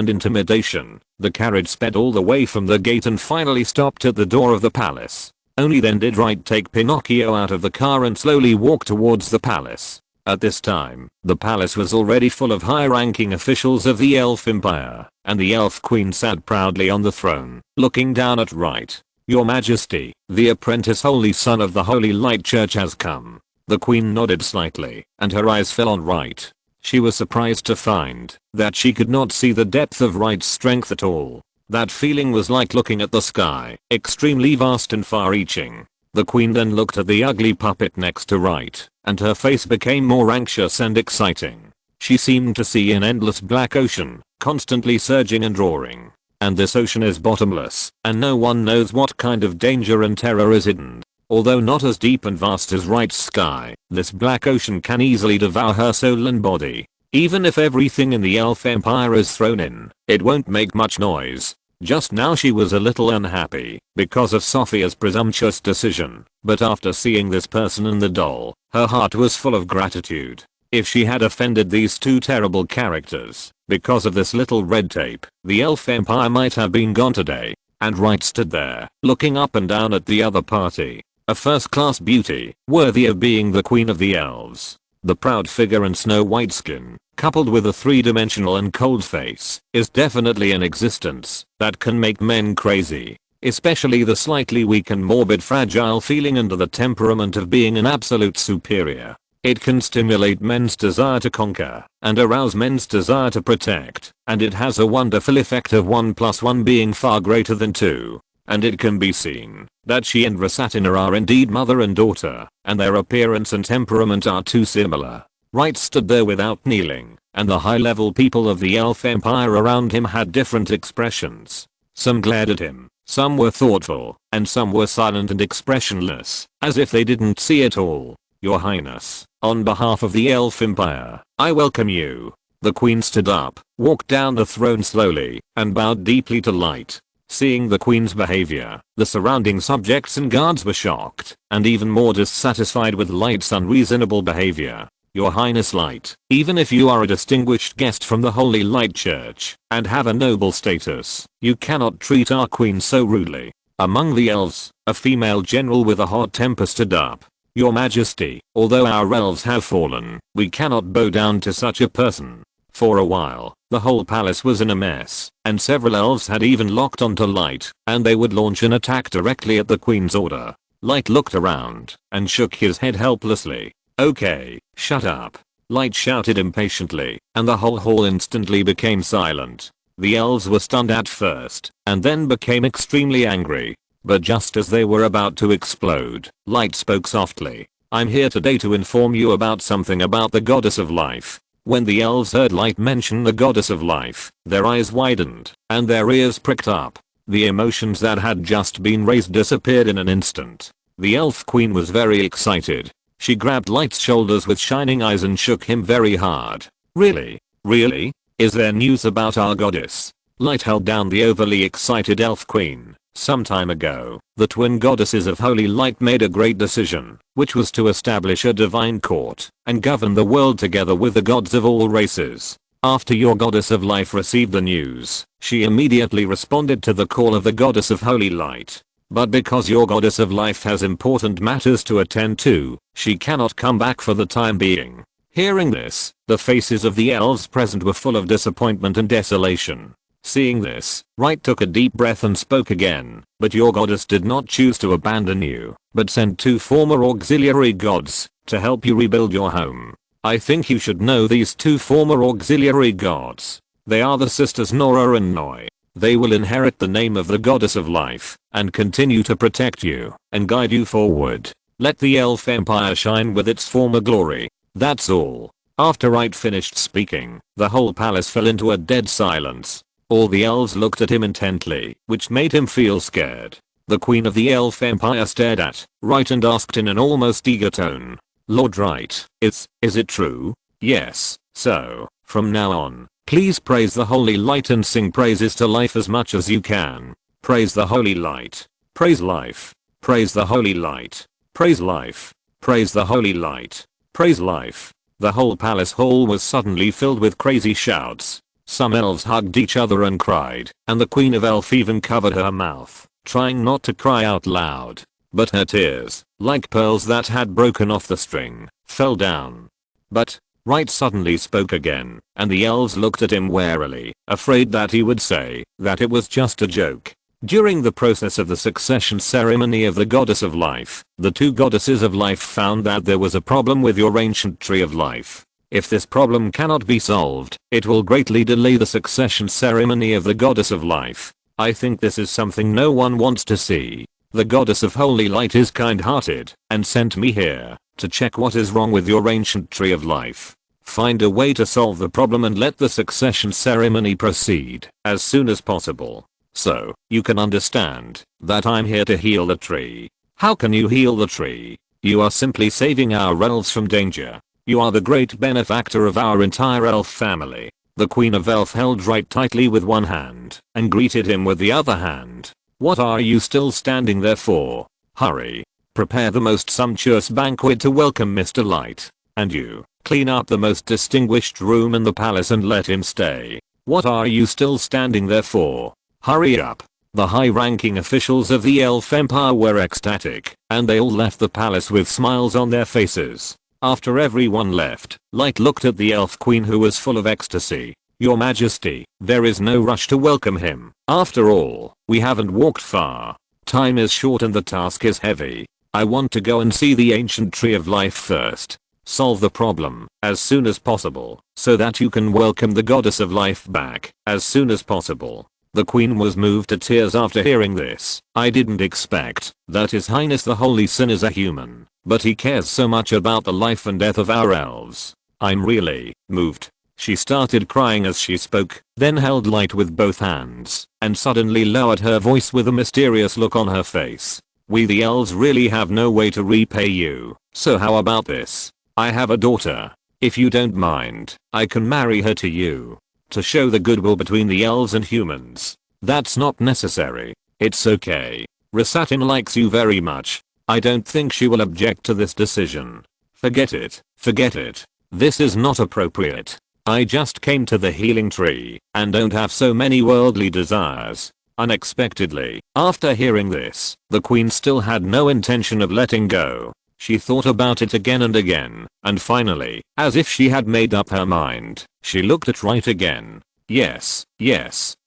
the carriage sped all the way from the gate and finally stopped at the door of the palace. Only then did Wright take Pinocchio out of the car and slowly walk towards the palace. At this time, the palace was already full of high-ranking officials of the Elf Empire, and the Elf Queen sat proudly on the throne, looking down at Wright. Your Majesty, the apprentice Holy Son of the Holy Light Church has come. The Queen nodded slightly, and her eyes fell on Wright. She was surprised to find that she could not see the depth of Wright's strength at all. That feeling was like looking at the sky, extremely vast and far-reaching. The queen then looked at the ugly puppet next to Wright, and her face became more anxious and exciting. She seemed to see an endless black ocean, constantly surging and roaring. And this ocean is bottomless, and no one knows what kind of danger and terror is hidden. Although not as deep and vast as Wright's sky, this black ocean can easily devour her soul and body. Even if everything in the Elf Empire is thrown in, it won't make much noise. Just now she was a little unhappy because of Sophia's presumptuous decision, but after seeing this person and the doll, her heart was full of gratitude. If she had offended these two terrible characters, because of this little red tape, the Elf Empire might have been gone today. And Wright stood there, looking up and down at the other party. A first-class beauty, worthy of being the queen of the elves. The proud figure and snow-white skin, coupled with a three-dimensional and cold face, is definitely an existence that can make men crazy. Especially the slightly weak and morbid fragile feeling under the temperament of being an absolute superior. It can stimulate men's desire to conquer, and arouse men's desire to protect, and it has a wonderful effect of 1 + 1 being far greater than 2. And it can be seen that she and Rasatina are indeed mother and daughter, and their appearance and temperament are too similar. Wright stood there without kneeling, and the high-level people of the Elf Empire around him had different expressions. Some glared at him, some were thoughtful, and some were silent and expressionless, as if they didn't see it all. Your Highness, on behalf of the Elf Empire, I welcome you. The queen stood up, walked down the throne slowly, and bowed deeply to Light. Seeing the queen's behavior, the surrounding subjects and guards were shocked, and even more dissatisfied with Light's unreasonable behavior. Your Highness Light, even if you are a distinguished guest from the Holy Light Church, and have a noble status, you cannot treat our queen so rudely. Among the elves, a female general with a hot temper stood up. Your Majesty, although our elves have fallen, we cannot bow down to such a person. For a while, the whole palace was in a mess, and several elves had even locked onto Light, and they would launch an attack directly at the queen's order. Light looked around, and shook his head helplessly. Okay, shut up. Light shouted impatiently, and the whole hall instantly became silent. The elves were stunned at first, and then became extremely angry. But just as they were about to explode, Light spoke softly. I'm here today to inform you about something about the goddess of life. When the elves heard Light mention the goddess of life, their eyes widened, and their ears pricked up. The emotions that had just been raised disappeared in an instant. The elf queen was very excited. She grabbed Light's shoulders with shining eyes and shook him very hard. Really? Really? Is there news about our goddess? Light held down the overly excited elf queen. Some time ago, the twin goddesses of Holy Light made a great decision, which was to establish a divine court and govern the world together with the gods of all races. After your goddess of life received the news, she immediately responded to the call of the goddess of Holy Light. But because your goddess of life has important matters to attend to, she cannot come back for the time being. Hearing this, the faces of the elves present were full of disappointment and desolation. Seeing this, Wright took a deep breath and spoke again. But your goddess did not choose to abandon you, but sent 2 former auxiliary gods to help you rebuild your home. I think you should know these 2 former auxiliary gods. They are the sisters Nora and Noi. They will inherit the name of the goddess of life and continue to protect you and guide you forward. Let the Elf Empire shine with its former glory. That's all. After Wright finished speaking, the whole palace fell into a dead silence. All the elves looked at him intently, which made him feel scared. The queen of the Elf Empire stared at Wright and asked in an almost eager tone. Lord Wright, is it true? Yes, so, from now on, please praise the Holy Light and sing praises to life as much as you can. Praise the Holy Light. Praise life. Praise the Holy Light. Praise life. Praise the Holy Light. Praise life. The whole palace hall was suddenly filled with crazy shouts. Some elves hugged each other and cried, and the Queen of Elf even covered her mouth, trying not to cry out loud. But her tears, like pearls that had broken off the string, fell down. But Wright suddenly spoke again, and the elves looked at him warily, afraid that he would say that it was just a joke. During the process of the succession ceremony of the Goddess of Life, the 2 goddesses of life found that there was a problem with your ancient tree of life. If this problem cannot be solved, it will greatly delay the succession ceremony of the Goddess of Life. I think this is something no one wants to see. The goddess of holy light is kind-hearted and sent me here to check what is wrong with your ancient tree of life. Find a way to solve the problem and let the succession ceremony proceed as soon as possible. So, you can understand that I'm here to heal the tree. How can you heal the tree? You are simply saving our elves from danger. You are the great benefactor of our entire elf family. The Queen of Elf held Wright tightly with one hand and greeted him with the other hand. What are you still standing there for? Hurry. Prepare the most sumptuous banquet to welcome Mr. Light. And you, clean up the most distinguished room in the palace and let him stay. What are you still standing there for? Hurry up. The high-ranking officials of the Elf Empire were ecstatic, and they all left the palace with smiles on their faces. After everyone left, Light looked at the Elf Queen, who was full of ecstasy. Your Majesty, there is no rush to welcome him. After all, we haven't walked far. Time is short and the task is heavy. I want to go and see the ancient tree of life first. Solve the problem as soon as possible so that you can welcome the goddess of life back as soon as possible. The Queen was moved to tears after hearing this. I didn't expect that His Highness the Holy Sin is a human, but he cares so much about the life and death of our elves. I'm really moved. She started crying as she spoke, then held Light with both hands, and suddenly lowered her voice with a mysterious look on her face. We the elves really have no way to repay you, so how about this? I have a daughter. If you don't mind, I can marry her to you. To show the goodwill between the elves and humans. That's not necessary. It's okay. Rasatin likes you very much. I don't think she will object to this decision. Forget it. Forget it. This is not appropriate. I just came to the healing tree and don't have so many worldly desires. Unexpectedly, after hearing this, the Queen still had no intention of letting go. She thought about it again and again, and finally, as if she had made up her mind, she looked at Wright again. Yes,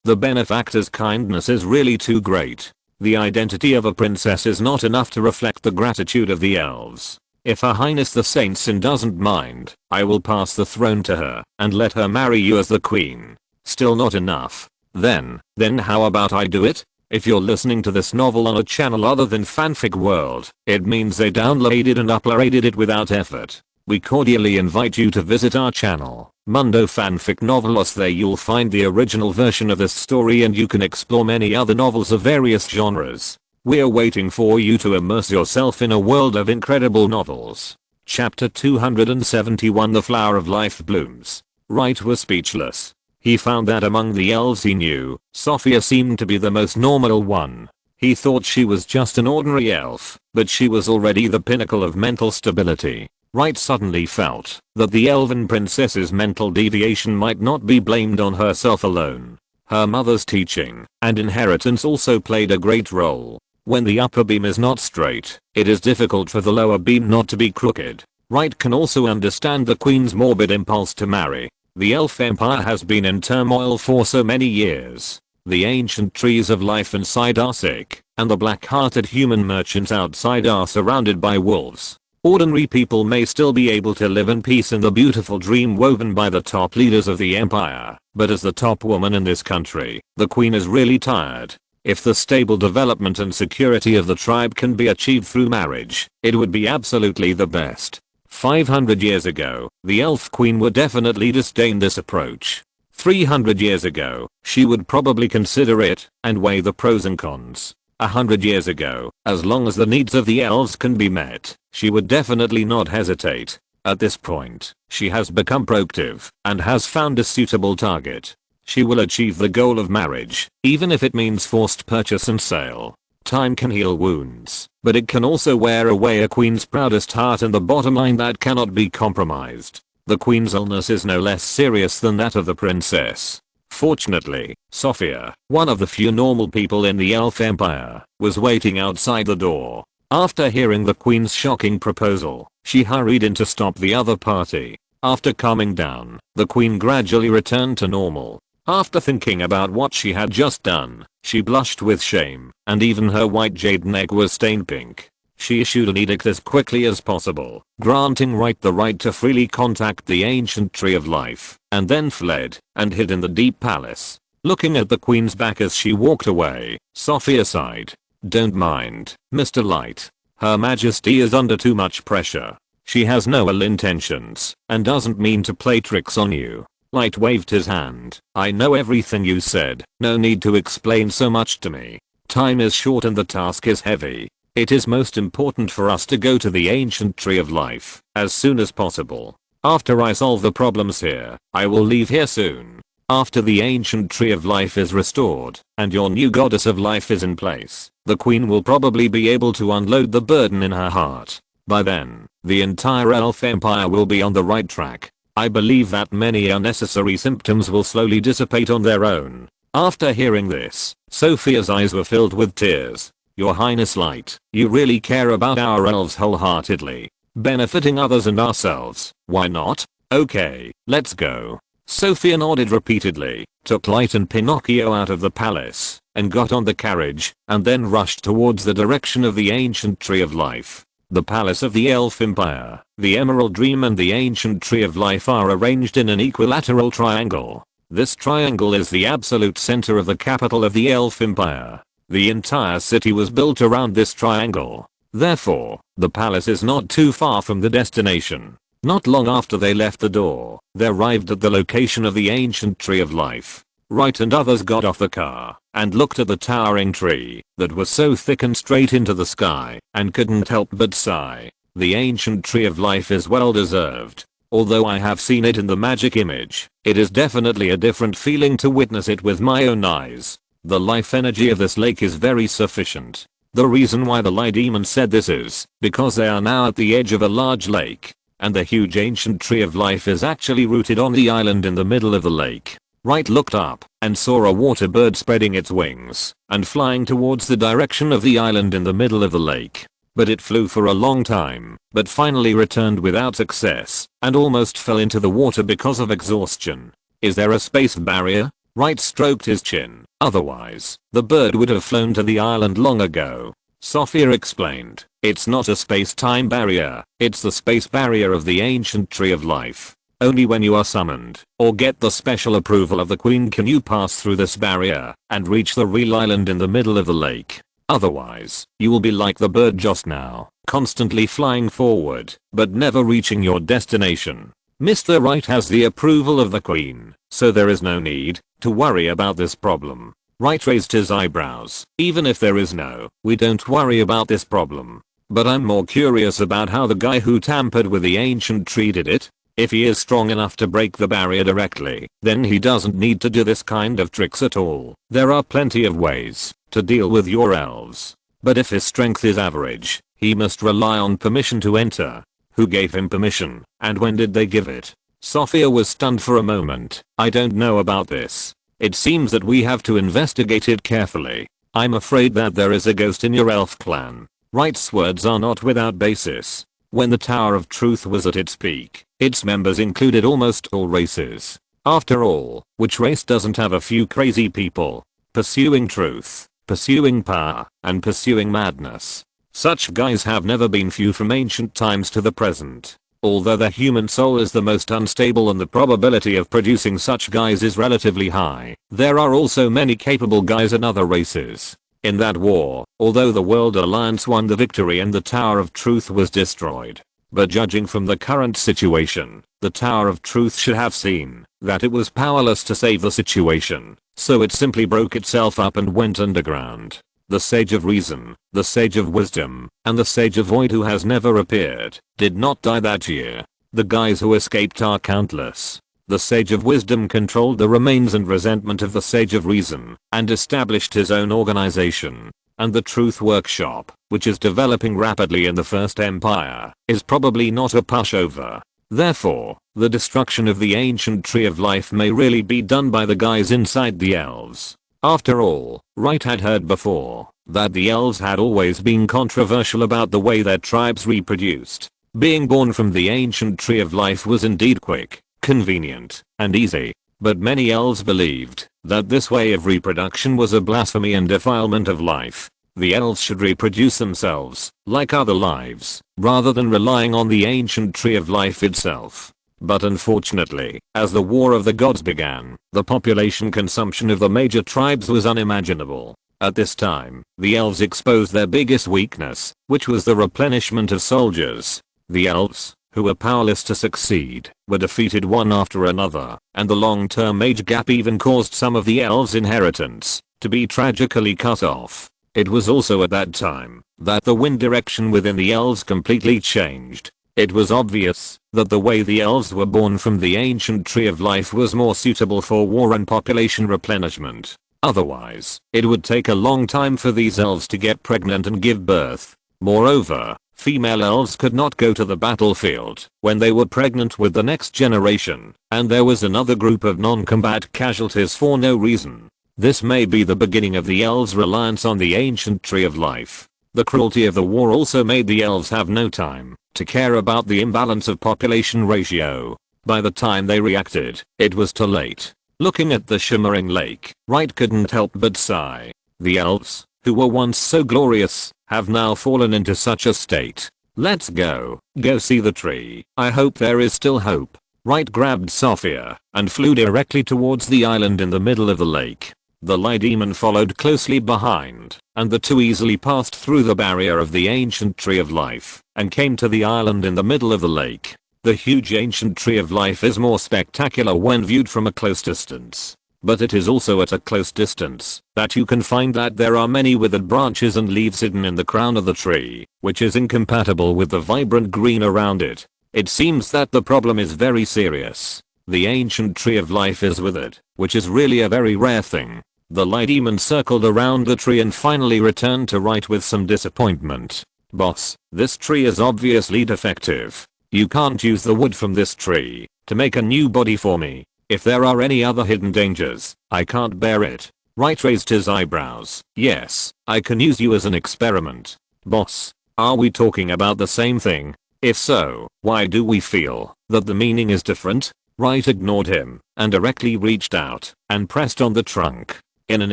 the benefactor's kindness is really too great. The identity of a princess is not enough to reflect the gratitude of the elves. If Her Highness the Saint Sin doesn't mind, I will pass the throne to her and let her marry you as the queen. Still not enough. Then how about I do it? If you're listening to this novel on a channel other than Fanfic World, it means they downloaded and uploaded it without effort. We cordially invite you to visit our channel, Mundo Fanfic Novelos. There you'll find the original version of this story and you can explore many other novels of various genres. We're waiting for you to immerse yourself in a world of incredible novels. Chapter 271, The Flower of Life Blooms. Wright was speechless. He found that among the elves he knew, Sophia seemed to be the most normal one. He thought she was just an ordinary elf, but she was already the pinnacle of mental stability. Wright suddenly felt that the elven princess's mental deviation might not be blamed on herself alone. Her mother's teaching and inheritance also played a great role. When the upper beam is not straight, it is difficult for the lower beam not to be crooked. Wright can also understand the Queen's morbid impulse to marry. The Elf Empire has been in turmoil for so many years. The ancient trees of life inside are sick, and the black-hearted human merchants outside are surrounded by wolves. Ordinary people may still be able to live in peace in the beautiful dream woven by the top leaders of the empire, but as the top woman in this country, the Queen is really tired. If the stable development and security of the tribe can be achieved through marriage, it would be absolutely the best. 500 years ago, the Elf Queen would definitely disdain this approach. 300 years ago, she would probably consider it and weigh the pros and cons. 100 years ago, as long as the needs of the elves can be met, she would definitely not hesitate. At this point, she has become proactive and has found a suitable target. She will achieve the goal of marriage, even if it means forced purchase and sale. Time can heal wounds, but it can also wear away a queen's proudest heart, and the bottom line that cannot be compromised. The queen's illness is no less serious than that of the princess. Fortunately, Sophia, one of the few normal people in the Elf Empire, was waiting outside the door. After hearing the queen's shocking proposal, she hurried in to stop the other party. After calming down, the queen gradually returned to normal. After thinking about what she had just done, she blushed with shame, and even her white jade neck was stained pink. She issued an edict as quickly as possible, granting Wright the right to freely contact the ancient tree of life, and then fled and hid in the deep palace. Looking at the queen's back as she walked away, Sophia sighed. Don't mind, Mr. Light. Her Majesty is under too much pressure. She has no ill intentions and doesn't mean to play tricks on you. Light waved his hand. I know everything you said. No need to explain so much to me. Time is short and the task is heavy. It is most important for us to go to the ancient tree of life as soon as possible. After I solve the problems here, I will leave here soon. After the ancient tree of life is restored and your new goddess of life is in place, the queen will probably be able to unload the burden in her heart. By then, the entire elf empire will be on the right track. I believe that many unnecessary symptoms will slowly dissipate on their own. After hearing this, Sophia's eyes were filled with tears. Your Highness Light, you really care about our elves wholeheartedly. Benefiting others and ourselves, why not? Okay, let's go. Sophia nodded repeatedly, took Light and Pinocchio out of the palace, and got on the carriage, and then rushed towards the direction of the ancient tree of life. The palace of the Elf Empire, the Emerald Dream and the ancient tree of life are arranged in an equilateral triangle. This triangle is the absolute center of the capital of the Elf Empire. The entire city was built around this triangle. Therefore, the palace is not too far from the destination. Not long after they left the door, they arrived at the location of the ancient tree of life. Wright and others got off the car and looked at the towering tree that was so thick and straight into the sky and couldn't help but sigh. The ancient tree of life is well deserved. Although I have seen it in the magic image, it is definitely a different feeling to witness it with my own eyes. The life energy of this lake is very sufficient. The reason why the Light Demon said this is because they are now at the edge of a large lake, and the huge ancient tree of life is actually rooted on the island in the middle of the lake. Wright looked up and saw a water bird spreading its wings and flying towards the direction of the island in the middle of the lake. But it flew for a long time, but finally returned without success and almost fell into the water because of exhaustion. Is there a space barrier? Wright stroked his chin. Otherwise, the bird would have flown to the island long ago. Sophia explained, it's not a space-time barrier, it's the space barrier of the ancient tree of life. Only when you are summoned, or get the special approval of the queen can you pass through this barrier and reach the real island in the middle of the lake. Otherwise, you will be like the bird just now, constantly flying forward, but never reaching your destination. Mr. Wright has the approval of the queen, so there is no need to worry about this problem. Wright raised his eyebrows. Even if there is no, we don't worry about this problem. But I'm more curious about how the guy who tampered with the ancient tree did it. If he is strong enough to break the barrier directly, then he doesn't need to do this kind of tricks at all. There are plenty of ways to deal with your elves. But if his strength is average, he must rely on permission to enter. Who gave him permission, and when did they give it? Sophia was stunned for a moment. I don't know about this. It seems that we have to investigate it carefully. I'm afraid that there is a ghost in your elf clan. Wright's words are not without basis. When the Tower of Truth was at its peak, its members included almost all races. After all, which race doesn't have a few crazy people pursuing truth, pursuing power, and pursuing madness? Such guys have never been few from ancient times to the present. Although the human soul is the most unstable and the probability of producing such guys is relatively high, there are also many capable guys in other races. In that war, although the World Alliance won the victory and the Tower of Truth was destroyed, but judging from the current situation, the Tower of Truth should have seen that it was powerless to save the situation, so it simply broke itself up and went underground. The Sage of Reason, the Sage of Wisdom, and the Sage of Void who has never appeared, did not die that year. The guys who escaped are countless. The Sage of Wisdom controlled the remains and resentment of the Sage of Reason, and established his own organization. And the Truth Workshop, which is developing rapidly in the First Empire, is probably not a pushover. Therefore, the destruction of the ancient tree of life may really be done by the guys inside the elves. After all, Wright had heard before that the elves had always been controversial about the way their tribes reproduced. Being born from the ancient tree of life was indeed quick, convenient, and easy, but many elves believed that this way of reproduction was a blasphemy and defilement of life. The elves should reproduce themselves, like other lives, rather than relying on the ancient tree of life itself. But unfortunately, as the War of the Gods began, the population consumption of the major tribes was unimaginable. At this time, the elves exposed their biggest weakness, which was the replenishment of soldiers. The elves, who were powerless to succeed, were defeated one after another, and the long-term age gap even caused some of the elves' inheritance to be tragically cut off. It was also at that time that the wind direction within the elves completely changed. It was obvious that the way the elves were born from the ancient tree of life was more suitable for war and population replenishment. Otherwise, it would take a long time for these elves to get pregnant and give birth. Moreover, female elves could not go to the battlefield when they were pregnant with the next generation, and there was another group of non-combat casualties for no reason. This may be the beginning of the elves' reliance on the ancient tree of life. The cruelty of the war also made the elves have no time to care about the imbalance of population ratio. By the time they reacted, it was too late. Looking at the shimmering lake, Wright couldn't help but sigh. The elves, who were once so glorious, have now fallen into such a state. Let's go see the tree. I hope there is still hope. Wright grabbed Sophia and flew directly towards the island in the middle of the lake. The lie demon followed closely behind, and the two easily passed through the barrier of the ancient tree of life and came to the island in the middle of the lake. The huge ancient tree of life is more spectacular when viewed from a close distance. But it is also at a close distance that you can find that there are many withered branches and leaves hidden in the crown of the tree, which is incompatible with the vibrant green around it. It seems that the problem is very serious. The ancient tree of life is withered, which is really a very rare thing. The lie demon circled around the tree and finally returned to Wright with some disappointment. Boss, this tree is obviously defective. You can't use the wood from this tree to make a new body for me. If there are any other hidden dangers, I can't bear it. Wright raised his eyebrows. Yes, I can use you as an experiment. Boss, are we talking about the same thing? If so, why do we feel that the meaning is different? Wright ignored him and directly reached out and pressed on the trunk. In an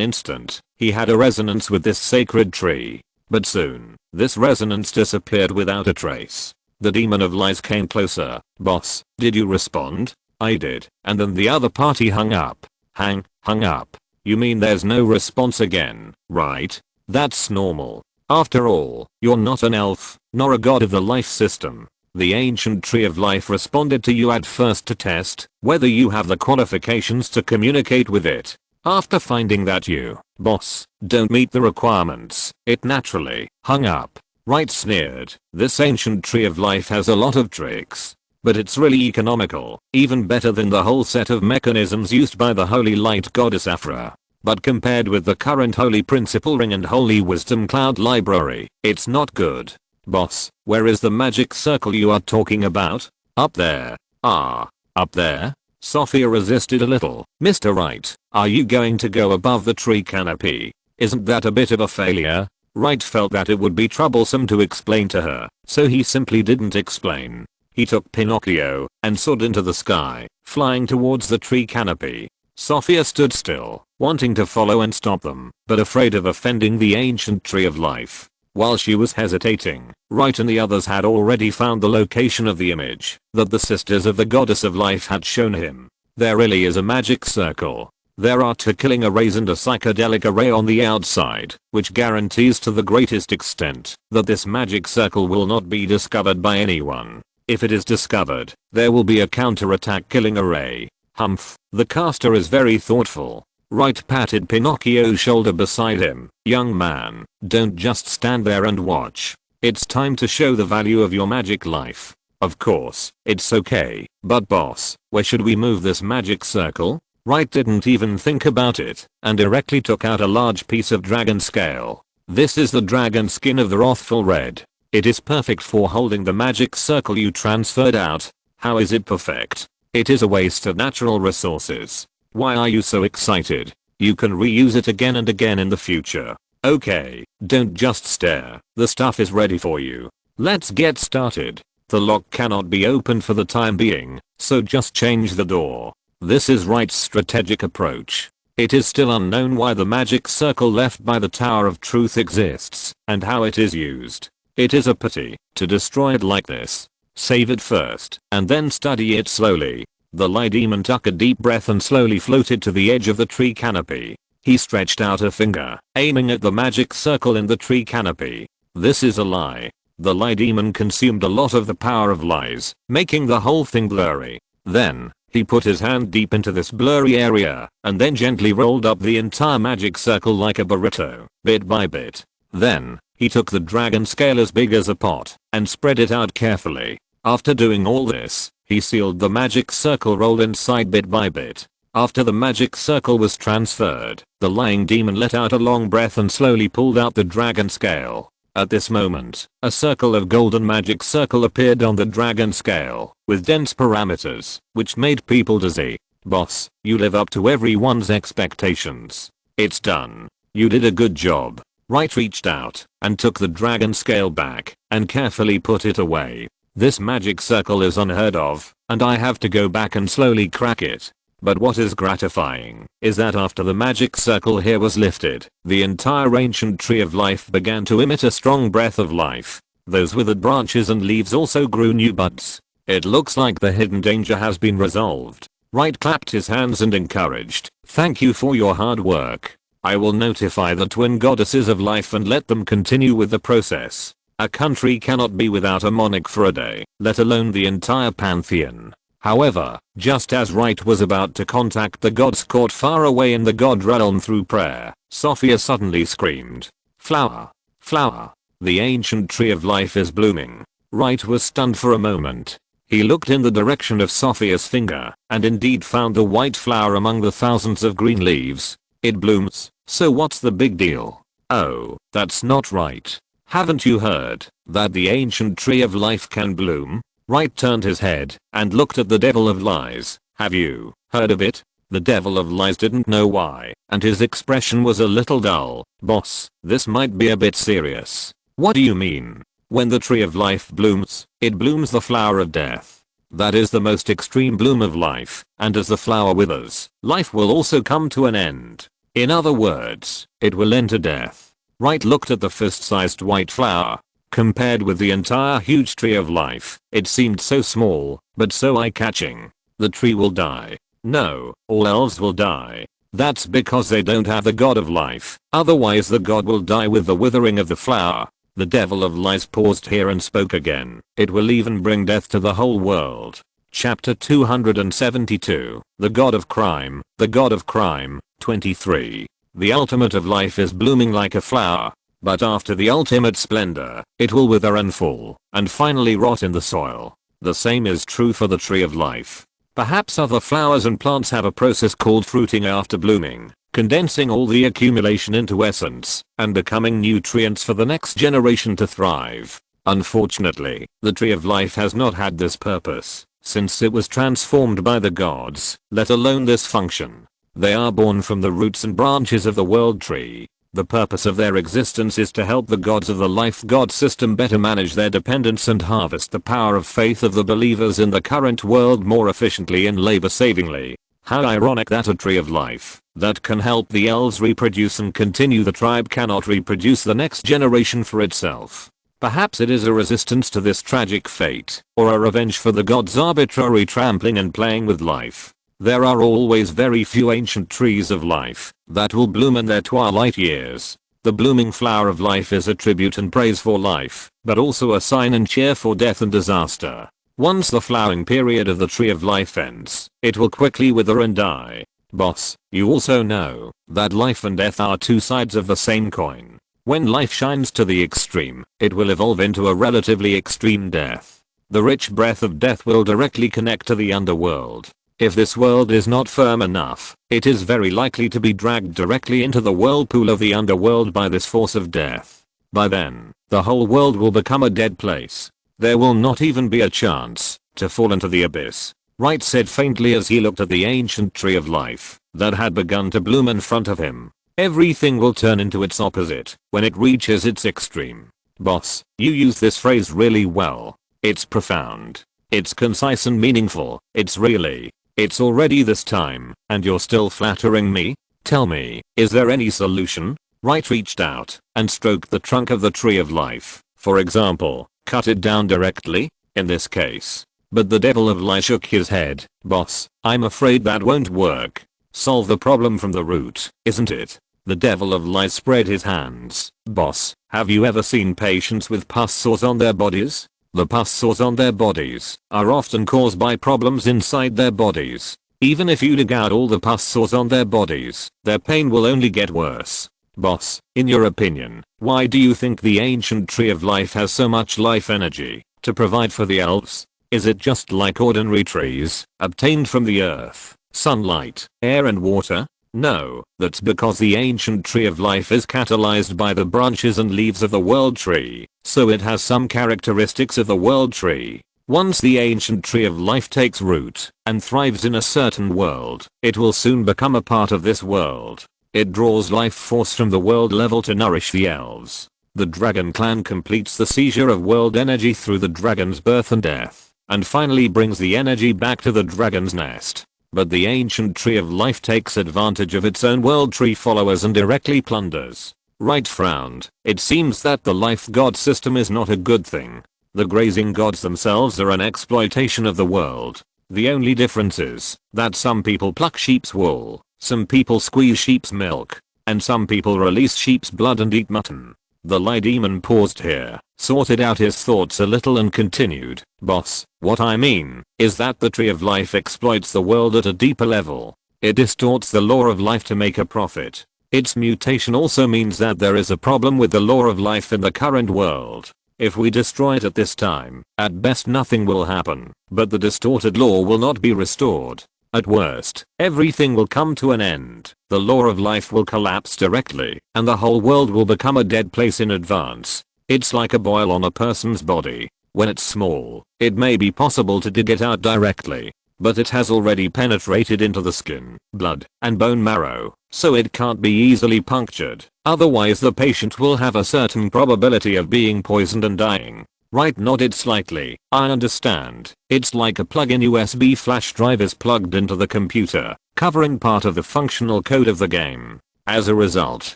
instant, he had a resonance with this sacred tree. But soon, this resonance disappeared without a trace. The demon of lies came closer. Boss, did you respond? I did, and then the other party hung up. Hung up? You mean there's no response again, right? That's normal. After all, you're not an elf, nor a god of the life system. The ancient tree of life responded to you at first to test whether you have the qualifications to communicate with it. After finding that you, boss, don't meet the requirements, it naturally hung up. Wright sneered. This ancient tree of life has a lot of tricks, but it's really economical, even better than the whole set of mechanisms used by the holy light goddess Aphra. But compared with the current holy principle ring and holy wisdom cloud library, it's not good. Boss, where is the magic circle you are talking about? Up there. Ah, up there? Sophia resisted a little. Mr. Wright, are you going to go above the tree canopy? Isn't that a bit of a failure? Wright felt that it would be troublesome to explain to her, so he simply didn't explain. He took Pinocchio and soared into the sky, flying towards the tree canopy. Sophia stood still, wanting to follow and stop them, but afraid of offending the ancient tree of life. While she was hesitating, Wright and the others had already found the location of the image that the sisters of the goddess of life had shown him. There really is a magic circle. There are two killing arrays and a psychedelic array on the outside, which guarantees to the greatest extent that this magic circle will not be discovered by anyone. If it is discovered, there will be a counterattack killing array. Humph, the caster is very thoughtful. Wright patted Pinocchio's shoulder beside him. Young man, don't just stand there and watch. It's time to show the value of your magic life. Of course, it's okay, but boss, where should we move this magic circle? Wright didn't even think about it, and directly took out a large piece of dragon scale. This is the dragon skin of the Wrathful Red. It is perfect for holding the magic circle you transferred out. How is it perfect? It is a waste of natural resources. Why are you so excited? You can reuse it again and again in the future. Okay, don't just stare. The stuff is ready for you. Let's get started. The lock cannot be opened for the time being, so just change the door. This is Wright's strategic approach. It is still unknown why the magic circle left by the Tower of Truth exists and how it is used. It is a pity to destroy it like this. Save it first and then study it slowly. The lie demon took a deep breath and slowly floated to the edge of the tree canopy. He stretched out a finger, aiming at the magic circle in the tree canopy. This is a lie. The lie demon consumed a lot of the power of lies, making the whole thing blurry. Then, he put his hand deep into this blurry area, and then gently rolled up the entire magic circle like a burrito, bit by bit. Then, he took the dragon scale as big as a pot, and spread it out carefully. After doing all this, he sealed the magic circle rolled inside bit by bit. After the magic circle was transferred, the lying demon let out a long breath and slowly pulled out the dragon scale. At this moment, a circle of golden magic circle appeared on the dragon scale, with dense parameters, which made people dizzy. Boss, you live up to everyone's expectations. It's done. You did a good job. Wright reached out, and took the dragon scale back, and carefully put it away. This magic circle is unheard of, and I have to go back and slowly crack it. But what is gratifying is that after the magic circle here was lifted, the entire ancient tree of life began to emit a strong breath of life. Those withered branches and leaves also grew new buds. It looks like the hidden danger has been resolved. Wright clapped his hands and encouraged, "Thank you for your hard work. I will notify the twin goddesses of life and let them continue with the process. A country cannot be without a monarch for a day, let alone the entire pantheon." However, just as Wright was about to contact the gods court far away in the god realm through prayer, Sophia suddenly screamed, "Flower! Flower! The ancient tree of life is blooming." Wright was stunned for a moment. He looked in the direction of Sophia's finger, and indeed found the white flower among the thousands of green leaves. "It blooms, so what's the big deal?" "Oh, that's not right. Haven't you heard that the ancient tree of life can bloom?" Wright turned his head and looked at the devil of lies. "Have you heard of it?" The devil of lies didn't know why, and his expression was a little dull. "Boss, this might be a bit serious." "What do you mean?" "When the tree of life blooms, it blooms the flower of death. That is the most extreme bloom of life, and as the flower withers, life will also come to an end. In other words, it will enter death." Wright looked at the fist-sized white flower. Compared with the entire huge tree of life, it seemed so small, but so eye-catching. "The tree will die." "No, all elves will die." "That's because they don't have the god of life, otherwise the god will die with the withering of the flower." The devil of lies paused here and spoke again. "It will even bring death to the whole world." Chapter 272, The God of Crime, The God of Crime, 23. The ultimate of life is blooming like a flower. But after the ultimate splendor, it will wither and fall, and finally rot in the soil. The same is true for the tree of life. Perhaps other flowers and plants have a process called fruiting after blooming, condensing all the accumulation into essence, and becoming nutrients for the next generation to thrive. Unfortunately, the tree of life has not had this purpose, since it was transformed by the gods, let alone this function. They are born from the roots and branches of the world tree. The purpose of their existence is to help the gods of the life god system better manage their dependence and harvest the power of faith of the believers in the current world more efficiently and labor-savingly. How ironic that a tree of life that can help the elves reproduce and continue the tribe cannot reproduce the next generation for itself. Perhaps it is a resistance to this tragic fate, or a revenge for the gods' arbitrary trampling and playing with life. There are always very few ancient trees of life that will bloom in their twilight years. The blooming flower of life is a tribute and praise for life, but also a sign and cheer for death and disaster. Once the flowering period of the tree of life ends, it will quickly wither and die. Boss, you also know that life and death are two sides of the same coin. When life shines to the extreme, it will evolve into a relatively extreme death. The rich breath of death will directly connect to the underworld. If this world is not firm enough, it is very likely to be dragged directly into the whirlpool of the underworld by this force of death. By then, the whole world will become a dead place. There will not even be a chance to fall into the abyss. Wright said faintly as he looked at the ancient tree of life that had begun to bloom in front of him. Everything will turn into its opposite when it reaches its extreme. Boss, you use this phrase really well. It's profound. It's concise and meaningful. It's already this time, and you're still flattering me? Tell me, is there any solution? Wright reached out and stroked the trunk of the tree of life. For example, cut it down directly, in this case. But the devil of lies shook his head. Boss, I'm afraid that won't work. Solve the problem from the root, isn't it? The devil of lies spread his hands. Boss, have you ever seen patients with pus sores on their bodies? The pus sores on their bodies are often caused by problems inside their bodies. Even if you dig out all the pus sores on their bodies, their pain will only get worse. Boss, in your opinion, why do you think the ancient tree of life has so much life energy to provide for the elves? Is it just like ordinary trees, obtained from the earth, sunlight, air and water? No, that's because the ancient tree of life is catalyzed by the branches and leaves of the world tree, so it has some characteristics of the world tree. Once the ancient tree of life takes root and thrives in a certain world, it will soon become a part of this world. It draws life force from the world level to nourish the elves. The dragon clan completes the seizure of world energy through the dragon's birth and death, and finally brings the energy back to the dragon's nest. But the ancient tree of life takes advantage of its own world tree followers and directly plunders. Wright frowned. It seems that the life god system is not a good thing. The grazing gods themselves are an exploitation of the world. The only difference is that some people pluck sheep's wool, some people squeeze sheep's milk, and some people release sheep's blood and eat mutton. The lie demon paused here, sorted out his thoughts a little and continued. Boss, what I mean is that the tree of life exploits the world at a deeper level. It distorts the law of life to make a profit. Its mutation also means that there is a problem with the law of life in the current world. If we destroy it at this time, at best nothing will happen, but the distorted law will not be restored. At worst, everything will come to an end, the law of life will collapse directly, and the whole world will become a dead place in advance. It's like a boil on a person's body. When it's small, it may be possible to dig it out directly, but it has already penetrated into the skin, blood, and bone marrow, so it can't be easily punctured. Otherwise the patient will have a certain probability of being poisoned and dying. Wright nodded slightly. I understand. It's like a plug-in USB flash drive is plugged into the computer, covering part of the functional code of the game. As a result,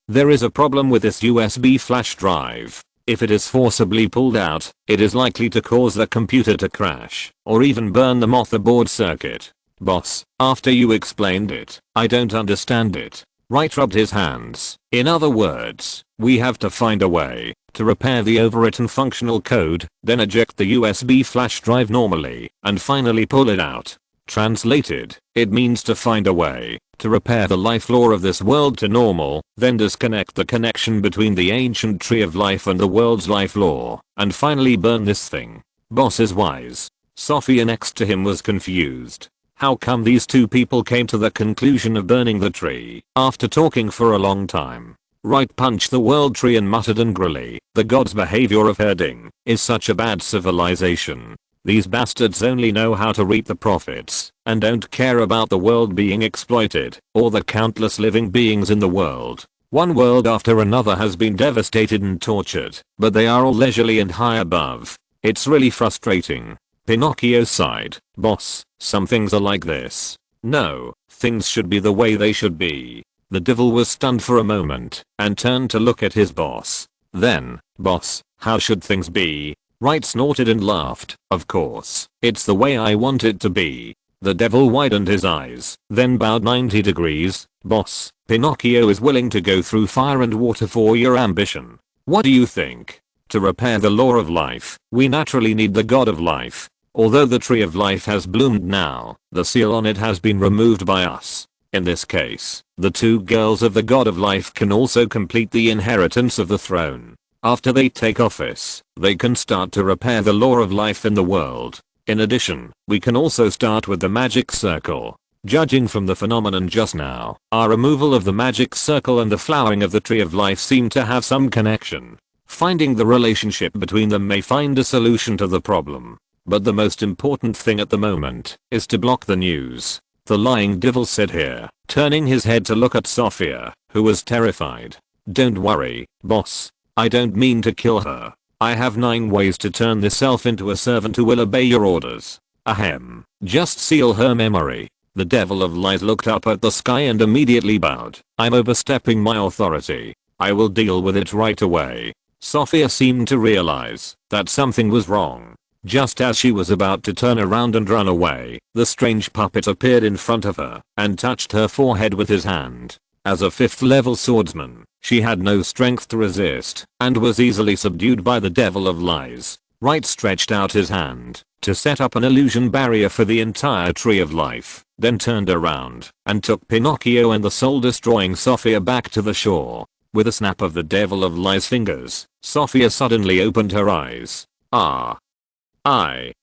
there is a problem with this USB flash drive. If it is forcibly pulled out, it is likely to cause the computer to crash, or even burn the motherboard circuit. Boss, after you explained it, I don't understand it. Wright rubbed his hands. In other words, we have to find a way to repair the overwritten functional code, then eject the USB flash drive normally, and finally pull it out. Translated, it means to find a way to repair the life law of this world to normal, then disconnect the connection between the ancient tree of life and the world's life law, and finally burn this thing. Boss is wise. Sophia next to him was confused. How come these two people came to the conclusion of burning the tree after talking for a long time? Wright punched the world tree and muttered angrily, the god's behavior of herding is such a bad civilization. These bastards only know how to reap the profits, and don't care about the world being exploited, or the countless living beings in the world. One world after another has been devastated and tortured, but they are all leisurely and high above. It's really frustrating. Pinocchio sighed. Boss, some things are like this. No, things should be the way they should be. The devil was stunned for a moment, and turned to look at his boss. Then, boss, how should things be? Wright snorted and laughed. Of course, it's the way I want it to be. The devil widened his eyes, then bowed 90 degrees. Boss, Pinocchio is willing to go through fire and water for your ambition. What do you think? To repair the law of life, we naturally need the god of life. Although the tree of life has bloomed now, the seal on it has been removed by us. In this case, the two girls of the god of life can also complete the inheritance of the throne. After they take office, they can start to repair the law of life in the world. In addition, we can also start with the magic circle. Judging from the phenomenon just now, our removal of the magic circle and the flowering of the tree of life seem to have some connection. Finding the relationship between them may find a solution to the problem. But the most important thing at the moment is to block the news. The lying devil said here, turning his head to look at Sophia, who was terrified. Don't worry, boss. I don't mean to kill her. I have 9 ways to turn this elf into a servant who will obey your orders. Ahem. Just seal her memory. The devil of lies looked up at the sky and immediately bowed. I'm overstepping my authority. I will deal with it right away. Sophia seemed to realize that something was wrong. Just as she was about to turn around and run away, the strange puppet appeared in front of her and touched her forehead with his hand. As a 5th level swordsman, she had no strength to resist and was easily subdued by the devil of lies. Wright stretched out his hand to set up an illusion barrier for the entire tree of life, then turned around and took Pinocchio and the soul-destroying Sophia back to the shore. With a snap of the devil of lies fingers, Sophia suddenly opened her eyes.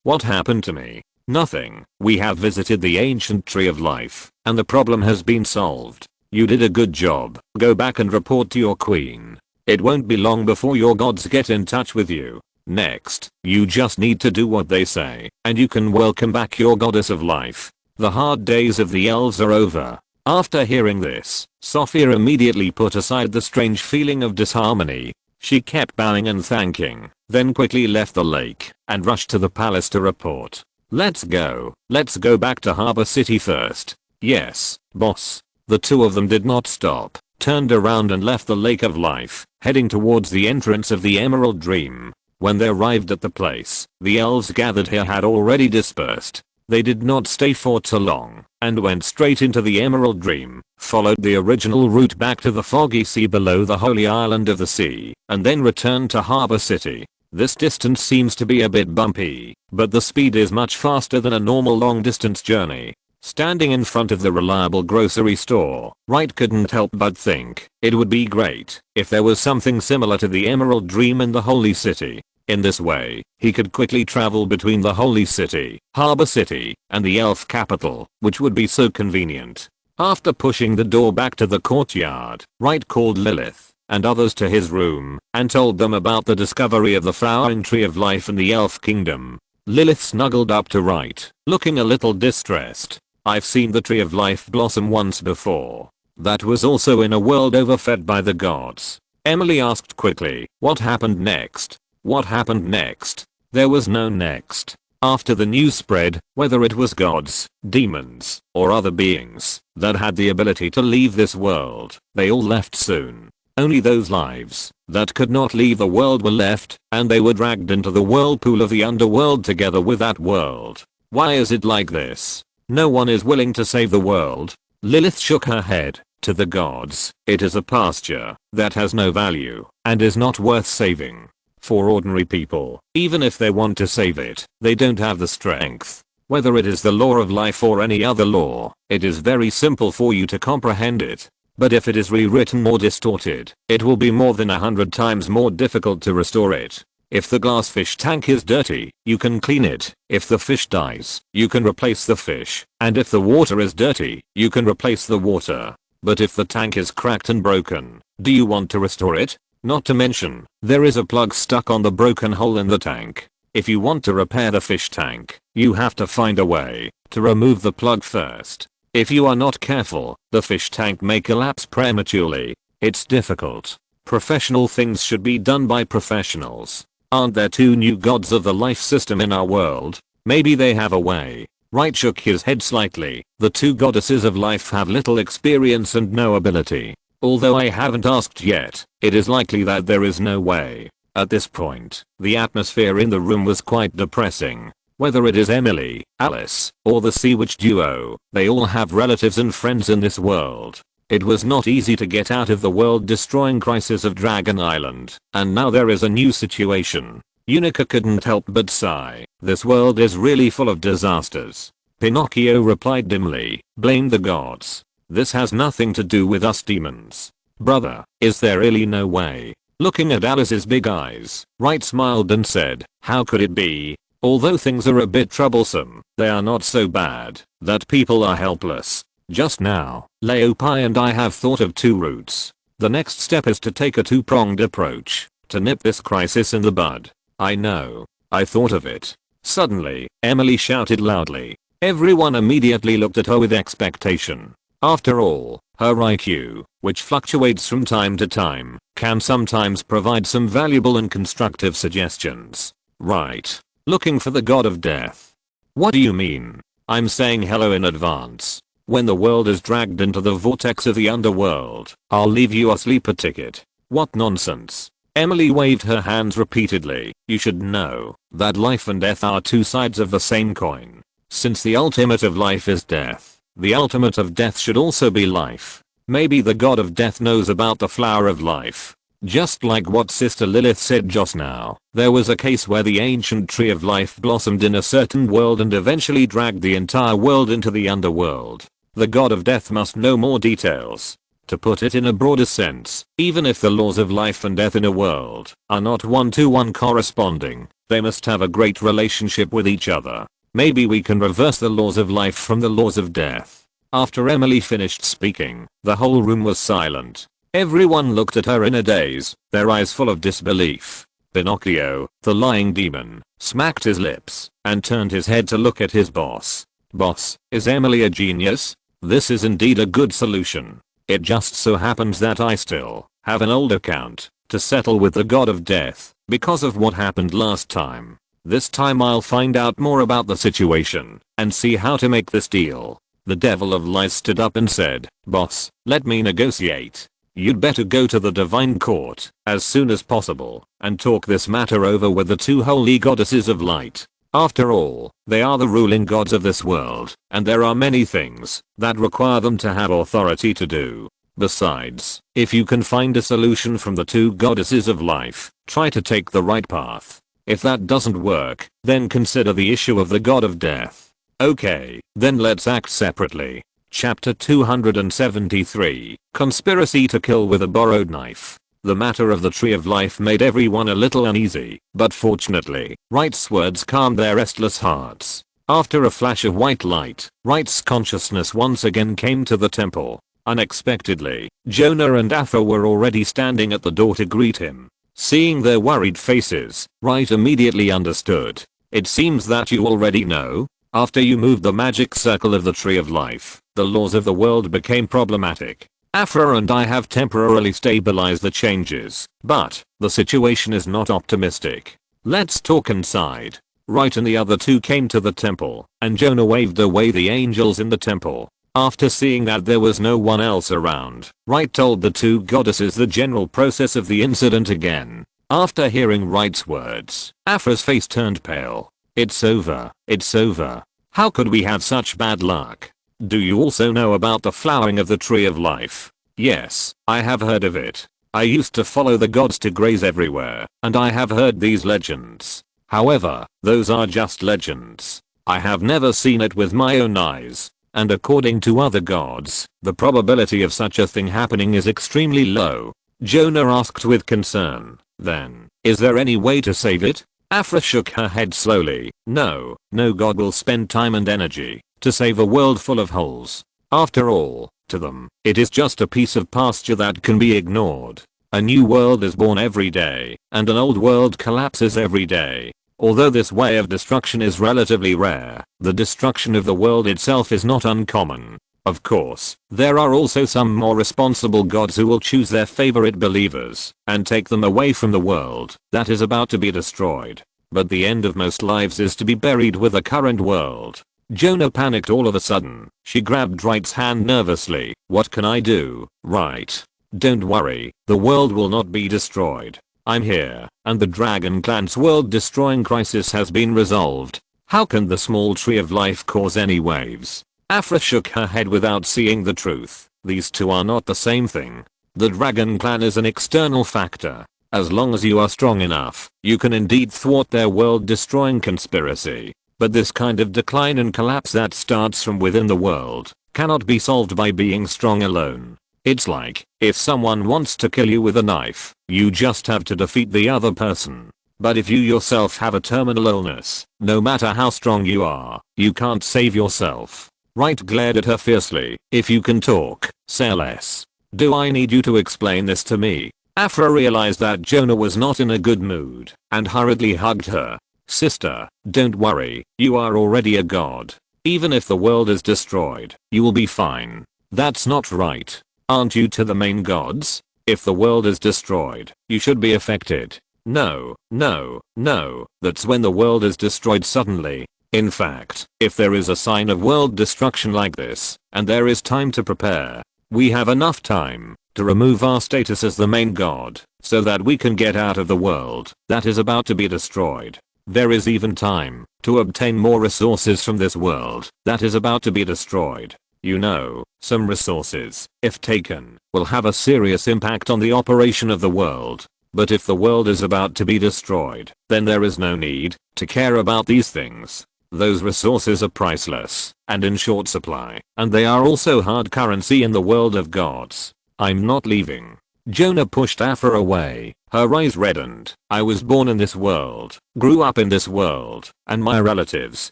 What happened to me? Nothing. We have visited the ancient tree of life, and the problem has been solved. You did a good job. Go back and report to your queen. It won't be long before your gods get in touch with you. Next, you just need to do what they say, and you can welcome back your goddess of life. The hard days of the elves are over. After hearing this, Sophia immediately put aside the strange feeling of disharmony. She kept bowing and thanking, then quickly left the lake and rushed to the palace to report. Let's go back to Harbor City first. Yes, boss. The two of them did not stop, turned around and left the Lake of Life, heading towards the entrance of the Emerald Dream. When they arrived at the place, the elves gathered here had already dispersed. They did not stay for too long, and went straight into the Emerald Dream, followed the original route back to the foggy sea below the Holy Island of the Sea, and then returned to Harbor City. This distance seems to be a bit bumpy, but the speed is much faster than a normal long-distance journey. Standing in front of the reliable grocery store, Wright couldn't help but think it would be great if there was something similar to the Emerald Dream in the Holy City. In this way, he could quickly travel between the Holy City, Harbor City, and the Elf Capital, which would be so convenient. After pushing the door back to the courtyard, Wright called Lilith and others to his room and told them about the discovery of the flowering tree of life in the Elf Kingdom. Lilith snuggled up to Wright, looking a little distressed. I've seen the tree of life blossom once before. That was also in a world overfed by the gods. Emily asked quickly, what happened next? What happened next? There was no next. After the news spread, whether it was gods, demons, or other beings that had the ability to leave this world, they all left soon. Only those lives that could not leave the world were left, and they were dragged into the whirlpool of the underworld together with that world. Why is it like this? No one is willing to save the world. Lilith shook her head. To the gods, it is a pasture that has no value and is not worth saving. For ordinary people, even if they want to save it, they don't have the strength. Whether it is the law of life or any other law, it is very simple for you to comprehend it. But if it is rewritten or distorted, it will be more than 100 times more difficult to restore it. If the glass fish tank is dirty, you can clean it. If the fish dies, you can replace the fish. And if the water is dirty, you can replace the water. But if the tank is cracked and broken, do you want to restore it? Not to mention, there is a plug stuck on the broken hole in the tank. If you want to repair the fish tank, you have to find a way to remove the plug first. If you are not careful, the fish tank may collapse prematurely. It's difficult. Professional things should be done by professionals. Aren't there two new gods of the life system in our world? Maybe they have a way. Wright shook his head slightly. The two goddesses of life have little experience and no ability. Although I haven't asked yet, it is likely that there is no way. At this point, the atmosphere in the room was quite depressing. Whether it is Emily, Alice, or the Sea Witch duo, they all have relatives and friends in this world. It was not easy to get out of the world-destroying crisis of Dragon Island, and now there is a new situation. Unica couldn't help but sigh. This world is really full of disasters. Pinocchio replied dimly, blame the gods. This has nothing to do with us demons. Brother, is there really no way? Looking at Alice's big eyes, Wright smiled and said, how could it be? Although things are a bit troublesome, they are not so bad that people are helpless. Just now, Leopai and I have thought of two routes. The next step is to take a two-pronged approach to nip this crisis in the bud. I know. I thought of it. Suddenly, Emily shouted loudly. Everyone immediately looked at her with expectation. After all, her IQ, which fluctuates from time to time, can sometimes provide some valuable and constructive suggestions. Right. Looking for the god of death. What do you mean? I'm saying hello in advance. When the world is dragged into the vortex of the underworld, I'll leave you a sleeper ticket. What nonsense. Emily waved her hands repeatedly. You should know that life and death are two sides of the same coin. Since the ultimate of life is death, the ultimate of death should also be life. Maybe the god of death knows about the flower of life. Just like what Sister Lilith said just now, there was a case where the ancient tree of life blossomed in a certain world and eventually dragged the entire world into the underworld. The god of death must know more details. To put it in a broader sense, even if the laws of life and death in a world are not one-to-one corresponding, they must have a great relationship with each other. Maybe we can reverse the laws of life from the laws of death. After Emily finished speaking, the whole room was silent. Everyone looked at her in a daze, their eyes full of disbelief. Pinocchio, the lying demon, smacked his lips and turned his head to look at his boss. Boss, is Emily a genius? This is indeed a good solution. It just so happens that I still have an old account to settle with the god of death because of what happened last time. This time I'll find out more about the situation and see how to make this deal. The devil of lies stood up and said, Boss, let me negotiate. You'd better go to the divine court as soon as possible and talk this matter over with the two holy goddesses of light. After all, they are the ruling gods of this world, and there are many things that require them to have authority to do. Besides, if you can find a solution from the two goddesses of life, try to take the right path. If that doesn't work, then consider the issue of the god of death. Okay, then let's act separately. Chapter 273, Conspiracy to Kill with a Borrowed Knife. The matter of the Tree of Life made everyone a little uneasy, but fortunately, Wright's words calmed their restless hearts. After a flash of white light, Wright's consciousness once again came to the temple. Unexpectedly, Jonah and Afra were already standing at the door to greet him. Seeing their worried faces, Wright immediately understood. It seems that you already know. After you moved the magic circle of the Tree of Life, the laws of the world became problematic. Afra and I have temporarily stabilized the changes, but the situation is not optimistic. Let's talk inside. Wright and the other two came to the temple, and Jonah waved away the angels in the temple. After seeing that there was no one else around, Wright told the two goddesses the general process of the incident again. After hearing Wright's words, Afra's face turned pale. It's over. It's over. How could we have such bad luck? Do you also know about the flowering of the Tree of Life? Yes, I have heard of it. I used to follow the gods to graze everywhere, and I have heard these legends. However, those are just legends. I have never seen it with my own eyes, and according to other gods, the probability of such a thing happening is extremely low. Jonah asked with concern. Then, is there any way to save it? Afra shook her head slowly. No god will spend time and energy to save a world full of holes. After all, to them, it is just a piece of pasture that can be ignored. A new world is born every day, and an old world collapses every day. Although this way of destruction is relatively rare, the destruction of the world itself is not uncommon. Of course, there are also some more responsible gods who will choose their favorite believers and take them away from the world that is about to be destroyed. But the end of most lives is to be buried with the current world. Jonah panicked all of a sudden. She grabbed Wright's hand nervously. What can I do, Wright? Don't worry, the world will not be destroyed. I'm here, and the Dragon Clan's world-destroying crisis has been resolved. How can the small Tree of Life cause any waves? Afra shook her head without seeing the truth. These two are not the same thing. The Dragon Clan is an external factor. As long as you are strong enough, you can indeed thwart their world-destroying conspiracy. But this kind of decline and collapse that starts from within the world cannot be solved by being strong alone. It's like, if someone wants to kill you with a knife, you just have to defeat the other person. But if you yourself have a terminal illness, no matter how strong you are, you can't save yourself. Wright glared at her fiercely. If you can talk, say less. Do I need you to explain this to me? Afra realized that Jonah was not in a good mood and hurriedly hugged her. Sister, don't worry, you are already a god. Even if the world is destroyed, you will be fine. That's not right. Aren't you to the main gods? If the world is destroyed, you should be affected. No, that's when the world is destroyed suddenly. In fact, if there is a sign of world destruction like this, and there is time to prepare, we have enough time to remove our status as the main god. so that we can get out of the world that is about to be destroyed. There is even time to obtain more resources from this world that is about to be destroyed. You know, some resources, if taken, will have a serious impact on the operation of the world. But if the world is about to be destroyed, then there is no need to care about these things. Those resources are priceless and in short supply, and they are also hard currency in the world of gods. I'm not leaving. Jonah pushed Afra away. Her eyes reddened. I was born in this world, grew up in this world, and my relatives,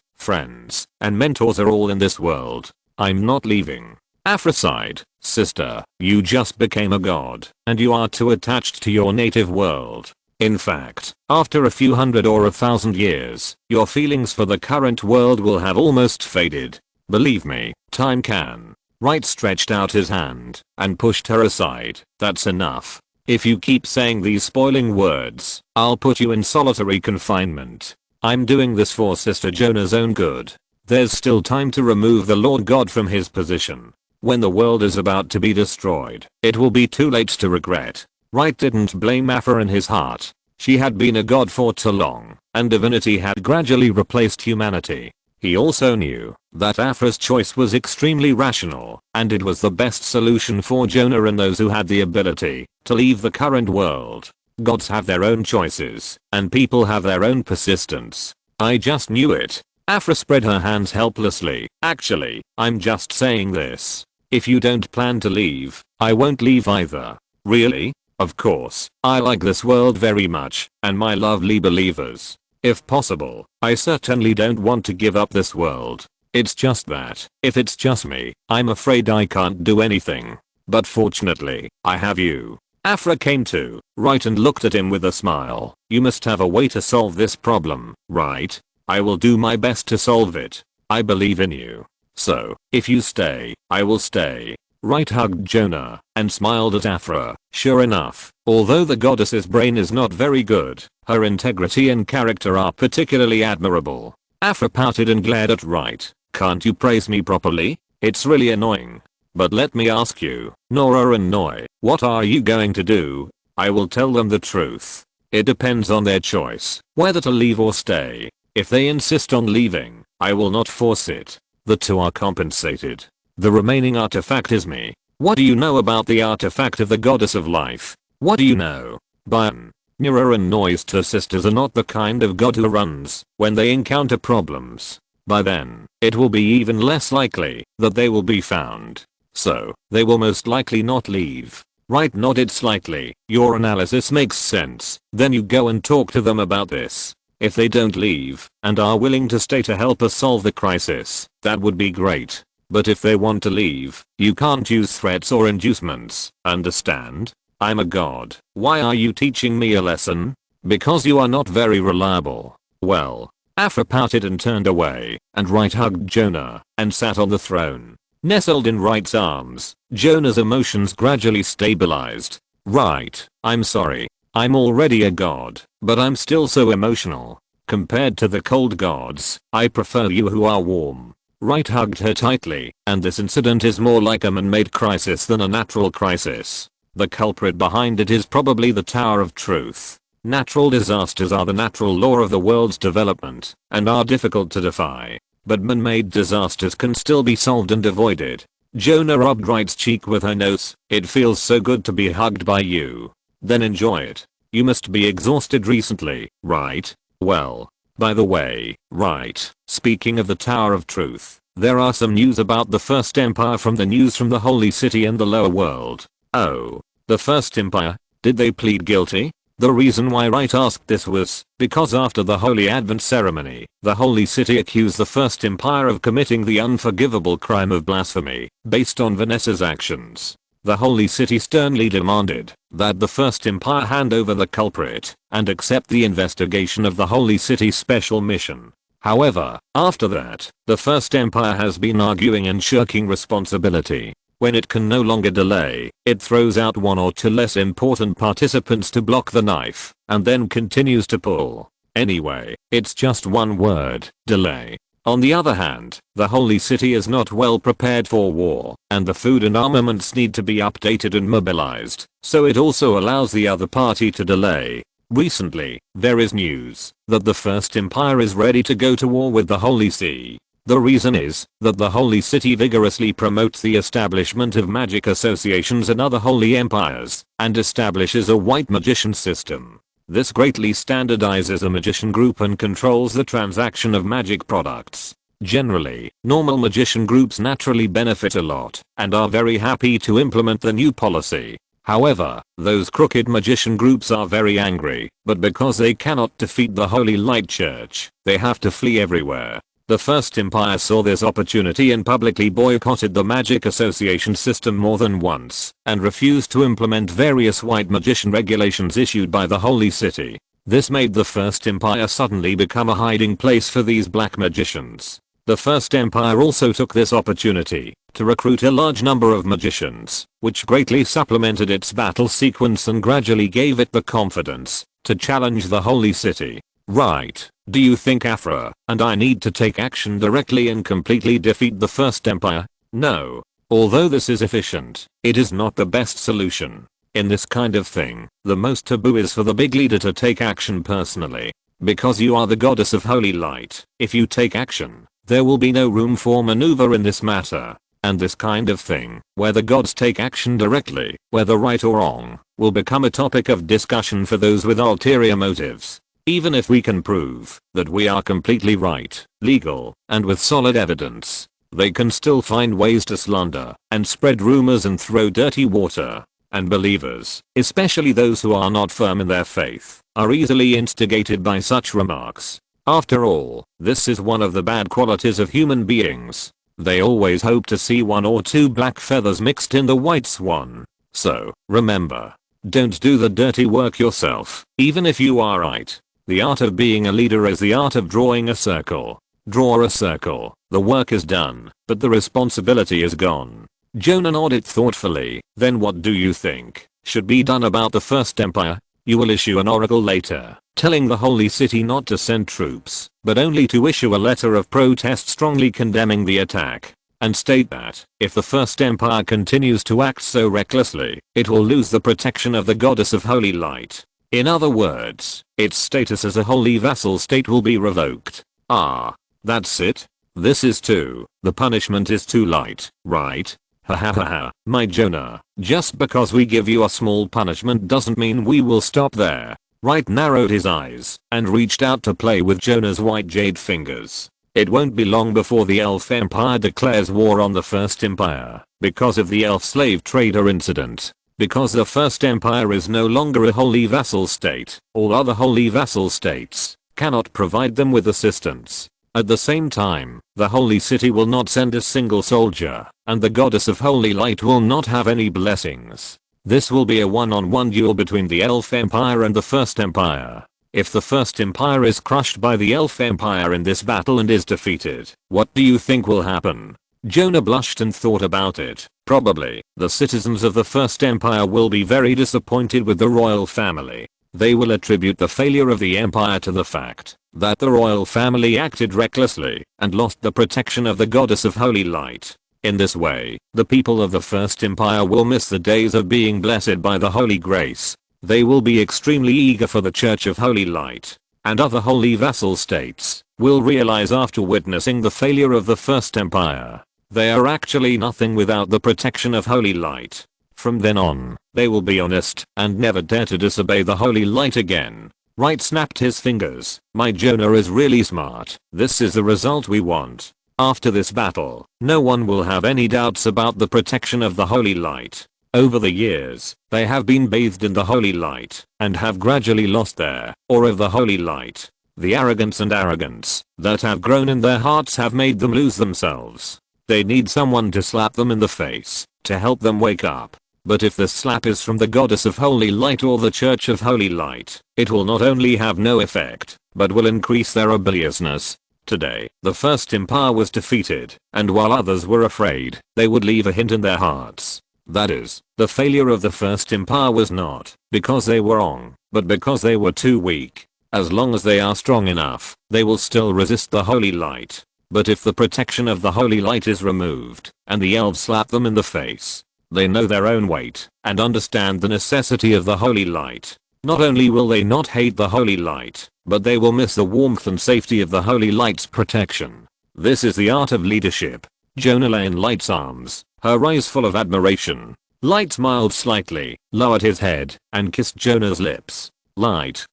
friends, and mentors are all in this world. I'm not leaving. Afra sighed. Sister, you just became a god, and you are too attached to your native world. In fact, after a few hundred or 1,000 years, your feelings for the current world will have almost faded. Believe me, time can. Wright stretched out his hand and pushed her aside. That's enough. If you keep saying these spoiling words, I'll put you in solitary confinement. I'm doing this for Sister Jonah's own good. There's still time to remove the Lord God from his position. When the world is about to be destroyed, it will be too late to regret. Wright didn't blame Afra in his heart. She had been a god for too long, and divinity had gradually replaced humanity. He also knew that Afra's choice was extremely rational, and it was the best solution for Jonah and those who had the ability to leave the current world. Gods have their own choices, and people have their own persistence. I just knew it. Afra spread her hands helplessly. Actually, I'm just saying this. If you don't plan to leave, I won't leave either. Really? Of course, I like this world very much, and my lovely believers. If possible, I certainly don't want to give up this world. It's just that, if it's just me, I'm afraid I can't do anything. But fortunately, I have you. Afra came to Wright and looked at him with a smile. You must have a way to solve this problem, right? I will do my best to solve it. I believe in you. So, if you stay, I will stay. Wright hugged Jonah and smiled at Afra. Sure enough, although the goddess's brain is not very good, her integrity and character are particularly admirable. Afra pouted and glared at Wright. Can't you praise me properly? It's really annoying. But let me ask you, Nora and Noi, what are you going to do? I will tell them the truth. It depends on their choice, whether to leave or stay. If they insist on leaving, I will not force it. The two are compensated. The remaining artifact is me. What do you know about the artifact of the goddess of life? What do you know? Byron. Nura and Noi's two sisters are not the kind of god who runs when they encounter problems. By then, it will be even less likely that they will be found. So, they will most likely not leave. Wright nodded slightly. Your analysis makes sense. Then you go and talk to them about this. If they don't leave and are willing to stay to help us solve the crisis, that would be great. But if they want to leave, you can't use threats or inducements. Understand? I'm a god. Why are you teaching me a lesson? Because you are not very reliable. Well. Afra pouted and turned away, and Wright hugged Jonah and sat on the throne. Nestled in Wright's arms, Jonah's emotions gradually stabilized. Right, I'm sorry. I'm already a god, but I'm still so emotional. Compared to the cold gods, I prefer you who are warm. Wright hugged her tightly, and this incident is more like a man-made crisis than a natural crisis. The culprit behind it is probably the Tower of Truth. Natural disasters are the natural law of the world's development, and are difficult to defy. But man-made disasters can still be solved and avoided. Jonah rubbed Wright's cheek with her nose. It feels so good to be hugged by you. Then enjoy it. You must be exhausted recently, right? Well. By the way, Wright, speaking of the Tower of Truth, there are some news about the First Empire from the news from the Holy City and the lower world. Oh. The First Empire? Did they plead guilty? The reason why Wright asked this was because after the Holy Advent ceremony, the Holy City accused the First Empire of committing the unforgivable crime of blasphemy based on Vanessa's actions. The Holy City sternly demanded that the First Empire hand over the culprit and accept the investigation of the Holy City special mission. However, after that, the First Empire has been arguing and shirking responsibility. When it can no longer delay, it throws out one or two less important participants to block the knife, and then continues to pull. Anyway, it's just one word, delay. On the other hand, the Holy City is not well prepared for war, and the food and armaments need to be updated and mobilized, so it also allows the other party to delay. Recently, there is news that the First Empire is ready to go to war with the Holy See. The reason is that the Holy City vigorously promotes the establishment of magic associations in other holy empires, and establishes a white magician system. This greatly standardizes a magician group and controls the transaction of magic products. Generally, normal magician groups naturally benefit a lot, and are very happy to implement the new policy. However, those crooked magician groups are very angry, but because they cannot defeat the Holy Light Church, they have to flee everywhere. The First Empire saw this opportunity and publicly boycotted the Magic Association system more than once, and refused to implement various white magician regulations issued by the Holy City. This made the First Empire suddenly become a hiding place for these black magicians. The First Empire also took this opportunity to recruit a large number of magicians, which greatly supplemented its battle sequence and gradually gave it the confidence to challenge the Holy City. Right, do you think Afra and I need to take action directly and completely defeat the First Empire? No. Although this is efficient, it is not the best solution. In this kind of thing, the most taboo is for the big leader to take action personally. Because you are the goddess of holy light, if you take action, there will be no room for maneuver in this matter. And this kind of thing, where the gods take action directly, whether right or wrong, will become a topic of discussion for those with ulterior motives. Even if we can prove that we are completely right, legal, and with solid evidence, they can still find ways to slander and spread rumors and throw dirty water. And believers, especially those who are not firm in their faith, are easily instigated by such remarks. After all, this is one of the bad qualities of human beings. They always hope to see one or two black feathers mixed in the white swan. So, remember, don't do the dirty work yourself, even if you are right. The art of being a leader is the art of drawing a circle. Draw a circle, the work is done, but the responsibility is gone. Jonah nodded thoughtfully. Then what do you think should be done about the First Empire? You will issue an oracle later, telling the Holy City not to send troops, but only to issue a letter of protest strongly condemning the attack, and state that, if the First Empire continues to act so recklessly, it will lose the protection of the Goddess of Holy Light. In other words, its status as a holy vassal state will be revoked. Ah, that's it? This is the punishment is too light, right? Ha ha ha ha, my Jonah, just because we give you a small punishment doesn't mean we will stop there. Wright narrowed his eyes and reached out to play with Jonah's white jade fingers. It won't be long before the Elf Empire declares war on the First Empire because of the elf slave trader incident. Because the First Empire is no longer a holy vassal state, all other holy vassal states cannot provide them with assistance. At the same time, the Holy City will not send a single soldier, and the Goddess of Holy Light will not have any blessings. This will be a one-on-one duel between the Elf Empire and the First Empire. If the First Empire is crushed by the Elf Empire in this battle and is defeated, what do you think will happen? Jonah blushed and thought about it. Probably, the citizens of the First Empire will be very disappointed with the royal family. They will attribute the failure of the empire to the fact that the royal family acted recklessly and lost the protection of the Goddess of Holy Light. In this way, the people of the First Empire will miss the days of being blessed by the Holy Grace. They will be extremely eager for the Church of Holy Light, and other holy vassal states will realize after witnessing the failure of the First Empire, they are actually nothing without the protection of Holy Light. From then on, they will be honest and never dare to disobey the Holy Light again. Wright snapped his fingers. My Jonah is really smart. This is the result we want. After this battle, no one will have any doubts about the protection of the Holy Light. Over the years, they have been bathed in the Holy Light and have gradually lost their awe of the Holy Light. The arrogance that have grown in their hearts have made them lose themselves. They need someone to slap them in the face to help them wake up. But if the slap is from the Goddess of Holy Light or the Church of Holy Light, it will not only have no effect, but will increase their obliviousness. Today, the First Empire was defeated, and while others were afraid, they would leave a hint in their hearts. That is, the failure of the First Empire was not because they were wrong, but because they were too weak. As long as they are strong enough, they will still resist the Holy Light. But if the protection of the holy light is removed, and the elves slap them in the face, they know their own weight, and understand the necessity of the holy light. Not only will they not hate the holy light, but they will miss the warmth and safety of the holy light's protection. This is the art of leadership. Jonah lay in Light's arms, her eyes full of admiration. Light smiled slightly, lowered his head, and kissed Jonah's lips. Light,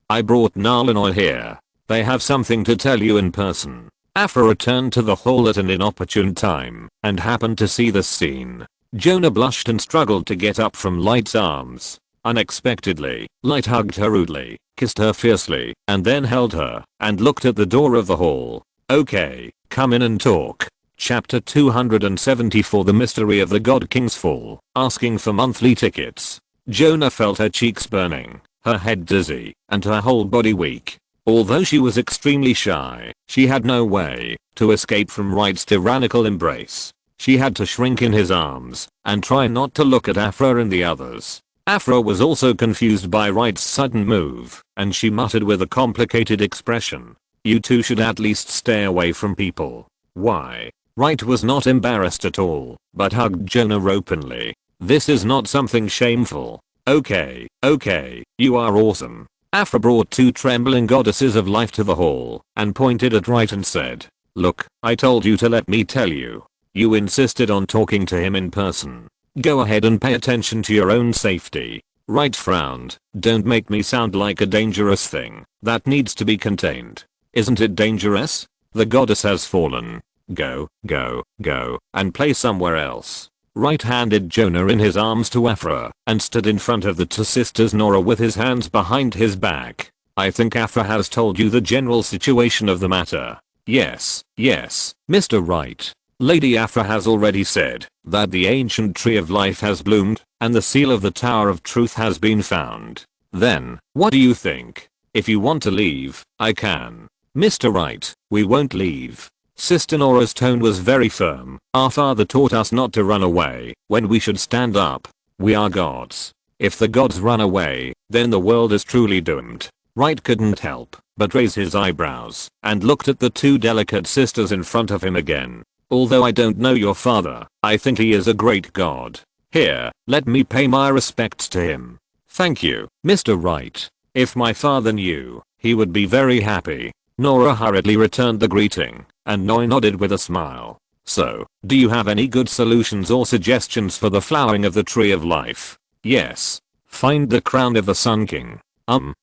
I brought Nalinoy here. They have something to tell you in person. Afra returned to the hall at an inopportune time, and happened to see this scene. Jonah blushed and struggled to get up from Light's arms. Unexpectedly, Light hugged her rudely, kissed her fiercely, and then held her, and looked at the door of the hall. Okay, come in and talk. Chapter 274 The Mystery of the God King's Fall, asking for monthly tickets. Jonah felt her cheeks burning, her head dizzy, and her whole body weak. Although she was extremely shy, she had no way to escape from Wright's tyrannical embrace. She had to shrink in his arms, and try not to look at Afra and the others. Afra was also confused by Wright's sudden move, and she muttered with a complicated expression. You two should at least stay away from people. Why? Wright was not embarrassed at all, but hugged Jonah openly. This is not something shameful. Okay, you are awesome. Afra brought two trembling goddesses of life to the hall, and pointed at Wright and said, look, I told you to let me tell you. You insisted on talking to him in person. Go ahead and pay attention to your own safety. Wright frowned. Don't make me sound like a dangerous thing that needs to be contained. Isn't it dangerous? The goddess has fallen. Go, and play somewhere else. Wright handed Jonah in his arms to Afra, and stood in front of the two sisters Nora with his hands behind his back. I think Afra has told you the general situation of the matter. Yes, Mr. Wright. Lady Afra has already said that the ancient tree of life has bloomed, and the seal of the Tower of Truth has been found. Then, what do you think? If you want to leave, I can. Mr. Wright, we won't leave. Sister Nora's tone was very firm. Our father taught us not to run away when we should stand up. We are gods. If the gods run away, then the world is truly doomed. Wright couldn't help but raise his eyebrows and looked at the two delicate sisters in front of him again. Although I don't know your father, I think he is a great god. Here, let me pay my respects to him. Thank you, Mr. Wright. If my father knew, he would be very happy. Nora hurriedly returned the greeting, and Noi nodded with a smile. So, do you have any good solutions or suggestions for the flowering of the tree of life? Yes. Find the crown of the Sun King.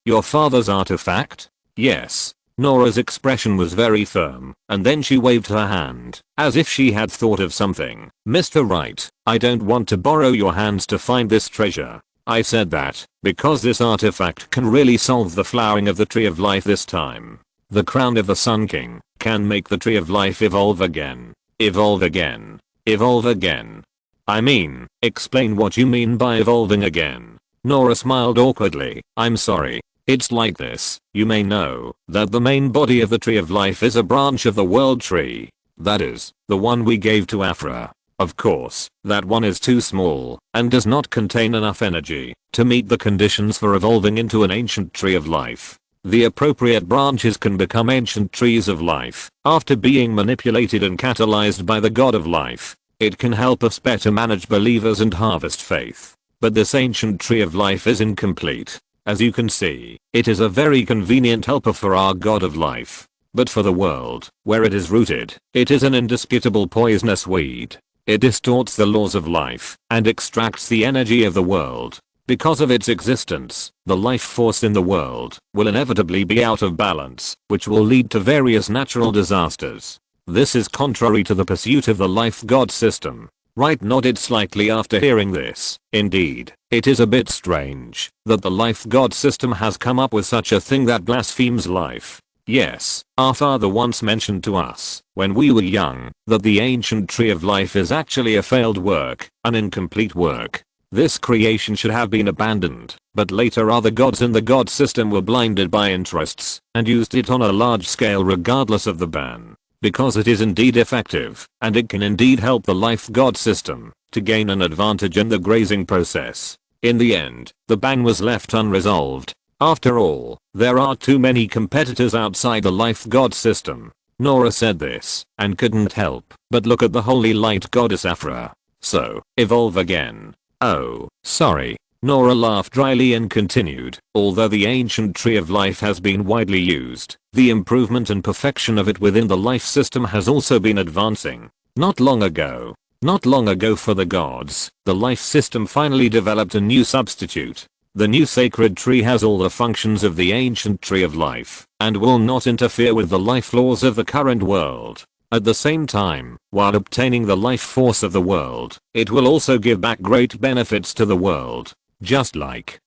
Your father's artifact? Yes. Nora's expression was very firm, and then she waved her hand, as if she had thought of something. Mr. Wright, I don't want to borrow your hands to find this treasure. I said that, because this artifact can really solve the flowering of the tree of life this time. The crown of the Sun King can make the tree of life evolve again. Evolve again. I mean, explain what you mean by evolving again. Nora smiled awkwardly. I'm sorry. It's like this. You may know that the main body of the tree of life is a branch of the world tree. That is, the one we gave to Afra. Of course, that one is too small and does not contain enough energy to meet the conditions for evolving into an ancient tree of life. The appropriate branches can become ancient trees of life after being manipulated and catalyzed by the god of life. It can help us better manage believers and harvest faith. But this ancient tree of life is incomplete. As you can see, it is a very convenient helper for our god of life. But for the world, where it is rooted, it is an indisputable poisonous weed. It distorts the laws of life and extracts the energy of the world. Because of its existence, the life force in the world will inevitably be out of balance, which will lead to various natural disasters. This is contrary to the pursuit of the life god system. Wright nodded slightly after hearing this. Indeed, it is a bit strange that the life god system has come up with such a thing that blasphemes life. Yes, our father once mentioned to us, when we were young, that the ancient tree of life is actually a failed work, an incomplete work. This creation should have been abandoned, but later other gods in the god system were blinded by interests and used it on a large scale regardless of the ban. Because it is indeed effective, and it can indeed help the life god system to gain an advantage in the grazing process. In the end, the ban was left unresolved. After all, there are too many competitors outside the life god system. Nora said this and couldn't help but look at the holy light goddess Aphra. So, evolve again. Oh, sorry. Nora laughed dryly and continued, although the ancient tree of life has been widely used, the improvement and perfection of it within the life system has also been advancing. Not long ago for the gods, the life system finally developed a new substitute. The new sacred tree has all the functions of the ancient tree of life, and will not interfere with the life laws of the current world. At the same time, while obtaining the life force of the world, it will also give back great benefits to the world. Just like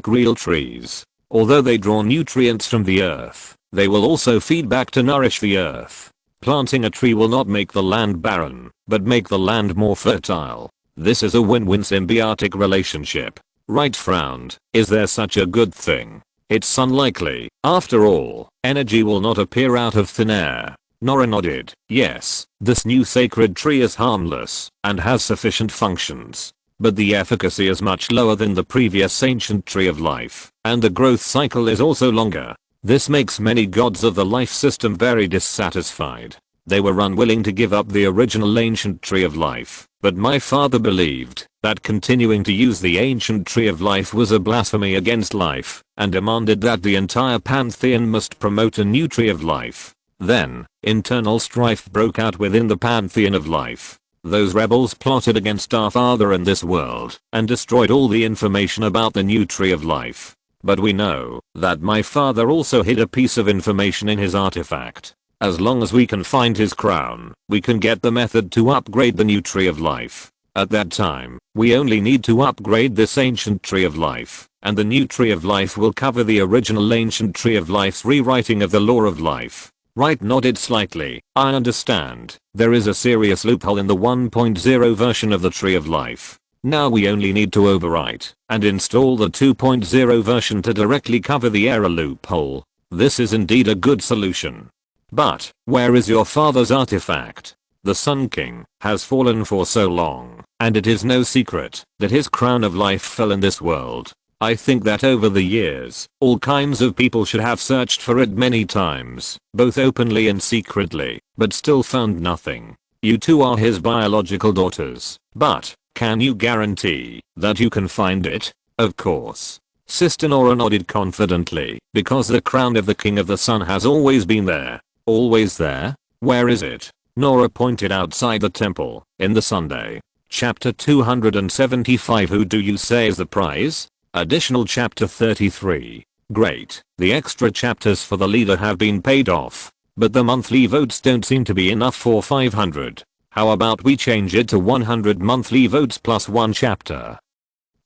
real trees. Although they draw nutrients from the earth, they will also feed back to nourish the earth. Planting a tree will not make the land barren, but make the land more fertile. This is a win-win symbiotic relationship. Wright frowned. Is there such a good thing? It's unlikely. After all, energy will not appear out of thin air. Nora nodded. Yes, this new sacred tree is harmless and has sufficient functions. But the efficacy is much lower than the previous ancient tree of life, and the growth cycle is also longer. This makes many gods of the life system very dissatisfied. They were unwilling to give up the original ancient tree of life, but my father believed that continuing to use the ancient tree of life was a blasphemy against life, and demanded that the entire pantheon must promote a new tree of life. Then, internal strife broke out within the pantheon of life. Those rebels plotted against our father and this world, and destroyed all the information about the new tree of life. But we know that my father also hid a piece of information in his artifact. As long as we can find his crown, we can get the method to upgrade the new tree of life. At that time, we only need to upgrade this ancient tree of life, and the new tree of life will cover the original ancient tree of life's rewriting of the law of life. Wright nodded slightly. I understand. There is a serious loophole in the 1.0 version of the Tree of Life. Now we only need to overwrite and install the 2.0 version to directly cover the error loophole. This is indeed a good solution. But, where is your father's artifact? The Sun King has fallen for so long, and it is no secret that his crown of life fell in this world. I think that over the years, all kinds of people should have searched for it many times, both openly and secretly, but still found nothing. You two are his biological daughters, but, can you guarantee that you can find it? Of course. Sister Nora nodded confidently, because the crown of the King of the Sun has always been there. Always there? Where is it? Nora pointed outside the temple, in the Sunday. Chapter 275. Who do you say is the prize? Additional chapter 33. Great, the extra chapters for the leader have been paid off, but the monthly votes don't seem to be enough for 500. How about we change it to 100 monthly votes plus one chapter?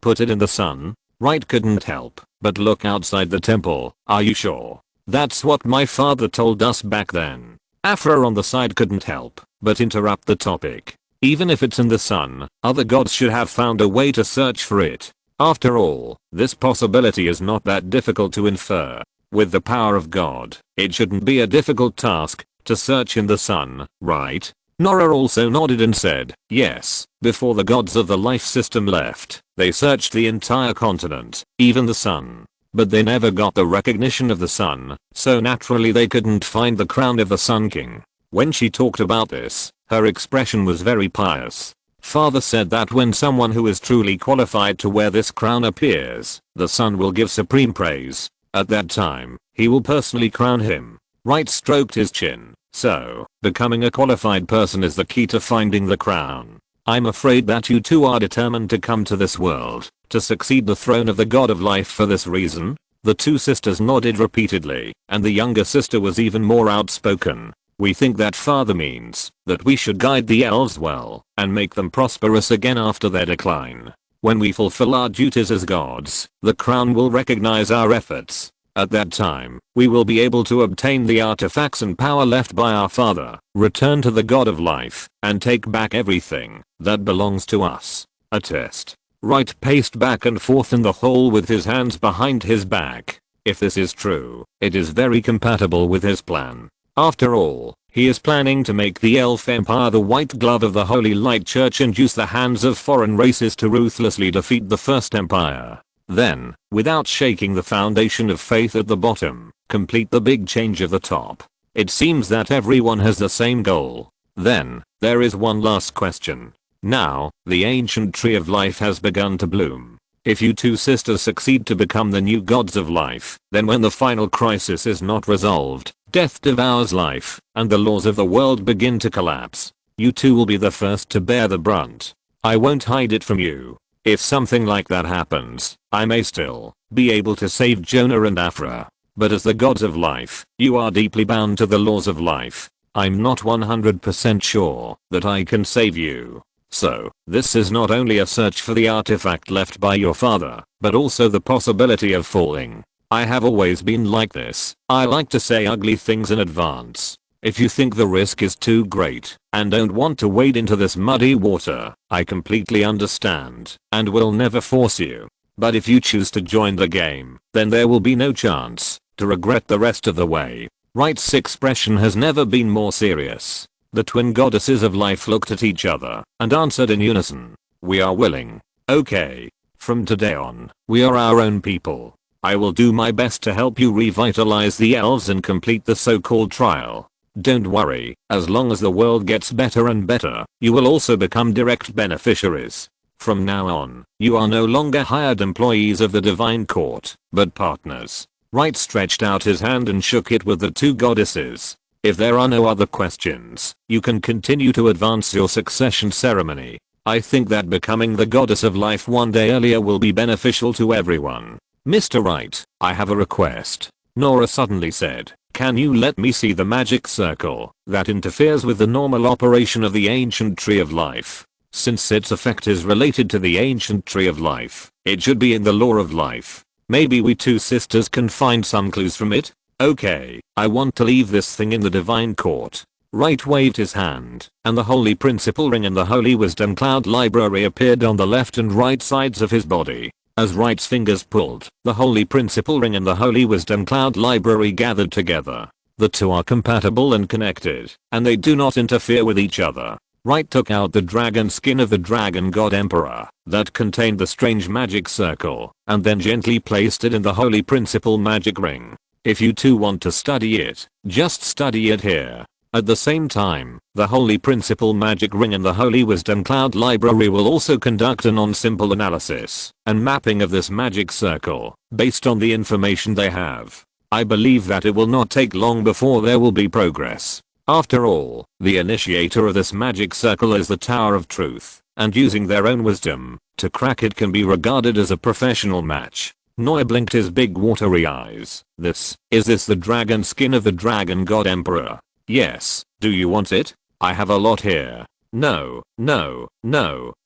Put it in the sun? Wright couldn't help but look outside the temple. Are you sure? That's what my father told us back then. Aphra on the side couldn't help but interrupt the topic. Even if it's in the sun, other gods should have found a way to search for it. After all, this possibility is not that difficult to infer. With the power of God, it shouldn't be a difficult task to search in the sun, right? Nora also nodded and said, yes, before the gods of the life system left, they searched the entire continent, even the sun. But they never got the recognition of the sun, so naturally they couldn't find the crown of the Sun King. When she talked about this, her expression was very pious. Father said that when someone who is truly qualified to wear this crown appears, the sun will give supreme praise. At that time, he will personally crown him. Wright stroked his chin. So, becoming a qualified person is the key to finding the crown. I'm afraid that you two are determined to come to this world, to succeed the throne of the god of life for this reason? The two sisters nodded repeatedly, and the younger sister was even more outspoken. We think that father means that we should guide the elves well and make them prosperous again after their decline. When we fulfill our duties as gods, the crown will recognize our efforts. At that time, we will be able to obtain the artifacts and power left by our father, return to the god of life, and take back everything that belongs to us. A test. Wright paced back and forth in the hall with his hands behind his back. If this is true, it is very compatible with his plan. After all, he is planning to make the elf empire the white glove of the Holy Light Church and use the hands of foreign races to ruthlessly defeat the first empire. Then, without shaking the foundation of faith at the bottom, complete the big change of the top. It seems that everyone has the same goal. Then, there is one last question. Now, the ancient tree of life has begun to bloom. If you two sisters succeed to become the new gods of life, then when the final crisis is not resolved, death devours life, and the laws of the world begin to collapse, you two will be the first to bear the brunt. I won't hide it from you. If something like that happens, I may still be able to save Jonah and Aphra. But as the gods of life, you are deeply bound to the laws of life. I'm not 100% sure that I can save you. So, this is not only a search for the artifact left by your father, but also the possibility of falling. I have always been like this. I like to say ugly things in advance. If you think the risk is too great and don't want to wade into this muddy water, I completely understand and will never force you. But if you choose to join the game, then there will be no chance to regret the rest of the way. Wright's expression has never been more serious. The twin goddesses of life looked at each other and answered in unison. We are willing. Okay. From today on, we are our own people. I will do my best to help you revitalize the elves and complete the so-called trial. Don't worry, as long as the world gets better and better, you will also become direct beneficiaries. From now on, you are no longer hired employees of the Divine Court, but partners. Wright stretched out his hand and shook it with the two goddesses. If there are no other questions, you can continue to advance your succession ceremony. I think that becoming the goddess of life one day earlier will be beneficial to everyone. Mr. Wright, I have a request. Nora suddenly said, can you let me see the magic circle that interferes with the normal operation of the ancient tree of life? Since its effect is related to the ancient tree of life, it should be in the lore of life. Maybe we two sisters can find some clues from it? Okay, I want to leave this thing in the Divine Court. Wright waved his hand, and the Holy Principle Ring and the Holy Wisdom Cloud Library appeared on the left and right sides of his body. As Wright's fingers pulled, the Holy Principle Ring and the Holy Wisdom Cloud Library gathered together. The two are compatible and connected, and they do not interfere with each other. Wright took out the dragon skin of the Dragon God Emperor that contained the strange magic circle, and then gently placed it in the Holy Principle Magic Ring. If you two want to study it, just study it here. At the same time, the Holy Principle Magic Ring and the Holy Wisdom Cloud Library will also conduct a non-simple analysis and mapping of this magic circle based on the information they have. I believe that it will not take long before there will be progress. After all, the initiator of this magic circle is the Tower of Truth, and using their own wisdom to crack it can be regarded as a professional match. Noy blinked his big watery eyes. Is this the dragon skin of the Dragon God Emperor? Yes, do you want it? I have a lot here. No,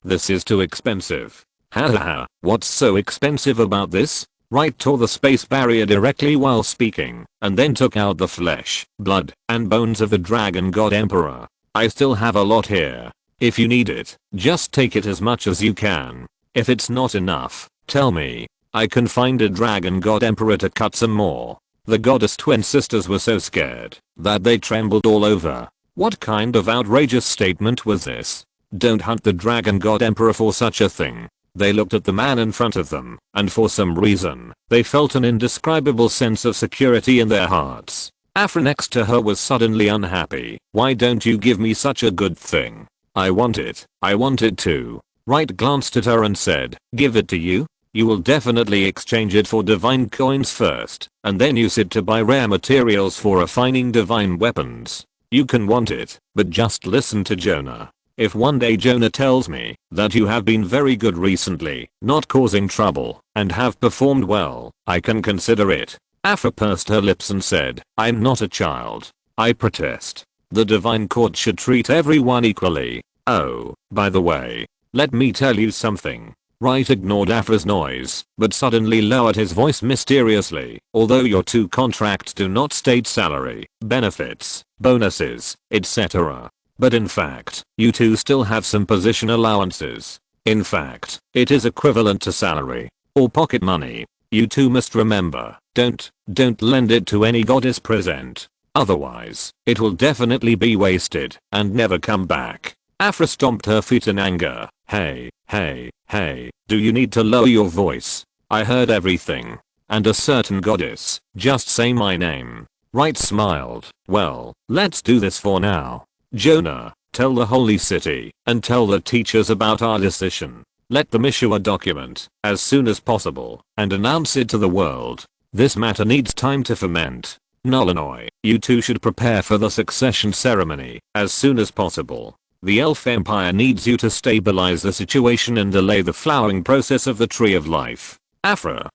this is too expensive. Hahaha, what's so expensive about this? Wright tore the space barrier directly while speaking, and then took out the flesh, blood, and bones of the Dragon God Emperor. I still have a lot here. If you need it, just take it as much as you can. If it's not enough, tell me. I can find a Dragon God Emperor to cut some more. The goddess twin sisters were so scared that they trembled all over. What kind of outrageous statement was this? Don't hunt the Dragon God Emperor for such a thing. They looked at the man in front of them, and for some reason, they felt an indescribable sense of security in their hearts. Aphra next to her was suddenly unhappy. Why don't you give me such a good thing? I want it too. Wright glanced at her and said, give it to you? You will definitely exchange it for divine coins first, and then use it to buy rare materials for refining divine weapons. You can want it, but just listen to Jonah. If one day Jonah tells me that you have been very good recently, not causing trouble, and have performed well, I can consider it. Aphra pursed her lips and said, I'm not a child. I protest. The Divine Court should treat everyone equally. Oh, by the way, let me tell you something. Wright ignored Aphra's noise, but suddenly lowered his voice mysteriously. Although your two contracts do not state salary, benefits, bonuses, etc. But in fact, you two still have some position allowances. In fact, it is equivalent to salary or pocket money. You two must remember, don't lend it to any goddess present. Otherwise, it will definitely be wasted and never come back. Aphra stomped her feet in anger. Hey, do you need to lower your voice? I heard everything. And a certain goddess, just say my name. Wright smiled. Well, let's do this for now. Jonah, tell the holy city and tell the teachers about our decision. Let them issue a document as soon as possible and announce it to the world. This matter needs time to ferment. Nolanoi, you two should prepare for the succession ceremony as soon as possible. The Elf Empire needs you to stabilize the situation and delay the flowering process of the Tree of Life. Afra,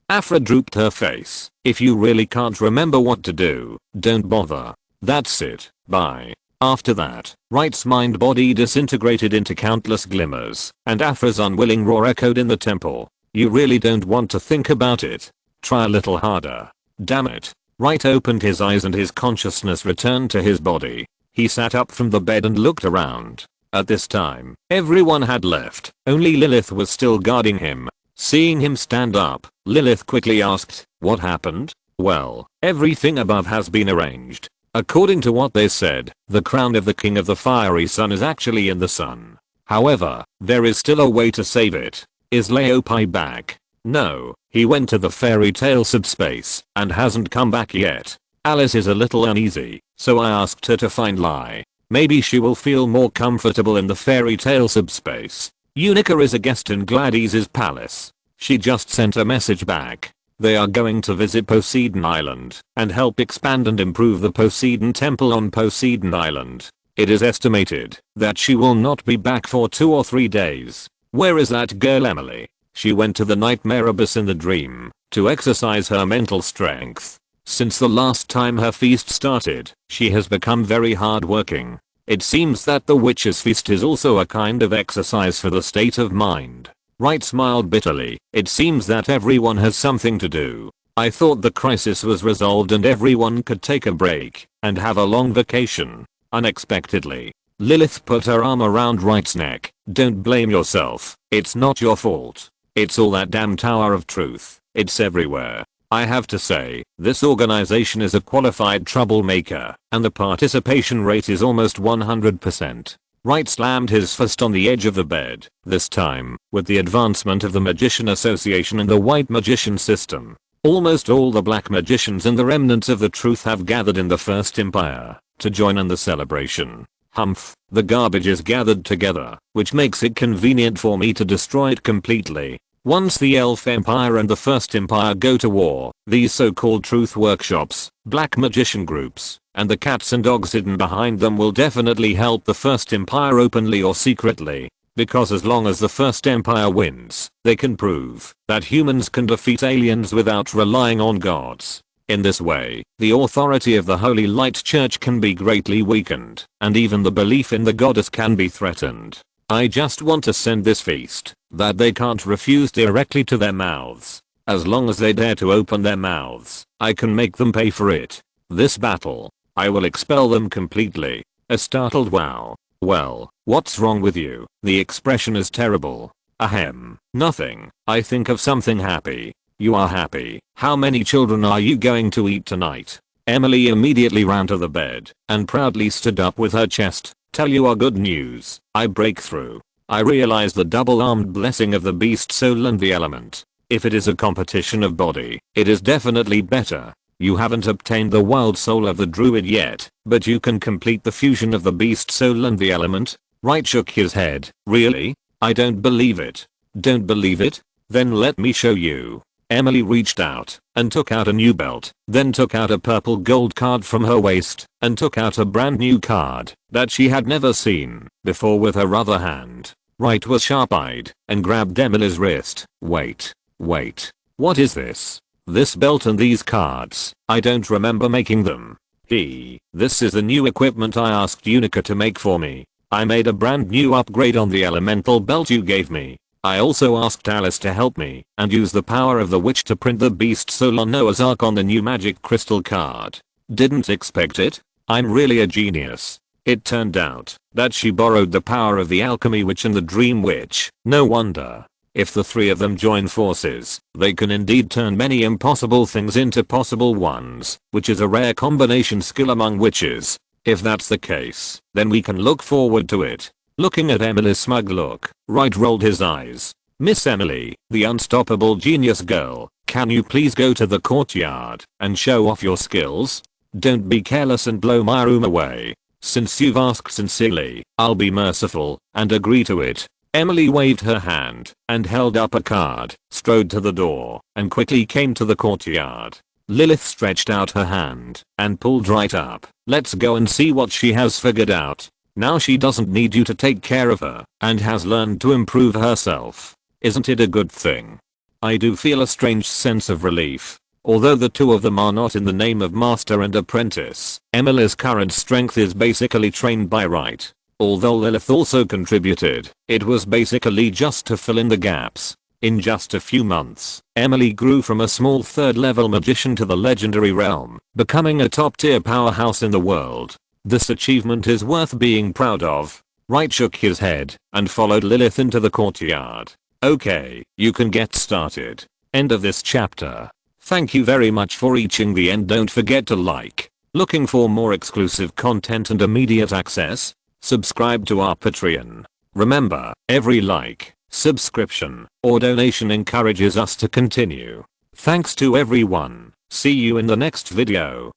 Afra drooped her face. If you really can't remember what to do, don't bother. That's it. Bye. After that, Wright's mind body disintegrated into countless glimmers, and Afra's unwilling roar echoed in the temple. You really don't want to think about it? Try a little harder. Damn it. Wright opened his eyes and his consciousness returned to his body. He sat up from the bed and looked around. At this time, everyone had left. Only Lilith was still guarding him. Seeing him stand up, Lilith quickly asked, "What happened?" "Well, everything above has been arranged. According to what they said, the crown of the King of the Fiery Sun is actually in the sun. However, there is still a way to save it." "Is Leopai back?" "No, he went to the fairy tale subspace and hasn't come back yet." Alice is a little uneasy, so I asked her to find Lai. Maybe she will feel more comfortable in the fairy tale subspace. Unica is a guest in Gladys' palace. She just sent a message back. They are going to visit Poseidon Island and help expand and improve the Poseidon Temple on Poseidon Island. It is estimated that she will not be back for 2 or 3 days. Where is that girl Emily? She went to the Nightmare Abyss in the dream to exercise her mental strength. Since the last time her feast started, she has become very hardworking. It seems that the witch's feast is also a kind of exercise for the state of mind. Wright smiled bitterly. It seems that everyone has something to do. I thought the crisis was resolved and everyone could take a break and have a long vacation. Unexpectedly, Lilith put her arm around Wright's neck. "Don't blame yourself. It's not your fault. It's all that damn Tower of Truth. It's everywhere. I have to say, this organization is a qualified troublemaker, and the participation rate is almost 100%. Wright slammed his fist on the edge of the bed. This time, with the advancement of the Magician Association and the White Magician System, almost all the Black Magicians and the remnants of the Truth have gathered in the First Empire to join in the celebration. Humph, the garbage is gathered together, which makes it convenient for me to destroy it completely. Once the Elf Empire and the First Empire go to war, these so-called truth workshops, black magician groups, and the cats and dogs hidden behind them will definitely help the First Empire openly or secretly. Because as long as the First Empire wins, they can prove that humans can defeat aliens without relying on gods. In this way, the authority of the Holy Light Church can be greatly weakened, and even the belief in the goddess can be threatened. I just want to send this feast that they can't refuse directly to their mouths. As long as they dare to open their mouths, I can make them pay for it. This battle, I will expel them completely." A startled wow. "Well, what's wrong with you?" The expression is terrible. "Ahem, nothing. I think of something happy." "You are happy? How many children are you going to eat tonight?" Emily immediately ran to the bed and proudly stood up with her chest. "Tell you our good news. I break through. I realize the double-armed blessing of the beast soul and the element. If it is a competition of body, it is definitely better. You haven't obtained the wild soul of the druid yet, but you can complete the fusion of the beast soul and the element." Wright shook his head. "Really? I don't believe it." "Don't believe it? Then let me show you." Emily reached out and took out a new belt, then took out a purple gold card from her waist and took out a brand new card that she had never seen before with her other hand. Wright was sharp-eyed and grabbed Emily's wrist. Wait. What is this? This belt and these cards, I don't remember making them." This is the new equipment I asked Unica to make for me. I made a brand new upgrade on the elemental belt you gave me. I also asked Alice to help me and use the power of the witch to print the beast soul on Noah's Ark on the new magic crystal card. Didn't expect it? I'm really a genius." It turned out that she borrowed the power of the alchemy witch and the dream witch. No wonder. If the three of them join forces, they can indeed turn many impossible things into possible ones, which is a rare combination skill among witches. If that's the case, then we can look forward to it. Looking at Emily's smug look, Wright rolled his eyes. Miss Emily, the unstoppable genius girl, can you please go to the courtyard and show off your skills? Don't be careless and blow my room away. Since you've asked sincerely, I'll be merciful and agree to it. Emily waved her hand and held up a card, strode to the door, and quickly came to the courtyard. Lilith stretched out her hand and pulled right up. Let's go and see what she has figured out. Now she doesn't need you to take care of her and has learned to improve herself. Isn't it a good thing? I do feel a strange sense of relief. Although the two of them are not in the name of master and apprentice, Emily's current strength is basically trained by Wright. Although Lilith also contributed, it was basically just to fill in the gaps. In just a few months, Emily grew from a small third-level magician to the legendary realm, becoming a top-tier powerhouse in the world. This achievement is worth being proud of. Wright shook his head and followed Lilith into the courtyard. Okay, you can get started. End of this chapter. Thank you very much for reaching the end. Don't forget to like. Looking for more exclusive content and immediate access? Subscribe to our Patreon. Remember, every like, subscription, or donation encourages us to continue. Thanks to everyone. See you in the next video.